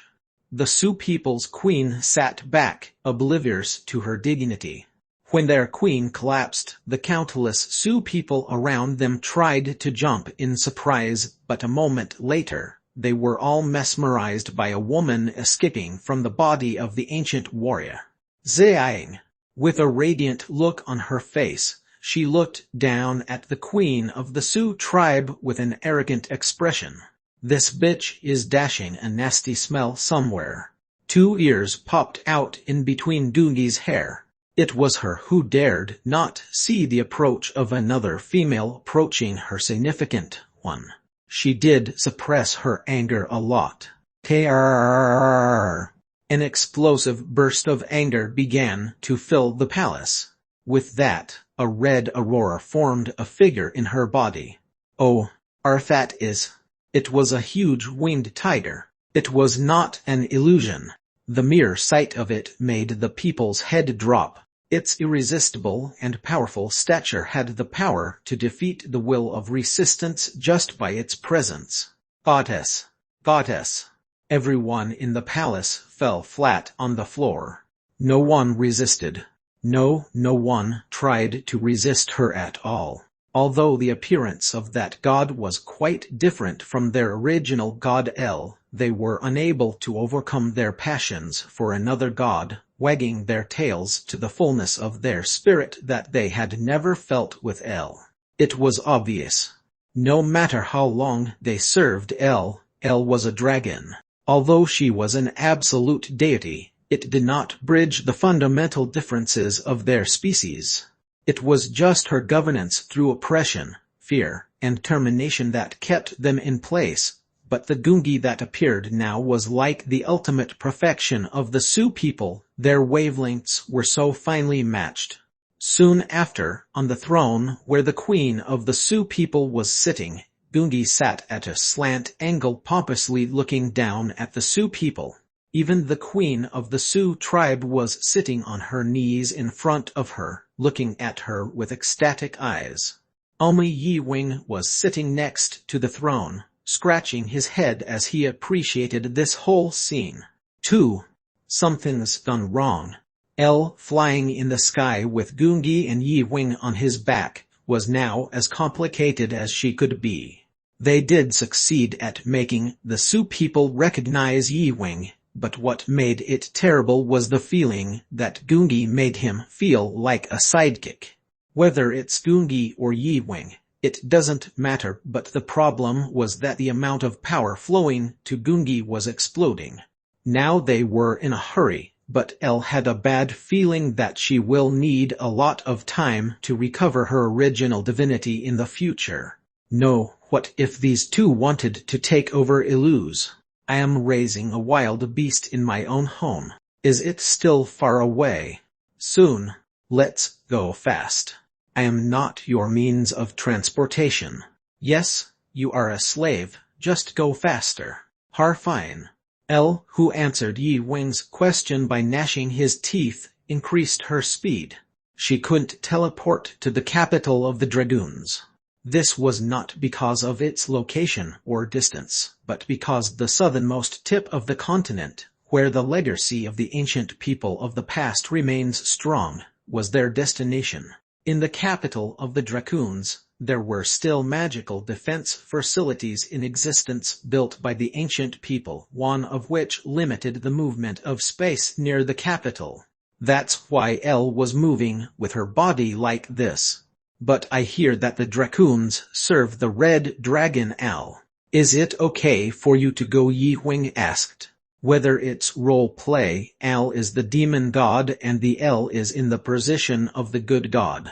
The Sioux people's queen sat back, oblivious to her dignity. When their queen collapsed, the countless Sioux people around them tried to jump in surprise, but a moment later, they were all mesmerized by a woman escaping from the body of the ancient warrior. Zaying. With a radiant look on her face, she looked down at the queen of the Sioux tribe with an arrogant expression. "This bitch is dashing a nasty smell somewhere." 2 ears popped out in between Gungi's hair. It was her who dared not see the approach of another female approaching her significant one. She did suppress her anger a lot. Krrrr. An explosive burst of anger began to fill the palace. With that, a red aurora formed a figure in her body. Oh, Arthat is. It was a huge winged tiger. It was not an illusion. The mere sight of it made the people's head drop. Its irresistible and powerful stature had the power to defeat the will of resistance just by its presence. Goddess! Goddess! Everyone in the palace fell flat on the floor. No one resisted. No one tried to resist her at all. Although the appearance of that god was quite different from their original god El, they were unable to overcome their passions for another god, wagging their tails to the fullness of their spirit that they had never felt with El. It was obvious. No matter how long they served El was a dragon. Although she was an absolute deity, it did not bridge the fundamental differences of their species. It was just her governance through oppression, fear, and termination that kept them in place, but the Gungi that appeared now was like the ultimate perfection of the Sioux people. Their wavelengths were so finely matched. Soon after, on the throne where the queen of the Sioux people was sitting, Gungi sat at a slant angle pompously looking down at the Sioux people. Even the queen of the Sioux tribe was sitting on her knees in front of her, looking at her with ecstatic eyes. Only Yi Wing was sitting next to the throne, scratching his head as he appreciated this whole scene. 2. Something's gone wrong. L, flying in the sky with Gungi and Yi Wing on his back, was now as complicated as she could be. They did succeed at making the Sioux people recognize Yi Wing, but what made it terrible was the feeling that Gungi made him feel like a sidekick. Whether it's Gungi or Yi Wing, it doesn't matter, but the problem was that the amount of power flowing to Gungi was exploding. Now they were in a hurry, but Elle had a bad feeling that she will need a lot of time to recover her original divinity in the future. No, what if these two wanted to take over Illuze? I am raising a wild beast in my own home. Is it still far away? Soon. Let's go fast. I am not your means of transportation. Yes, you are a slave, just go faster. Fine. L, who answered Yi Wing's question by gnashing his teeth, increased her speed. She couldn't teleport to the capital of the dragoons. This was not because of its location or distance, but because the southernmost tip of the continent, where the legacy of the ancient people of the past remains strong, was their destination. In the capital of the dragoons, there were still magical defense facilities in existence built by the ancient people, one of which limited the movement of space near the capital. That's why Elle was moving with her body like this. But I hear that the dragoons serve the red dragon Al. Is it okay for you to go? Yi Wing asked. Whether it's role play, Al is the demon god and the L is in the position of the good god.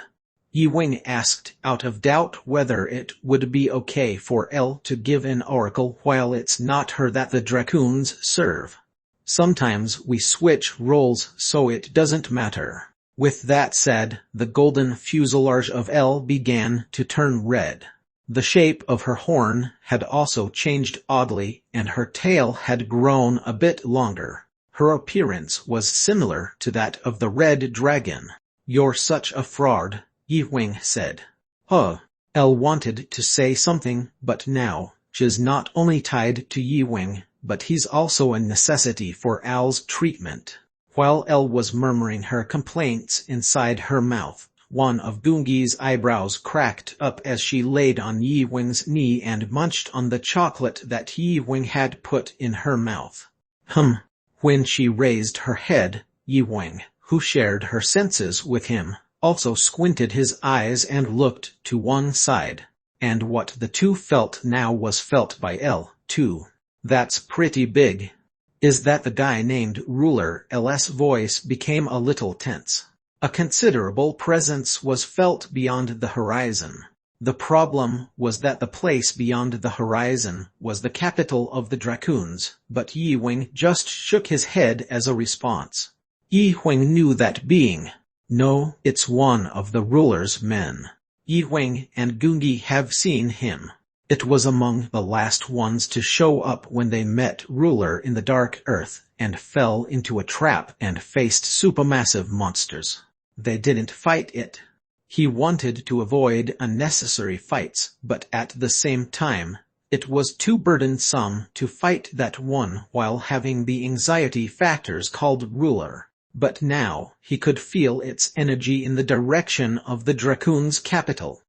Yi Wing asked out of doubt whether it would be okay for L to give an oracle while it's not her that the dragoons serve. Sometimes we switch roles so it doesn't matter. With that said, the golden fuselage of L began to turn red. The shape of her horn had also changed oddly, and her tail had grown a bit longer. Her appearance was similar to that of the red dragon. You're such a fraud, Yi Wing said. Elle wanted to say something, but now, she's not only tied to Yi Wing, but he's also a necessity for Al's treatment. While Elle was murmuring her complaints inside her mouth, one of Gungi's eyebrows cracked up as she laid on Yi Wing's knee and munched on the chocolate that Yi Wing had put in her mouth. When she raised her head, Yi Wing, who shared her senses with him, also squinted his eyes and looked to one side. And what the two felt now was felt by Elle, too. That's pretty big. Is that the guy named Ruler? Elle's voice became a little tense. A considerable presence was felt beyond the horizon. The problem was that the place beyond the horizon was the capital of the dragoons, but Yi Wing just shook his head as a response. Yi Wing knew that being. No, it's one of the ruler's men. Yi Wing and Gungi have seen him. It was among the last ones to show up when they met Ruler in the Dark Earth and fell into a trap and faced supermassive monsters. They didn't fight it. He wanted to avoid unnecessary fights, but at the same time, it was too burdensome to fight that one while having the anxiety factors called Ruler. But now, he could feel its energy in the direction of the dragoons' capital.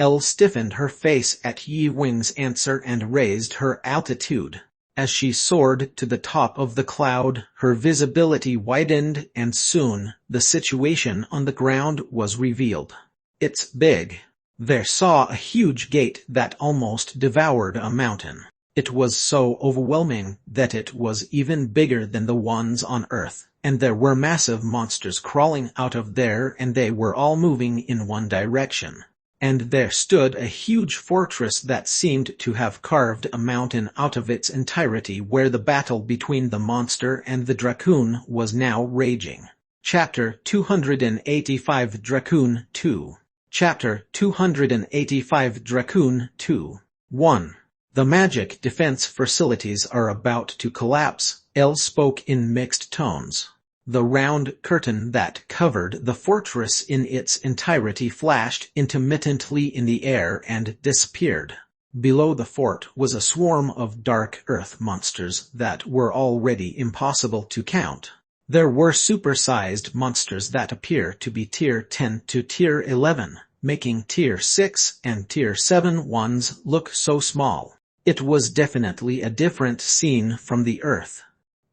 Elle stiffened her face at Yi Wing's answer and raised her altitude. As she soared to the top of the cloud, her visibility widened and soon, the situation on the ground was revealed. It's big. They saw a huge gate that almost devoured a mountain. It was so overwhelming that it was even bigger than the ones on Earth, and there were massive monsters crawling out of there and they were all moving in one direction. And there stood a huge fortress that seemed to have carved a mountain out of its entirety where the battle between the monster and the dragoon was now raging. Chapter 285 Dragoon 2 Chapter 285 Dragoon 2 1. The magic defense facilities are about to collapse, Elle spoke in mixed tones. The round curtain that covered the fortress in its entirety flashed intermittently in the air and disappeared. Below the fort was a swarm of dark earth monsters that were already impossible to count. There were supersized monsters that appear to be Tier 10 to Tier 11, making Tier 6 and Tier 7 ones look so small. It was definitely a different scene from the Earth.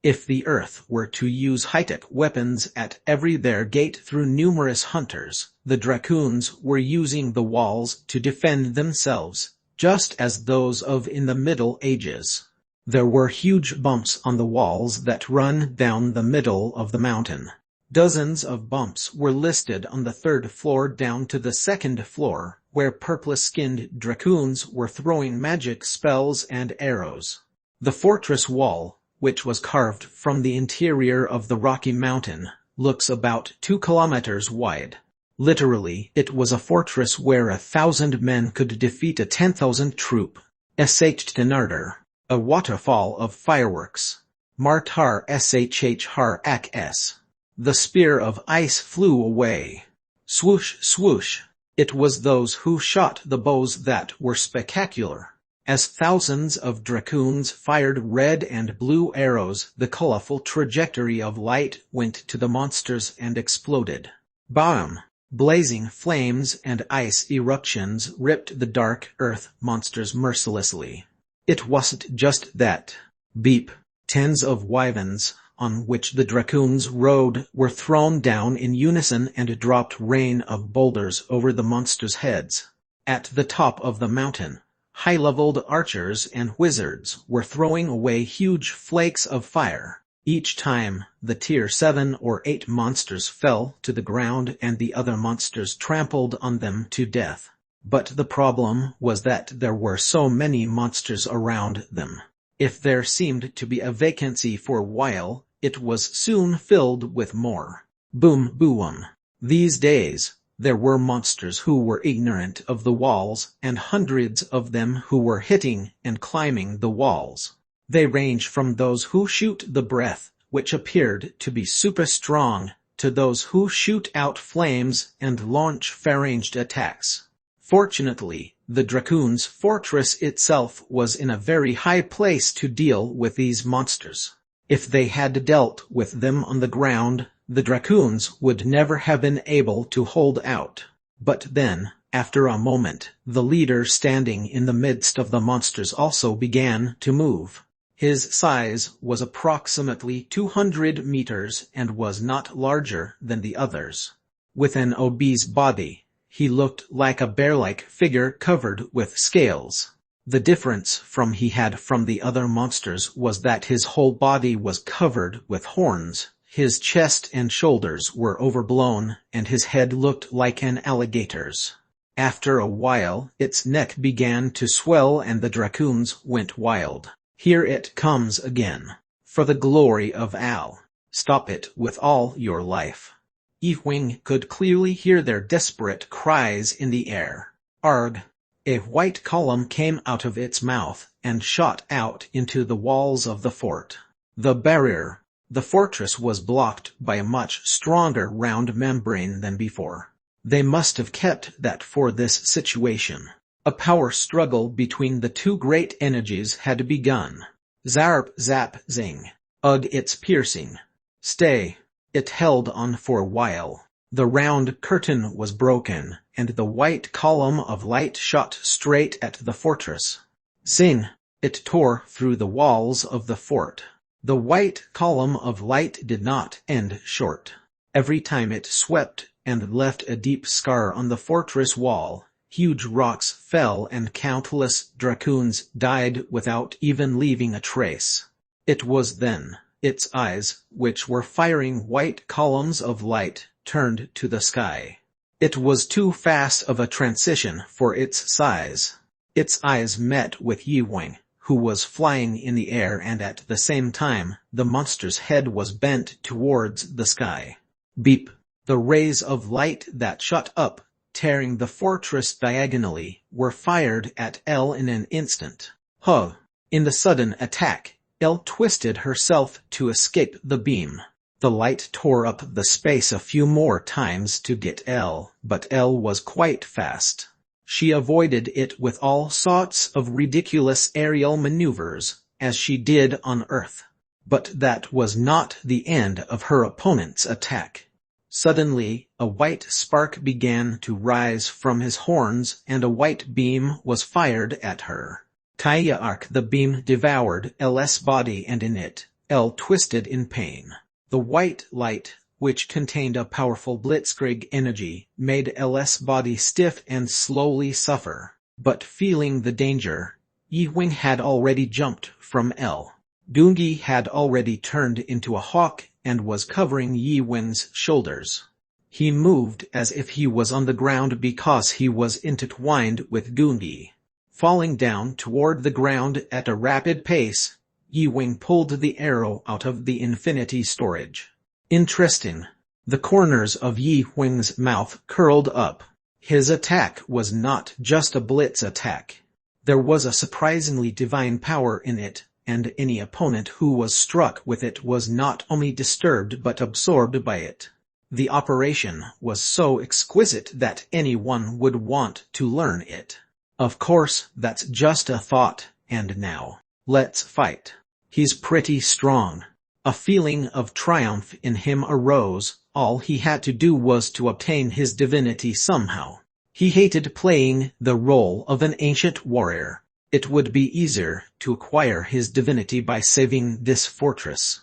If the Earth were to use high-tech weapons at their gate through numerous hunters, the Dracoons were using the walls to defend themselves, just as those of in the Middle Ages. There were huge bumps on the walls that run down the middle of the mountain. Dozens of bumps were listed on the 3rd floor down to the 2nd floor, where purple-skinned Dracoons were throwing magic spells and arrows. The fortress wall, which was carved from the interior of the Rocky Mountain, looks about 2 kilometers wide. Literally, it was a fortress where 1,000 men could defeat a 10,000 troop. Shtenarder. A waterfall of fireworks. Martar shhar ak-s. The spear of ice flew away. Swoosh, swoosh. It was those who shot the bows that were spectacular. As thousands of Dracoons fired red and blue arrows, the colorful trajectory of light went to the monsters and exploded. Bam! Blazing flames and ice eruptions ripped the dark earth monsters mercilessly. It wasn't just that. Beep! Tens of wyverns, on which the Dracoons rode, were thrown down in unison and dropped rain of boulders over the monsters' heads. At the top of the mountain, high-leveled archers and wizards were throwing away huge flakes of fire. Each time, the Tier 7 or 8 monsters fell to the ground and the other monsters trampled on them to death. But the problem was that there were so many monsters around them. If there seemed to be a vacancy for a while, it was soon filled with more. Boom boom. These days, there were monsters who were ignorant of the walls, and hundreds of them who were hitting and climbing the walls. They range from those who shoot the breath, which appeared to be super strong, to those who shoot out flames and launch far-ranged attacks. Fortunately, the Dracoons' fortress itself was in a very high place to deal with these monsters. If they had dealt with them on the ground, the Dracoons would never have been able to hold out. But then, after a moment, the leader standing in the midst of the monsters also began to move. His size was approximately 200 meters and was not larger than the others. With an obese body, he looked like a bear-like figure covered with scales. The difference he had from the other monsters was that his whole body was covered with horns. His chest and shoulders were overblown, and his head looked like an alligator's. After a while, its neck began to swell and the Dracoons went wild. Here it comes again. For the glory of Al, stop it with all your life. Ewing could clearly hear their desperate cries in the air. Arg! A white column came out of its mouth and shot out into the walls of the fort. The barrier. The fortress was blocked by a much stronger round membrane than before. They must have kept that for this situation. A power struggle between the two great energies had begun. Zarp, zap, zing. Ugh, it's piercing. Stay. It held on for a while. The round curtain was broken, and the white column of light shot straight at the fortress. Sing! It tore through the walls of the fort. The white column of light did not end short. Every time it swept and left a deep scar on the fortress wall, huge rocks fell and countless Dracoons died without even leaving a trace. It was then its eyes, which were firing white columns of light, turned to the sky. It was too fast of a transition for its size. Its eyes met with Ewing, who was flying in the air, and at the same time, the monster's head was bent towards the sky. Beep! The rays of light that shot up, tearing the fortress diagonally, were fired at L in an instant. Huh! In the sudden attack, Elle twisted herself to escape the beam. The light tore up the space a few more times to get Elle, but Elle was quite fast. She avoided it with all sorts of ridiculous aerial maneuvers, as she did on Earth. But that was not the end of her opponent's attack. Suddenly, a white spark began to rise from his horns and a white beam was fired at her. The beam devoured Elle's body and in it, Elle twisted in pain. The white light, which contained a powerful blitzkrieg energy, made Elle's body stiff and slowly suffer. But feeling the danger, Yi-Wing had already jumped from Elle. Doongi had already turned into a hawk and was covering Yi-Wing's shoulders. He moved as if he was on the ground because he was intertwined with Doongi. Falling down toward the ground at a rapid pace, Yi-Wing pulled the arrow out of the infinity storage. Interesting. The corners of Yi-Wing's mouth curled up. His attack was not just a blitz attack. There was a surprisingly divine power in it, and any opponent who was struck with it was not only disturbed but absorbed by it. The operation was so exquisite that anyone would want to learn it. Of course, that's just a thought, and now, let's fight. He's pretty strong. A feeling of triumph in him arose. All he had to do was to obtain his divinity somehow. He hated playing the role of an ancient warrior. It would be easier to acquire his divinity by saving this fortress.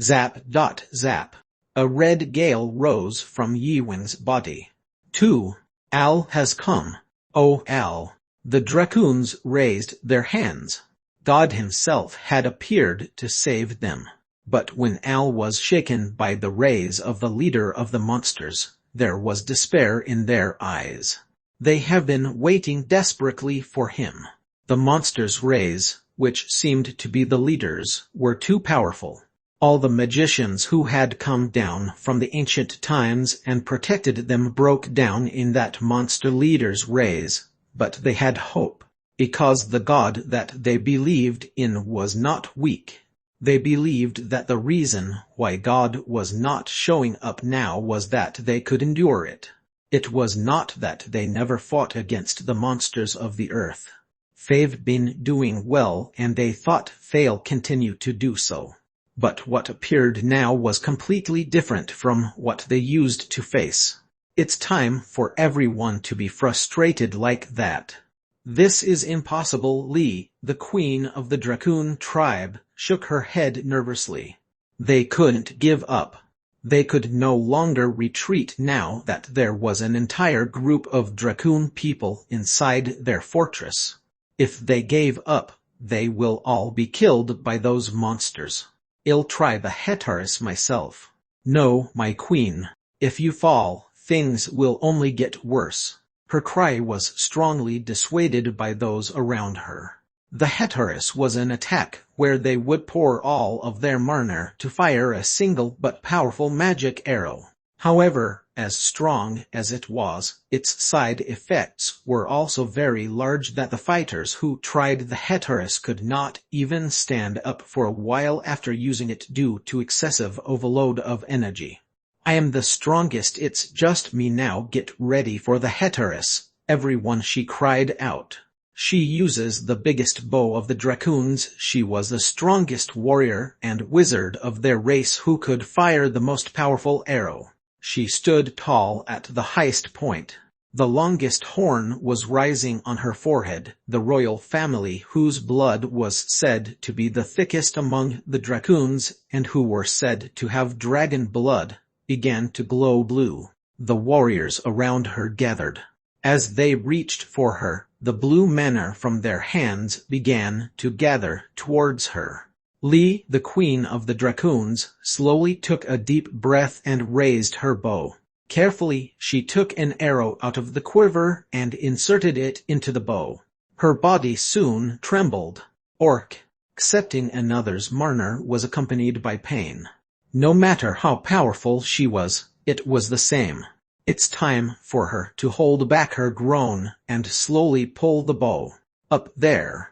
Zap dot zap. A red gale rose from Yi-Wing's body. 2. Al has come. Oh Al. The Dracoons raised their hands. God himself had appeared to save them. But when Al was shaken by the rays of the leader of the monsters, there was despair in their eyes. They have been waiting desperately for him. The monsters' rays, which seemed to be the leaders, were too powerful. All the magicians who had come down from the ancient times and protected them broke down in that monster leader's rays, but they had hope, because the God that they believed in was not weak. They believed that the reason why God was not showing up now was that they could endure it. It was not that they never fought against the monsters of the earth. They've been doing well and they thought they'll continue to do so. But what appeared now was completely different from what they used to face. It's time for everyone to be frustrated like that. This is impossible. Li, the queen of the Dracoon tribe, shook her head nervously. They couldn't give up. They could no longer retreat now that there was an entire group of Dracoon people inside their fortress. If they gave up, they will all be killed by those monsters. I'll try the Hetaris myself. No, my queen. If you fall, things will only get worse. Her cry was strongly dissuaded by those around her. The Hetaris was an attack where they would pour all of their mana to fire a single but powerful magic arrow. However, as strong as it was, its side effects were also very large that the fighters who tried the Hetaris could not even stand up for a while after using it due to excessive overload of energy. I am the strongest, it's just me now, get ready for the Hetaris, everyone, she cried out. She uses the biggest bow of the Dracoons. She was the strongest warrior and wizard of their race who could fire the most powerful arrow. She stood tall at the highest point. The longest horn was rising on her forehead. The royal family, whose blood was said to be the thickest among the Dracoons and who were said to have dragon blood, began to glow blue. The warriors around her gathered. As they reached for her, the blue mana from their hands began to gather towards her. Li, the queen of the Dracoons, slowly took a deep breath and raised her bow. Carefully, she took an arrow out of the quiver and inserted it into the bow. Her body soon trembled. Accepting another's mana was accompanied by pain. No matter how powerful she was, it was the same. It's time for her to hold back her groan and slowly pull the bow. Up there.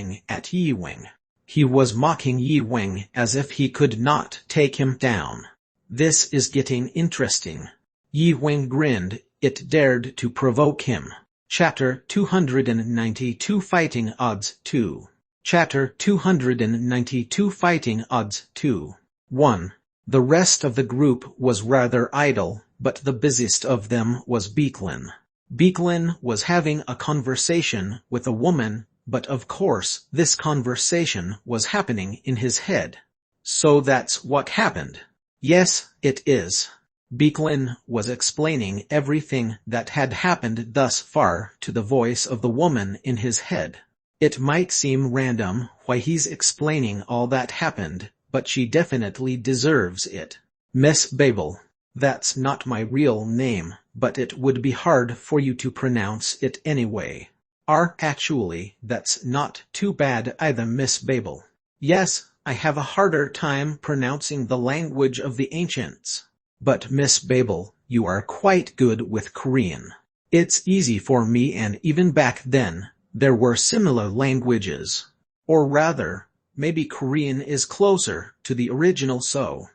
Wing at Yi Wing. He was mocking Yi Wing as if he could not take him down. This is getting interesting. Yi Wing grinned. It dared to provoke him. Chapter 292 Fighting Odds 2. Chapter 292 Fighting Odds 2. 1. The rest of the group was rather idle, but the busiest of them was Beeklin. Beeklin was having a conversation with a woman, but of course this conversation was happening in his head. So that's what happened. Yes, it is. Beeklin was explaining everything that had happened thus far to the voice of the woman in his head. It might seem random why he's explaining all that happened, but she definitely deserves it. Miss Babel. That's not my real name, but it would be hard for you to pronounce it anyway. Actually, that's not too bad either, Miss Babel. Yes, I have a harder time pronouncing the language of the ancients. But Miss Babel, you are quite good with Korean. It's easy for me, and even back then, there were similar languages. Or rather, maybe Korean is closer to the original so.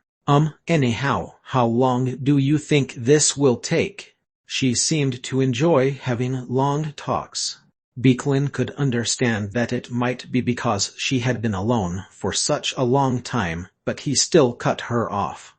Anyhow, how long do you think this will take? She seemed to enjoy having long talks. Beeklin could understand that it might be because she had been alone for such a long time, but he still cut her off.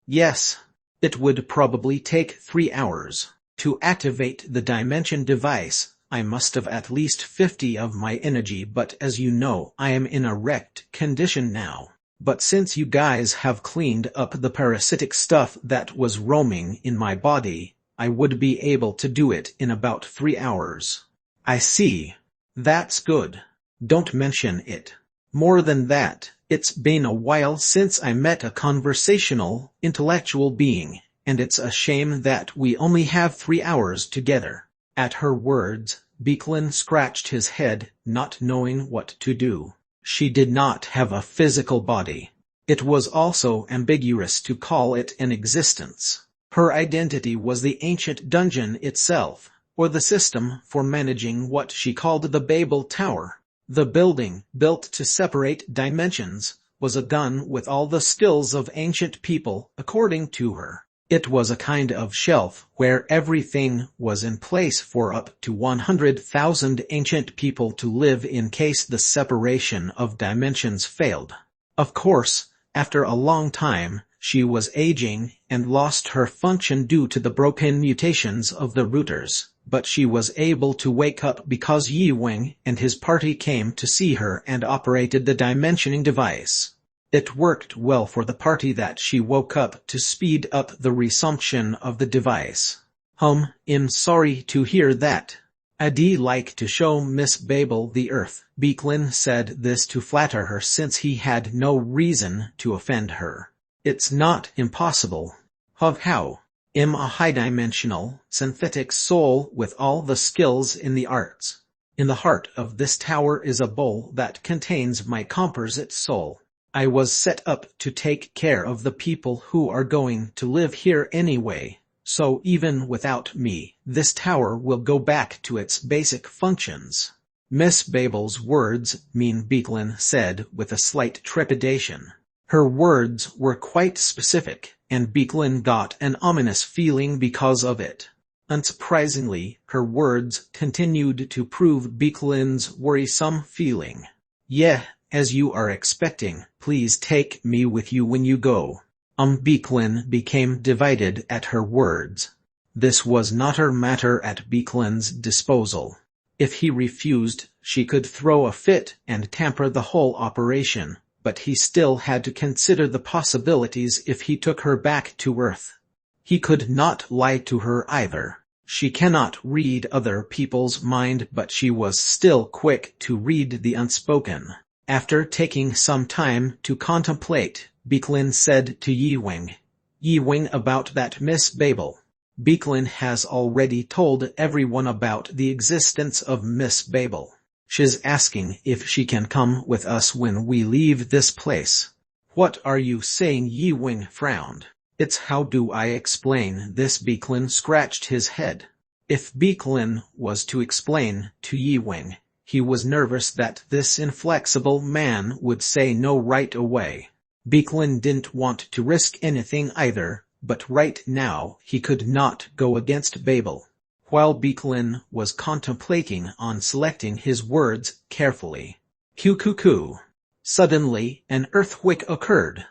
Yes. It would probably take 3 hours. To activate the dimension device, I must have at least 50 of my energy, but as you know, I am in a wrecked condition now. But since you guys have cleaned up the parasitic stuff that was roaming in my body, I would be able to do it in about 3 hours. I see. That's good. Don't mention it. More than that, it's been a while since I met a conversational, intellectual being, and it's a shame that we only have 3 hours together. At her words, Beeklin scratched his head, not knowing what to do. She did not have a physical body. It was also ambiguous to call it an existence. Her identity was the ancient dungeon itself, or the system for managing what she called the Babel Tower. The building, built to separate dimensions, was a gun with all the skills of ancient people, according to her. It was a kind of shelf where everything was in place for up to 100,000 ancient people to live in case the separation of dimensions failed. Of course, after a long time, she was aging and lost her function due to the broken mutations of the routers, but she was able to wake up because Yi Wing and his party came to see her and operated the dimensioning device. It worked well for the party that she woke up to speed up the resumption of the device. I'm sorry to hear that. I'd like to show Miss Babel the Earth. Beeklin said this to flatter her since he had no reason to offend her. It's not impossible. How? I'm a high-dimensional, synthetic soul with all the skills in the arts. In the heart of this tower is a bowl that contains my composite soul. I was set up to take care of the people who are going to live here anyway, so even without me, this tower will go back to its basic functions. Miss Babel's words mean, Beeklin said with a slight trepidation. Her words were quite specific, and Beeklin got an ominous feeling because of it. Unsurprisingly, her words continued to prove Beeklin's worrisome feeling. Yeah, as you are expecting, please take me with you when you go. Beeklin became divided at her words. This was not her matter at Beeklin's disposal. If he refused, she could throw a fit and tamper the whole operation. But he still had to consider the possibilities if he took her back to Earth. He could not lie to her either. She cannot read other people's mind, but she was still quick to read the unspoken. After taking some time to contemplate, Beeklin said to Yi Wing. Yi Wing, about that Miss Babel. Beeklin has already told everyone about the existence of Miss Babel. She's asking if she can come with us when we leave this place. What are you saying? Yi Wing frowned. It's how do I explain this? Beeklin scratched his head. If Beeklin was to explain to Yi Wing, he was nervous that this inflexible man would say no right away. Beeklin didn't want to risk anything either, but right now he could not go against Babel. While Beeklin was contemplating on selecting his words carefully. Cuckoo. Suddenly, an earthquake occurred.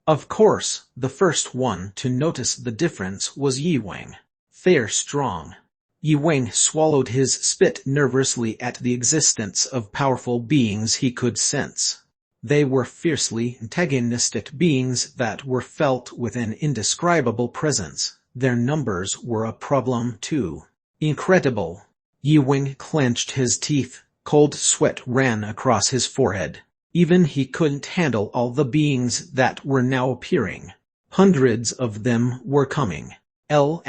Of course, the first one to notice the difference was Yi Wing. They're strong. Yi Wing swallowed his spit nervously at the existence of powerful beings he could sense. They were fiercely antagonistic beings that were felt with an indescribable presence. Their numbers were a problem too. Incredible. Yi Wing clenched his teeth. Cold sweat ran across his forehead. Even he couldn't handle all the beings that were now appearing. Hundreds of them were coming. Al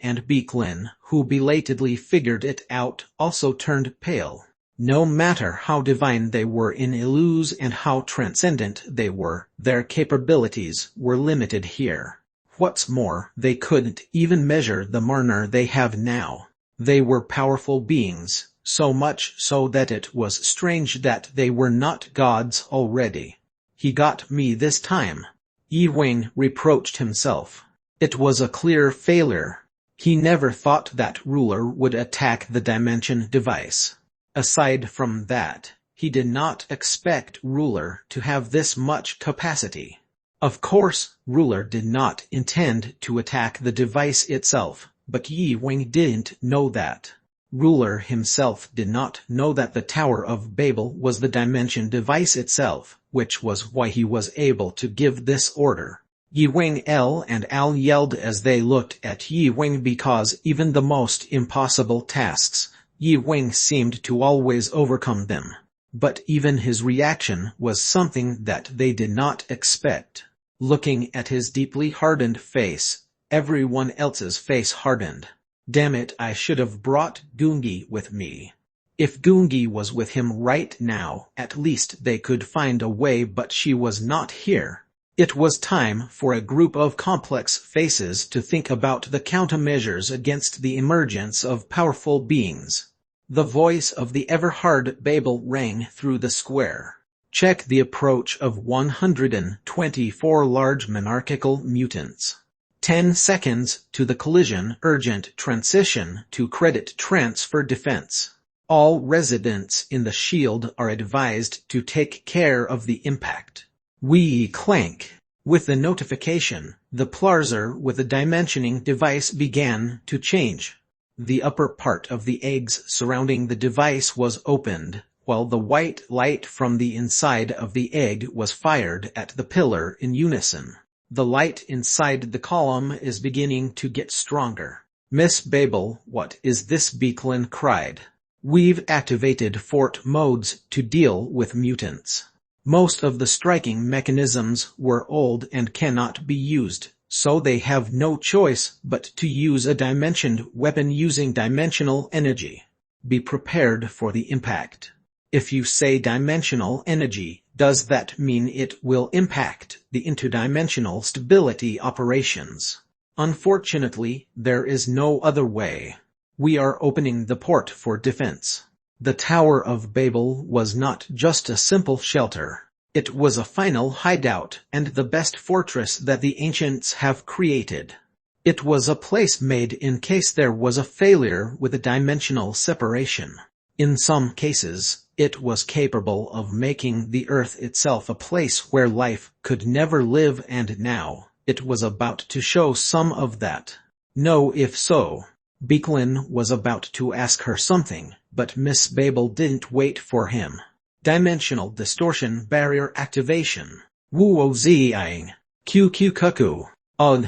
and Beeklin, who belatedly figured it out, also turned pale. No matter how divine they were in illusion and how transcendent they were, their capabilities were limited here. What's more, they couldn't even measure the mana they have now. They were powerful beings, so much so that it was strange that they were not gods already. He got me this time. Yi Wing reproached himself. It was a clear failure. He never thought that Ruler would attack the dimension device. Aside from that, he did not expect Ruler to have this much capacity. Of course, Ruler did not intend to attack the device itself, but Yi Wing didn't know that. Ruler himself did not know that the Tower of Babel was the dimension device itself, which was why he was able to give this order. Yi Wing and Al yelled as they looked at Yi Wing because even the most impossible tasks, Yi Wing seemed to always overcome them. But even his reaction was something that they did not expect. Looking at his deeply hardened face, everyone else's face hardened. Damn it, I should have brought Gungi with me. If Gungi was with him right now, at least they could find a way, but she was not here. It was time for a group of complex faces to think about the countermeasures against the emergence of powerful beings. The voice of the ever-hard Babel rang through the square. Check the approach of 124 large monarchical mutants. 10 seconds to the collision. Urgent transition to credit transfer defense. All residents in the shield are advised to take care of the impact. Wee clank. With the notification, the parser with the dimensioning device began to change. The upper part of the eggs surrounding the device was opened, while the white light from the inside of the egg was fired at the pillar in unison. The light inside the column is beginning to get stronger. Miss Babel, what is this? Beachlin cried. We've activated fort modes to deal with mutants. Most of the striking mechanisms were old and cannot be used, so they have no choice but to use a dimensioned weapon using dimensional energy. Be prepared for the impact. If you say dimensional energy, does that mean it will impact the interdimensional stability operations? Unfortunately, there is no other way. We are opening the port for defense. The Tower of Babel was not just a simple shelter. It was a final hideout and the best fortress that the ancients have created. It was a place made in case there was a failure with a dimensional separation. In some cases, it was capable of making the Earth itself a place where life could never live, and now, it was about to show some of that. No, if so. Beachlin was about to ask her something, but Miss Babel didn't wait for him. Dimensional distortion barrier activation. Woo-o-zi-ing. Q-q-cuckoo. Ugh.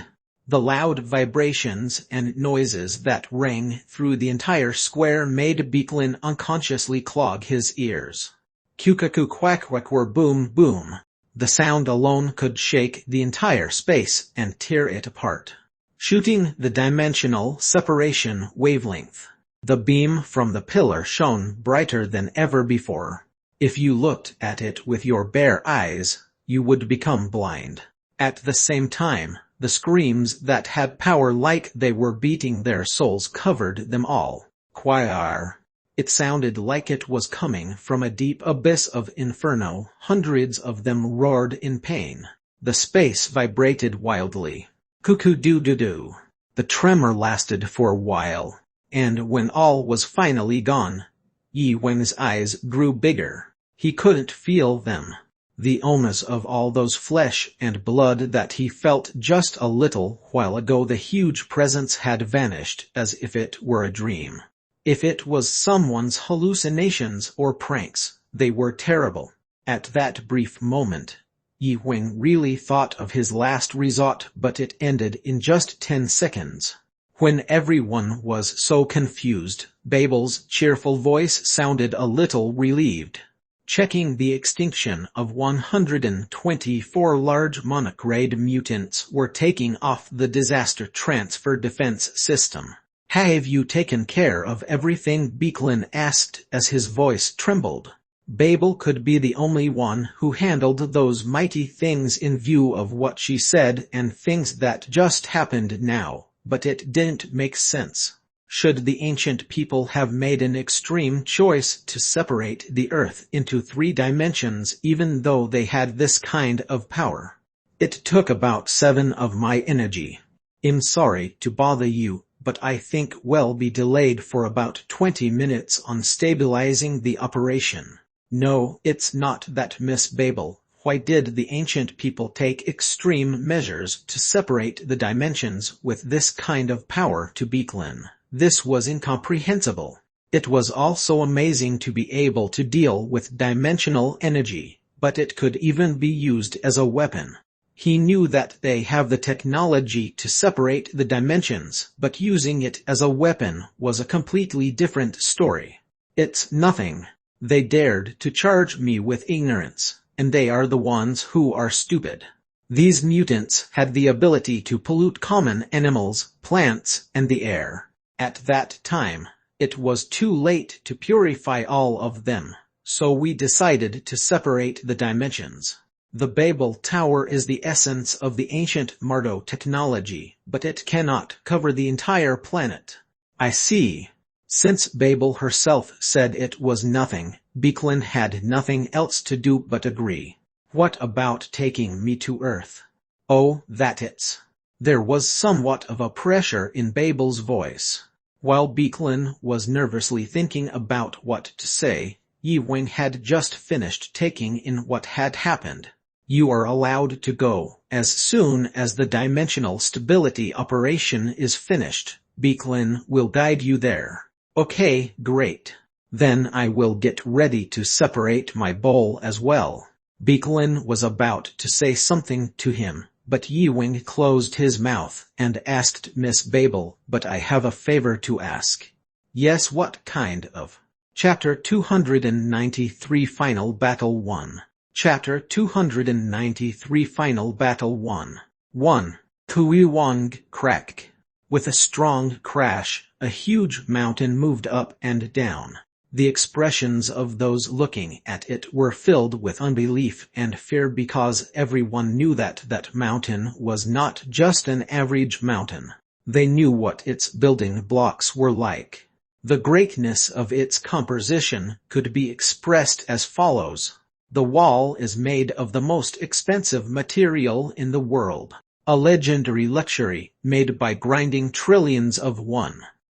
The loud vibrations and noises that rang through the entire square made Beachlin unconsciously clog his ears. Q-cuckoo quack-quack-were boom-boom. The sound alone could shake the entire space and tear it apart. Shooting the dimensional separation wavelength. The beam from the pillar shone brighter than ever before. If you looked at it with your bare eyes, you would become blind. At the same time, the screams that had power like they were beating their souls covered them all. Choir. It sounded like it was coming from a deep abyss of inferno. Hundreds of them roared in pain. The space vibrated wildly. Cuckoo-doo-doo-doo. The tremor lasted for a while, and when all was finally gone, Yi Wen's eyes grew bigger. He couldn't feel them. The onus of all those flesh and blood that he felt just a little while ago, the huge presence had vanished as if it were a dream. If it was someone's hallucinations or pranks, they were terrible. At that brief moment, Yi Wen really thought of his last resort, but it ended in just 10 seconds. When everyone was so confused, Babel's cheerful voice sounded a little relieved. Checking the extinction of 124 large monocrate mutants were taking off the disaster transfer defense system. Have you taken care of everything? Beachlin asked as his voice trembled. Babel could be the only one who handled those mighty things in view of what she said and things that just happened now, but it didn't make sense. Should the ancient people have made an extreme choice to separate the Earth into 3 dimensions even though they had this kind of power? It took about 7 of my energy. I'm sorry to bother you, but I think we'll be delayed for about 20 minutes on stabilizing the operation. No, it's not that, Miss Babel. Why did the ancient people take extreme measures to separate the dimensions with this kind of power? To Beachlin, this was incomprehensible. It was also amazing to be able to deal with dimensional energy, but it could even be used as a weapon. He knew that they have the technology to separate the dimensions, but using it as a weapon was a completely different story. It's nothing. They dared to charge me with ignorance, and they are the ones who are stupid. These mutants had the ability to pollute common animals, plants, and the air. At that time, it was too late to purify all of them, so we decided to separate the dimensions. The Babel Tower is the essence of the ancient Mardo technology, but it cannot cover the entire planet. I see. Since Babel herself said it was nothing, Beeklin had nothing else to do but agree. What about taking me to Earth? Oh, that it's. There was somewhat of a pressure in Babel's voice. While Beeklin was nervously thinking about what to say, Yi-Wing had just finished taking in what had happened. You are allowed to go as soon as the dimensional stability operation is finished. Beeklin will guide you there. Okay, great. Then I will get ready to separate my bowl as well. Beeklin was about to say something to him, but Yi-Wing closed his mouth and asked Miss Babel, but I have a favor to ask. Yes, what kind of? Chapter 293 Final Battle 1. Chapter 293 Final Battle 1. 1. Kuiwang crack. With a strong crash, a huge mountain moved up and down. The expressions of those looking at it were filled with unbelief and fear because everyone knew that that mountain was not just an average mountain. They knew what its building blocks were like. The greatness of its composition could be expressed as follows. The wall is made of the most expensive material in the world. A legendary luxury made by grinding trillions of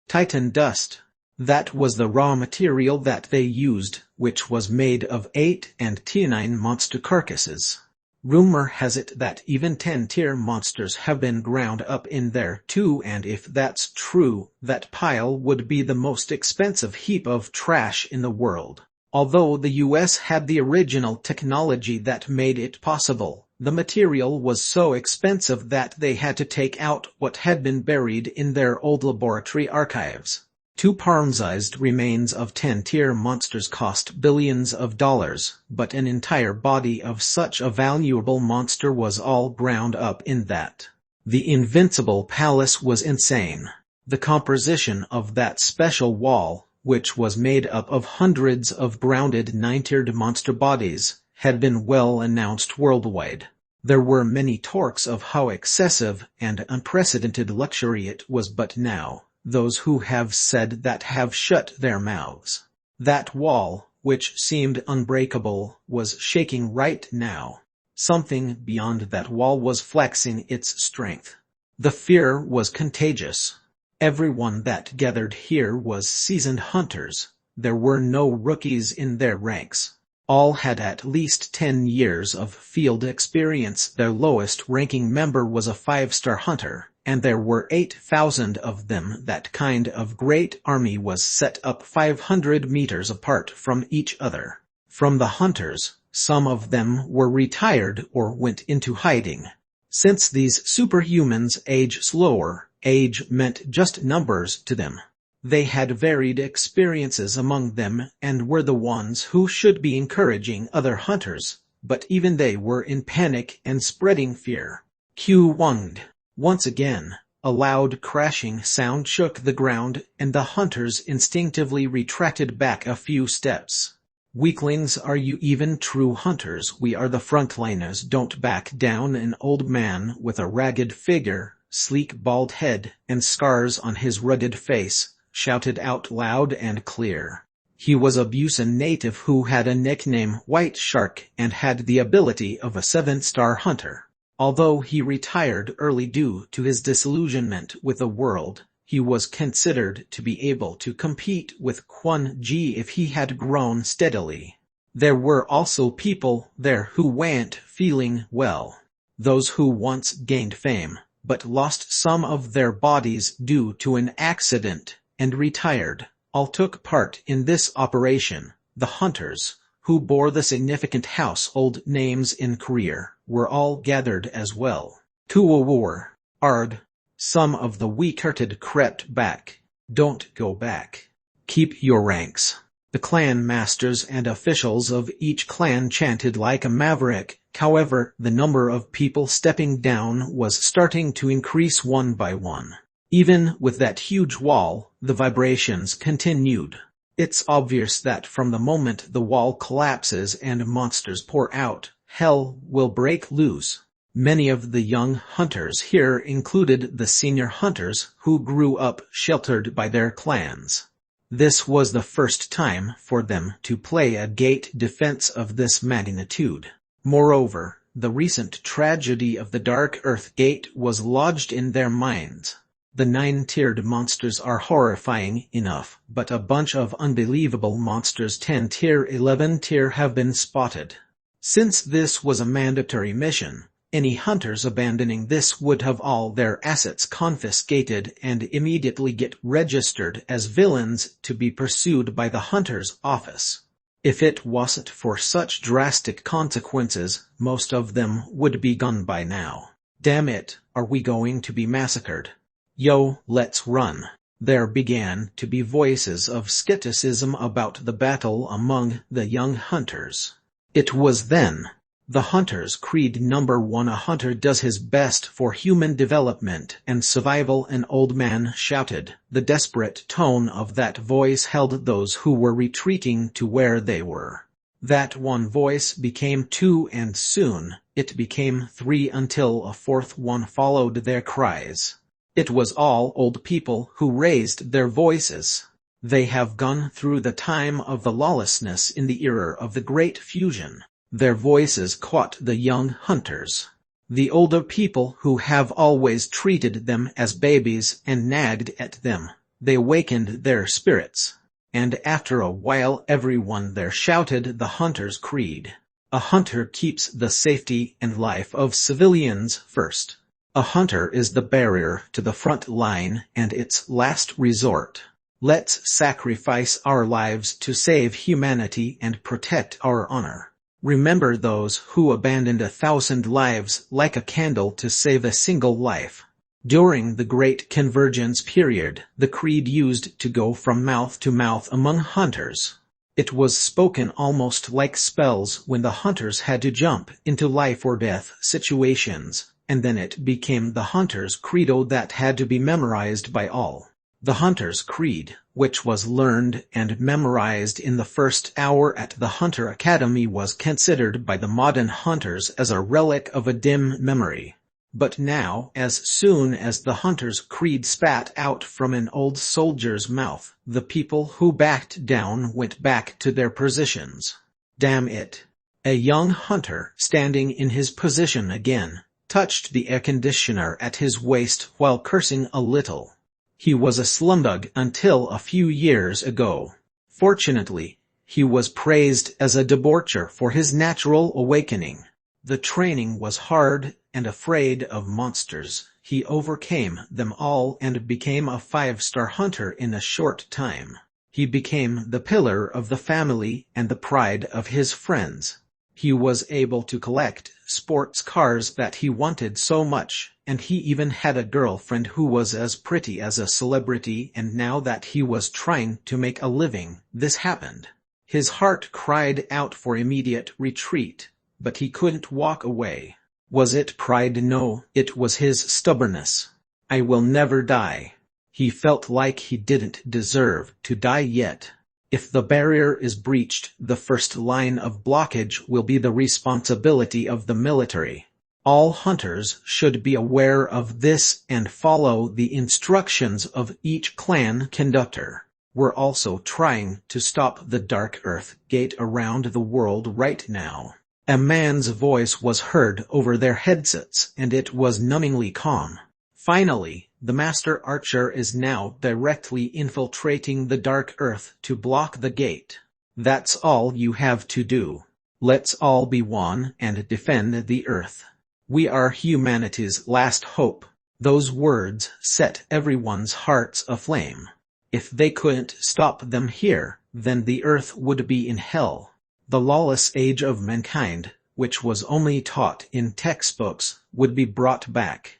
Titan dust. That was the raw material that they used, which was made of 8 and T9 monster carcasses. Rumor has it that even 10-tier monsters have been ground up in there too, and if that's true, that pile would be the most expensive heap of trash in the world. Although the US had the original technology that made it possible, the material was so expensive that they had to take out what had been buried in their old laboratory archives. 2 parm-sized remains of 10-tier monsters cost billions of dollars, but an entire body of such a valuable monster was all ground up in that. The Invincible Palace was insane. The composition of that special wall, which was made up of hundreds of grounded 9-tiered monster bodies, had been well announced worldwide. There were many talks of how excessive and unprecedented luxury it was, but now, those who have said that have shut their mouths. That wall, which seemed unbreakable, was shaking right now. Something beyond that wall was flexing its strength. The fear was contagious. Everyone that gathered here was seasoned hunters. There were no rookies in their ranks. All had at least 10 years of field experience. Their lowest-ranking member was a 5-star hunter, and there were 8,000 of them. That kind of great army was set up 500 meters apart from each other. From the hunters, some of them were retired or went into hiding. Since these superhumans age slower, age meant just numbers to them. They had varied experiences among them and were the ones who should be encouraging other hunters, but even they were in panic and spreading fear. Q-wunged. Once again, a loud crashing sound shook the ground, and the hunters instinctively retracted back a few steps. Weaklings, are you even true hunters? We are the frontliners. Don't back down. An old man with a ragged figure, sleek bald head, and scars on his rugged face, shouted out loud and clear. He was a Busan native who had a nickname White Shark and had the ability of a 7-star hunter. Although he retired early due to his disillusionment with the world, he was considered to be able to compete with Quan Ji if he had grown steadily. There were also people there who weren't feeling well. Those who once gained fame, but lost some of their bodies due to an accident, and retired, all took part in this operation. The hunters, who bore the significant household names in Korea, were all gathered as well. Kuwawar, Ard. Some of the weak-hearted crept back. Don't go back. Keep your ranks. The clan masters and officials of each clan chanted like a maverick. However, the number of people stepping down was starting to increase one by one. Even with that huge wall, the vibrations continued. It's obvious that from the moment the wall collapses and monsters pour out, hell will break loose. Many of the young hunters here included the senior hunters who grew up sheltered by their clans. This was the first time for them to play a gate defense of this magnitude. Moreover, the recent tragedy of the Dark Earth Gate was lodged in their minds. The 9-tiered monsters are horrifying enough, but a bunch of unbelievable monsters 10 tier 11 tier have been spotted. Since this was a mandatory mission, any hunters abandoning this would have all their assets confiscated and immediately get registered as villains to be pursued by the hunter's office. If it wasn't for such drastic consequences, most of them would be gone by now. Damn it, are we going to be massacred? Yo, let's run. There began to be voices of skepticism about the battle among the young hunters. It was then. The Hunter's Creed number 1. A hunter does his best for human development and survival, an old man shouted. The desperate tone of that voice held those who were retreating to where they were. That one voice became 2 and soon it became 3 until a 4th one followed their cries. It was all old people who raised their voices. They have gone through the time of the lawlessness in the era of the Great Fusion. Their voices caught the young hunters. The older people who have always treated them as babies and nagged at them. They awakened their spirits. And after a while everyone there shouted the Hunter's Creed. A hunter keeps the safety and life of civilians first. A hunter is the barrier to the front line and its last resort. Let's sacrifice our lives to save humanity and protect our honor. Remember those who abandoned 1,000 lives like a candle to save a single life. During the Great Convergence period, the creed used to go from mouth to mouth among hunters. It was spoken almost like spells when the hunters had to jump into life or death situations, and then it became the hunter's credo that had to be memorized by all. The Hunter's Creed, which was learned and memorized in the first hour at the Hunter Academy, was considered by the modern hunters as a relic of a dim memory. But now, as soon as the Hunter's Creed spat out from an old soldier's mouth, the people who backed down went back to their positions. Damn it! A young hunter, standing in his position again, touched the air conditioner at his waist while cursing a little. He was a slumdog until a few years ago. Fortunately, he was praised as a debaucher for his natural awakening. The training was hard, and afraid of monsters, he overcame them all and became a 5-star hunter in a short time. He became the pillar of the family and the pride of his friends. He was able to collect sports cars that he wanted so much, and he even had a girlfriend who was as pretty as a celebrity, and now that he was trying to make a living, this happened. His heart cried out for immediate retreat, but he couldn't walk away. Was it pride? No, it was his stubbornness. I will never die. He felt like he didn't deserve to die yet. If the barrier is breached, the first line of blockage will be the responsibility of the military. All hunters should be aware of this and follow the instructions of each clan conductor. We're also trying to stop the Dark Earth Gate around the world right now. A man's voice was heard over their headsets, and it was numbingly calm. Finally, the Master Archer is now directly infiltrating the Dark Earth to block the gate. That's all you have to do. Let's all be one and defend the Earth. We are humanity's last hope. Those words set everyone's hearts aflame. If they couldn't stop them here, then the Earth would be in hell. The lawless age of mankind, which was only taught in textbooks, would be brought back.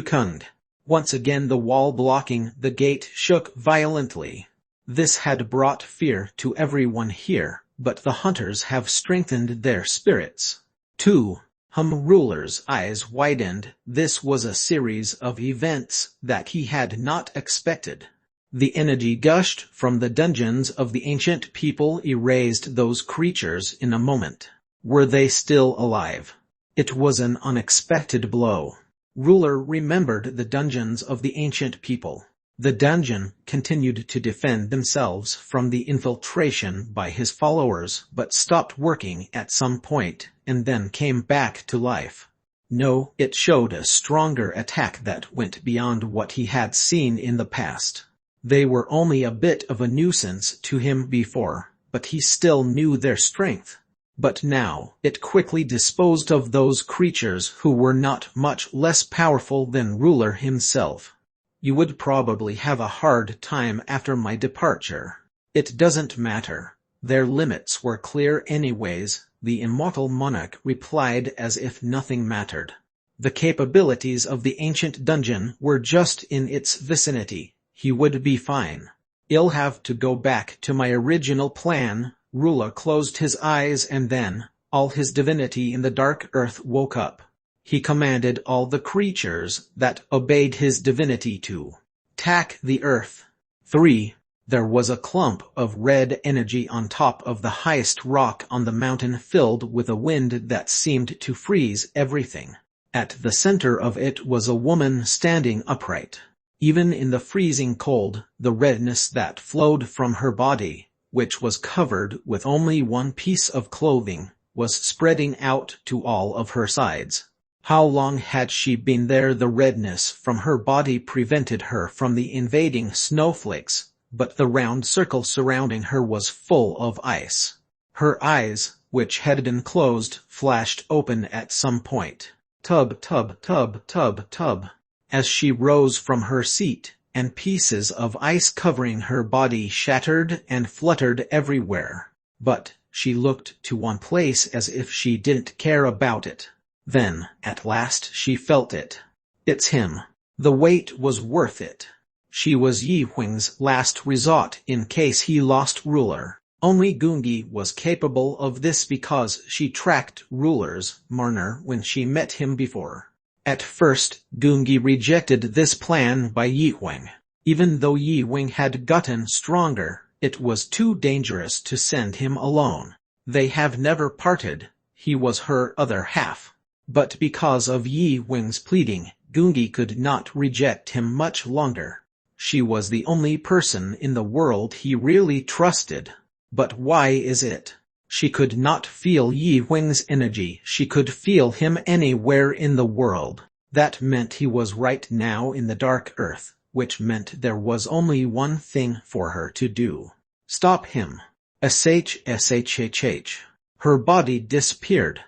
Kund. Once again the wall blocking the gate shook violently. This had brought fear to everyone here, but the hunters have strengthened their spirits. 2. Ruler's eyes widened. This was a series of events that he had not expected. The energy gushed from the dungeons of the ancient people erased those creatures in a moment. Were they still alive? It was an unexpected blow. Ruler remembered the dungeons of the ancient people. The dungeon continued to defend themselves from the infiltration by his followers, but stopped working at some point, and then came back to life. No, it showed a stronger attack that went beyond what he had seen in the past. They were only a bit of a nuisance to him before, but he still knew their strength. But now, it quickly disposed of those creatures who were not much less powerful than Ruler himself. You would probably have a hard time after my departure. It doesn't matter. Their limits were clear anyways, the immortal monarch replied as if nothing mattered. The capabilities of the ancient dungeon were just in its vicinity. He would be fine. I'll have to go back to my original plan. Ruler closed his eyes and then, all his divinity in the dark earth woke up. He commanded all the creatures that obeyed his divinity to attack the earth. 3. There was a clump of red energy on top of the highest rock on the mountain, filled with a wind that seemed to freeze everything. At the center of it was a woman standing upright. Even in the freezing cold, the redness that flowed from her body, which was covered with only one piece of clothing, was spreading out to all of her sides. How long had she been there? The redness from her body prevented her from the invading snowflakes, but the round circle surrounding her was full of ice. Her eyes, which had been closed, flashed open at some point. Tub, tub, tub, tub, tub. As she rose from her seat, and pieces of ice covering her body shattered and fluttered everywhere. But she looked to one place as if she didn't care about it. Then, at last, she felt it. It's him. The wait was worth it. She was Yi Huing's last resort in case he lost Ruler. Only Gungi was capable of this because she tracked Ruler's manner when she met him before. At first, Gungi rejected this plan by Yi Huing. Even though Yi Huing had gotten stronger, it was too dangerous to send him alone. They have never parted. He was her other half. But because of Yi Huing's pleading, Gungi could not reject him much longer. She was the only person in the world he really trusted. But why is it? She could not feel Yi Huing's energy. She could feel him anywhere in the world. That meant he was right now in the dark earth, which meant there was only one thing for her to do. Stop him. Shhhh. Her body disappeared.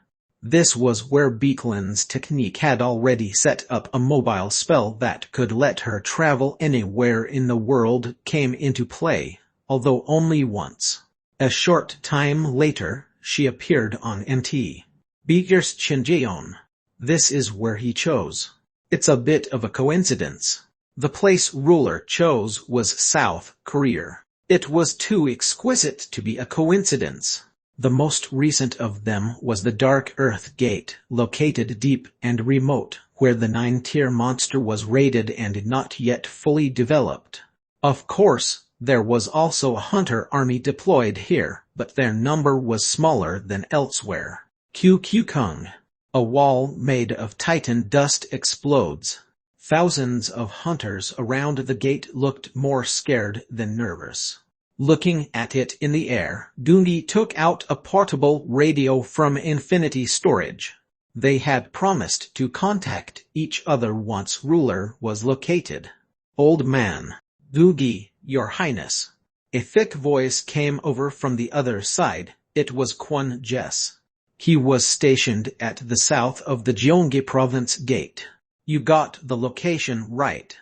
This was where Beeklin's technique had already set up a mobile spell that could let her travel anywhere in the world came into play, although only once. A short time later, she appeared on NT. Beeker's Chinjeon. This is where he chose. It's a bit of a coincidence. The place Ruler chose was South Korea. It was too exquisite to be a coincidence. The most recent of them was the Dark Earth Gate, located deep and remote, where the 9-tier monster was raided and not yet fully developed. Of course, there was also a hunter army deployed here, but their number was smaller than elsewhere. Kung. A wall made of titan dust explodes. Thousands of hunters around the gate looked more scared than nervous. Looking at it in the air, Gungi took out a portable radio from Infinity Storage. They had promised to contact each other once Ruler was located. Old man. Gungi, Your Highness. A thick voice came over from the other side. It was Quan Jess. He was stationed at the south of the Gyeonggi Province Gate. You got the location right.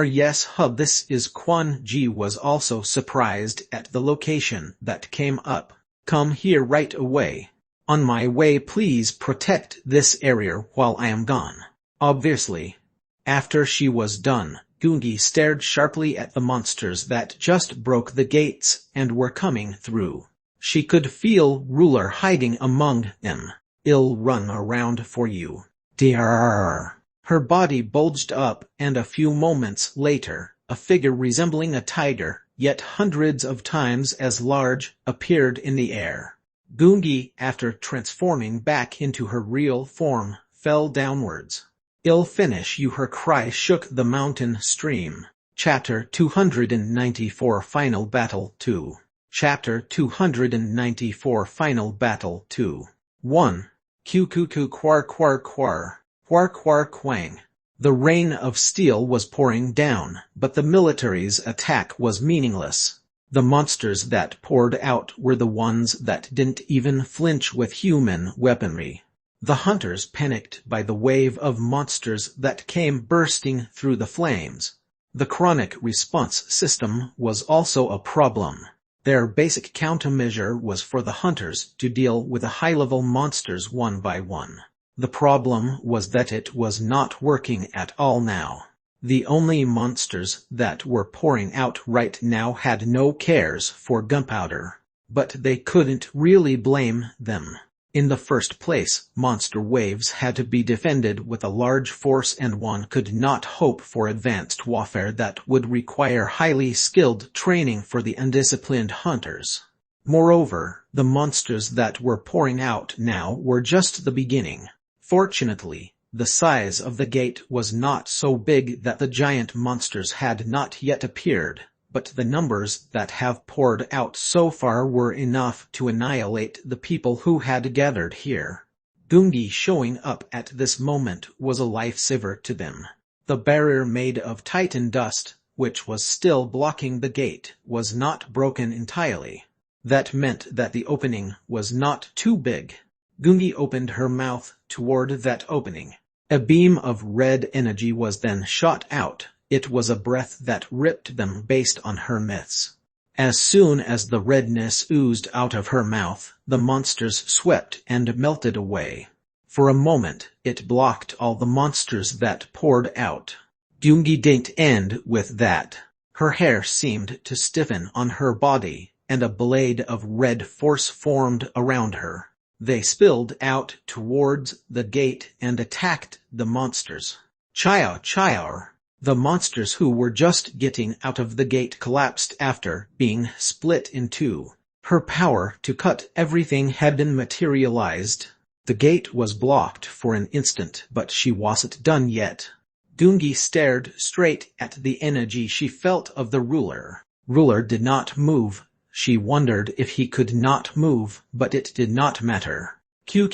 Yes, hub. This is Quan Ji was also surprised at the location that came up. Come here right away. On my way. Please protect this area while I am gone. Obviously. After she was done, Gungi stared sharply at the monsters that just broke the gates and were coming through. She could feel Ruler hiding among them. I'll run around for you. Drrrr. Her body bulged up, and a few moments later, a figure resembling a tiger, yet hundreds of times as large, appeared in the air. Gungi, after transforming back into her real form, fell downwards. I'll finish you. Her cry shook the mountain stream. Chapter 294 Final Battle 2. Chapter 294 Final Battle 2. 1. Q quar quar quar. Quar quar quang. The rain of steel was pouring down, but the military's attack was meaningless. The monsters that poured out were the ones that didn't even flinch with human weaponry. The hunters panicked by the wave of monsters that came bursting through the flames. The chronic response system was also a problem. Their basic countermeasure was for the hunters to deal with the high-level monsters one by one. The problem was that it was not working at all now. The only monsters that were pouring out right now had no cares for gunpowder, but they couldn't really blame them. In the first place, monster waves had to be defended with a large force, and one could not hope for advanced warfare that would require highly skilled training for the undisciplined hunters. Moreover, the monsters that were pouring out now were just the beginning. Fortunately, the size of the gate was not so big that the giant monsters had not yet appeared, but the numbers that have poured out so far were enough to annihilate the people who had gathered here. Gungi showing up at this moment was a lifesaver to them. The barrier made of Titan dust, which was still blocking the gate, was not broken entirely. That meant that the opening was not too big. Gungi opened her mouth toward that opening. A beam of red energy was then shot out. It was a breath that ripped them based on her myths. As soon as the redness oozed out of her mouth, the monsters swept and melted away. For a moment, it blocked all the monsters that poured out. Gungi didn't end with that. Her hair seemed to stiffen on her body, and a blade of red force formed around her. They spilled out towards the gate and attacked the monsters. Chow chow. The monsters who were just getting out of the gate collapsed after being split in two. Her power to cut everything had been materialized. The gate was blocked for an instant, but she wasn't done yet. Gungi stared straight at the energy she felt of the ruler. Ruler did not move. She wondered if he could not move, but it did not matter. Q.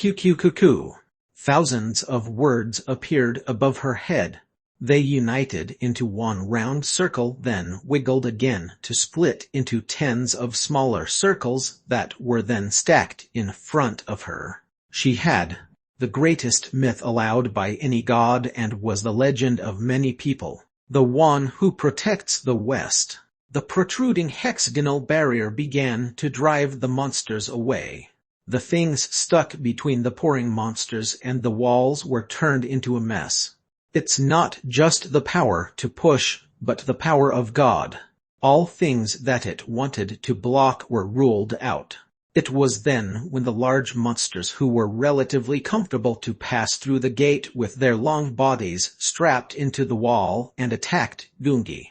Thousands of words appeared above her head. They united into one round circle, then wiggled again to split into tens of smaller circles that were then stacked in front of her. She had the greatest myth allowed by any god and was the legend of many people, the one who protects the West. The protruding hexagonal barrier began to drive the monsters away. The things stuck between the pouring monsters and the walls were turned into a mess. It's not just the power to push, but the power of God. All things that it wanted to block were ruled out. It was then when the large monsters who were relatively comfortable to pass through the gate with their long bodies strapped into the wall and attacked Gungi.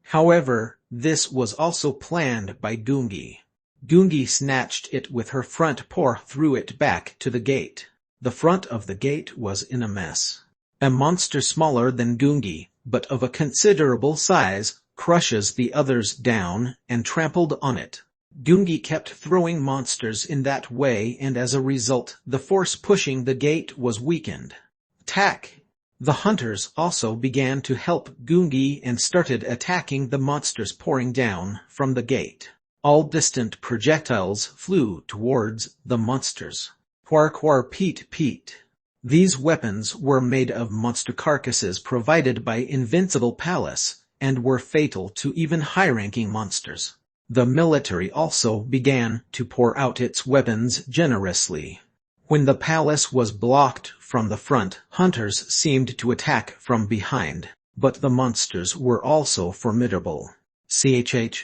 However, this was also planned by Gungi. Gungi snatched it with her front paw, threw it back to the gate. The front of the gate was in a mess. A monster smaller than Gungi, but of a considerable size, crushes the others down and trampled on it. Gungi kept throwing monsters in that way, and as a result, the force pushing the gate was weakened. Attack! The hunters also began to help Gungi and started attacking the monsters pouring down from the gate. All distant projectiles flew towards the monsters. Quar quar peet peet. These weapons were made of monster carcasses provided by Invincible Palace, and were fatal to even high-ranking monsters. The military also began to pour out its weapons generously. When the palace was blocked from the front, hunters seemed to attack from behind, but the monsters were also formidable. Chhh.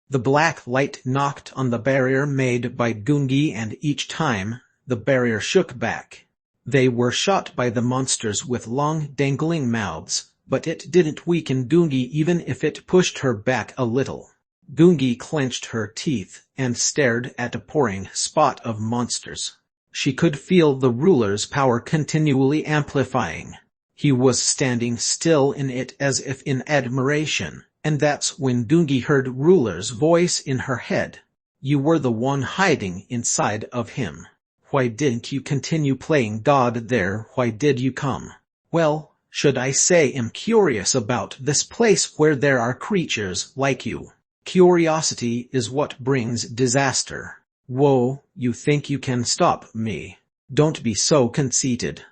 The black light knocked on the barrier made by Gungi, and each time, the barrier shook back. They were shot by the monsters with long dangling mouths, but it didn't weaken Gungi even if it pushed her back a little. Gungi clenched her teeth and stared at a pouring spot of monsters. She could feel the ruler's power continually amplifying. He was standing still in it as if in admiration, and that's when Gungi heard Ruler's voice in her head. You were the one hiding inside of him. Why didn't you continue playing God there? Why did you come? Well, should I say I'm curious about this place where there are creatures like you. Curiosity is what brings disaster. Whoa, you think you can stop me? Don't be so conceited.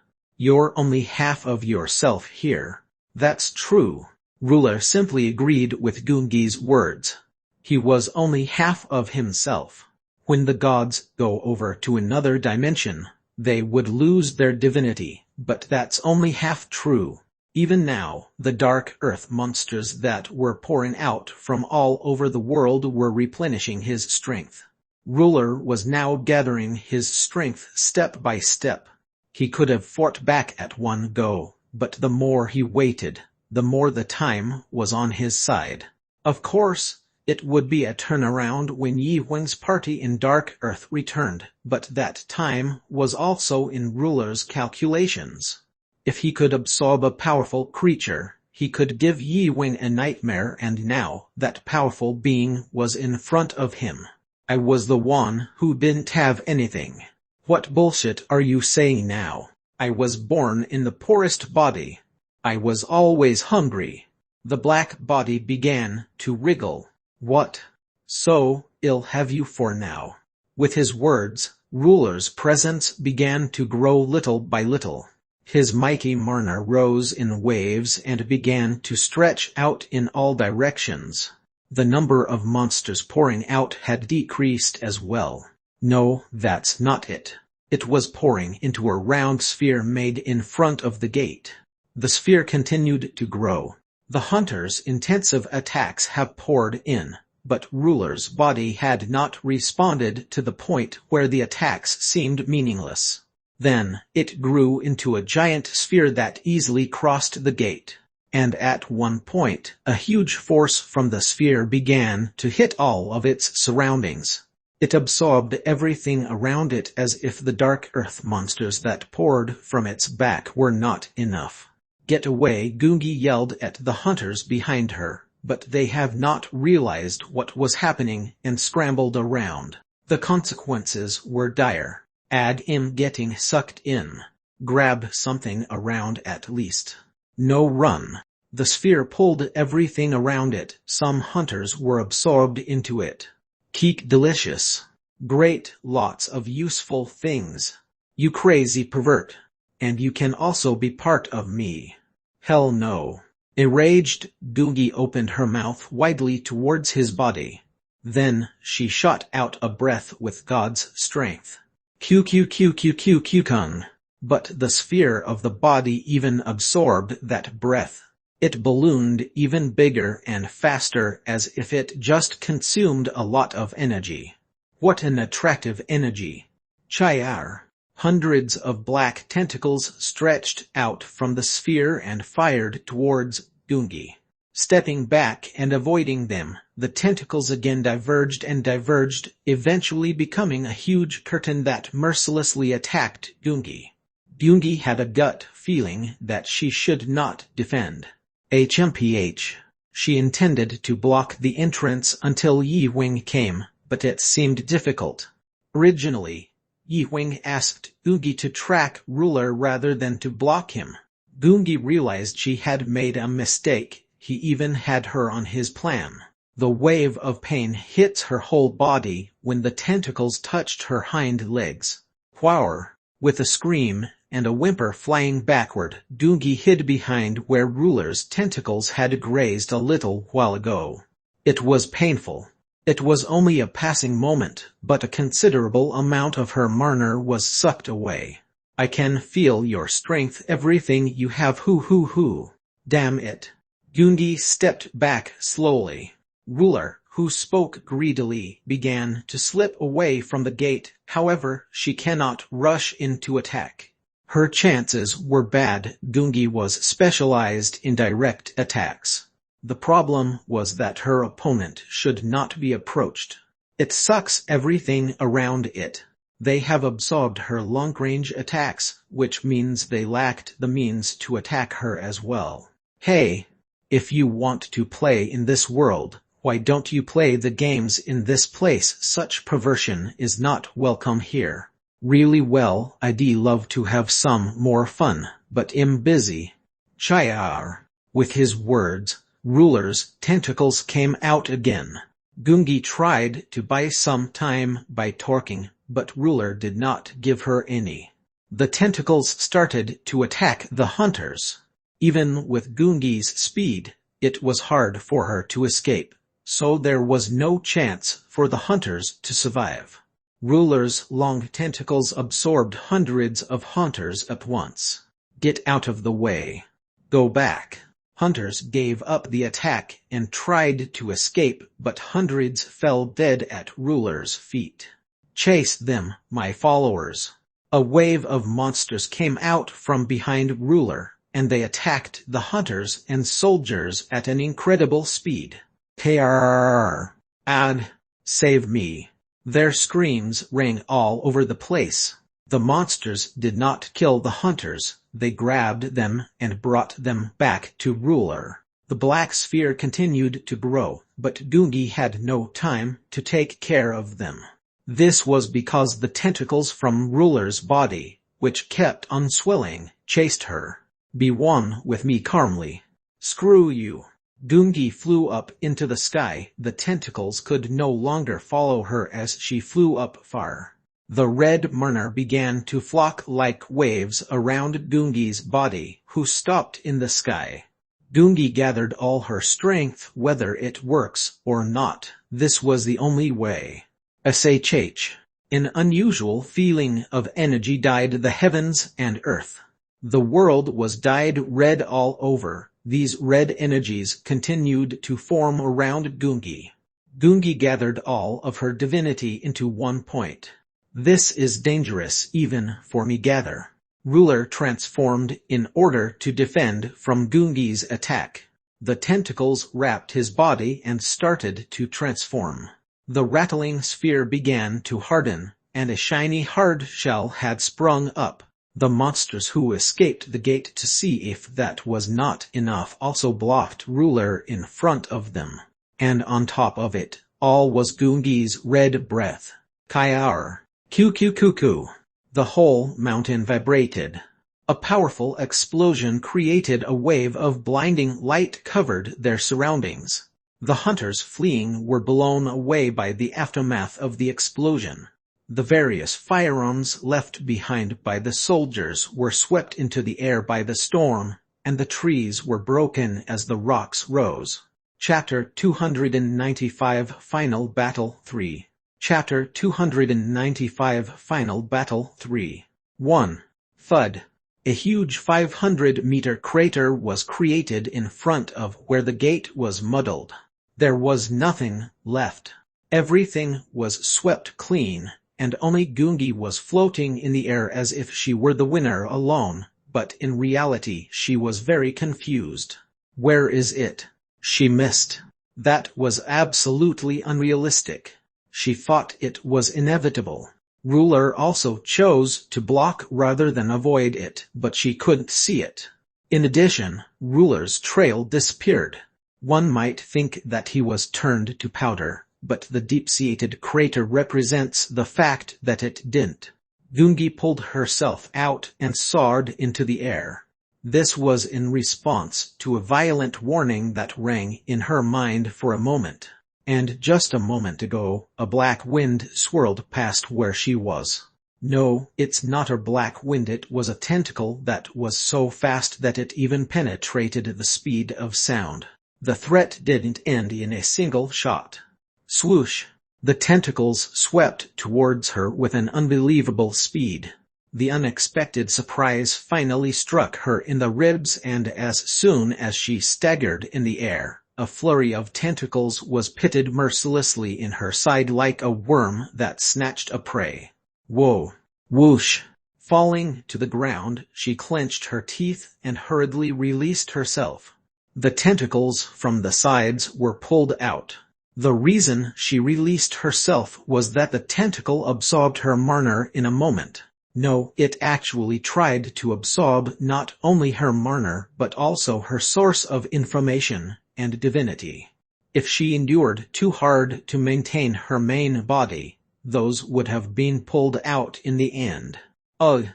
You're only half of yourself here. That's true. Ruler simply agreed with Gungi's words. He was only half of himself. When the gods go over to another dimension, they would lose their divinity, but that's only half true. Even now, the dark earth monsters that were pouring out from all over the world were replenishing his strength. Ruler was now gathering his strength step by step. He could have fought back at one go, but the more he waited, the more the time was on his side. Of course, it would be a turnaround when Yi Weng's party in Dark Earth returned, but that time was also in Ruler's calculations. If he could absorb a powerful creature, he could give Yi Weng a nightmare, and now that powerful being was in front of him. I was the one who didn't have anything. What bullshit are you saying now? I was born in the poorest body. I was always hungry. The black body began to wriggle. What? So ill have you for now? With his words, Ruler's presence began to grow little by little. His mighty mana rose in waves and began to stretch out in all directions. The number of monsters pouring out had decreased as well. No, that's not it. It was pouring into a round sphere made in front of the gate. The sphere continued to grow. The hunters' intensive attacks have poured in, but Ruler's body had not responded to the point where the attacks seemed meaningless. Then, it grew into a giant sphere that easily crossed the gate. And at one point, a huge force from the sphere began to hit all of its surroundings. It absorbed everything around it as if the dark earth monsters that poured from its back were not enough. Get away, Gungi yelled at the hunters behind her, but they have not realized what was happening and scrambled around. The consequences were dire. Add him getting sucked in. Grab something around at least. No, run. The sphere pulled everything around it. Some hunters were absorbed into it. Keek delicious. Great, lots of useful things. You crazy pervert. And you can also be part of me. Hell no. Enraged, Gungi opened her mouth widely towards his body. Then, she shot out a breath with God's strength. Q-Q-Q-Q-Q-Q-Kun. But the sphere of the body even absorbed that breath. It ballooned even bigger and faster as if it just consumed a lot of energy. What an attractive energy. Chayar. Hundreds of black tentacles stretched out from the sphere and fired towards Gungi. Stepping back and avoiding them, the tentacles again diverged and diverged, eventually becoming a huge curtain that mercilessly attacked Gungi. Gungi had a gut feeling that she should not defend. HMPH. She intended to block the entrance until Yi Weng came, but it seemed difficult. Originally, Yi Weng asked Gungi to track Ruler rather than to block him. Gungi realized she had made a mistake. He even had her on his plan. The wave of pain hit her whole body when the tentacles touched her hind legs. Whower! With a scream and a whimper flying backward, Gungi hid behind where Ruler's tentacles had grazed a little while ago. It was painful. It was only a passing moment, but a considerable amount of her mana was sucked away. I can feel your strength, everything you have. Hoo. Damn it. Gungi stepped back slowly. Ruler, who spoke greedily, began to slip away from the gate. However, she cannot rush into attack. Her chances were bad. Gungi was specialized in direct attacks. The problem was that her opponent should not be approached. It sucks everything around it. They have absorbed her long-range attacks, which means they lacked the means to attack her as well. Hey, if you want to play in this world, why don't you play the games in this place? Such perversion is not welcome here. Really well, I'd love to have some more fun, but I'm busy. Chayar. With his words, Ruler's tentacles came out again. Gungi tried to buy some time by talking, but Ruler did not give her any. The tentacles started to attack the hunters. Even with Gungi's speed, it was hard for her to escape, so there was no chance for the hunters to survive. Ruler's long tentacles absorbed hundreds of hunters at once. Get out of the way. Go back. Hunters gave up the attack and tried to escape, but hundreds fell dead at Ruler's feet. Chase them, my followers. A wave of monsters came out from behind Ruler, and they attacked the hunters and soldiers at an incredible speed. Krrrr. Ad. Save me. Their screams rang all over the place. The monsters did not kill the hunters, they grabbed them and brought them back to Ruler. The black sphere continued to grow, but Gungi had no time to take care of them. This was because the tentacles from Ruler's body, which kept on swelling, chased her. Be one with me calmly. Screw you. Gungi flew up into the sky. The tentacles could no longer follow her as she flew up far. The red murner began to flock like waves around Gungi's body, who stopped in the sky. Gungi gathered all her strength. Whether it works or not, this was the only way. Shh. An unusual feeling of energy dyed the heavens and earth. The world was dyed red all over. These red energies continued to form around Gungi. Gungi gathered all of her divinity into one point. This is dangerous even for me. Gather. Ruler transformed in order to defend from Gungi's attack. The tentacles wrapped his body and started to transform. The rattling sphere began to harden, and a shiny hard shell had sprung up. The monsters who escaped the gate to see if that was not enough also blocked Ruler in front of them. And on top of it, all was Gungi's red breath. Kyar. Cuckoo. The whole mountain vibrated. A powerful explosion created a wave of blinding light covered their surroundings. The hunters fleeing were blown away by the aftermath of the explosion. The various firearms left behind by the soldiers were swept into the air by the storm, and the trees were broken as the rocks rose. Chapter 295 Final Battle 3. Chapter 295 Final Battle 3. 1. Thud. A huge 500-meter crater was created in front of where the gate was muddled. There was nothing left. Everything was swept clean, and only Gungi was floating in the air as if she were the winner alone, but in reality she was very confused. Where is it? She missed. That was absolutely unrealistic. She thought it was inevitable. Ruler also chose to block rather than avoid it, but she couldn't see it. In addition, Ruler's trail disappeared. One might think that he was turned to powder, but the deep-seated crater represents the fact that it didn't. Gungi pulled herself out and soared into the air. This was in response to a violent warning that rang in her mind for a moment. And just a moment ago, a black wind swirled past where she was. No, it's not a black wind, it was a tentacle that was so fast that it even penetrated the speed of sound. The threat didn't end in a single shot. Swoosh! The tentacles swept towards her with an unbelievable speed. The unexpected surprise finally struck her in the ribs, and as soon as she staggered in the air, a flurry of tentacles was pitted mercilessly in her side like a worm that snatched a prey. Whoa! Whoosh! Falling to the ground, she clenched her teeth and hurriedly released herself. The tentacles from the sides were pulled out. The reason she released herself was that the tentacle absorbed her marner in a moment. No, it actually tried to absorb not only her marner but also her source of information and divinity. If she endured too hard to maintain her main body, those would have been pulled out in the end. Ugh!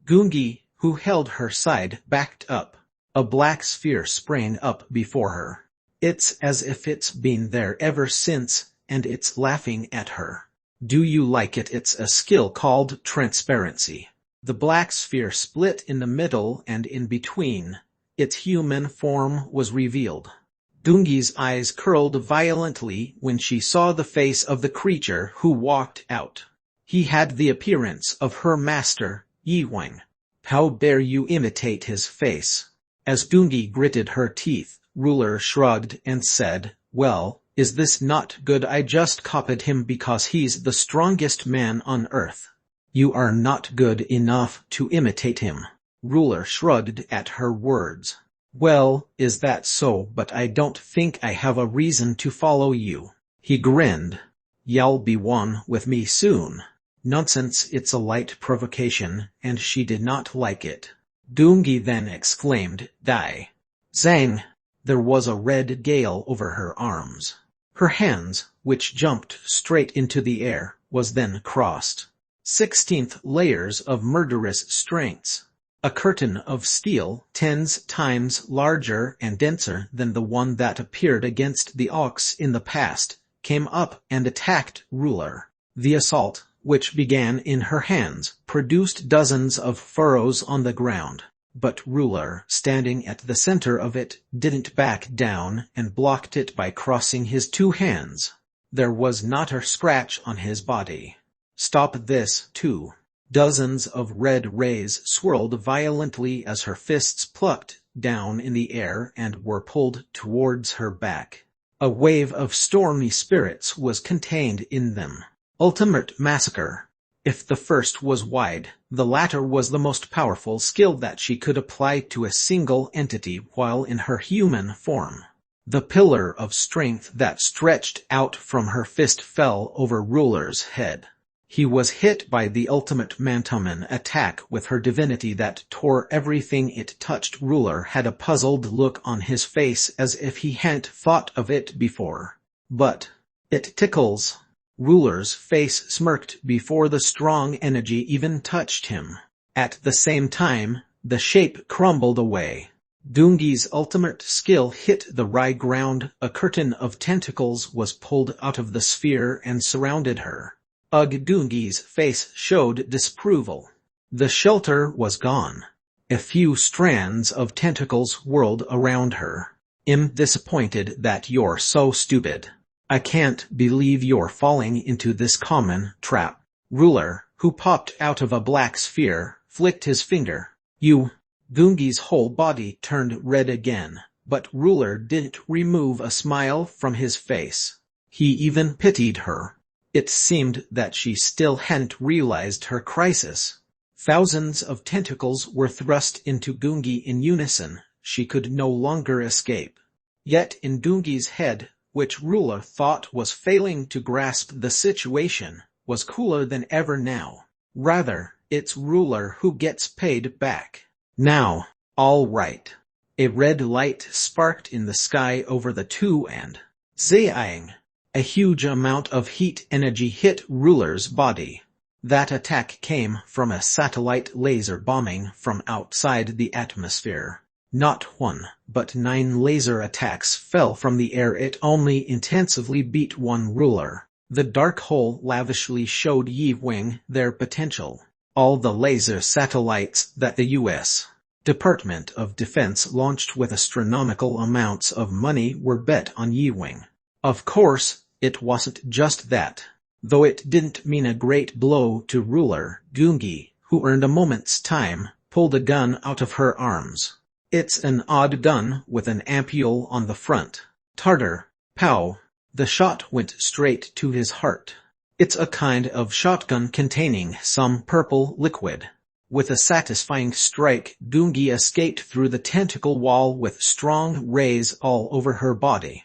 Gungi, who held her side, backed up. A black sphere sprang up before her. It's as if it's been there ever since, and it's laughing at her. Do you like it? It's a skill called transparency. The black sphere split in the middle, and in between, its human form was revealed. Gungi's eyes curled violently when she saw the face of the creature who walked out. He had the appearance of her master, Yiwang. How dare you imitate his face? As Gungi gritted her teeth, Ruler shrugged and said, well, is this not good? I just copied him because he's the strongest man on earth. You are not good enough to imitate him. Ruler shrugged at her words. Well, is that so? But I don't think I have a reason to follow you. He grinned. You'll be one with me soon. Nonsense, it's a light provocation, and she did not like it. Gungi then exclaimed, Die! Zang! There was a red gale over her arms. Her hands, which jumped straight into the air, was then crossed. 16th layers of murderous strengths. A curtain of steel 10 times larger and denser than the one that appeared against the ox in the past, came up and attacked Ruler. The assault, which began in her hands, produced dozens of furrows on the ground. But Ruler, standing at the center of it, didn't back down and blocked it by crossing his two hands. There was not a scratch on his body. Stop this, too. Dozens of red rays swirled violently as her fists plucked down in the air and were pulled towards her back. A wave of stormy spirits was contained in them. Ultimate massacre. If the first was wide, the latter was the most powerful skill that she could apply to a single entity while in her human form. The pillar of strength that stretched out from her fist fell over Ruler's head. He was hit by the ultimate Mantuman attack with her divinity that tore everything it touched. Ruler had a puzzled look on his face as if he hadn't thought of it before. But it tickles. Ruler's face smirked before the strong energy even touched him. At the same time, the shape crumbled away. Gungi's ultimate skill hit the right ground. A curtain of tentacles was pulled out of the sphere and surrounded her. Gungi's face showed disapproval. The shelter was gone. A few strands of tentacles whirled around her. I'm disappointed that you're so stupid. I can't believe you're falling into this common trap. Ruler, who popped out of a black sphere, flicked his finger. You. Gungi's whole body turned red again, but Ruler didn't remove a smile from his face. He even pitied her. It seemed that she still hadn't realized her crisis. Thousands of tentacles were thrust into Gungi in unison. She could no longer escape. Yet in Gungi's head, which Ruler thought was failing to grasp the situation, was cooler than ever now. Rather, it's Ruler who gets paid back. Now, all right. A red light sparked in the sky over the two and Zayang. A huge amount of heat energy hit Ruler's body. That attack came from a satellite laser bombing from outside the atmosphere. Not one, but 9 laser attacks fell from the air. It only intensively beat one Ruler. The dark hole lavishly showed Yiwang their potential. All the laser satellites that the U.S. Department of Defense launched with astronomical amounts of money were bet on Yiwang. Of course, it wasn't just that. Though it didn't mean a great blow to Ruler, Gungi, who earned a moment's time, pulled a gun out of her arms. It's an odd gun with an ampule on the front. Tartar. Pow. The shot went straight to his heart. It's a kind of shotgun containing some purple liquid. With a satisfying strike, Gungi escaped through the tentacle wall with strong rays all over her body.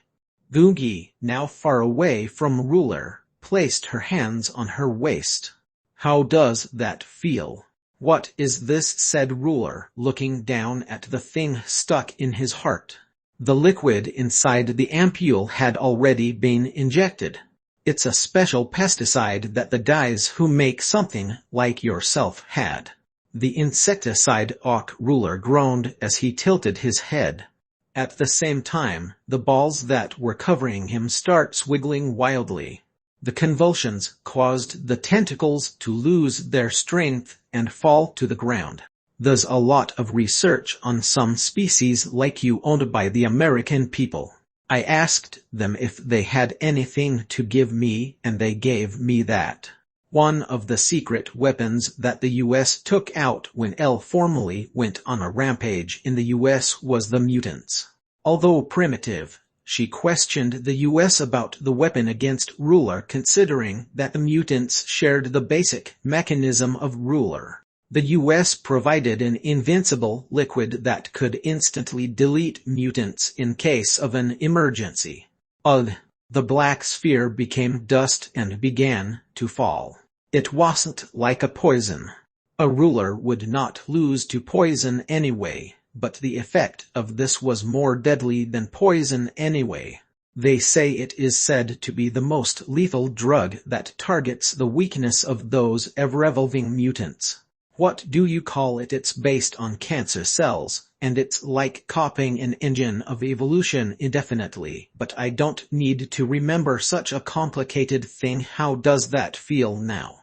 Gungi, now far away from Ruler, placed her hands on her waist. "How does that feel?" "What is this?" said Ruler, looking down at the thing stuck in his heart. The liquid inside the ampule had already been injected. "It's a special pesticide that the guys who make something like yourself had." "The insecticide," Ruler groaned as he tilted his head. At the same time, the balls that were covering him started wiggling wildly. The convulsions caused the tentacles to lose their strength and fall to the ground. "There's a lot of research on some species like you owned by the American people. I asked them if they had anything to give me, and they gave me that. One of the secret weapons that the U.S. took out when L formally went on a rampage in the U.S. was the mutants. Although primitive, she questioned the U.S. about the weapon against Ruler, considering that the mutants shared the basic mechanism of Ruler. The U.S. provided an invincible liquid that could instantly delete mutants in case of an emergency. Ugh! The black sphere became dust and began to fall. It wasn't like a poison. A Ruler would not lose to poison anyway, but the effect of this was more deadly than poison anyway. They say it is said to be the most lethal drug that targets the weakness of those ever-evolving mutants. What do you call it? It's based on cancer cells, and it's like copying an engine of evolution indefinitely. But I don't need to remember such a complicated thing. How does that feel now?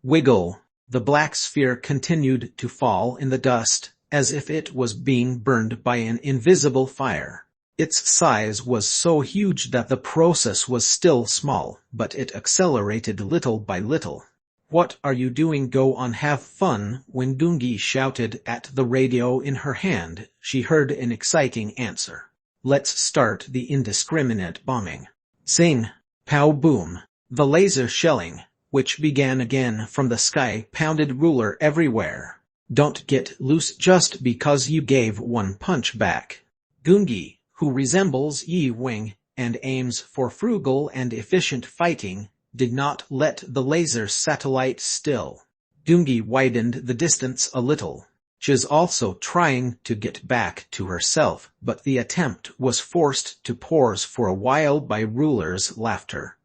Wiggle. The black sphere continued to fall in the dust, as if it was being burned by an invisible fire. Its size was so huge that the process was still small, but it accelerated little by little. "What are you doing? Go on, have fun." When Gungi shouted at the radio in her hand, she heard an exciting answer. "Let's start the indiscriminate bombing." Sing! Pow boom! The laser shelling, which began again from the sky, pounded Ruler everywhere. "Don't get loose just because you gave one punch back." Gungi, who resembles Yi Wing and aims for frugal and efficient fighting, did not let the laser satellite still. Gungi widened the distance a little. She's also trying to get back to herself, but the attempt was forced to pause for a while by Ruler's laughter.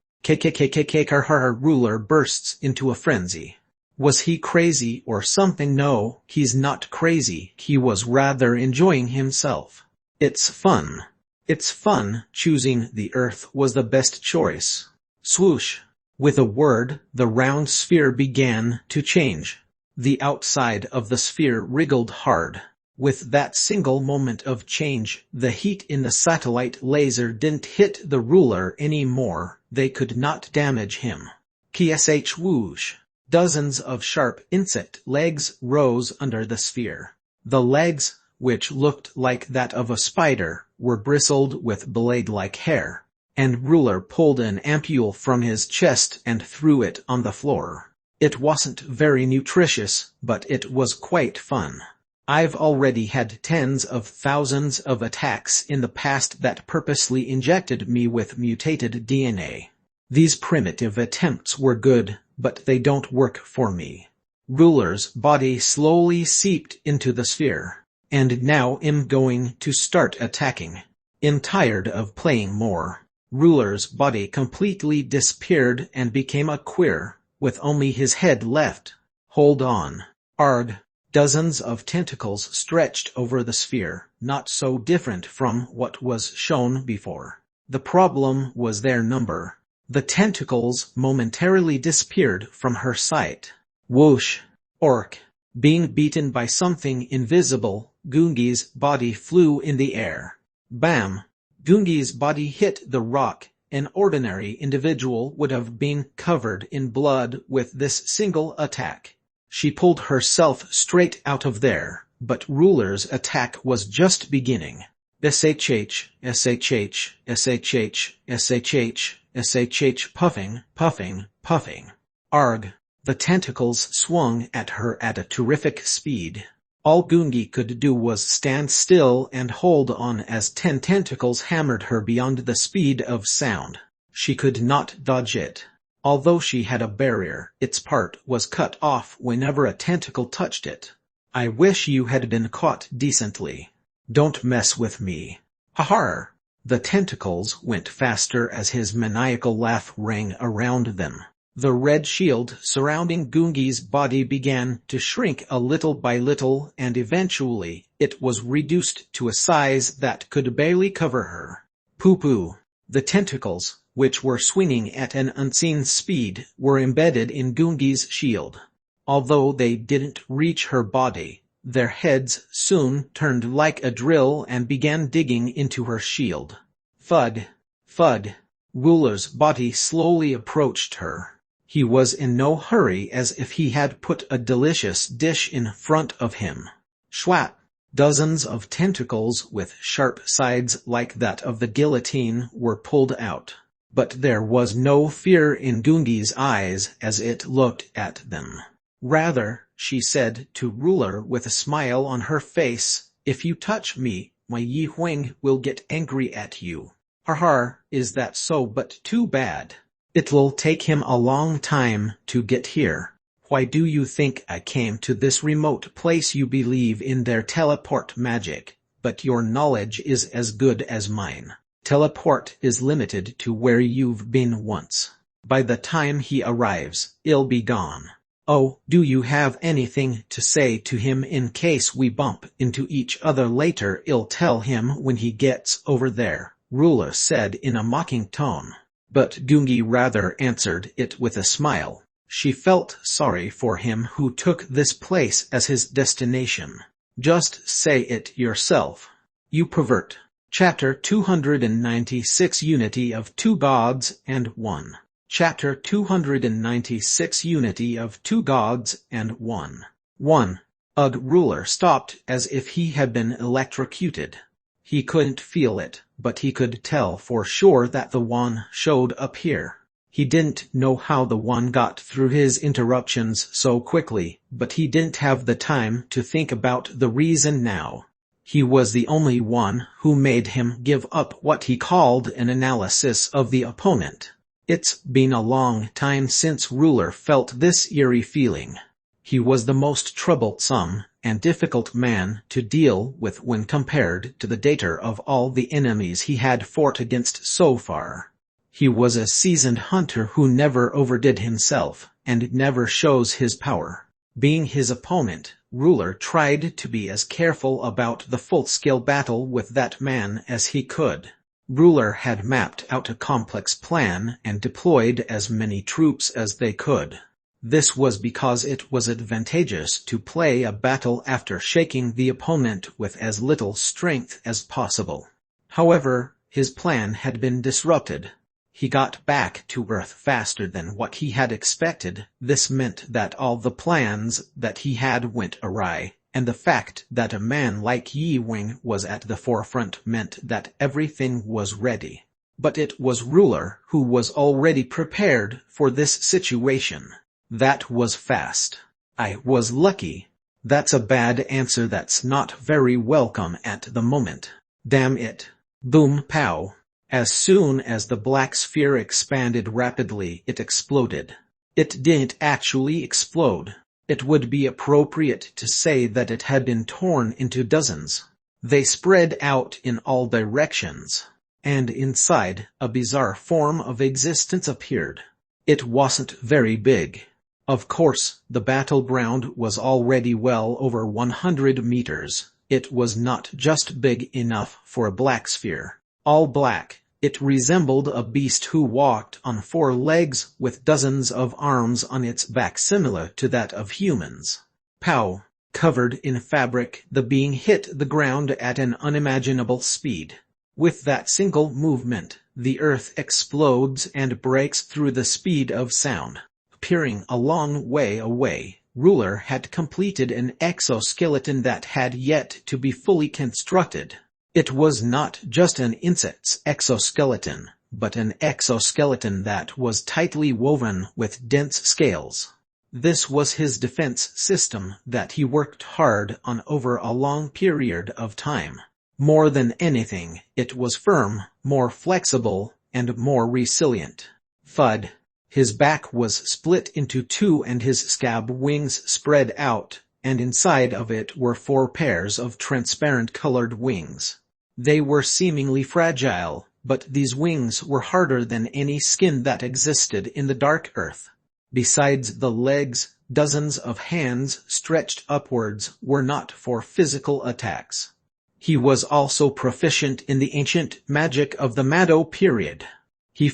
Ruler bursts into a frenzy. Was he crazy or something? No, he's not crazy. He was rather enjoying himself. It's fun. It's fun. Choosing the Earth was the best choice. Swoosh! With a word, the round sphere began to change. The outside of the sphere wriggled hard. With that single moment of change, the heat in the satellite laser didn't hit the Ruler anymore. They could not damage him. Ksh whoosh! Dozens of sharp insect legs rose under the sphere. The legs, which looked like that of a spider, were bristled with blade-like hair. And Ruler pulled an ampule from his chest and threw it on the floor. It wasn't very nutritious, but it was quite fun. I've already had tens of thousands of attacks in the past that purposely injected me with mutated DNA. These primitive attempts were good, but they don't work for me. Ruler's body slowly seeped into the sphere. And now I'm going to start attacking. I'm tired of playing more. Ruler's body completely disappeared and became a queer, with only his head left. Hold on. Arg! Dozens of tentacles stretched over the sphere, not so different from what was shown before. The problem was their number. The tentacles momentarily disappeared from her sight. Whoosh! Being beaten by something invisible, Gungi's body flew in the air. Bam! Gungi's body hit the rock. An ordinary individual would have been covered in blood with this single attack. She pulled herself straight out of there, but Ruler's attack was just beginning. SHH, SHH, SHH, SHH, SHH, puffing, puffing, puffing. Arg! The tentacles swung at her at a terrific speed. All Gungi could do was stand still and hold on as 10 tentacles hammered her beyond the speed of sound. She could not dodge it. Although she had a barrier, its part was cut off whenever a tentacle touched it. I wish you had been caught decently. Don't mess with me. Ha-ha! The tentacles went faster as his maniacal laugh rang around them. The red shield surrounding Gungi's body began to shrink a little by little, and eventually it was reduced to a size that could barely cover her. Poo-poo. The tentacles, which were swinging at an unseen speed, were embedded in Gungi's shield. Although they didn't reach her body, their heads soon turned like a drill and began digging into her shield. Thud, thud. Ruler's body slowly approached her. He was in no hurry, as if he had put a delicious dish in front of him. Schwat! Dozens of tentacles with sharp sides like that of the guillotine were pulled out. But there was no fear in Gungi's eyes as it looked at them. Rather, she said to Ruler with a smile on her face, "If you touch me, my Yi Huang will get angry at you." "Har, is that so? But too bad. It'll take him a long time to get here. Why do you think I came to this remote place? You believe in their teleport magic, but your knowledge is as good as mine. Teleport is limited to where you've been once. By the time he arrives, it'll be gone." "Oh, do you have anything to say to him in case we bump into each other later?" "I'll tell him when he gets over there," Ruler said in a mocking tone. But Gungi rather answered it with a smile. She felt sorry for him who took this place as his destination. "Just say it yourself, you pervert." Chapter 296 Unity of Two Gods and One. Chapter 296 Unity of Two Gods and One. 1. Ugh! Ruler stopped as if he had been electrocuted. He couldn't feel it, but he could tell for sure that the one showed up here. He didn't know how the one got through his interruptions so quickly, but he didn't have the time to think about the reason now. He was the only one who made him give up what he called an analysis of the opponent. It's been a long time since Ruler felt this eerie feeling. He was the most troublesome and difficult man to deal with when compared to the data of all the enemies he had fought against so far. He was a seasoned hunter who never overdid himself, and never shows his power. Being his opponent, Ruler tried to be as careful about the full-scale battle with that man as he could. Ruler had mapped out a complex plan and deployed as many troops as they could. This was because it was advantageous to play a battle after shaking the opponent with as little strength as possible. However, his plan had been disrupted. He got back to Earth faster than what he had expected. This meant that all the plans that he had went awry, and the fact that a man like Yi Wing was at the forefront meant that everything was ready. But it was Ruler who was already prepared for this situation. That was fast. "I was lucky." That's a bad answer. That's not very welcome at the moment. Damn it. Boom pow. As soon as the black sphere expanded rapidly, it exploded. It didn't actually explode. It would be appropriate to say that it had been torn into dozens. They spread out in all directions. And inside, a bizarre form of existence appeared. It wasn't very big. Of course, the battleground was already well over 100 meters. It was not just big enough for a black sphere. All black, it resembled a beast who walked on 4 legs with dozens of arms on its back, similar to that of humans. Pow! Covered in fabric, the being hit the ground at an unimaginable speed. With that single movement, the earth explodes and breaks through the speed of sound. Appearing a long way away, Ruler had completed an exoskeleton that had yet to be fully constructed. It was not just an insect's exoskeleton, but an exoskeleton that was tightly woven with dense scales. This was his defense system that he worked hard on over a long period of time. More than anything, it was firm, more flexible, and more resilient. Thud. His back was split into two and his scab wings spread out, and inside of it were 4 pairs of transparent colored wings. They were seemingly fragile, but these wings were harder than any skin that existed in the dark earth. Besides the legs, dozens of hands stretched upwards were not for physical attacks. He was also proficient in the ancient magic of the Mado period. He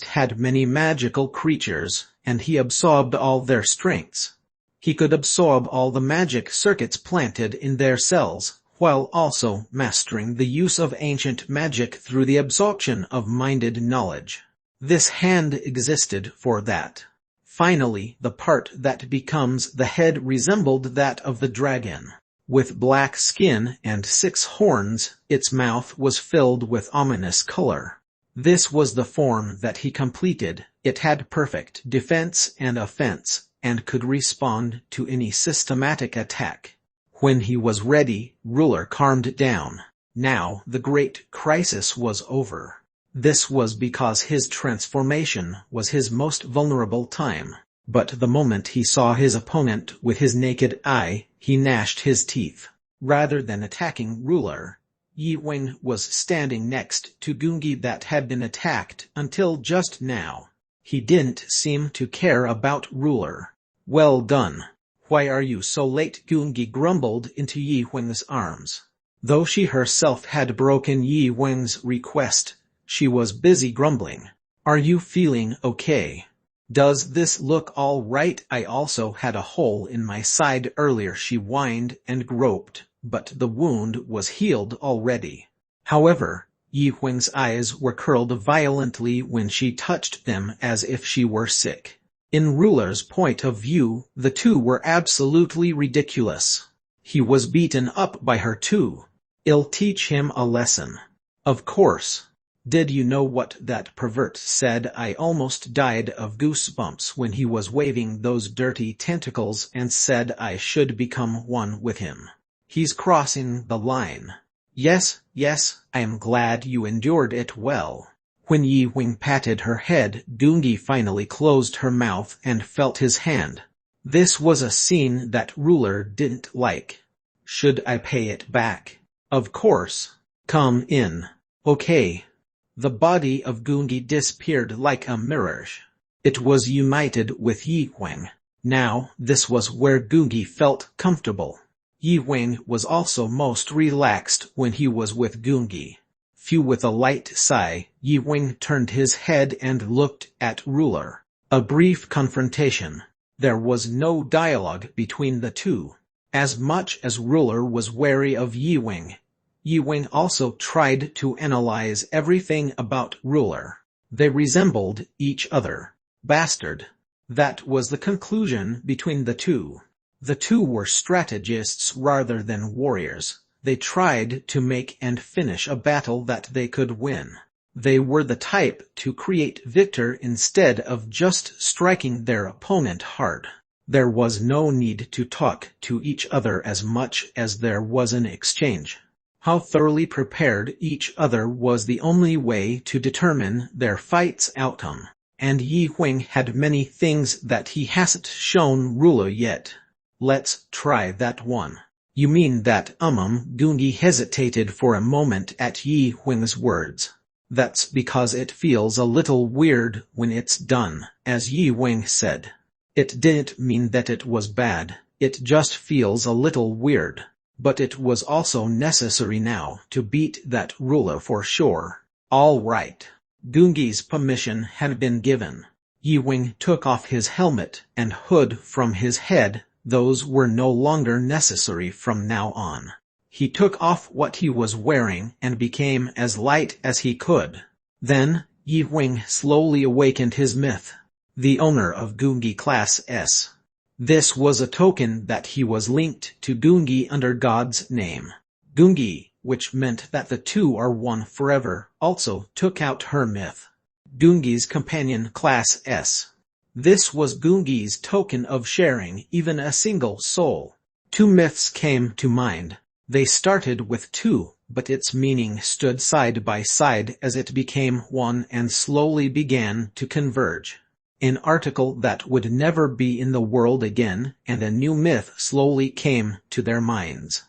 had many magical creatures, and he absorbed all their strengths. He could absorb all the magic circuits planted in their cells, while also mastering the use of ancient magic through the absorption of minded knowledge. This hand existed for that. Finally, the part that becomes the head resembled that of the dragon. With black skin and 6 horns, its mouth was filled with ominous color. This was the form that he completed. It had perfect defense and offense, and could respond to any systematic attack. When he was ready, Ruler calmed down. Now the great crisis was over. This was because his transformation was his most vulnerable time. But the moment he saw his opponent with his naked eye, he gnashed his teeth. Rather than attacking Ruler, Yi Wing was standing next to Gungi that had been attacked until just now. He didn't seem to care about Ruler. Well done. Why are you so late? Gungi grumbled into Yi Wing's arms. Though she herself had broken Yi Wing's request, she was busy grumbling. Are you feeling okay? Does this look all right? I also had a hole in my side earlier, she whined and groped, but the wound was healed already. However, Yi Wing's eyes were curled violently when she touched them as if she were sick. In Ruler's point of view, the two were absolutely ridiculous. He was beaten up by her too. I'll teach him a lesson. Of course. Did you know what that pervert said? I almost died of goosebumps when he was waving those dirty tentacles and said I should become one with him. He's crossing the line. Yes, I am glad you endured it well. When Yi Wing patted her head, Gungi finally closed her mouth and felt his hand. This was a scene that Ruler didn't like. Should I pay it back? Of course. Come in. Okay. The body of Gungi disappeared like a mirage. It was united with Yi Wing. Now, this was where Gungi felt comfortable. Yi Wing was also most relaxed when he was with Gungi. With a light sigh, Yi Wing turned his head and looked at Ruler. A brief confrontation. There was no dialogue between the two. As much as Ruler was wary of Yi Wing also tried to analyze everything about Ruler. They resembled each other. Bastard. That was the conclusion between the two. The two were strategists rather than warriors. They tried to make and finish a battle that they could win. They were the type to create victor instead of just striking their opponent hard. There was no need to talk to each other as much as there was an exchange. How thoroughly prepared each other was the only way to determine their fight's outcome. And Yi Wing had many things that he hasn't shown Ruler yet. Let's try that one. You mean that Gungi hesitated for a moment at Yi Wing's words. That's because it feels a little weird when it's done, as Yi Wing said. It didn't mean that it was bad, it just feels a little weird. But it was also necessary now to beat that Ruler for sure. All right. Gungi's permission had been given. Yi Wing took off his helmet and hood from his head. Those were no longer necessary from now on. He took off what he was wearing and became as light as he could. Then, Yi Wing slowly awakened his myth. The owner of Gungi Class S. This was a token that he was linked to Gungi under God's name. Gungi, which meant that the two are one forever, also took out her myth. Gungi's companion Class S. This was Gungi's token of sharing even a single soul. Two myths came to mind. They started with two, but its meaning stood side by side as it became one and slowly began to converge. An article that would never be in the world again, and a new myth slowly came to their minds.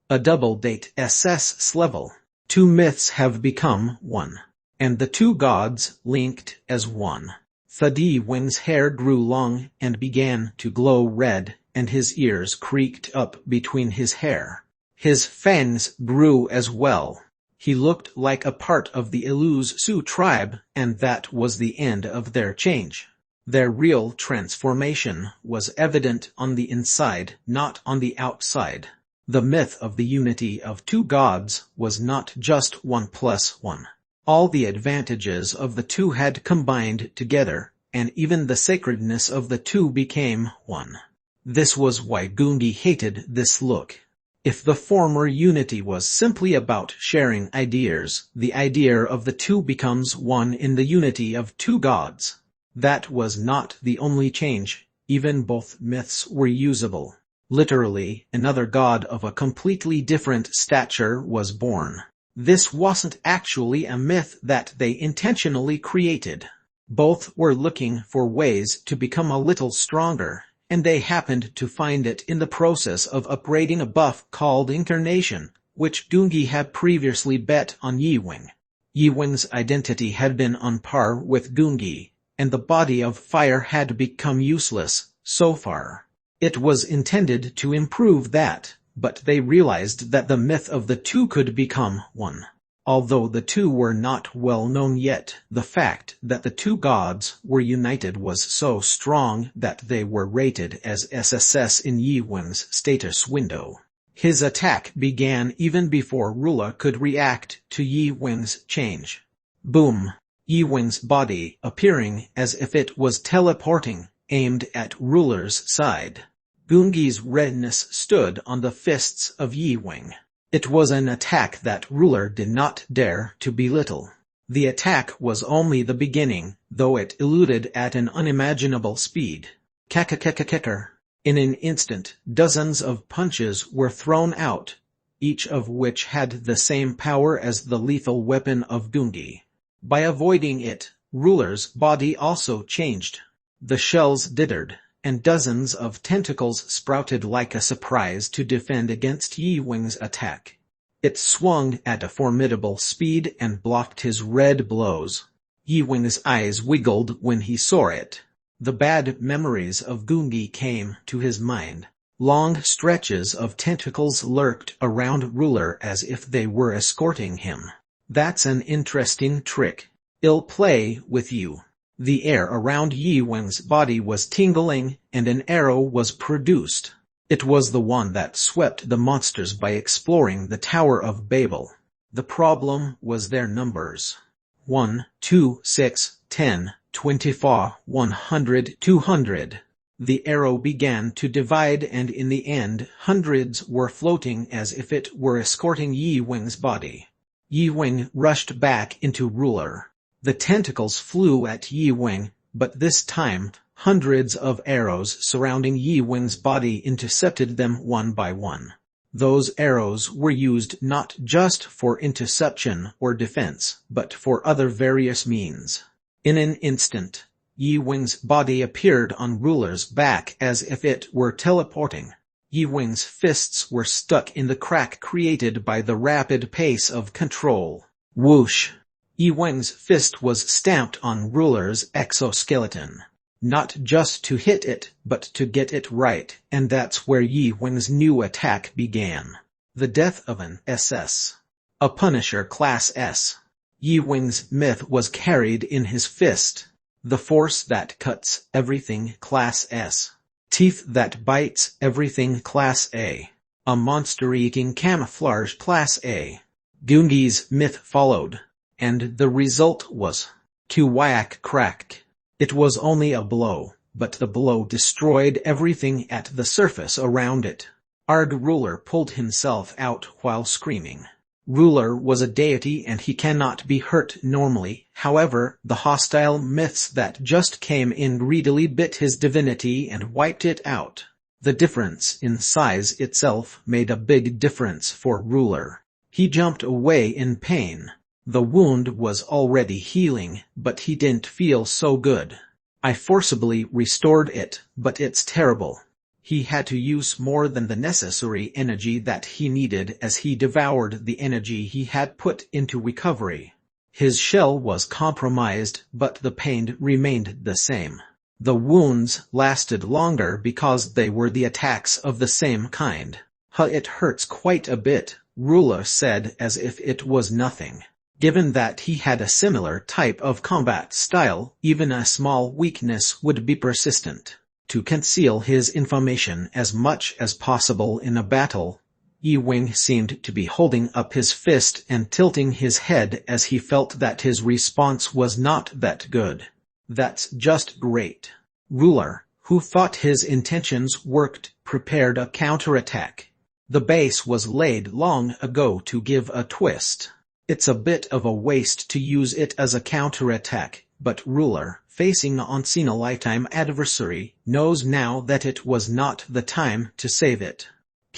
A double date SS level. Two myths have become one, and the two gods linked as one. Yi Weng's hair grew long and began to glow red, and his ears creaked up between his hair. His fangs grew as well. He looked like a part of the Iluz Su tribe, and that was the end of their change. Their real transformation was evident on the inside, not on the outside. The myth of the unity of two gods was not just 1 + 1. All the advantages of the two had combined together, and even the sacredness of the two became one. This was why Gungi hated this look. If the former unity was simply about sharing ideas, the idea of the two becomes one in the unity of two gods. That was not the only change. Even both myths were usable. Literally, another god of a completely different stature was born. This wasn't actually a myth that they intentionally created. Both were looking for ways to become a little stronger, and they happened to find it in the process of upgrading a buff called Incarnation, which Gungi had previously bet on Yi Weng. Yi Weng's identity had been on par with Gungi, and the body of fire had become useless so far. It was intended to improve that, but they realized that the myth of the two could become one. Although the two were not well known yet, the fact that the two gods were united was so strong that they were rated as SSS in Yi Weng's status window. His attack began even before Rula could react to Yi Weng's change. Boom! Yi Weng's body, appearing as if it was teleporting, aimed at Ruler's side. Gungi's redness stood on the fists of Yi Weng. It was an attack that Ruler did not dare to belittle. The attack was only the beginning, though it eluded at an unimaginable speed. Kakakakakakar. In an instant, dozens of punches were thrown out, each of which had the same power as the lethal weapon of Gungi. By avoiding it, Ruler's body also changed. The shells dithered, and dozens of tentacles sprouted like a surprise to defend against Yi Weng's attack. It swung at a formidable speed and blocked his red blows. Yi Weng's eyes wiggled when he saw it. The bad memories of Gungi came to his mind. Long stretches of tentacles lurked around Ruler as if they were escorting him. That's an interesting trick. I'll play with you. The air around Yi Weng's body was tingling, and an arrow was produced. It was the one that swept the monsters by exploring the Tower of Babel. The problem was their numbers. 1, 2, 6, 10, 24, 100, 200. The arrow began to divide, and in the end, hundreds were floating as if it were escorting Yi Weng's body. Yi Weng rushed back into Ruler. The tentacles flew at Yi Weng, but this time, hundreds of arrows surrounding Yi Weng's body intercepted them one by one. Those arrows were used not just for interception or defense, but for other various means. In an instant, Yi Weng's body appeared on Ruler's back as if it were teleporting. Yi Weng's fists were stuck in the crack created by the rapid pace of control. Whoosh! Yi Weng's fist was stamped on Ruler's exoskeleton. Not just to hit it, but to get it right, and that's where Yi Weng's new attack began. The death of an SS. A Punisher Class S. Yi Weng's myth was carried in his fist. The force that cuts everything Class S. Teeth that bites everything Class A. A monster-eating camouflage Class A. Gungi's myth followed. And the result was Kuwayak crack. It was only a blow, but the blow destroyed everything at the surface around it. Arg Ruler pulled himself out while screaming. Ruler was a deity and he cannot be hurt normally. However, the hostile myths that just came in greedily bit his divinity and wiped it out. The difference in size itself made a big difference for Ruler. He jumped away in pain. The wound was already healing, but he didn't feel so good. I forcibly restored it, but it's terrible. He had to use more than the necessary energy that he needed as he devoured the energy he had put into recovery. His shell was compromised, but the pain remained the same. The wounds lasted longer because they were the attacks of the same kind. It hurts quite a bit, Ruler said as if it was nothing. Given that he had a similar type of combat style, even a small weakness would be persistent. To conceal his information as much as possible in a battle, Yi Wing seemed to be holding up his fist and tilting his head as he felt that his response was not that good. That's just great. Ruler, who thought his intentions worked, prepared a counterattack. The base was laid long ago to give a twist. It's a bit of a waste to use it as a counterattack, but Ruler, facing an once-in-a-lifetime adversary, knows now that it was not the time to save it.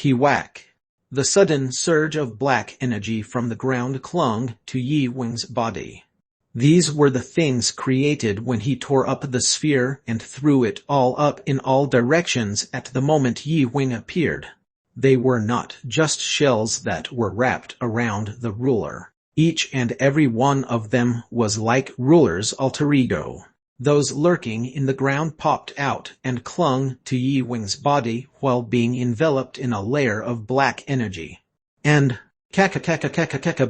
Whack. The sudden surge of black energy from the ground clung to Yi Wing's body. These were the things created when he tore up the sphere and threw it all up in all directions at the moment Yi Wing appeared. They were not just shells that were wrapped around the Ruler. Each and every one of them was like Ruler's alter ego. Those lurking in the ground popped out and clung to Yi Wing's body while being enveloped in a layer of black energy. And,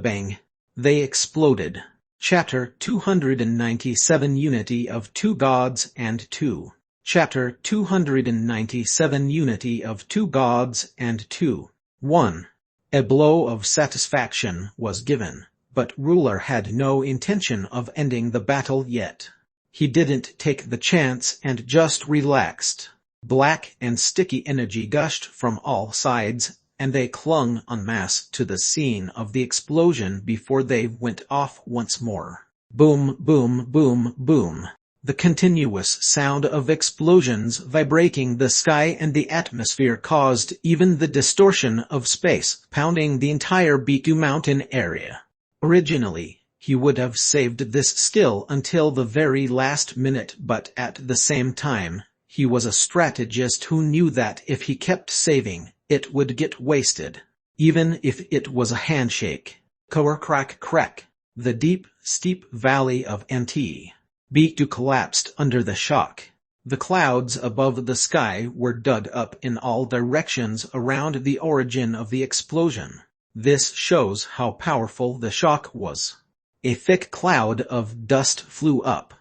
bang, they exploded. Chapter 297 Unity of Two Gods and Two. Chapter 297 Unity of Two Gods and Two. 1. A blow of satisfaction was given, but Ruler had no intention of ending the battle yet. He didn't take the chance and just relaxed. Black and sticky energy gushed from all sides, and they clung en masse to the scene of the explosion before they went off once more. Boom, boom, boom, boom. The continuous sound of explosions vibrating the sky and the atmosphere caused even the distortion of space, pounding the entire Biku mountain area. Originally, he would have saved this skill until the very last minute, but at the same time, he was a strategist who knew that if he kept saving, it would get wasted. Even if it was a handshake. Crack crack. The deep, steep valley of Nt. Biku collapsed under the shock. The clouds above the sky were dug up in all directions around the origin of the explosion. This shows how powerful the shock was. A thick cloud of dust flew up.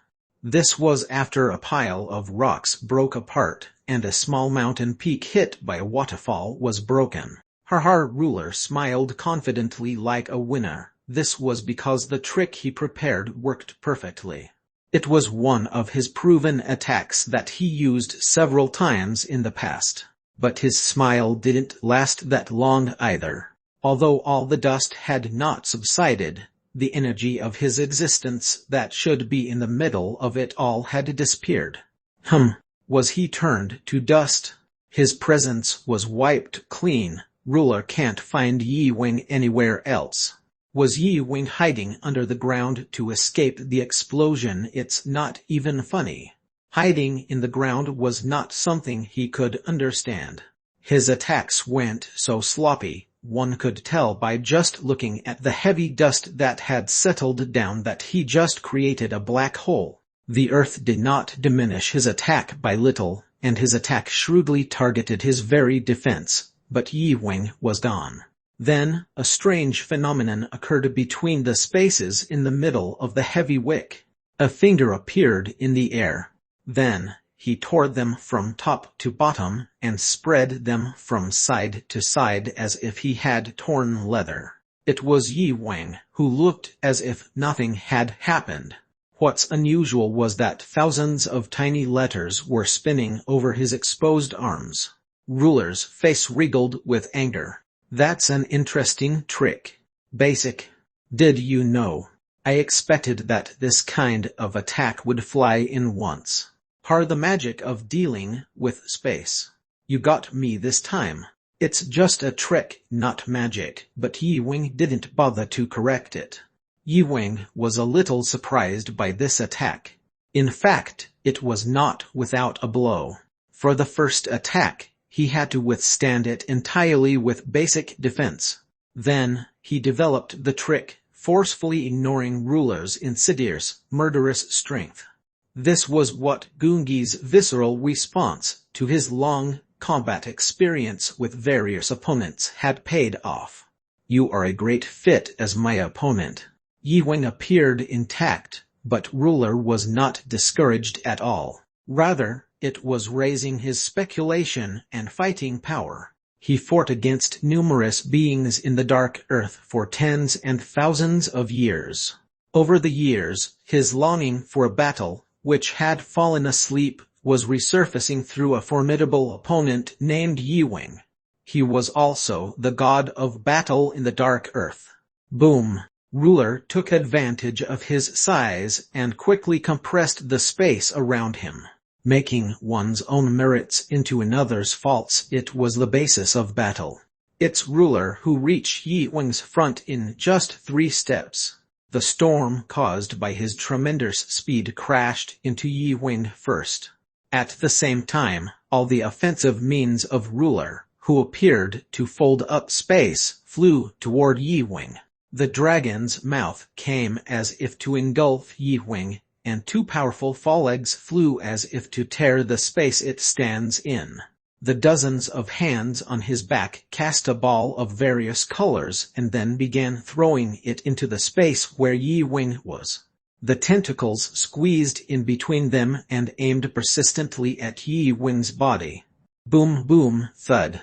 This was after a pile of rocks broke apart, and a small mountain peak hit by a waterfall was broken. Ruler smiled confidently like a winner. This was because the trick he prepared worked perfectly. It was one of his proven attacks that he used several times in the past. But his smile didn't last that long either. Although all the dust had not subsided, the energy of his existence that should be in the middle of it all had disappeared. Was he turned to dust? His presence was wiped clean. Ruler can't find Yi Wing anywhere else. Was Yi Wing hiding under the ground to escape the explosion? It's not even funny. Hiding in the ground was not something he could understand. His attacks went so sloppy, one could tell by just looking at the heavy dust that had settled down that he just created a black hole. The earth did not diminish his attack by little, and his attack shrewdly targeted his very defense, but Yi Wing was gone. Then, a strange phenomenon occurred between the spaces in the middle of the heavy wick. A finger appeared in the air. Then, he tore them from top to bottom and spread them from side to side as if he had torn leather. It was Yi Wing, who looked as if nothing had happened. What's unusual was that thousands of tiny letters were spinning over his exposed arms. Ruler's face wriggled with anger. That's an interesting trick. Basic. Did you know? I expected that this kind of attack would fly in once. The magic of dealing with space. You got me this time. It's just a trick, not magic, but Yi Wing didn't bother to correct it. Yi Wing was a little surprised by this attack. In fact, it was not without a blow. For the first attack, he had to withstand it entirely with basic defense. Then, he developed the trick, forcefully ignoring Ruler's insidious, murderous strength. This was what Gungi's visceral response to his long combat experience with various opponents had paid off. You are a great fit as my opponent. Yi Wing appeared intact, but Ruler was not discouraged at all. Rather, it was raising his speculation and fighting power. He fought against numerous beings in the dark earth for tens and thousands of years. Over the years, his longing for a battle, which had fallen asleep, was resurfacing through a formidable opponent named Yi Wing. He was also the god of battle in the dark earth. Boom! Ruler took advantage of his size and quickly compressed the space around him. Making one's own merits into another's faults, it was the basis of battle. It's Ruler who reached Yi Wing's front in just 3 steps. The storm caused by his tremendous speed crashed into Yi Wing first. At the same time, all the offensive means of Ruler, who appeared to fold up space, flew toward Yi Wing. The dragon's mouth came as if to engulf Yi Wing, and 2 powerful forelegs flew as if to tear the space it stands in. The dozens of hands on his back cast a ball of various colors and then began throwing it into the space where Yi Wing was. The tentacles squeezed in between them and aimed persistently at Yi Wing's body. Boom boom thud.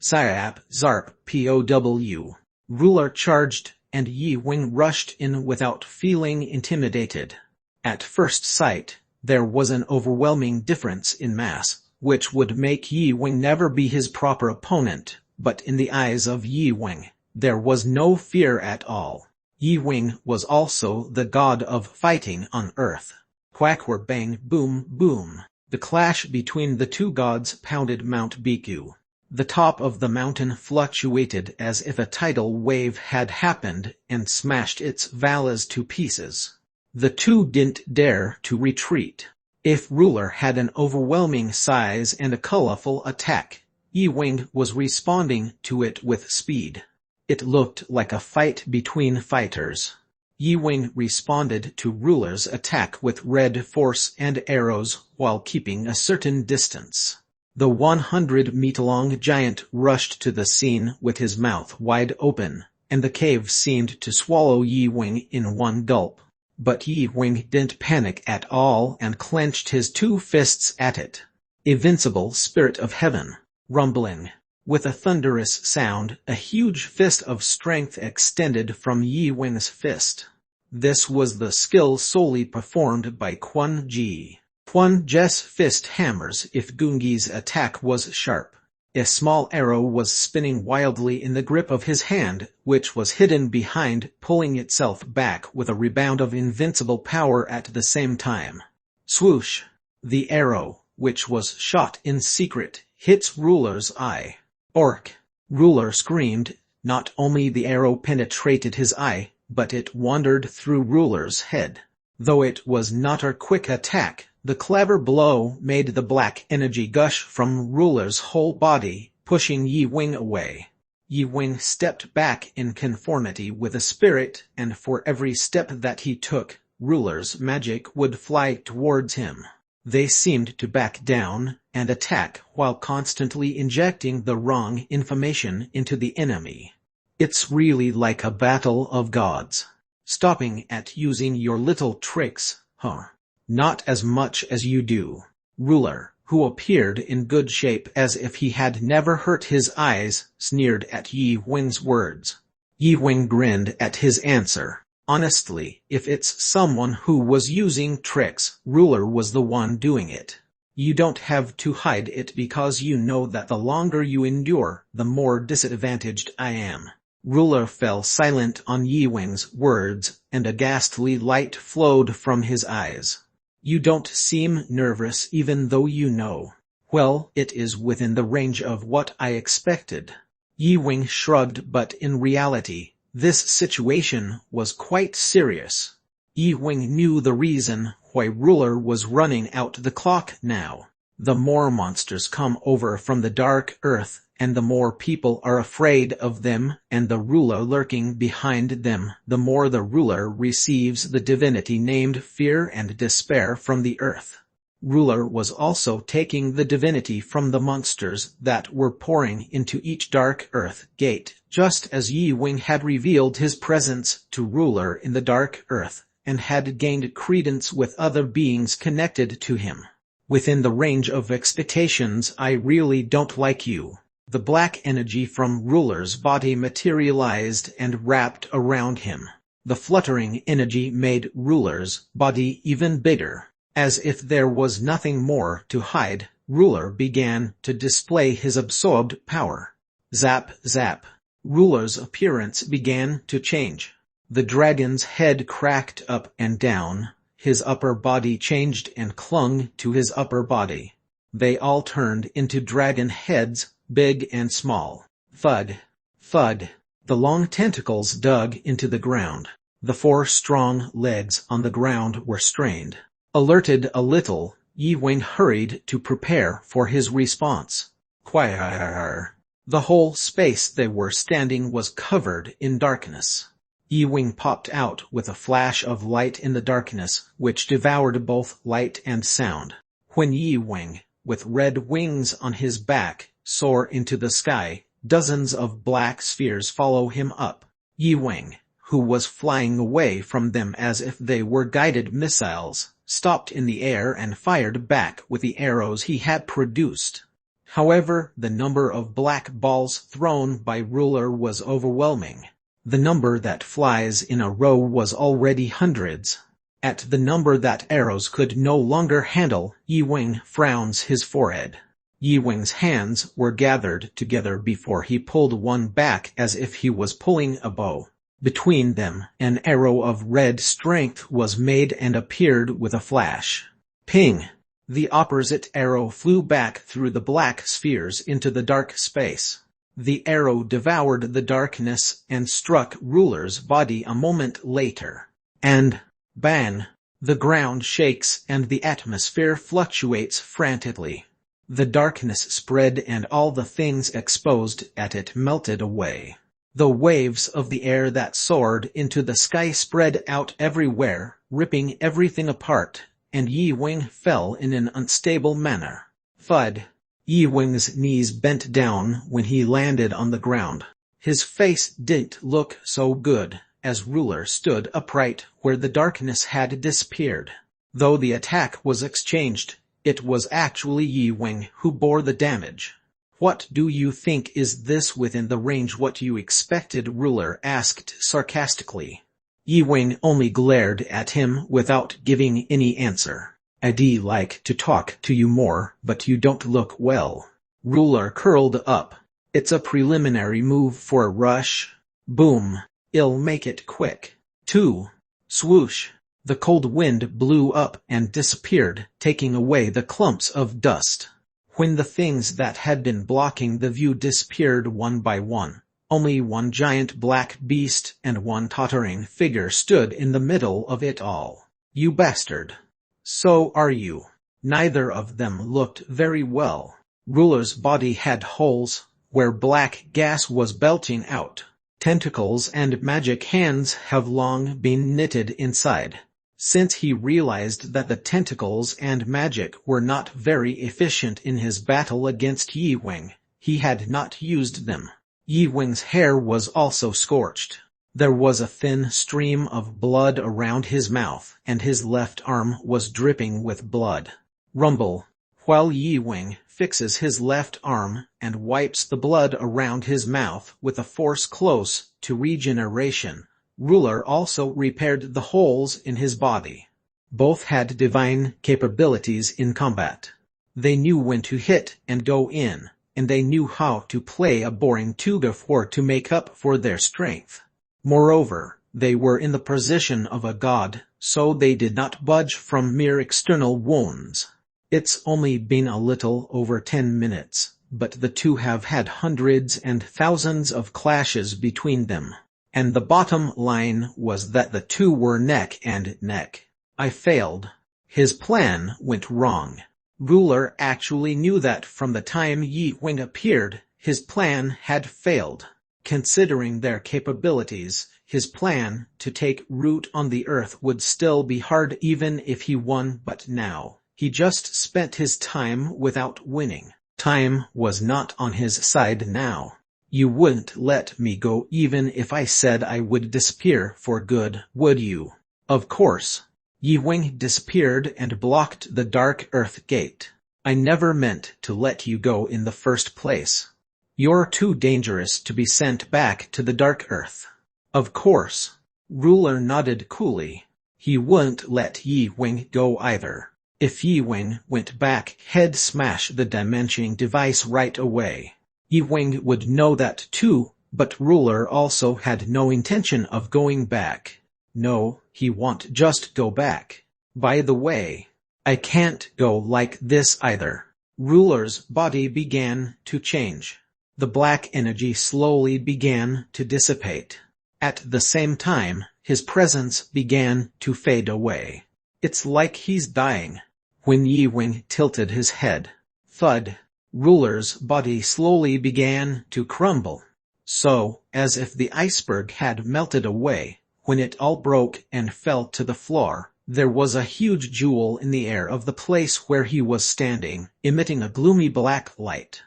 Syap zarp pow. Ruler charged, and Yi Wing rushed in without feeling intimidated. At first sight, there was an overwhelming difference in mass, which would make Yi Wing never be his proper opponent, but in the eyes of Yi Wing, there was no fear at all. Yi Wing was also the god of fighting on Earth. Quack were bang boom boom. The clash between the 2 gods pounded Mount Biku. The top of the mountain fluctuated as if a tidal wave had happened and smashed its valleys to pieces. The 2 didn't dare to retreat. If Ruler had an overwhelming size and a colorful attack, Yi Wing was responding to it with speed. It looked like a fight between fighters. Yi Wing responded to Ruler's attack with red force and arrows while keeping a certain distance. The 100-meter-long giant rushed to the scene with his mouth wide open, and the cave seemed to swallow Yi Wing in one gulp. But Yi Wing didn't panic at all and clenched his 2 fists at it. Invincible spirit of heaven. Rumbling. With a thunderous sound, a huge fist of strength extended from Yi Wing's fist. This was the skill solely performed by Quan Ji. Quan Ji's fist hammers if Gungi's attack was sharp. A small arrow was spinning wildly in the grip of his hand, which was hidden behind, pulling itself back with a rebound of invincible power at the same time. Swoosh! The arrow, which was shot in secret, hits Ruler's eye. Orc! Ruler screamed. Not only the arrow penetrated his eye, but it wandered through Ruler's head. Though it was not a quick attack, the clever blow made the black energy gush from Ruler's whole body, pushing Yi Wing away. Yi Wing stepped back in conformity with the spirit, and for every step that he took, Ruler's magic would fly towards him. They seemed to back down and attack while constantly injecting the wrong information into the enemy. It's really like a battle of gods. Stopping at using your little tricks, huh? Not as much as you do. Ruler, who appeared in good shape as if he had never hurt his eyes, sneered at Yi Wing's words. Yi Wing grinned at his answer. Honestly, if it's someone who was using tricks, Ruler was the one doing it. You don't have to hide it because you know that the longer you endure, the more disadvantaged I am. Ruler fell silent on Yi Wing's words, and a ghastly light flowed from his eyes. You don't seem nervous even though you know. Well, it is within the range of what I expected. Yi Wing shrugged, but in reality, this situation was quite serious. Yi Wing knew the reason why Ruler was running out the clock now. The more monsters come over from the dark earth, and the more people are afraid of them and the ruler lurking behind them, the more the ruler receives the divinity named fear and despair from the earth. Ruler was also taking the divinity from the monsters that were pouring into each dark earth gate, just as Yi Wing had revealed his presence to Ruler in the dark earth, and had gained credence with other beings connected to him. Within the range of expectations, I really don't like you. The black energy from Ruler's body materialized and wrapped around him. The fluttering energy made Ruler's body even bigger. As if there was nothing more to hide, Ruler began to display his absorbed power. Zap, zap. Ruler's appearance began to change. The dragon's head cracked up and down. His upper body changed and clung to his upper body. They all turned into dragon heads, big and small. Thud, thud. The long tentacles dug into the ground. The 4 strong legs on the ground were strained. Alerted a little, Yi Wing hurried to prepare for his response. Quire. The whole space they were standing was covered in darkness. Yi Wing popped out with a flash of light in the darkness, which devoured both light and sound. When Yi Wing, with red wings on his back, soar into the sky, dozens of black spheres follow him up. Yi Wing, who was flying away from them as if they were guided missiles, stopped in the air and fired back with the arrows he had produced. However, the number of black balls thrown by Ruler was overwhelming. The number that flies in a row was already hundreds. At the number that arrows could no longer handle, Yi Wing frowns his forehead. Yi Wing's hands were gathered together before he pulled one back as if he was pulling a bow. Between them, an arrow of red strength was made and appeared with a flash. Ping! The opposite arrow flew back through the black spheres into the dark space. The arrow devoured the darkness and struck Ruler's body a moment later. And, bang! The ground shakes and the atmosphere fluctuates frantically. The darkness spread and all the things exposed at it melted away. The waves of the air that soared into the sky spread out everywhere, ripping everything apart, and Yi Wing fell in an unstable manner. Thud! Yi Wing's knees bent down when he landed on the ground. His face didn't look so good, as Ruler stood upright where the darkness had disappeared. Though the attack was exchanged, it was actually Yi Wing who bore the damage. What do you think? Is this within the range what you expected? Ruler asked sarcastically. Yi Wing only glared at him without giving any answer. I'd like to talk to you more, but you don't look well. Ruler curled up. It's a preliminary move for a rush. Boom. I'll make it quick. 2. Swoosh. The cold wind blew up and disappeared, taking away the clumps of dust. When the things that had been blocking the view disappeared one by one, only one giant black beast and one tottering figure stood in the middle of it all. You bastard. So are you. Neither of them looked very well. Ruler's body had holes, where black gas was belching out. Tentacles and magic hands have long been knitted inside. Since he realized that the tentacles and magic were not very efficient in his battle against Yi Wing, he had not used them. Yi Wing's hair was also scorched. There was a thin stream of blood around his mouth, and his left arm was dripping with blood. Rumble. While Yi Wing fixes his left arm and wipes the blood around his mouth with a force close to regeneration, Ruler also repaired the holes in his body. Both had divine capabilities in combat. They knew when to hit and go in, and they knew how to play a boring tug-of-war to make up for their strength. Moreover, they were in the position of a god, so they did not budge from mere external wounds. It's only been a little over 10 minutes, but the two have had hundreds and thousands of clashes between them. And the bottom line was that the two were neck and neck. I failed. His plan went wrong. Ruler actually knew that from the time Yi Wing appeared, his plan had failed. Considering their capabilities, his plan to take root on the earth would still be hard even if he won, but now, he just spent his time without winning. Time was not on his side now. You wouldn't let me go even if I said I would disappear for good, would you? Of course. Yi Wing disappeared and blocked the Dark Earth gate. I never meant to let you go in the first place. You're too dangerous to be sent back to the Dark Earth. Of course. Ruler nodded coolly. He wouldn't let Yi Wing go either. If Yi Wing went back, he'd smash the dimensioning device right away. Yi Wing would know that too, but Ruler also had no intention of going back. No, he won't just go back. By the way, I can't go like this either. Ruler's body began to change. The black energy slowly began to dissipate. At the same time, his presence began to fade away. It's like he's dying. When Yi Wing tilted his head, thud, Ruler's body slowly began to crumble. So, as if the iceberg had melted away, when it all broke and fell to the floor, there was a huge jewel in the air of the place where he was standing, emitting a gloomy black light.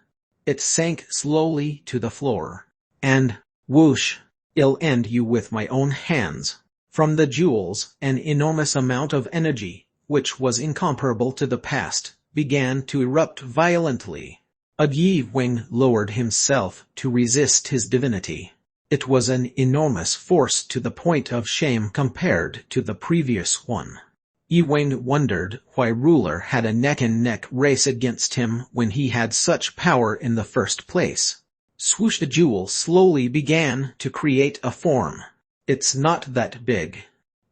It sank slowly to the floor. And, whoosh, I'll end you with my own hands. From the jewels, an enormous amount of energy, which was incomparable to the past, began to erupt violently. Yi Wing lowered himself to resist his divinity. It was an enormous force to the point of shame compared to the previous one. Yi Wing wondered why Ruler had a neck-and-neck race against him when he had such power in the first place. Swoosh! The jewel slowly began to create a form. It's not that big.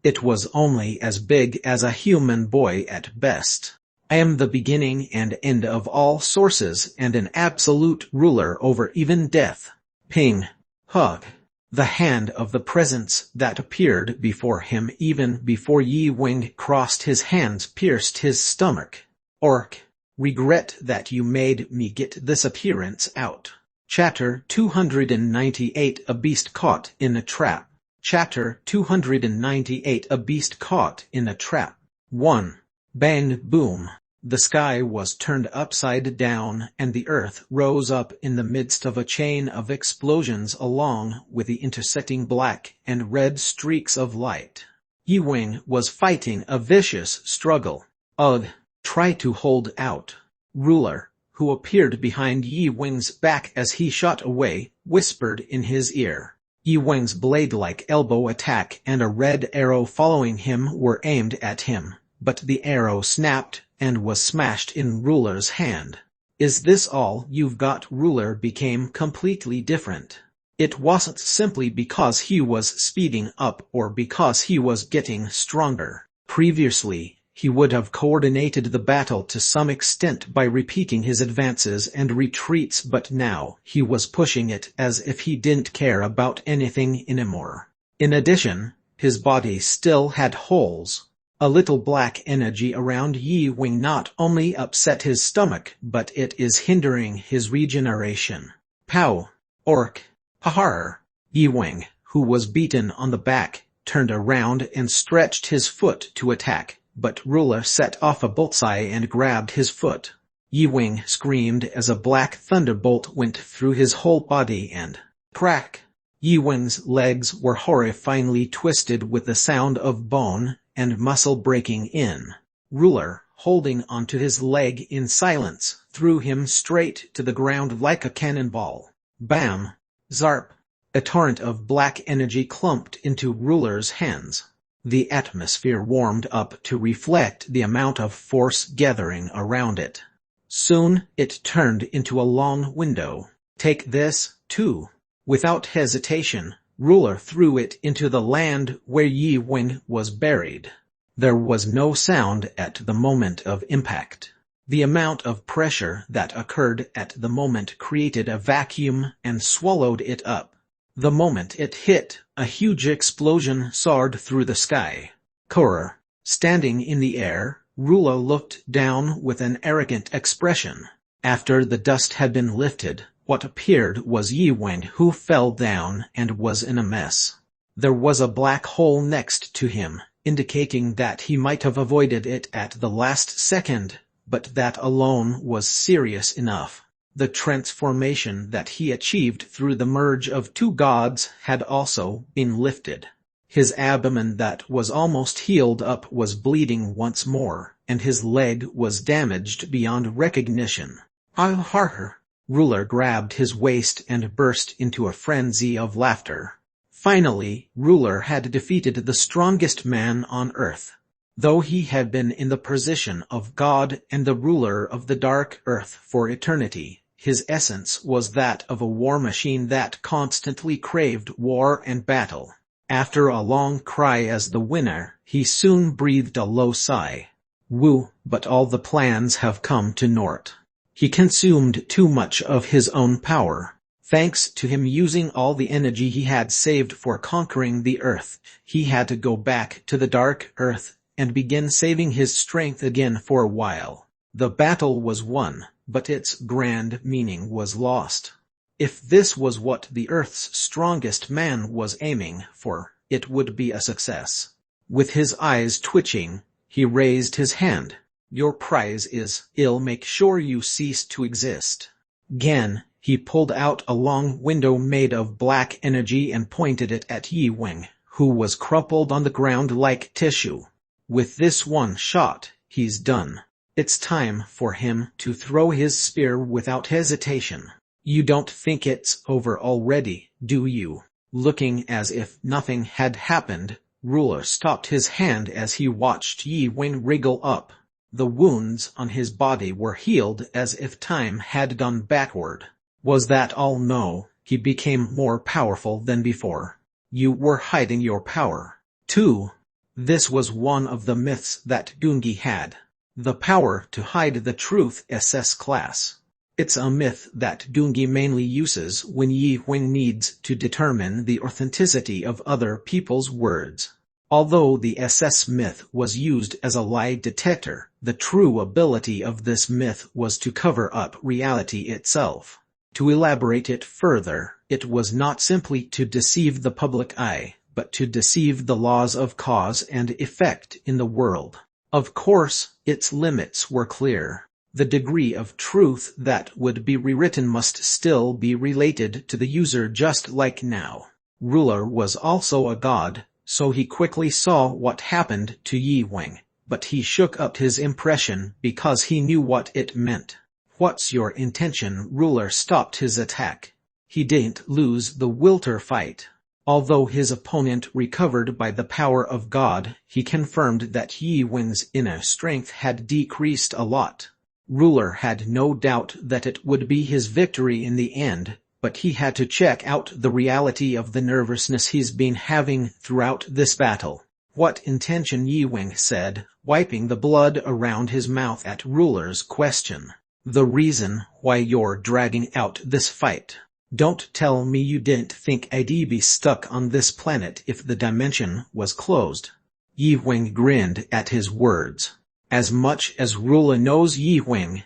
It was only as big as a human boy at best. I am the beginning and end of all sources and an absolute ruler over even death. Ping. Hug. The hand of the presence that appeared before him even before Yi Wing crossed his hands pierced his stomach. Orc. Regret that you made me get this appearance out. Chapter 298 A Beast Caught in a Trap. Chapter 298 A Beast Caught in a Trap. 1. Bang boom. The sky was turned upside down and the earth rose up in the midst of a chain of explosions along with the intersecting black and red streaks of light. Yi Wing was fighting a vicious struggle. Ugh, try to hold out. Ruler, who appeared behind Yi Wing's back as he shot away, whispered in his ear. Yi Wing's blade-like elbow attack and a red arrow following him were aimed at him, but the arrow snapped and was smashed in Ruler's hand. Is this all you've got? Ruler became completely different. It wasn't simply because he was speeding up or because he was getting stronger. Previously, he would have coordinated the battle to some extent by repeating his advances and retreats, but now he was pushing it as if he didn't care about anything anymore. In addition, his body still had holes. A little black energy around Yi Wing not only upset his stomach, but it is hindering his regeneration. Pow! Orc! Ha-har! Yi Wing, who was beaten on the back, turned around and stretched his foot to attack, but Ruler set off a bullseye and grabbed his foot. Yi Wing screamed as a black thunderbolt went through his whole body and crack! Yi Wing's legs were horrifyingly twisted with the sound of bone and muscle breaking in. Ruler, holding onto his leg in silence, threw him straight to the ground like a cannonball. Bam! Zarp! A torrent of black energy clumped into Ruler's hands. The atmosphere warmed up to reflect the amount of force gathering around it. Soon, it turned into a long window. "Take this, too." Without hesitation, Ruler threw it into the land where Yi Wing was buried. There was no sound at the moment of impact. The amount of pressure that occurred at the moment created a vacuum and swallowed it up. The moment it hit, a huge explosion soared through the sky. Korra, standing in the air, Ruler looked down with an arrogant expression. After the dust had been lifted, what appeared was Yi Wing, who fell down and was in a mess. There was a black hole next to him, indicating that he might have avoided it at the last second, but that alone was serious enough. The transformation that he achieved through the merge of two gods had also been lifted. His abdomen that was almost healed up was bleeding once more, and his leg was damaged beyond recognition. "I'll har her." Ruler grabbed his waist and burst into a frenzy of laughter. Finally, Ruler had defeated the strongest man on Earth. Though he had been in the position of God and the ruler of the dark earth for eternity, his essence was that of a war machine that constantly craved war and battle. After a long cry as the winner, he soon breathed a low sigh. "Woo, but all the plans have come to naught." He consumed too much of his own power. Thanks to him using all the energy he had saved for conquering the earth, he had to go back to the dark earth and begin saving his strength again for a while. The battle was won, but its grand meaning was lost. If this was what the Earth's strongest man was aiming for, it would be a success. With his eyes twitching, he raised his hand. "Your prize is, I'll make sure you cease to exist." Again, he pulled out a long window made of black energy and pointed it at Yi Wing, who was crumpled on the ground like tissue. "With this one shot, he's done. It's time for him to throw his spear without hesitation." "You don't think it's over already, do you?" Looking as if nothing had happened, Ruler stopped his hand as he watched Yi Wing wriggle up. The wounds on his body were healed as if time had gone backward. Was that all? No, he became more powerful than before. "You were hiding your power, too." This was one of the myths that Gungi had. The power to hide the truth. SS class. It's a myth that Gungi mainly uses when Yi Wing needs to determine the authenticity of other people's words. Although the SS myth was used as a lie detector, the true ability of this myth was to cover up reality itself. To elaborate it further, it was not simply to deceive the public eye, but to deceive the laws of cause and effect in the world. Of course, its limits were clear. The degree of truth that would be rewritten must still be related to the user, just like now. Ruler was also a god, so he quickly saw what happened to Yi Wing, but he shook up his impression because he knew what it meant. "What's your intention?" Ruler stopped his attack. He didn't lose the Wilter fight. Although his opponent recovered by the power of God, he confirmed that Yi Wing's inner strength had decreased a lot. Ruler had no doubt that it would be his victory in the end, but he had to check out the reality of the nervousness he's been having throughout this battle. "What intention?" Yi Wing said, wiping the blood around his mouth at Ruler's question. "The reason why you're dragging out this fight. Don't tell me you didn't think I'd be stuck on this planet if the dimension was closed." Yi Wing grinned at his words. As much as Ruler knows Yi Wing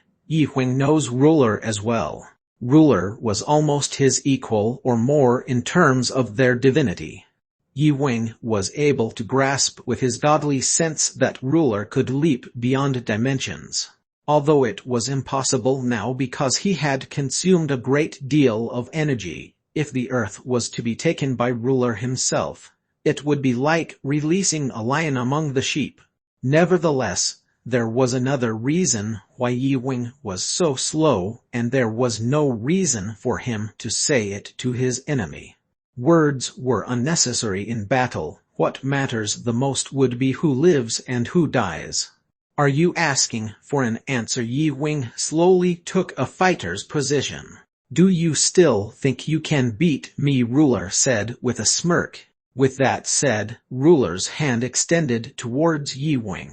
knows Ruler as well. Ruler was almost his equal or more in terms of their divinity. Yi Wing was able to grasp with his godly sense that Ruler could leap beyond dimensions. Although it was impossible now because he had consumed a great deal of energy, if the Earth was to be taken by Ruler himself, it would be like releasing a lion among the sheep. Nevertheless, there was another reason why Yi Wing was so slow, and there was no reason for him to say it to his enemy. Words were unnecessary in battle. What matters the most would be who lives and who dies. Are you asking for an answer? Yi Wing slowly took a fighter's position. Do you still think you can beat me? Ruler said with a smirk. With that said, Ruler's hand extended towards Yi Wing.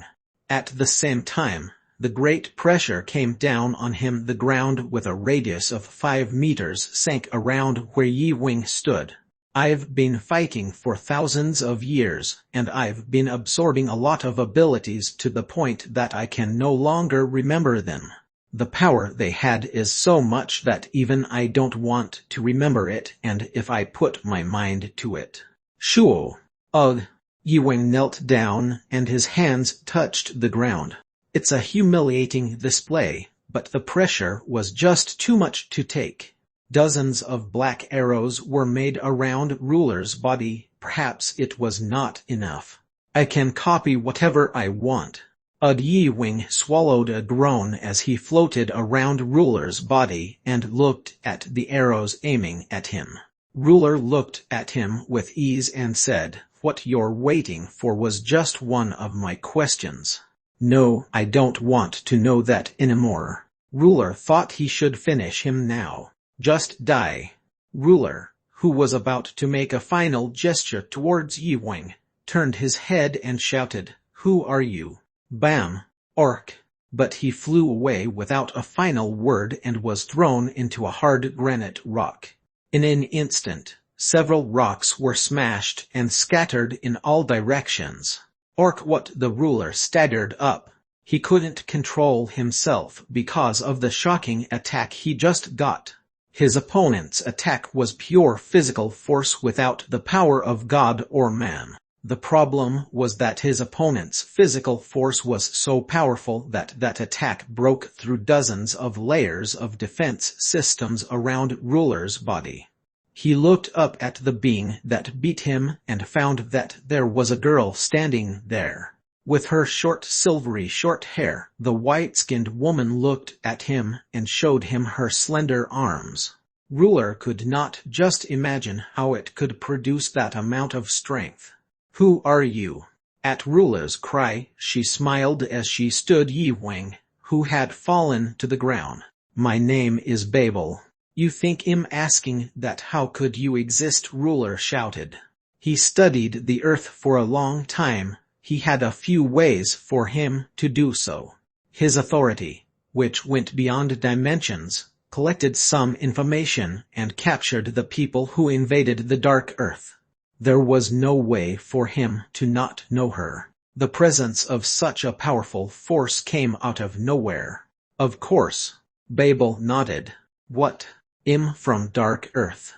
At the same time, the great pressure came down on him. The ground with a radius of 5 meters sank around where Yi Wing stood. I've been fighting for thousands of years, and I've been absorbing a lot of abilities to the point that I can no longer remember them. The power they had is so much that even I don't want to remember it, and if I put my mind to it. Shuo. Ugh. Yi Wing knelt down, and his hands touched the ground. It's a humiliating display, but the pressure was just too much to take. Dozens of black arrows were made around Ruler's body. Perhaps it was not enough. I can copy whatever I want. Yi Wing swallowed a groan as he floated around Ruler's body and looked at the arrows aiming at him. Ruler looked at him with ease and said, "What you're waiting for was just one of my questions." "No, I don't want to know that anymore." Ruler thought he should finish him now. "Just die." Ruler, who was about to make a final gesture towards Yi Wing, turned his head and shouted, "Who are you?" Bam! Orc! But he flew away without a final word and was thrown into a hard granite rock. In an instant, several rocks were smashed and scattered in all directions. Orc! What? The Ruler staggered up. He couldn't control himself because of the shocking attack he just got. His opponent's attack was pure physical force without the power of God or man. The problem was that his opponent's physical force was so powerful that that attack broke through dozens of layers of defense systems around Ruler's body. He looked up at the being that beat him and found that there was a girl standing there. With her short silvery short hair, the white-skinned woman looked at him and showed him her slender arms. Ruler could not just imagine how it could produce that amount of strength. "Who are you?" At Ruler's cry, she smiled as she stood Yi Wing, who had fallen to the ground. "My name is Babel." "You think I'm asking that? How could you exist?" Ruler shouted. He studied the earth for a long time. He had a few ways for him to do so. His authority, which went beyond dimensions, collected some information and captured the people who invaded the Dark Earth. There was no way for him to not know her. The presence of such a powerful force came out of nowhere. "Of course." Babel nodded. "What? I'm from Dark Earth."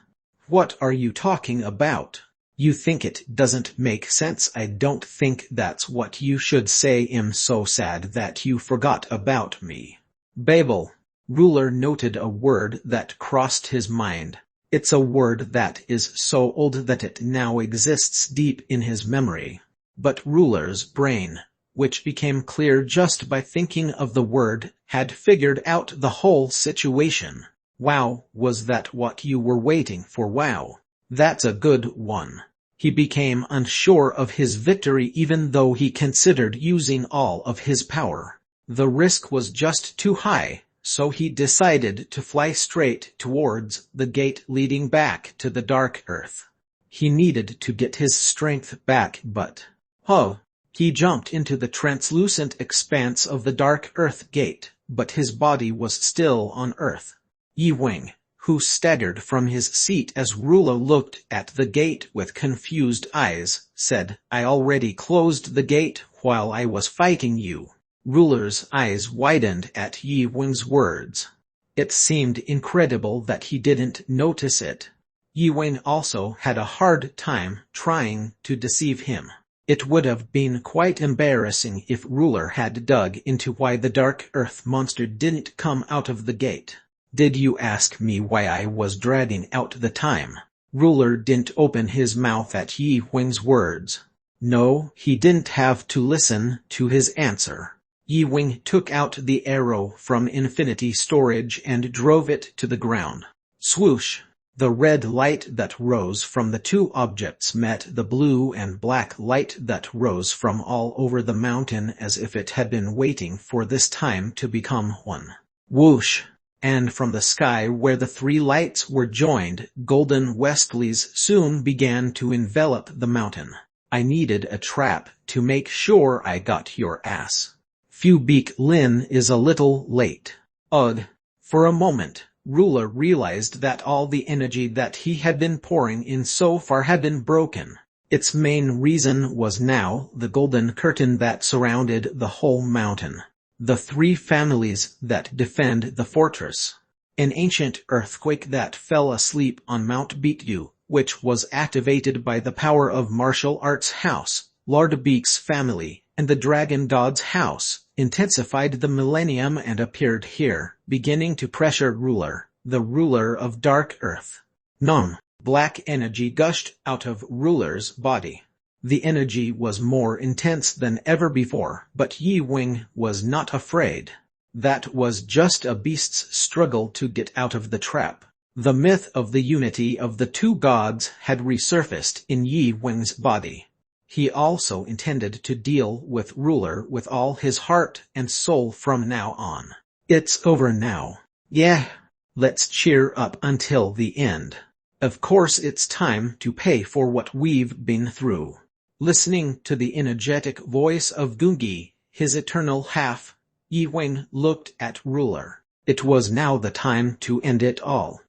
"What are you talking about? You think it doesn't make sense?" "I don't think that's what you should say. I'm so sad that you forgot about me." Babel. Ruler noted a word that crossed his mind. It's a word that is so old that it now exists deep in his memory. But Ruler's brain, which became clear just by thinking of the word, had figured out the whole situation. "Wow, was that what you were waiting for?" "Wow. That's a good one." He became unsure of his victory even though he considered using all of his power. The risk was just too high, so he decided to fly straight towards the gate leading back to the Dark Earth. He needed to get his strength back, but... He jumped into the translucent expanse of the Dark Earth gate, but his body was still on Earth. Yi Wing, who staggered from his seat as Ruler looked at the gate with confused eyes, said, "I already closed the gate while I was fighting you." Ruler's eyes widened at Yi Wing's words. It seemed incredible that he didn't notice it. Yi Wing also had a hard time trying to deceive him. It would have been quite embarrassing if Ruler had dug into why the Dark Earth monster didn't come out of the gate. "Did you ask me why I was dragging out the time?" Ruler didn't open his mouth at Yi Wing's words. No, he didn't have to listen to his answer. Yi Wing took out the arrow from infinity storage and drove it to the ground. Swoosh! The red light that rose from the two objects met the blue and black light that rose from all over the mountain as if it had been waiting for this time to become one. Whoosh! And from the sky where the three lights were joined, golden westerlies soon began to envelop the mountain. I needed a trap to make sure I got your ass. Fubeek Lin is a little late. Ugh. For a moment, Ruler realized that all the energy that he had been pouring in so far had been broken. Its main reason was now the golden curtain that surrounded the whole mountain. The three families that defend the fortress. An ancient earthquake that fell asleep on Mount Beatyu, which was activated by the power of martial arts house, Lord Beak's family, and the Dragon God's house, intensified the millennium and appeared here, beginning to pressure Ruler, the ruler of Dark Earth. Black energy gushed out of Ruler's body. The energy was more intense than ever before, but Yi Wing was not afraid. That was just a beast's struggle to get out of the trap. The myth of the unity of the two gods had resurfaced in Yi Wing's body. He also intended to deal with Ruler with all his heart and soul from now on. It's over now. Yeah, let's cheer up until the end. Of course it's time to pay for what we've been through. Listening to the energetic voice of Gungi, his eternal half, Yi Wing looked at Ruler. It was now the time to end it all.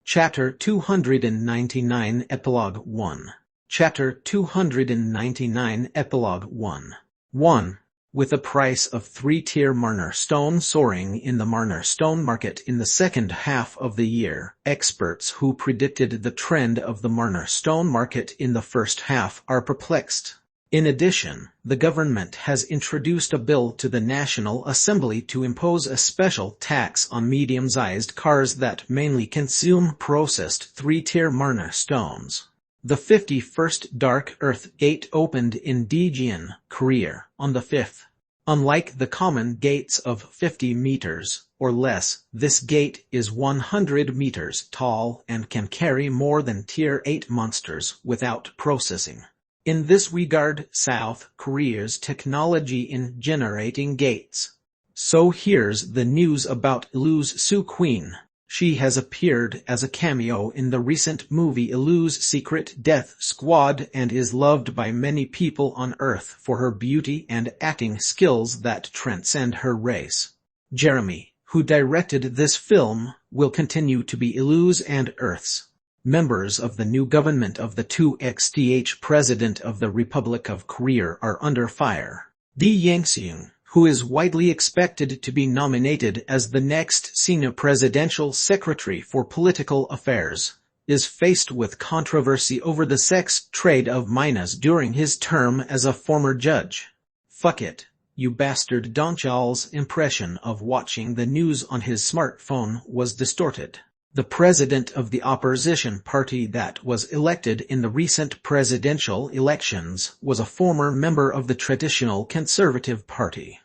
Chapter 299 Epilogue 1. Chapter 299 Epilogue 1. 1. With a price of 3-tier Marner stone soaring in the Marner stone market in the second half of the year, experts who predicted the trend of the Marner stone market in the first half are perplexed. In addition, the government has introduced a bill to the National Assembly to impose a special tax on medium-sized cars that mainly consume processed 3-tier Marner stones. The 51st Dark Earth Gate opened in Daejeon, Korea, on the 5th. Unlike the common gates of 50 meters or less, this gate is 100 meters tall and can carry more than Tier 8 monsters without processing. In this regard, South Korea's technology in generating gates. So here's the news about Ilu's Su Queen. She has appeared as a cameo in the recent movie Ilu's Secret Death Squad and is loved by many people on Earth for her beauty and acting skills that transcend her race. Jeremy, who directed this film, will continue to be Ilu's and Earth's. Members of the new government of the 2xth President of the Republic of Korea are under fire. Lee Yang-seung, who is widely expected to be nominated as the next senior presidential secretary for political affairs, is faced with controversy over the sex trade of minors during his term as a former judge. Fuck it, you bastard. Donchal's impression of watching the news on his smartphone was distorted. The president of the opposition party that was elected in the recent presidential elections was a former member of the traditional Conservative Party.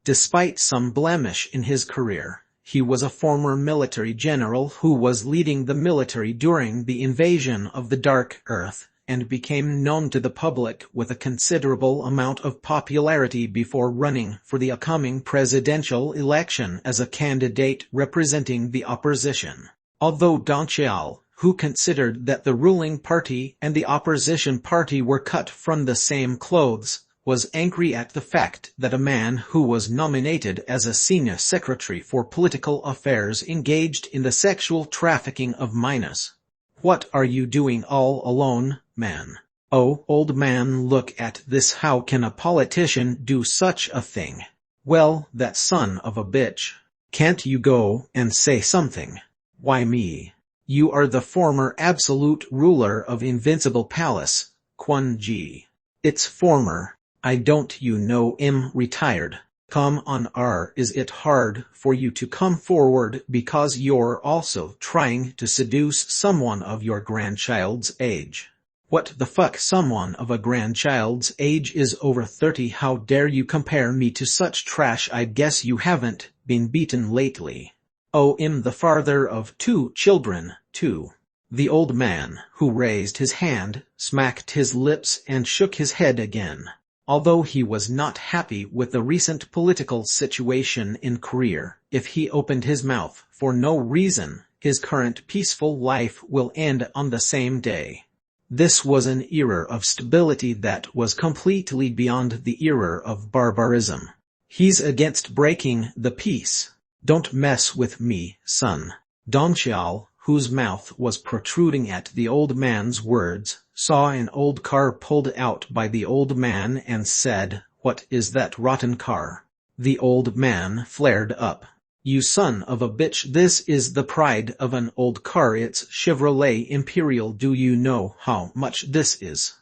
Despite some blemish in his career, he was a former military general who was leading the military during the invasion of the Dark Earth, and became known to the public with a considerable amount of popularity before running for the upcoming presidential election as a candidate representing the opposition. Although Donchal, who considered that the ruling party and the opposition party were cut from the same clothes, was angry at the fact that a man who was nominated as a senior secretary for political affairs engaged in the sexual trafficking of minors. What are you doing all alone, man? Oh, old man, look at this. How can a politician do such a thing? Well, that son of a bitch. Can't you go and say something? Why me? You are the former absolute ruler of Invincible Palace, Kwon Ji. It's former. I don't you know I'm retired. Come on, is it hard for you to come forward because you're also trying to seduce someone of your grandchild's age? What the fuck? Someone of a grandchild's age is over 30. How dare you compare me to such trash? I guess you haven't been beaten lately. Oh, I'm the father of 2 children, too. The old man, who raised his hand, smacked his lips and shook his head again. Although he was not happy with the recent political situation in Korea, if he opened his mouth for no reason, his current peaceful life will end on the same day. This was an era of stability that was completely beyond the era of barbarism. He's against breaking the peace. Don't mess with me, son. Dong Xiao, whose mouth was protruding at the old man's words, saw an old car pulled out by the old man and said, "What is that rotten car?" The old man flared up. "You son of a bitch, this is the pride of an old car. It's Chevrolet Imperial. Do you know how much this is?"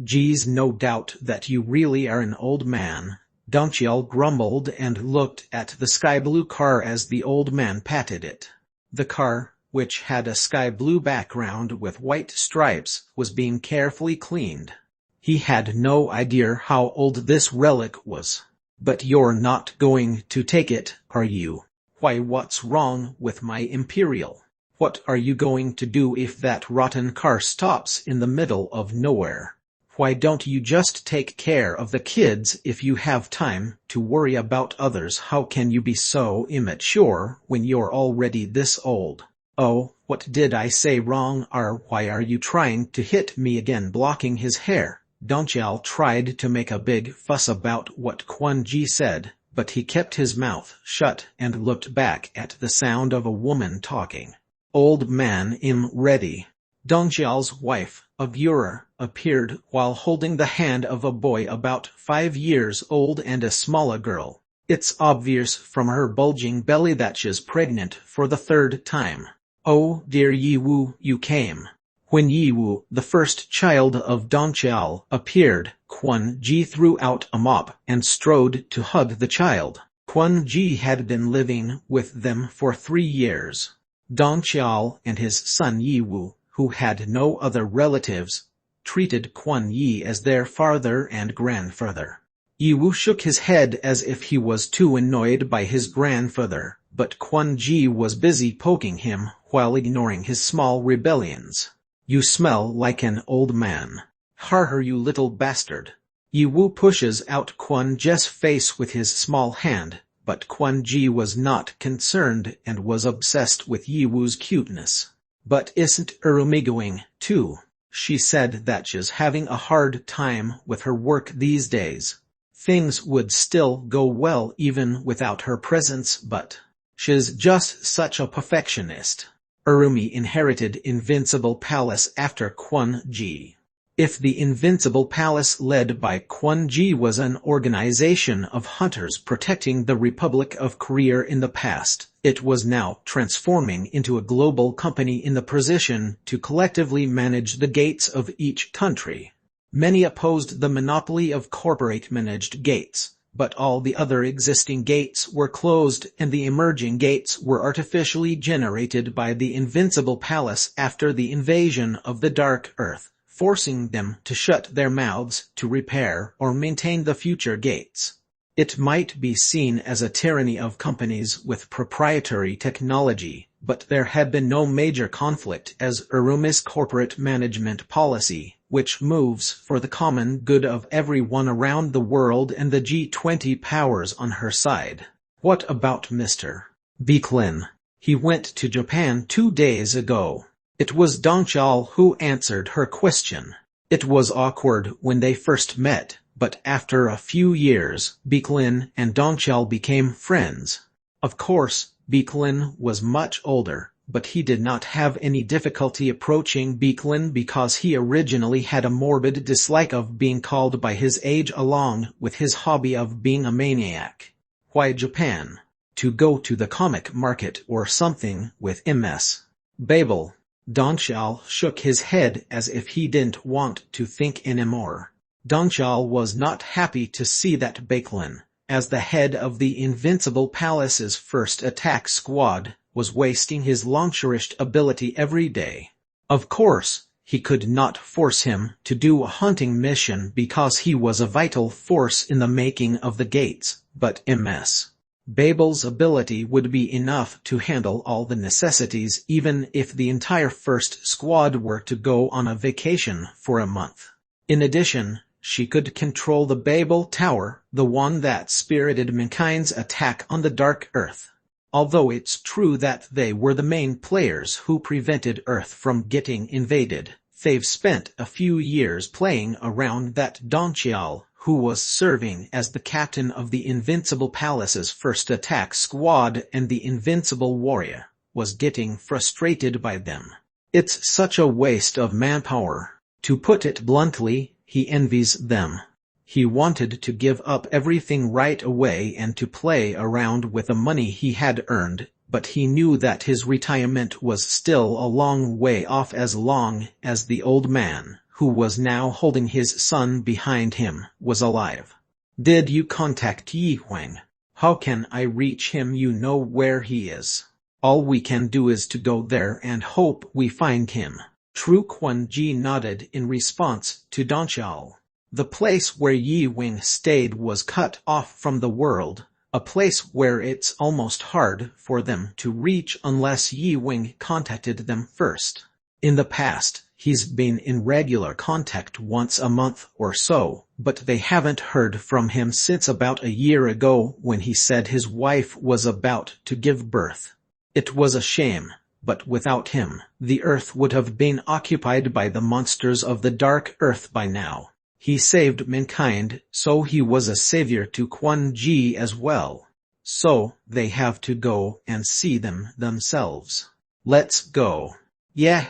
"Geez, no doubt that you really are an old man," Dong Xiao grumbled and looked at the sky blue car as the old man patted it. The car, which had a sky blue background with white stripes, was being carefully cleaned. He had no idea how old this relic was. "But you're not going to take it, are you?" "Why, what's wrong with my Imperial? What are you going to do if that rotten car stops in the middle of nowhere? Why don't you just take care of the kids if you have time to worry about others? How can you be so immature when you're already this old?" "Oh, what did I say wrong? Why are you trying to hit me again?" Blocking his hair, Dong Xiao tried to make a big fuss about what Quan Ji said, but he kept his mouth shut and looked back at the sound of a woman talking. "Old man, I'm ready." Dong Xiao's wife, Audiobook, appeared while holding the hand of a boy about 5 years old and a smaller girl. It's obvious from her bulging belly that she's pregnant for the 3rd time. "Oh dear, Yiwu, you came." When Yiwu, the first child of Dong Xiao, appeared, Quan Ji threw out a mop and strode to hug the child. Quan Ji had been living with them for 3 years. Dong Xiao and his son Yiwu, who had no other relatives, treated Quan Yi as their father and grandfather. Yiwu shook his head as if he was too annoyed by his grandfather, but Quan Ji was busy poking him while ignoring his small rebellions. "You smell like an old man. Har, you little bastard." Yiwu pushes out Quan Ji's face with his small hand, but Quan Ji was not concerned and was obsessed with Yiwu's cuteness. "But isn't Urumi going, too?" She said that she's having a hard time with her work these days. Things would still go well even without her presence, but she's just such a perfectionist. Urumi inherited Invincible Palace after Quan Ji. If the Invincible Palace led by Quan Ji was an organization of hunters protecting the Republic of Korea in the past, it was now transforming into a global company in the position to collectively manage the gates of each country. Many opposed the monopoly of corporate-managed gates, but all the other existing gates were closed and the emerging gates were artificially generated by the Invincible Palace after the invasion of the Dark Earth, forcing them to shut their mouths to repair or maintain the future gates. It might be seen as a tyranny of companies with proprietary technology, but there had been no major conflict as Urumi's corporate management policy, which moves for the common good of everyone around the world and the G20 powers on her side. What about Mr. Beeklin? He went to Japan 2 days ago. It was Dong Xiao who answered her question. It was awkward when they first met, but after a few years, Beeklin and Dong Xiao became friends. Of course, Beeklin was much older, but he did not have any difficulty approaching Beeklin because he originally had a morbid dislike of being called by his age along with his hobby of being a maniac. Why Japan? To go to the comic market or something with MS. Babel. Dong Xiao shook his head as if he didn't want to think anymore. Dong Xiao was not happy to see that Beeklin, as the head of the Invincible Palace's first attack squad, was wasting his long-cherished ability every day. Of course, he could not force him to do a hunting mission because he was a vital force in the making of the gates, but MS. Babel's ability would be enough to handle all the necessities even if the entire first squad were to go on a vacation for a month. In addition, she could control the Babel Tower, the one that spirited mankind's attack on the Dark Earth. Although it's true that they were the main players who prevented Earth from getting invaded, they've spent a few years playing around that Donchial, who was serving as the captain of the Invincible Palace's first attack squad, and the Invincible Warrior was getting frustrated by them. It's such a waste of manpower. To put it bluntly, he envies them. He wanted to give up everything right away and to play around with the money he had earned, but he knew that his retirement was still a long way off as long as the old man, who was now holding his son behind him, was alive. Did you contact Yi Huang? How can I reach him? You know where he is. All we can do is to go there and hope we find him. True. Quan Ji nodded in response to Donchial. The place where Yi Wing stayed was cut off from the world, a place where it's almost hard for them to reach unless Yi Wing contacted them first. In the past, he's been in regular contact once a month or so, but they haven't heard from him since about a year ago when he said his wife was about to give birth. It was a shame, but without him, the Earth would have been occupied by the monsters of the Dark Earth by now. He saved mankind, so he was a savior to Quan Ji as well. So, they have to go and see them themselves. Let's go. Yeah.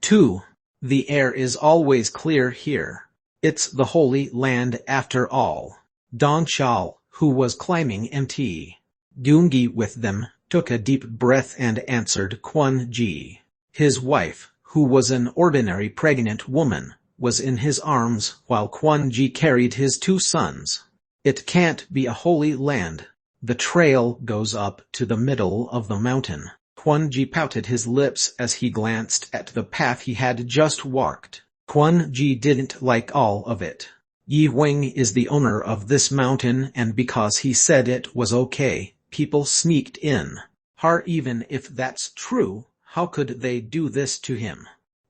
2. The air is always clear here. It's the Holy Land after all. Don Chao, who was climbing Mt. Gungi with them, took a deep breath and answered Quan Ji. His wife, who was an ordinary pregnant woman, was in his arms while Quan Ji carried his 2 sons. It can't be a holy land. The trail goes up to the middle of the mountain. Quan Ji pouted his lips as he glanced at the path he had just walked. Quan Ji didn't like all of it. Yi Wing is the owner of this mountain, and because he said it was okay, people sneaked in. Even if that's true, how could they do this to him?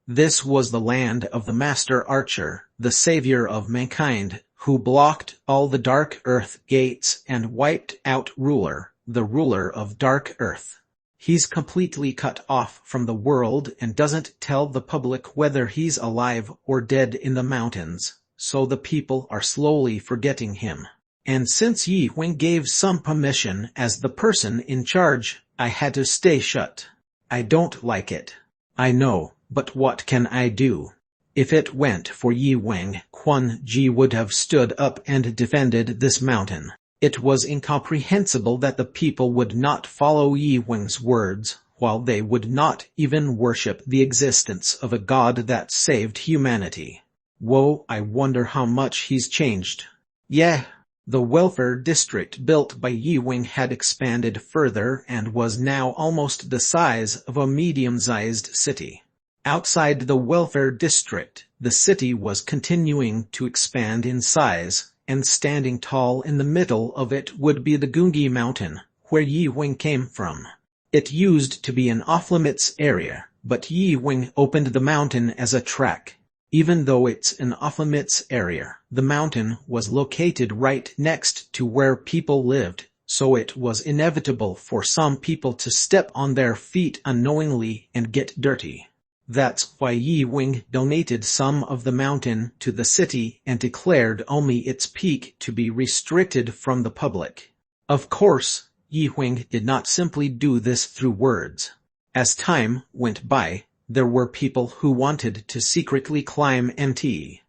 This was the land of the Master Archer, the savior of mankind, who blocked all the Dark Earth gates and wiped out Ruler, the ruler of Dark Earth. He's completely cut off from the world and doesn't tell the public whether he's alive or dead in the mountains, so the people are slowly forgetting him. And since Yi Wing gave some permission as the person in charge, I had to stay shut. I don't like it. I know, but what can I do? If it went for Yi Wing, Quan Ji would have stood up and defended this mountain. It was incomprehensible that the people would not follow Yi Wing's words, while they would not even worship the existence of a god that saved humanity. Whoa, I wonder how much he's changed. Yeah. The welfare district built by Yi Wing had expanded further and was now almost the size of a medium-sized city. Outside the welfare district, the city was continuing to expand in size, and standing tall in the middle of it would be the Gungi Mountain, where Yi Wing came from. It used to be an off-limits area, but Yi Wing opened the mountain as a track. Even though it's an off-limits area, the mountain was located right next to where people lived, so it was inevitable for some people to step on their feet unknowingly and get dirty. That's why Yi Wing donated some of the mountain to the city and declared only its peak to be restricted from the public. Of course, Yi Wing did not simply do this through words. As time went by, there were people who wanted to secretly climb Mt.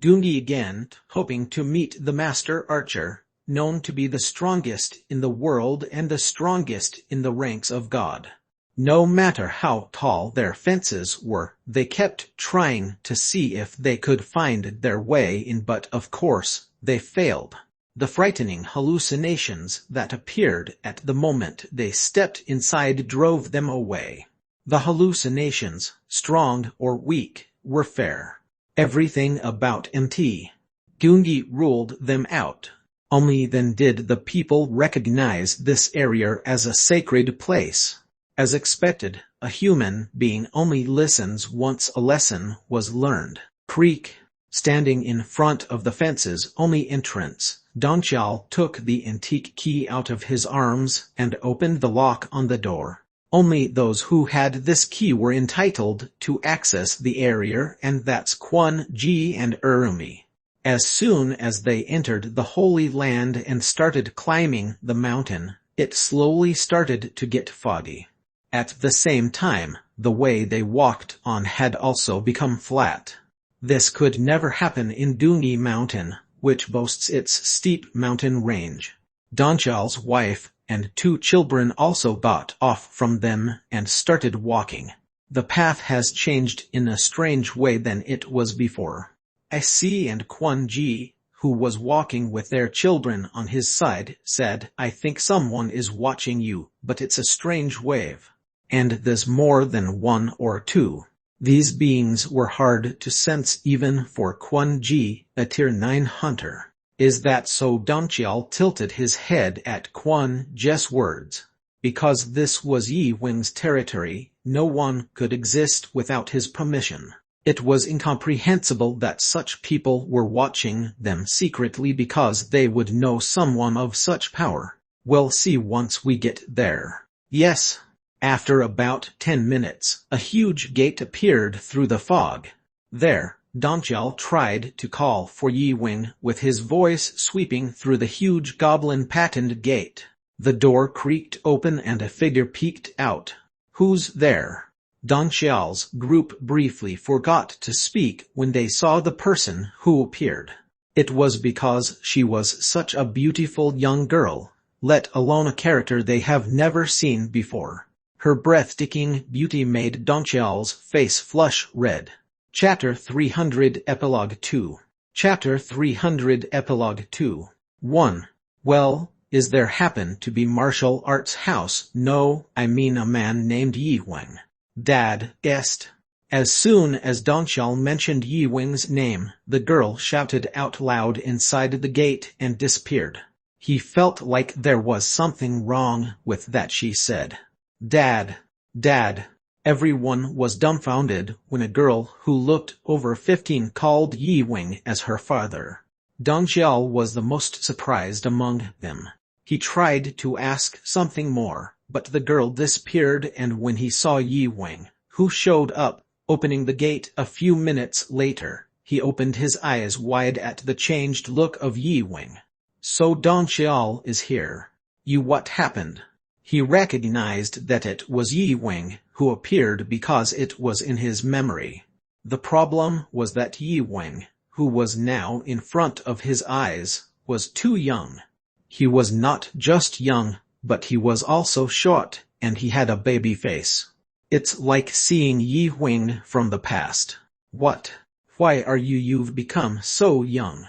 Gungi again, hoping to meet the Master Archer, known to be the strongest in the world and the strongest in the ranks of God. No matter how tall their fences were, they kept trying to see if they could find their way in, but of course, they failed. The frightening hallucinations that appeared at the moment they stepped inside drove them away. The hallucinations, strong or weak, were fair. Everything about Mt. Gungi ruled them out. Only then did the people recognize this area as a sacred place. As expected, a human being only listens once a lesson was learned. Creak. Standing in front of the fence's only entrance, Donchal took the antique key out of his arms and opened the lock on the door. Only those who had this key were entitled to access the area, and that's Kwon Ji and Urumi. As soon as they entered the Holy Land and started climbing the mountain, it slowly started to get foggy. At the same time, the way they walked on had also become flat. This could never happen in Dungi Mountain, which boasts its steep mountain range. Donchal's wife and 2 children also got off from them and started walking. The path has changed in a strange way than it was before. I see, and Kwon Ji, who was walking with their children on his side, said, I think someone is watching you, but it's a strange wave. And there's more than 1 or 2. These beings were hard to sense even for Kwon Ji, a Tier 9 hunter. Is that so? Donchal tilted his head at Kwon Ji's words. Because this was Yi Wing's territory, no one could exist without his permission. It was incomprehensible that such people were watching them secretly because they would know someone of such power. We'll see once we get there. Yes. After about 10 minutes, a huge gate appeared through the fog. There, Donchal tried to call for Yi Wing with his voice sweeping through the huge goblin-patterned gate. The door creaked open and a figure peeked out. Who's there? Donchal's group briefly forgot to speak when they saw the person who appeared. It was because she was such a beautiful young girl, let alone a character they have never seen before. Her breathtaking beauty made Donchal's face flush red. Chapter 300 Epilogue 2. Chapter 300 Epilogue 2. 1. Well, is there happen to be martial arts house? No, I mean a man named Yi Wing. Dad guessed. As soon as Donchal mentioned Yi Wing's name, the girl shouted out loud inside the gate and disappeared. He felt like there was something wrong with that, she said. Dad. Dad. Everyone was dumbfounded when a girl who looked over 15 called Yi Wing as her father. Donchal was the most surprised among them. He tried to ask something more, but the girl disappeared, and when he saw Yi Wing, who showed up, opening the gate a few minutes later, he opened his eyes wide at the changed look of Yi Wing. So Donchal is here. What happened? He recognized that it was Yi Wing who appeared because it was in his memory. The problem was that Yi Wing, who was now in front of his eyes, was too young. He was not just young, but he was also short, and he had a baby face. It's like seeing Yi Wing from the past. What? Why are you've become so young?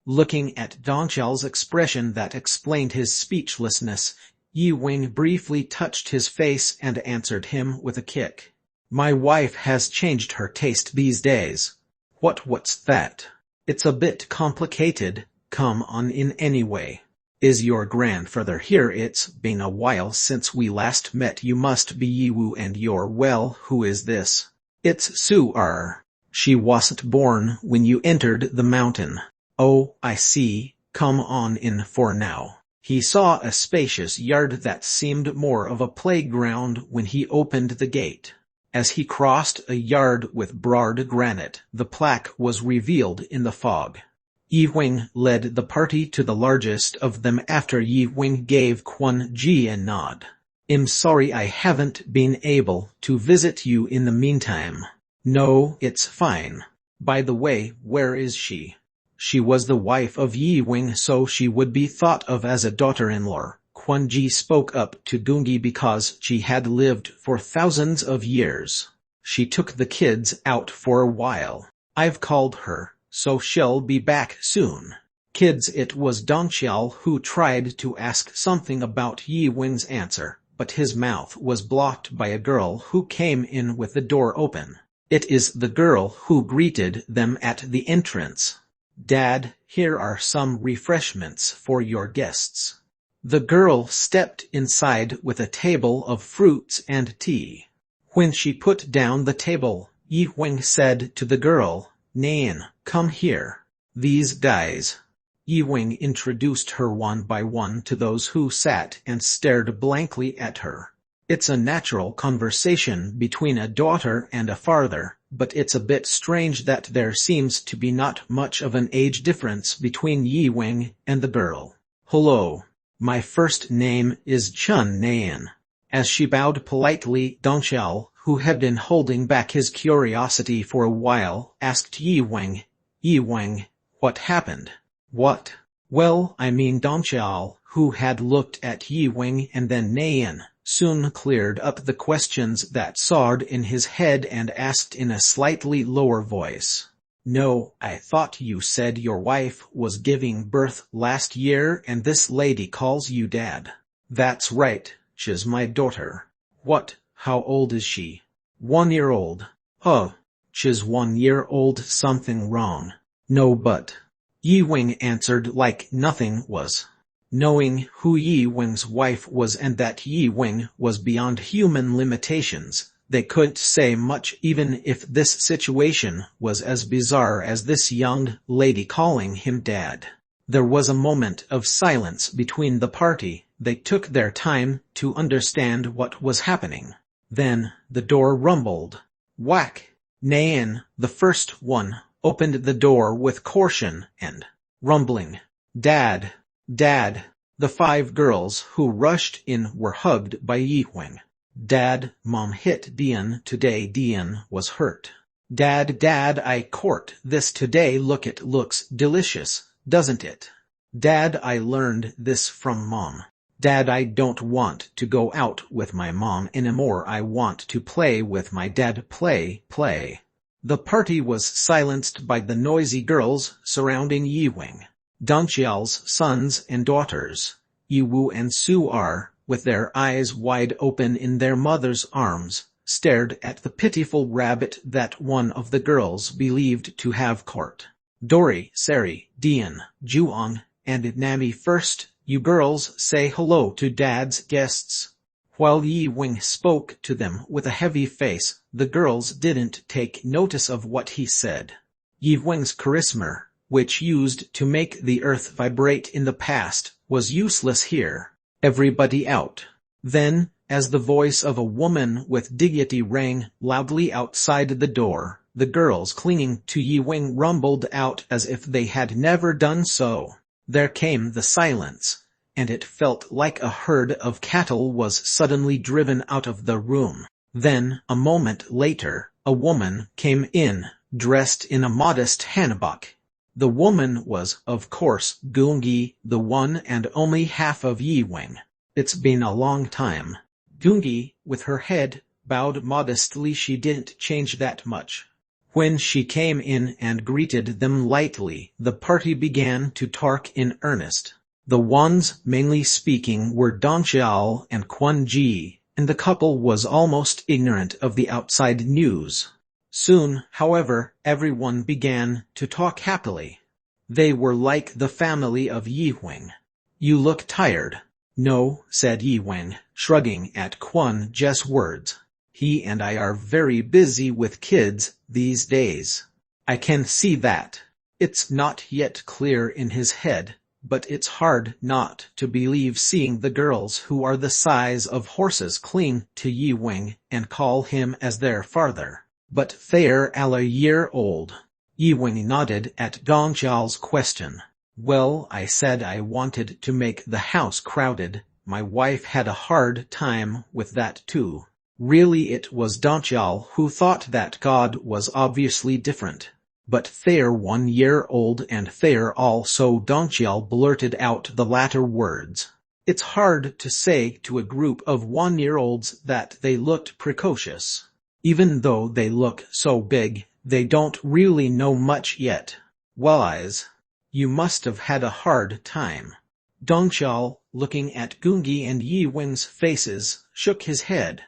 Looking at Donchal's expression that explained his speechlessness, Yi Wing briefly touched his face and answered him with a kick. My wife has changed her taste these days. What's that? It's a bit complicated. Come on in anyway. Is your grandfather here? It's been a while since we last met. You must be Yiwu, and you're well. Who is this? It's Su-er. She wasn't born when you entered the mountain. Oh, I see. Come on in for now. He saw a spacious yard that seemed more of a playground when he opened the gate. As he crossed a yard with broad granite, the plaque was revealed in the fog. Yi Wing led the party to the largest of them after Yi Wing gave Kwon Ji a nod. I'm sorry I haven't been able to visit you in the meantime. No, it's fine. By the way, where is she? She was the wife of Yi Wing, so she would be thought of as a daughter-in-law. Kwon Ji spoke up to Gungi because she had lived for thousands of years. She took the kids out for a while. I've called her, so she'll be back soon. Kids. It was Donchal who tried to ask something about Yi Wing's answer, but his mouth was blocked by a girl who came in with the door open. It is the girl who greeted them at the entrance. Dad, here are some refreshments for your guests. The girl stepped inside with a table of fruits and tea. When she put down the table, Yi Wing said to the girl, "Nan, come here. These guys." Yi Wing introduced her one by one to those who sat and stared blankly at her. It's a natural conversation between a daughter and a father, but it's a bit strange that there seems to be not much of an age difference between Yi Wing and the girl. "Hello. My first name is Chun Nan." As she bowed politely, Dong Xiao, who had been holding back his curiosity for a while, asked Yi Wing, "Yi Wing, what happened?" "What?" "Well, I mean," Dong Xiao, who had looked at Yi Wing and then Nan, soon cleared up the questions that soared in his head and asked in a slightly lower voice. "No, I thought you said your wife was giving birth last year and this lady calls you Dad." "That's right, she's my daughter." "What? How old is she?" 1 year old. "Oh, she's 1 year old, something wrong?" "No, but..." Yi Wing answered like nothing was. Knowing who Yi Wing's wife was and that Yi Wing was beyond human limitations, they couldn't say much even if this situation was as bizarre as this young lady calling him Dad. There was a moment of silence between the party. They took their time to understand what was happening. Then, the door rumbled. Whack! Nan, the first one, opened the door with caution and rumbling. "Dad! Dad!" The 5 girls who rushed in were hugged by Yi Wing. "Dad, Mom hit Dian today. Dian was hurt." "Dad, Dad, I caught this today. Look, it looks delicious, doesn't it?" "Dad, I learned this from Mom." "Dad, I don't want to go out with my mom anymore. I want to play with my dad. Play, play." The party was silenced by the noisy girls surrounding Yi Wing. Dong Xiao's sons and daughters, Yi Wu and Su Er, with their eyes wide open in their mother's arms, stared at the pitiful rabbit that one of the girls believed to have caught. "Dory, Sari, Dian, Juong, and Nami first. You girls say hello to Dad's guests." While Yi Wing spoke to them with a heavy face, the girls didn't take notice of what he said. Yi Wing's charisma, which used to make the earth vibrate in the past, was useless here. "Everybody out." Then, as the voice of a woman with dignity rang loudly outside the door, the girls clinging to Yi Wing rumbled out as if they had never done so. There came the silence, and it felt like a herd of cattle was suddenly driven out of the room. Then, a moment later, a woman came in, dressed in a modest hanbok. The woman was, of course, Gungi, the one and only half of Yi Wing. "It's been a long time." Gungi, with her head bowed modestly, she didn't change that much. When she came in and greeted them lightly, the party began to talk in earnest. The ones mainly speaking were Dong Xiao and Quan Ji, and the couple was almost ignorant of the outside news. Soon, however, everyone began to talk happily. They were like the family of Yi Wing. "You look tired." "No," said Yi Wing, shrugging at Quan Ji's words. "He and I are very busy with kids these days." "I can see that." It's not yet clear in his head, but it's hard not to believe seeing the girls who are the size of horses cling to Yi Wing and call him as their father. "But they're a year old." Yi Wing nodded at Dong Xiao's question. "Well, I said I wanted to make the house crowded. My wife had a hard time with that too." Really, it was Dong Xiao who thought that God was obviously different. "But they're 1 year old and they're also..." Dong Xiao blurted out the latter words. It's hard to say to a group of 1-year-olds that they looked precocious. Even though they look so big, they don't really know much yet. "Wise. You must have had a hard time." Dong Xiao, looking at Gungi and Yi Wing's faces, shook his head.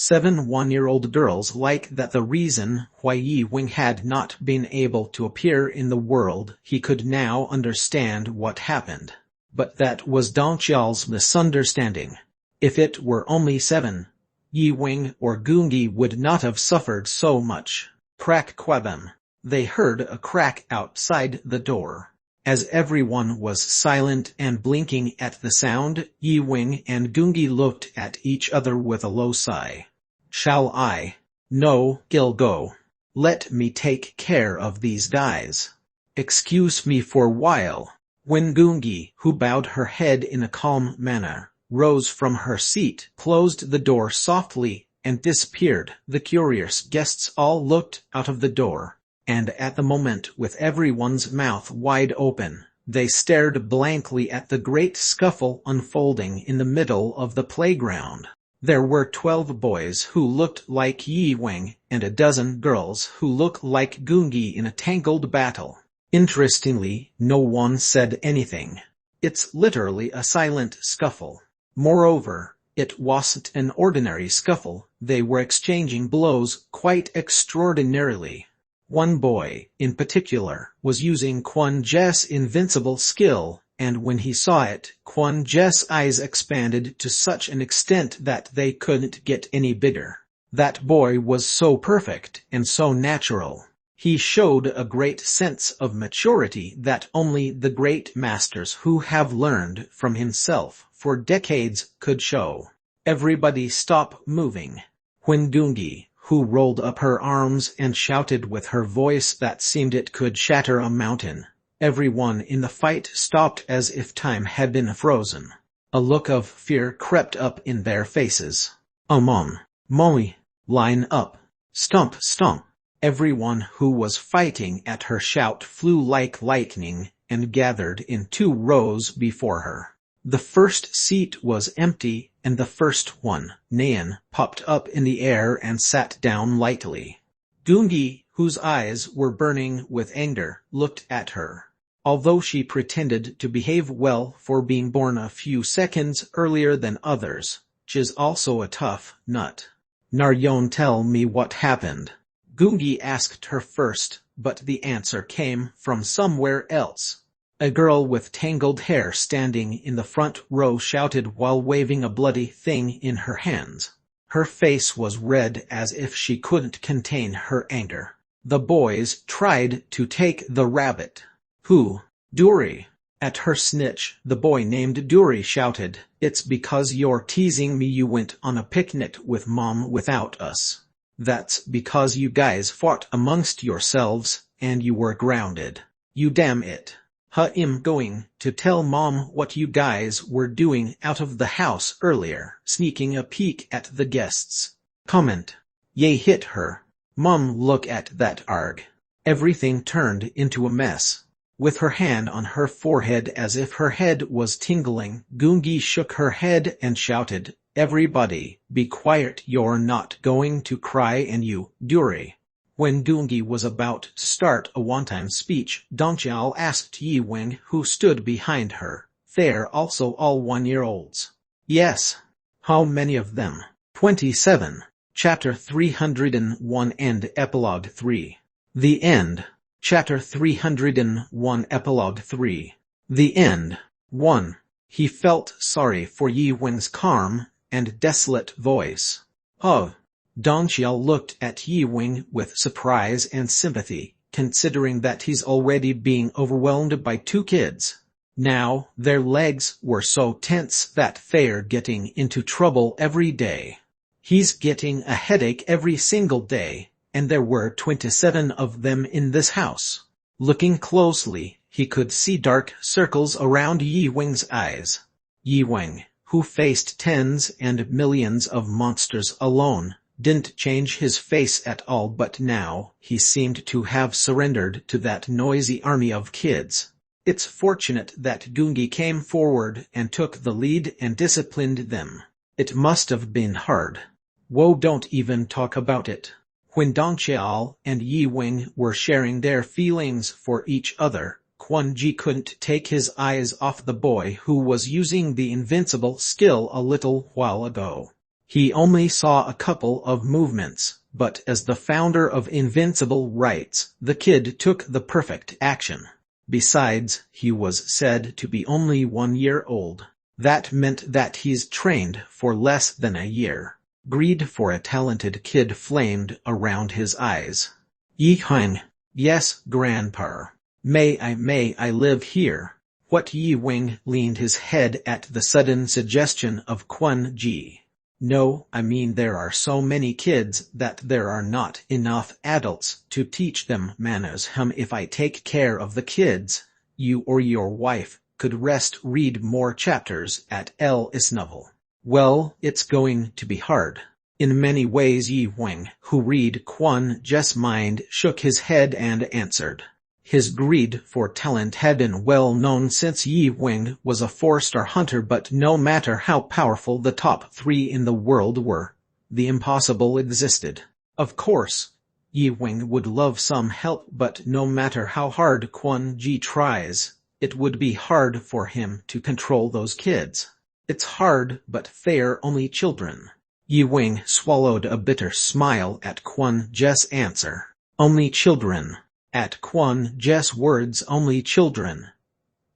7 one-year-old girls like that. The reason why Yi Wing had not been able to appear in the world, he could now understand what happened. But that was Dong Qiao's misunderstanding. If it were only 7, Yi Wing or Gungi would not have suffered so much. Crack quabam. They heard a crack outside the door. As everyone was silent and blinking at the sound, Yi Wing and Gungi looked at each other with a low sigh. Shall I? No, Gil, go. Let me take care of these guys. Excuse me for a while. When Gungi, who bowed her head in a calm manner, rose from her seat, closed the door softly, and disappeared, the curious guests all looked out of the door. And at the moment, with everyone's mouth wide open, they stared blankly at the great scuffle unfolding in the middle of the playground. There were 12 boys who looked like Yi Wing, and a dozen girls who looked like Gungi in a tangled battle. Interestingly, no one said anything. It's literally a silent scuffle. Moreover, it wasn't an ordinary scuffle, they were exchanging blows quite extraordinarily. One boy, in particular, was using Quan Je's invincible skill, and when he saw it, Quan Je's eyes expanded to such an extent that they couldn't get any bigger. That boy was so perfect and so natural. He showed a great sense of maturity that only the great masters who have learned from himself for decades could show. Everybody stop moving. When Gungi, who rolled up her arms and shouted with her voice that seemed it could shatter a mountain, everyone in the fight stopped as if time had been frozen. A look of fear crept up in their faces. Moi, line up. Stomp, stomp. Everyone who was fighting at her shout flew like lightning and gathered in 2 rows before her. The first seat was empty, and the first one, Nayan, popped up in the air and sat down lightly. Gungi, whose eyes were burning with anger, looked at her. Although she pretended to behave well for being born a few seconds earlier than others, she's also a tough nut. Naryon, tell me what happened. Gungi asked her first, but the answer came from somewhere else. A girl with tangled hair standing in the front row shouted while waving a bloody thing in her hands. Her face was red as if she couldn't contain her anger. The boys tried to take the rabbit. Who? Duri. At her snitch, the boy named Duri shouted, "It's because you're teasing me you went on a picnic with Mom without us. That's because you guys fought amongst yourselves, and you were grounded. You damn it. I'm going to tell Mom what you guys were doing out of the house earlier, sneaking a peek at the guests." Comment. Ye hit her. Mom, look at that arg. Everything turned into a mess. With her hand on her forehead as if her head was tingling, Gungi shook her head and shouted, "Everybody, be quiet, you're not going to cry, and you, Duri." When Gungi was about to start a one-time speech, Dongqiao asked Yi Wing, who stood behind her, "They're also all 1-year-olds?" "Yes." "How many of them?" 27. Chapter 301 and Epilogue 3. The End. Chapter 301 Epilogue 3. The End. 1. He felt sorry for Yi Wing's calm and desolate voice. "Oh." Dongqiao looked at Yi Wing with surprise and sympathy, considering that he's already being overwhelmed by 2 kids. Now, their legs were so tense that they're getting into trouble every day. He's getting a headache every single day, and there were 27 of them in this house. Looking closely, he could see dark circles around Yi Wing's eyes. Yi Wing, who faced tens and millions of monsters alone, didn't change his face at all, but now he seemed to have surrendered to that noisy army of kids. It's fortunate that Gungi came forward and took the lead and disciplined them. It must have been hard. Whoa, don't even talk about it. When Dongqiao and Yi Wing were sharing their feelings for each other, Quan Ji couldn't take his eyes off the boy who was using the invincible skill a little while ago. He only saw a couple of movements, but as the founder of Invincible writes, the kid took the perfect action. Besides, he was said to be only 1 year old. That meant that he's trained for less than a year. Greed for a talented kid flamed around his eyes. Yi Heng. Yes, Grandpa. May I live here? What? Yi Wing leaned his head at the sudden suggestion of Quan Ji. No, I mean there are so many kids that there are not enough adults to teach them manners. If I take care of the kids, you or your wife could read more chapters at El Isnovel. Well, it's going to be hard. In many ways. Yi Wing, who read Quan Ji's mind, shook his head and answered. His greed for talent had been well known since Yi Wing was a 4-star hunter, but no matter how powerful the top 3 in the world were, the impossible existed. Of course, Yi Wing would love some help, but no matter how hard Quan Ji tries, it would be hard for him to control those kids. It's hard, but they're only children. Yi Wing swallowed a bitter smile at Quan Ji's answer. Only children. At Quan Ji's words, only children,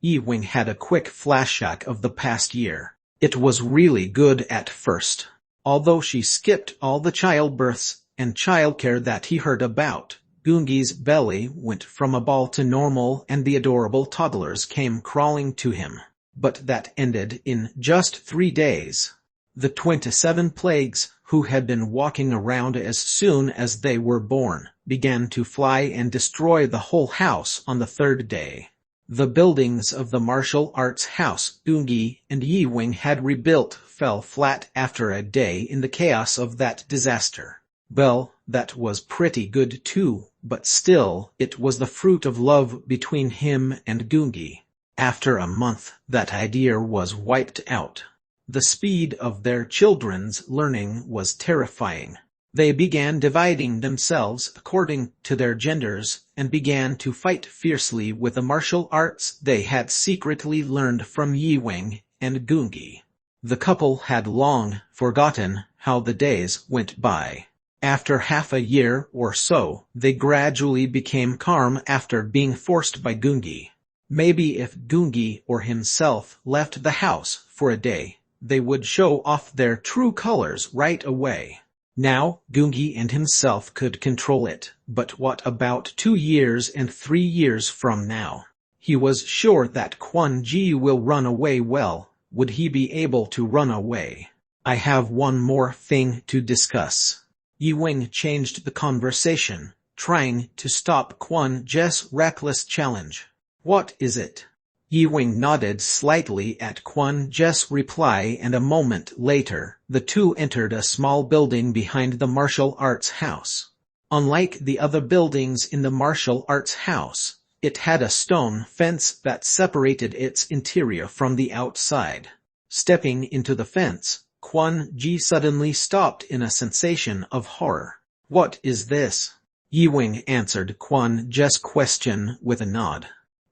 Yi Wing had a quick flashback of the past year. It was really good at first. Although she skipped all the childbirths and childcare that he heard about, Gungi's belly went from a ball to normal and the adorable toddlers came crawling to him. But that ended in just 3 days. The 27 plagues, who had been walking around as soon as they were born, began to fly and destroy the whole house on the 3rd day. The buildings of the martial arts house Gungi and Yi Wing had rebuilt fell flat after a day in the chaos of that disaster. Well, that was pretty good too, but still, it was the fruit of love between him and Gungi. After a month, that idea was wiped out. The speed of their children's learning was terrifying. They began dividing themselves according to their genders and began to fight fiercely with the martial arts they had secretly learned from Yi Wing and Gungi. The couple had long forgotten how the days went by. After half a year or so, they gradually became calm after being forced by Gungi. Maybe if Gungi or himself left the house for a day, they would show off their true colors right away. Now, Gungi and himself could control it, but what about 2 years and 3 years from now? He was sure that Quan Ji will run away. Well, would he be able to run away? I have one more thing to discuss. Yi Wing changed the conversation, trying to stop Quan Ji's reckless challenge. What is it? Yi Wing nodded slightly at Quan Ji's reply, and a moment later, the two entered a small building behind the martial arts house. Unlike the other buildings in the martial arts house, it had a stone fence that separated its interior from the outside. Stepping into the fence, Quan Ji suddenly stopped in a sensation of horror. What is this? Yi Wing answered Quan Ji's question with a nod.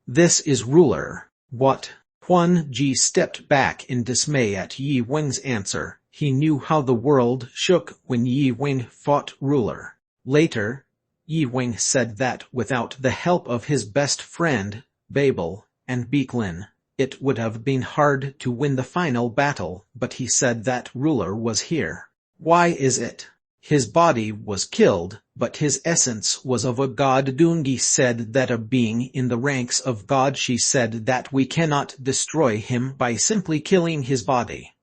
This is ruler. What? Quan Ji stepped back in dismay at Yi Wing's answer. He knew how the world shook when Yi Wing fought ruler. Later, Yi Wing said that without the help of his best friend, Babel, and Beeklin, it would have been hard to win the final battle, but he said that ruler was here. Why is it? His body was killed, but his essence was of a god. Dungi said that a being in the ranks of God. She said that we cannot destroy him by simply killing his body.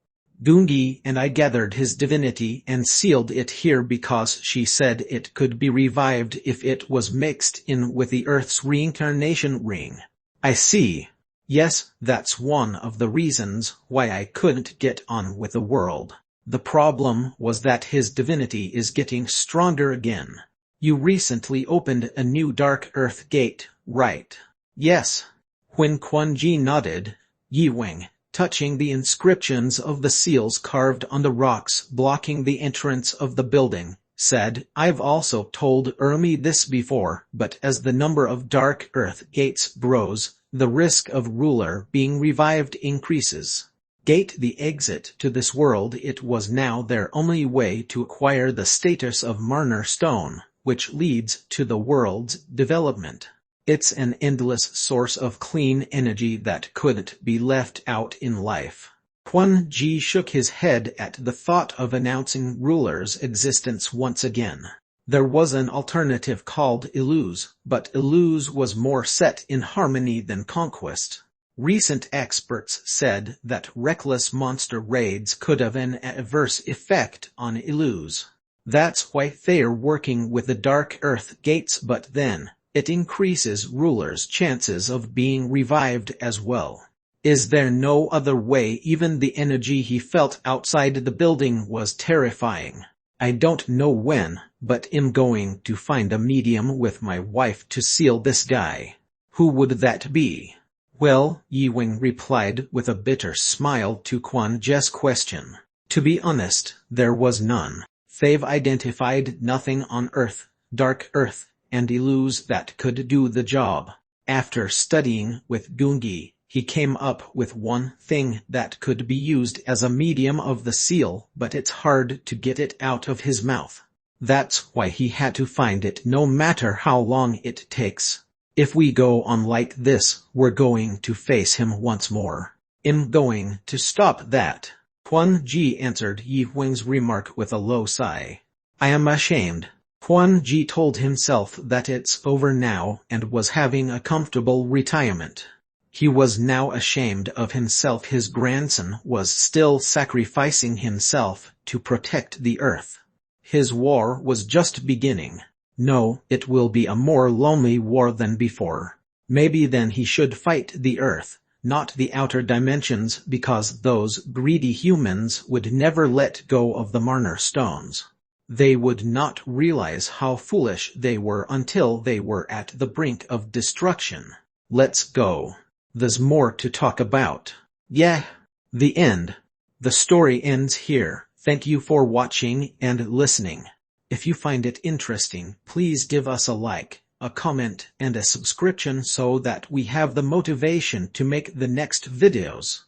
Dungi and I gathered his divinity and sealed it here because she said it could be revived if it was mixed in with the Earth's reincarnation ring. I see. Yes, that's one of the reasons why I couldn't get on with the world. The problem was that his divinity is getting stronger again. You recently opened a new Dark Earth gate, right? Yes. When Quan Ji nodded, Yi Wing, touching the inscriptions of the seals carved on the rocks blocking the entrance of the building, said, I've also told Ermi this before, but as the number of Dark Earth gates grows, the risk of ruler being revived increases. gate the exit to this world. It was now their only way to acquire the status of Marner Stone, which leads to the world's development. It's an endless source of clean energy that couldn't be left out in life. Kwon Ji shook his head at the thought of announcing Ruler's existence once again. There was an alternative called Illuze, but Illuze was more set in harmony than conquest. Recent experts said that reckless monster raids could have an adverse effect on Illuze. That's why they're working with the Dark Earth gates, but then it increases Ruler's chances of being revived as well. Is there no other way? Even the energy he felt outside the building was terrifying. I don't know when, but I'm going to find a medium with my wife to seal this guy. Who would that be? Well, Yi-Wing replied with a bitter smile to Kwon Ji's question. To be honest, there was none. They've identified nothing on Earth, Dark Earth, and Illuze that could do the job. After studying with Gungi, he came up with one thing that could be used as a medium of the seal, but it's hard to get it out of his mouth. That's why he had to find it, no matter how long it takes. If we go on like this, we're going to face him once more. I'm going to stop that. Kwon Ji answered Yi-Wing's remark with a low sigh. I am ashamed. Kwon Ji told himself that it's over now and was having a comfortable retirement. He was now ashamed of himself. His grandson was still sacrificing himself to protect the Earth. His war was just beginning. No, it will be a more lonely war than before. Maybe then he should fight the Earth, not the outer dimensions, because those greedy humans would never let go of the Marner Stones. They would not realize how foolish they were until they were at the brink of destruction. Let's go. There's more to talk about. Yeah. The end. The story ends here. Thank you for watching and listening. If you find it interesting, please give us a like, a comment, and a subscription so that we have the motivation to make the next videos.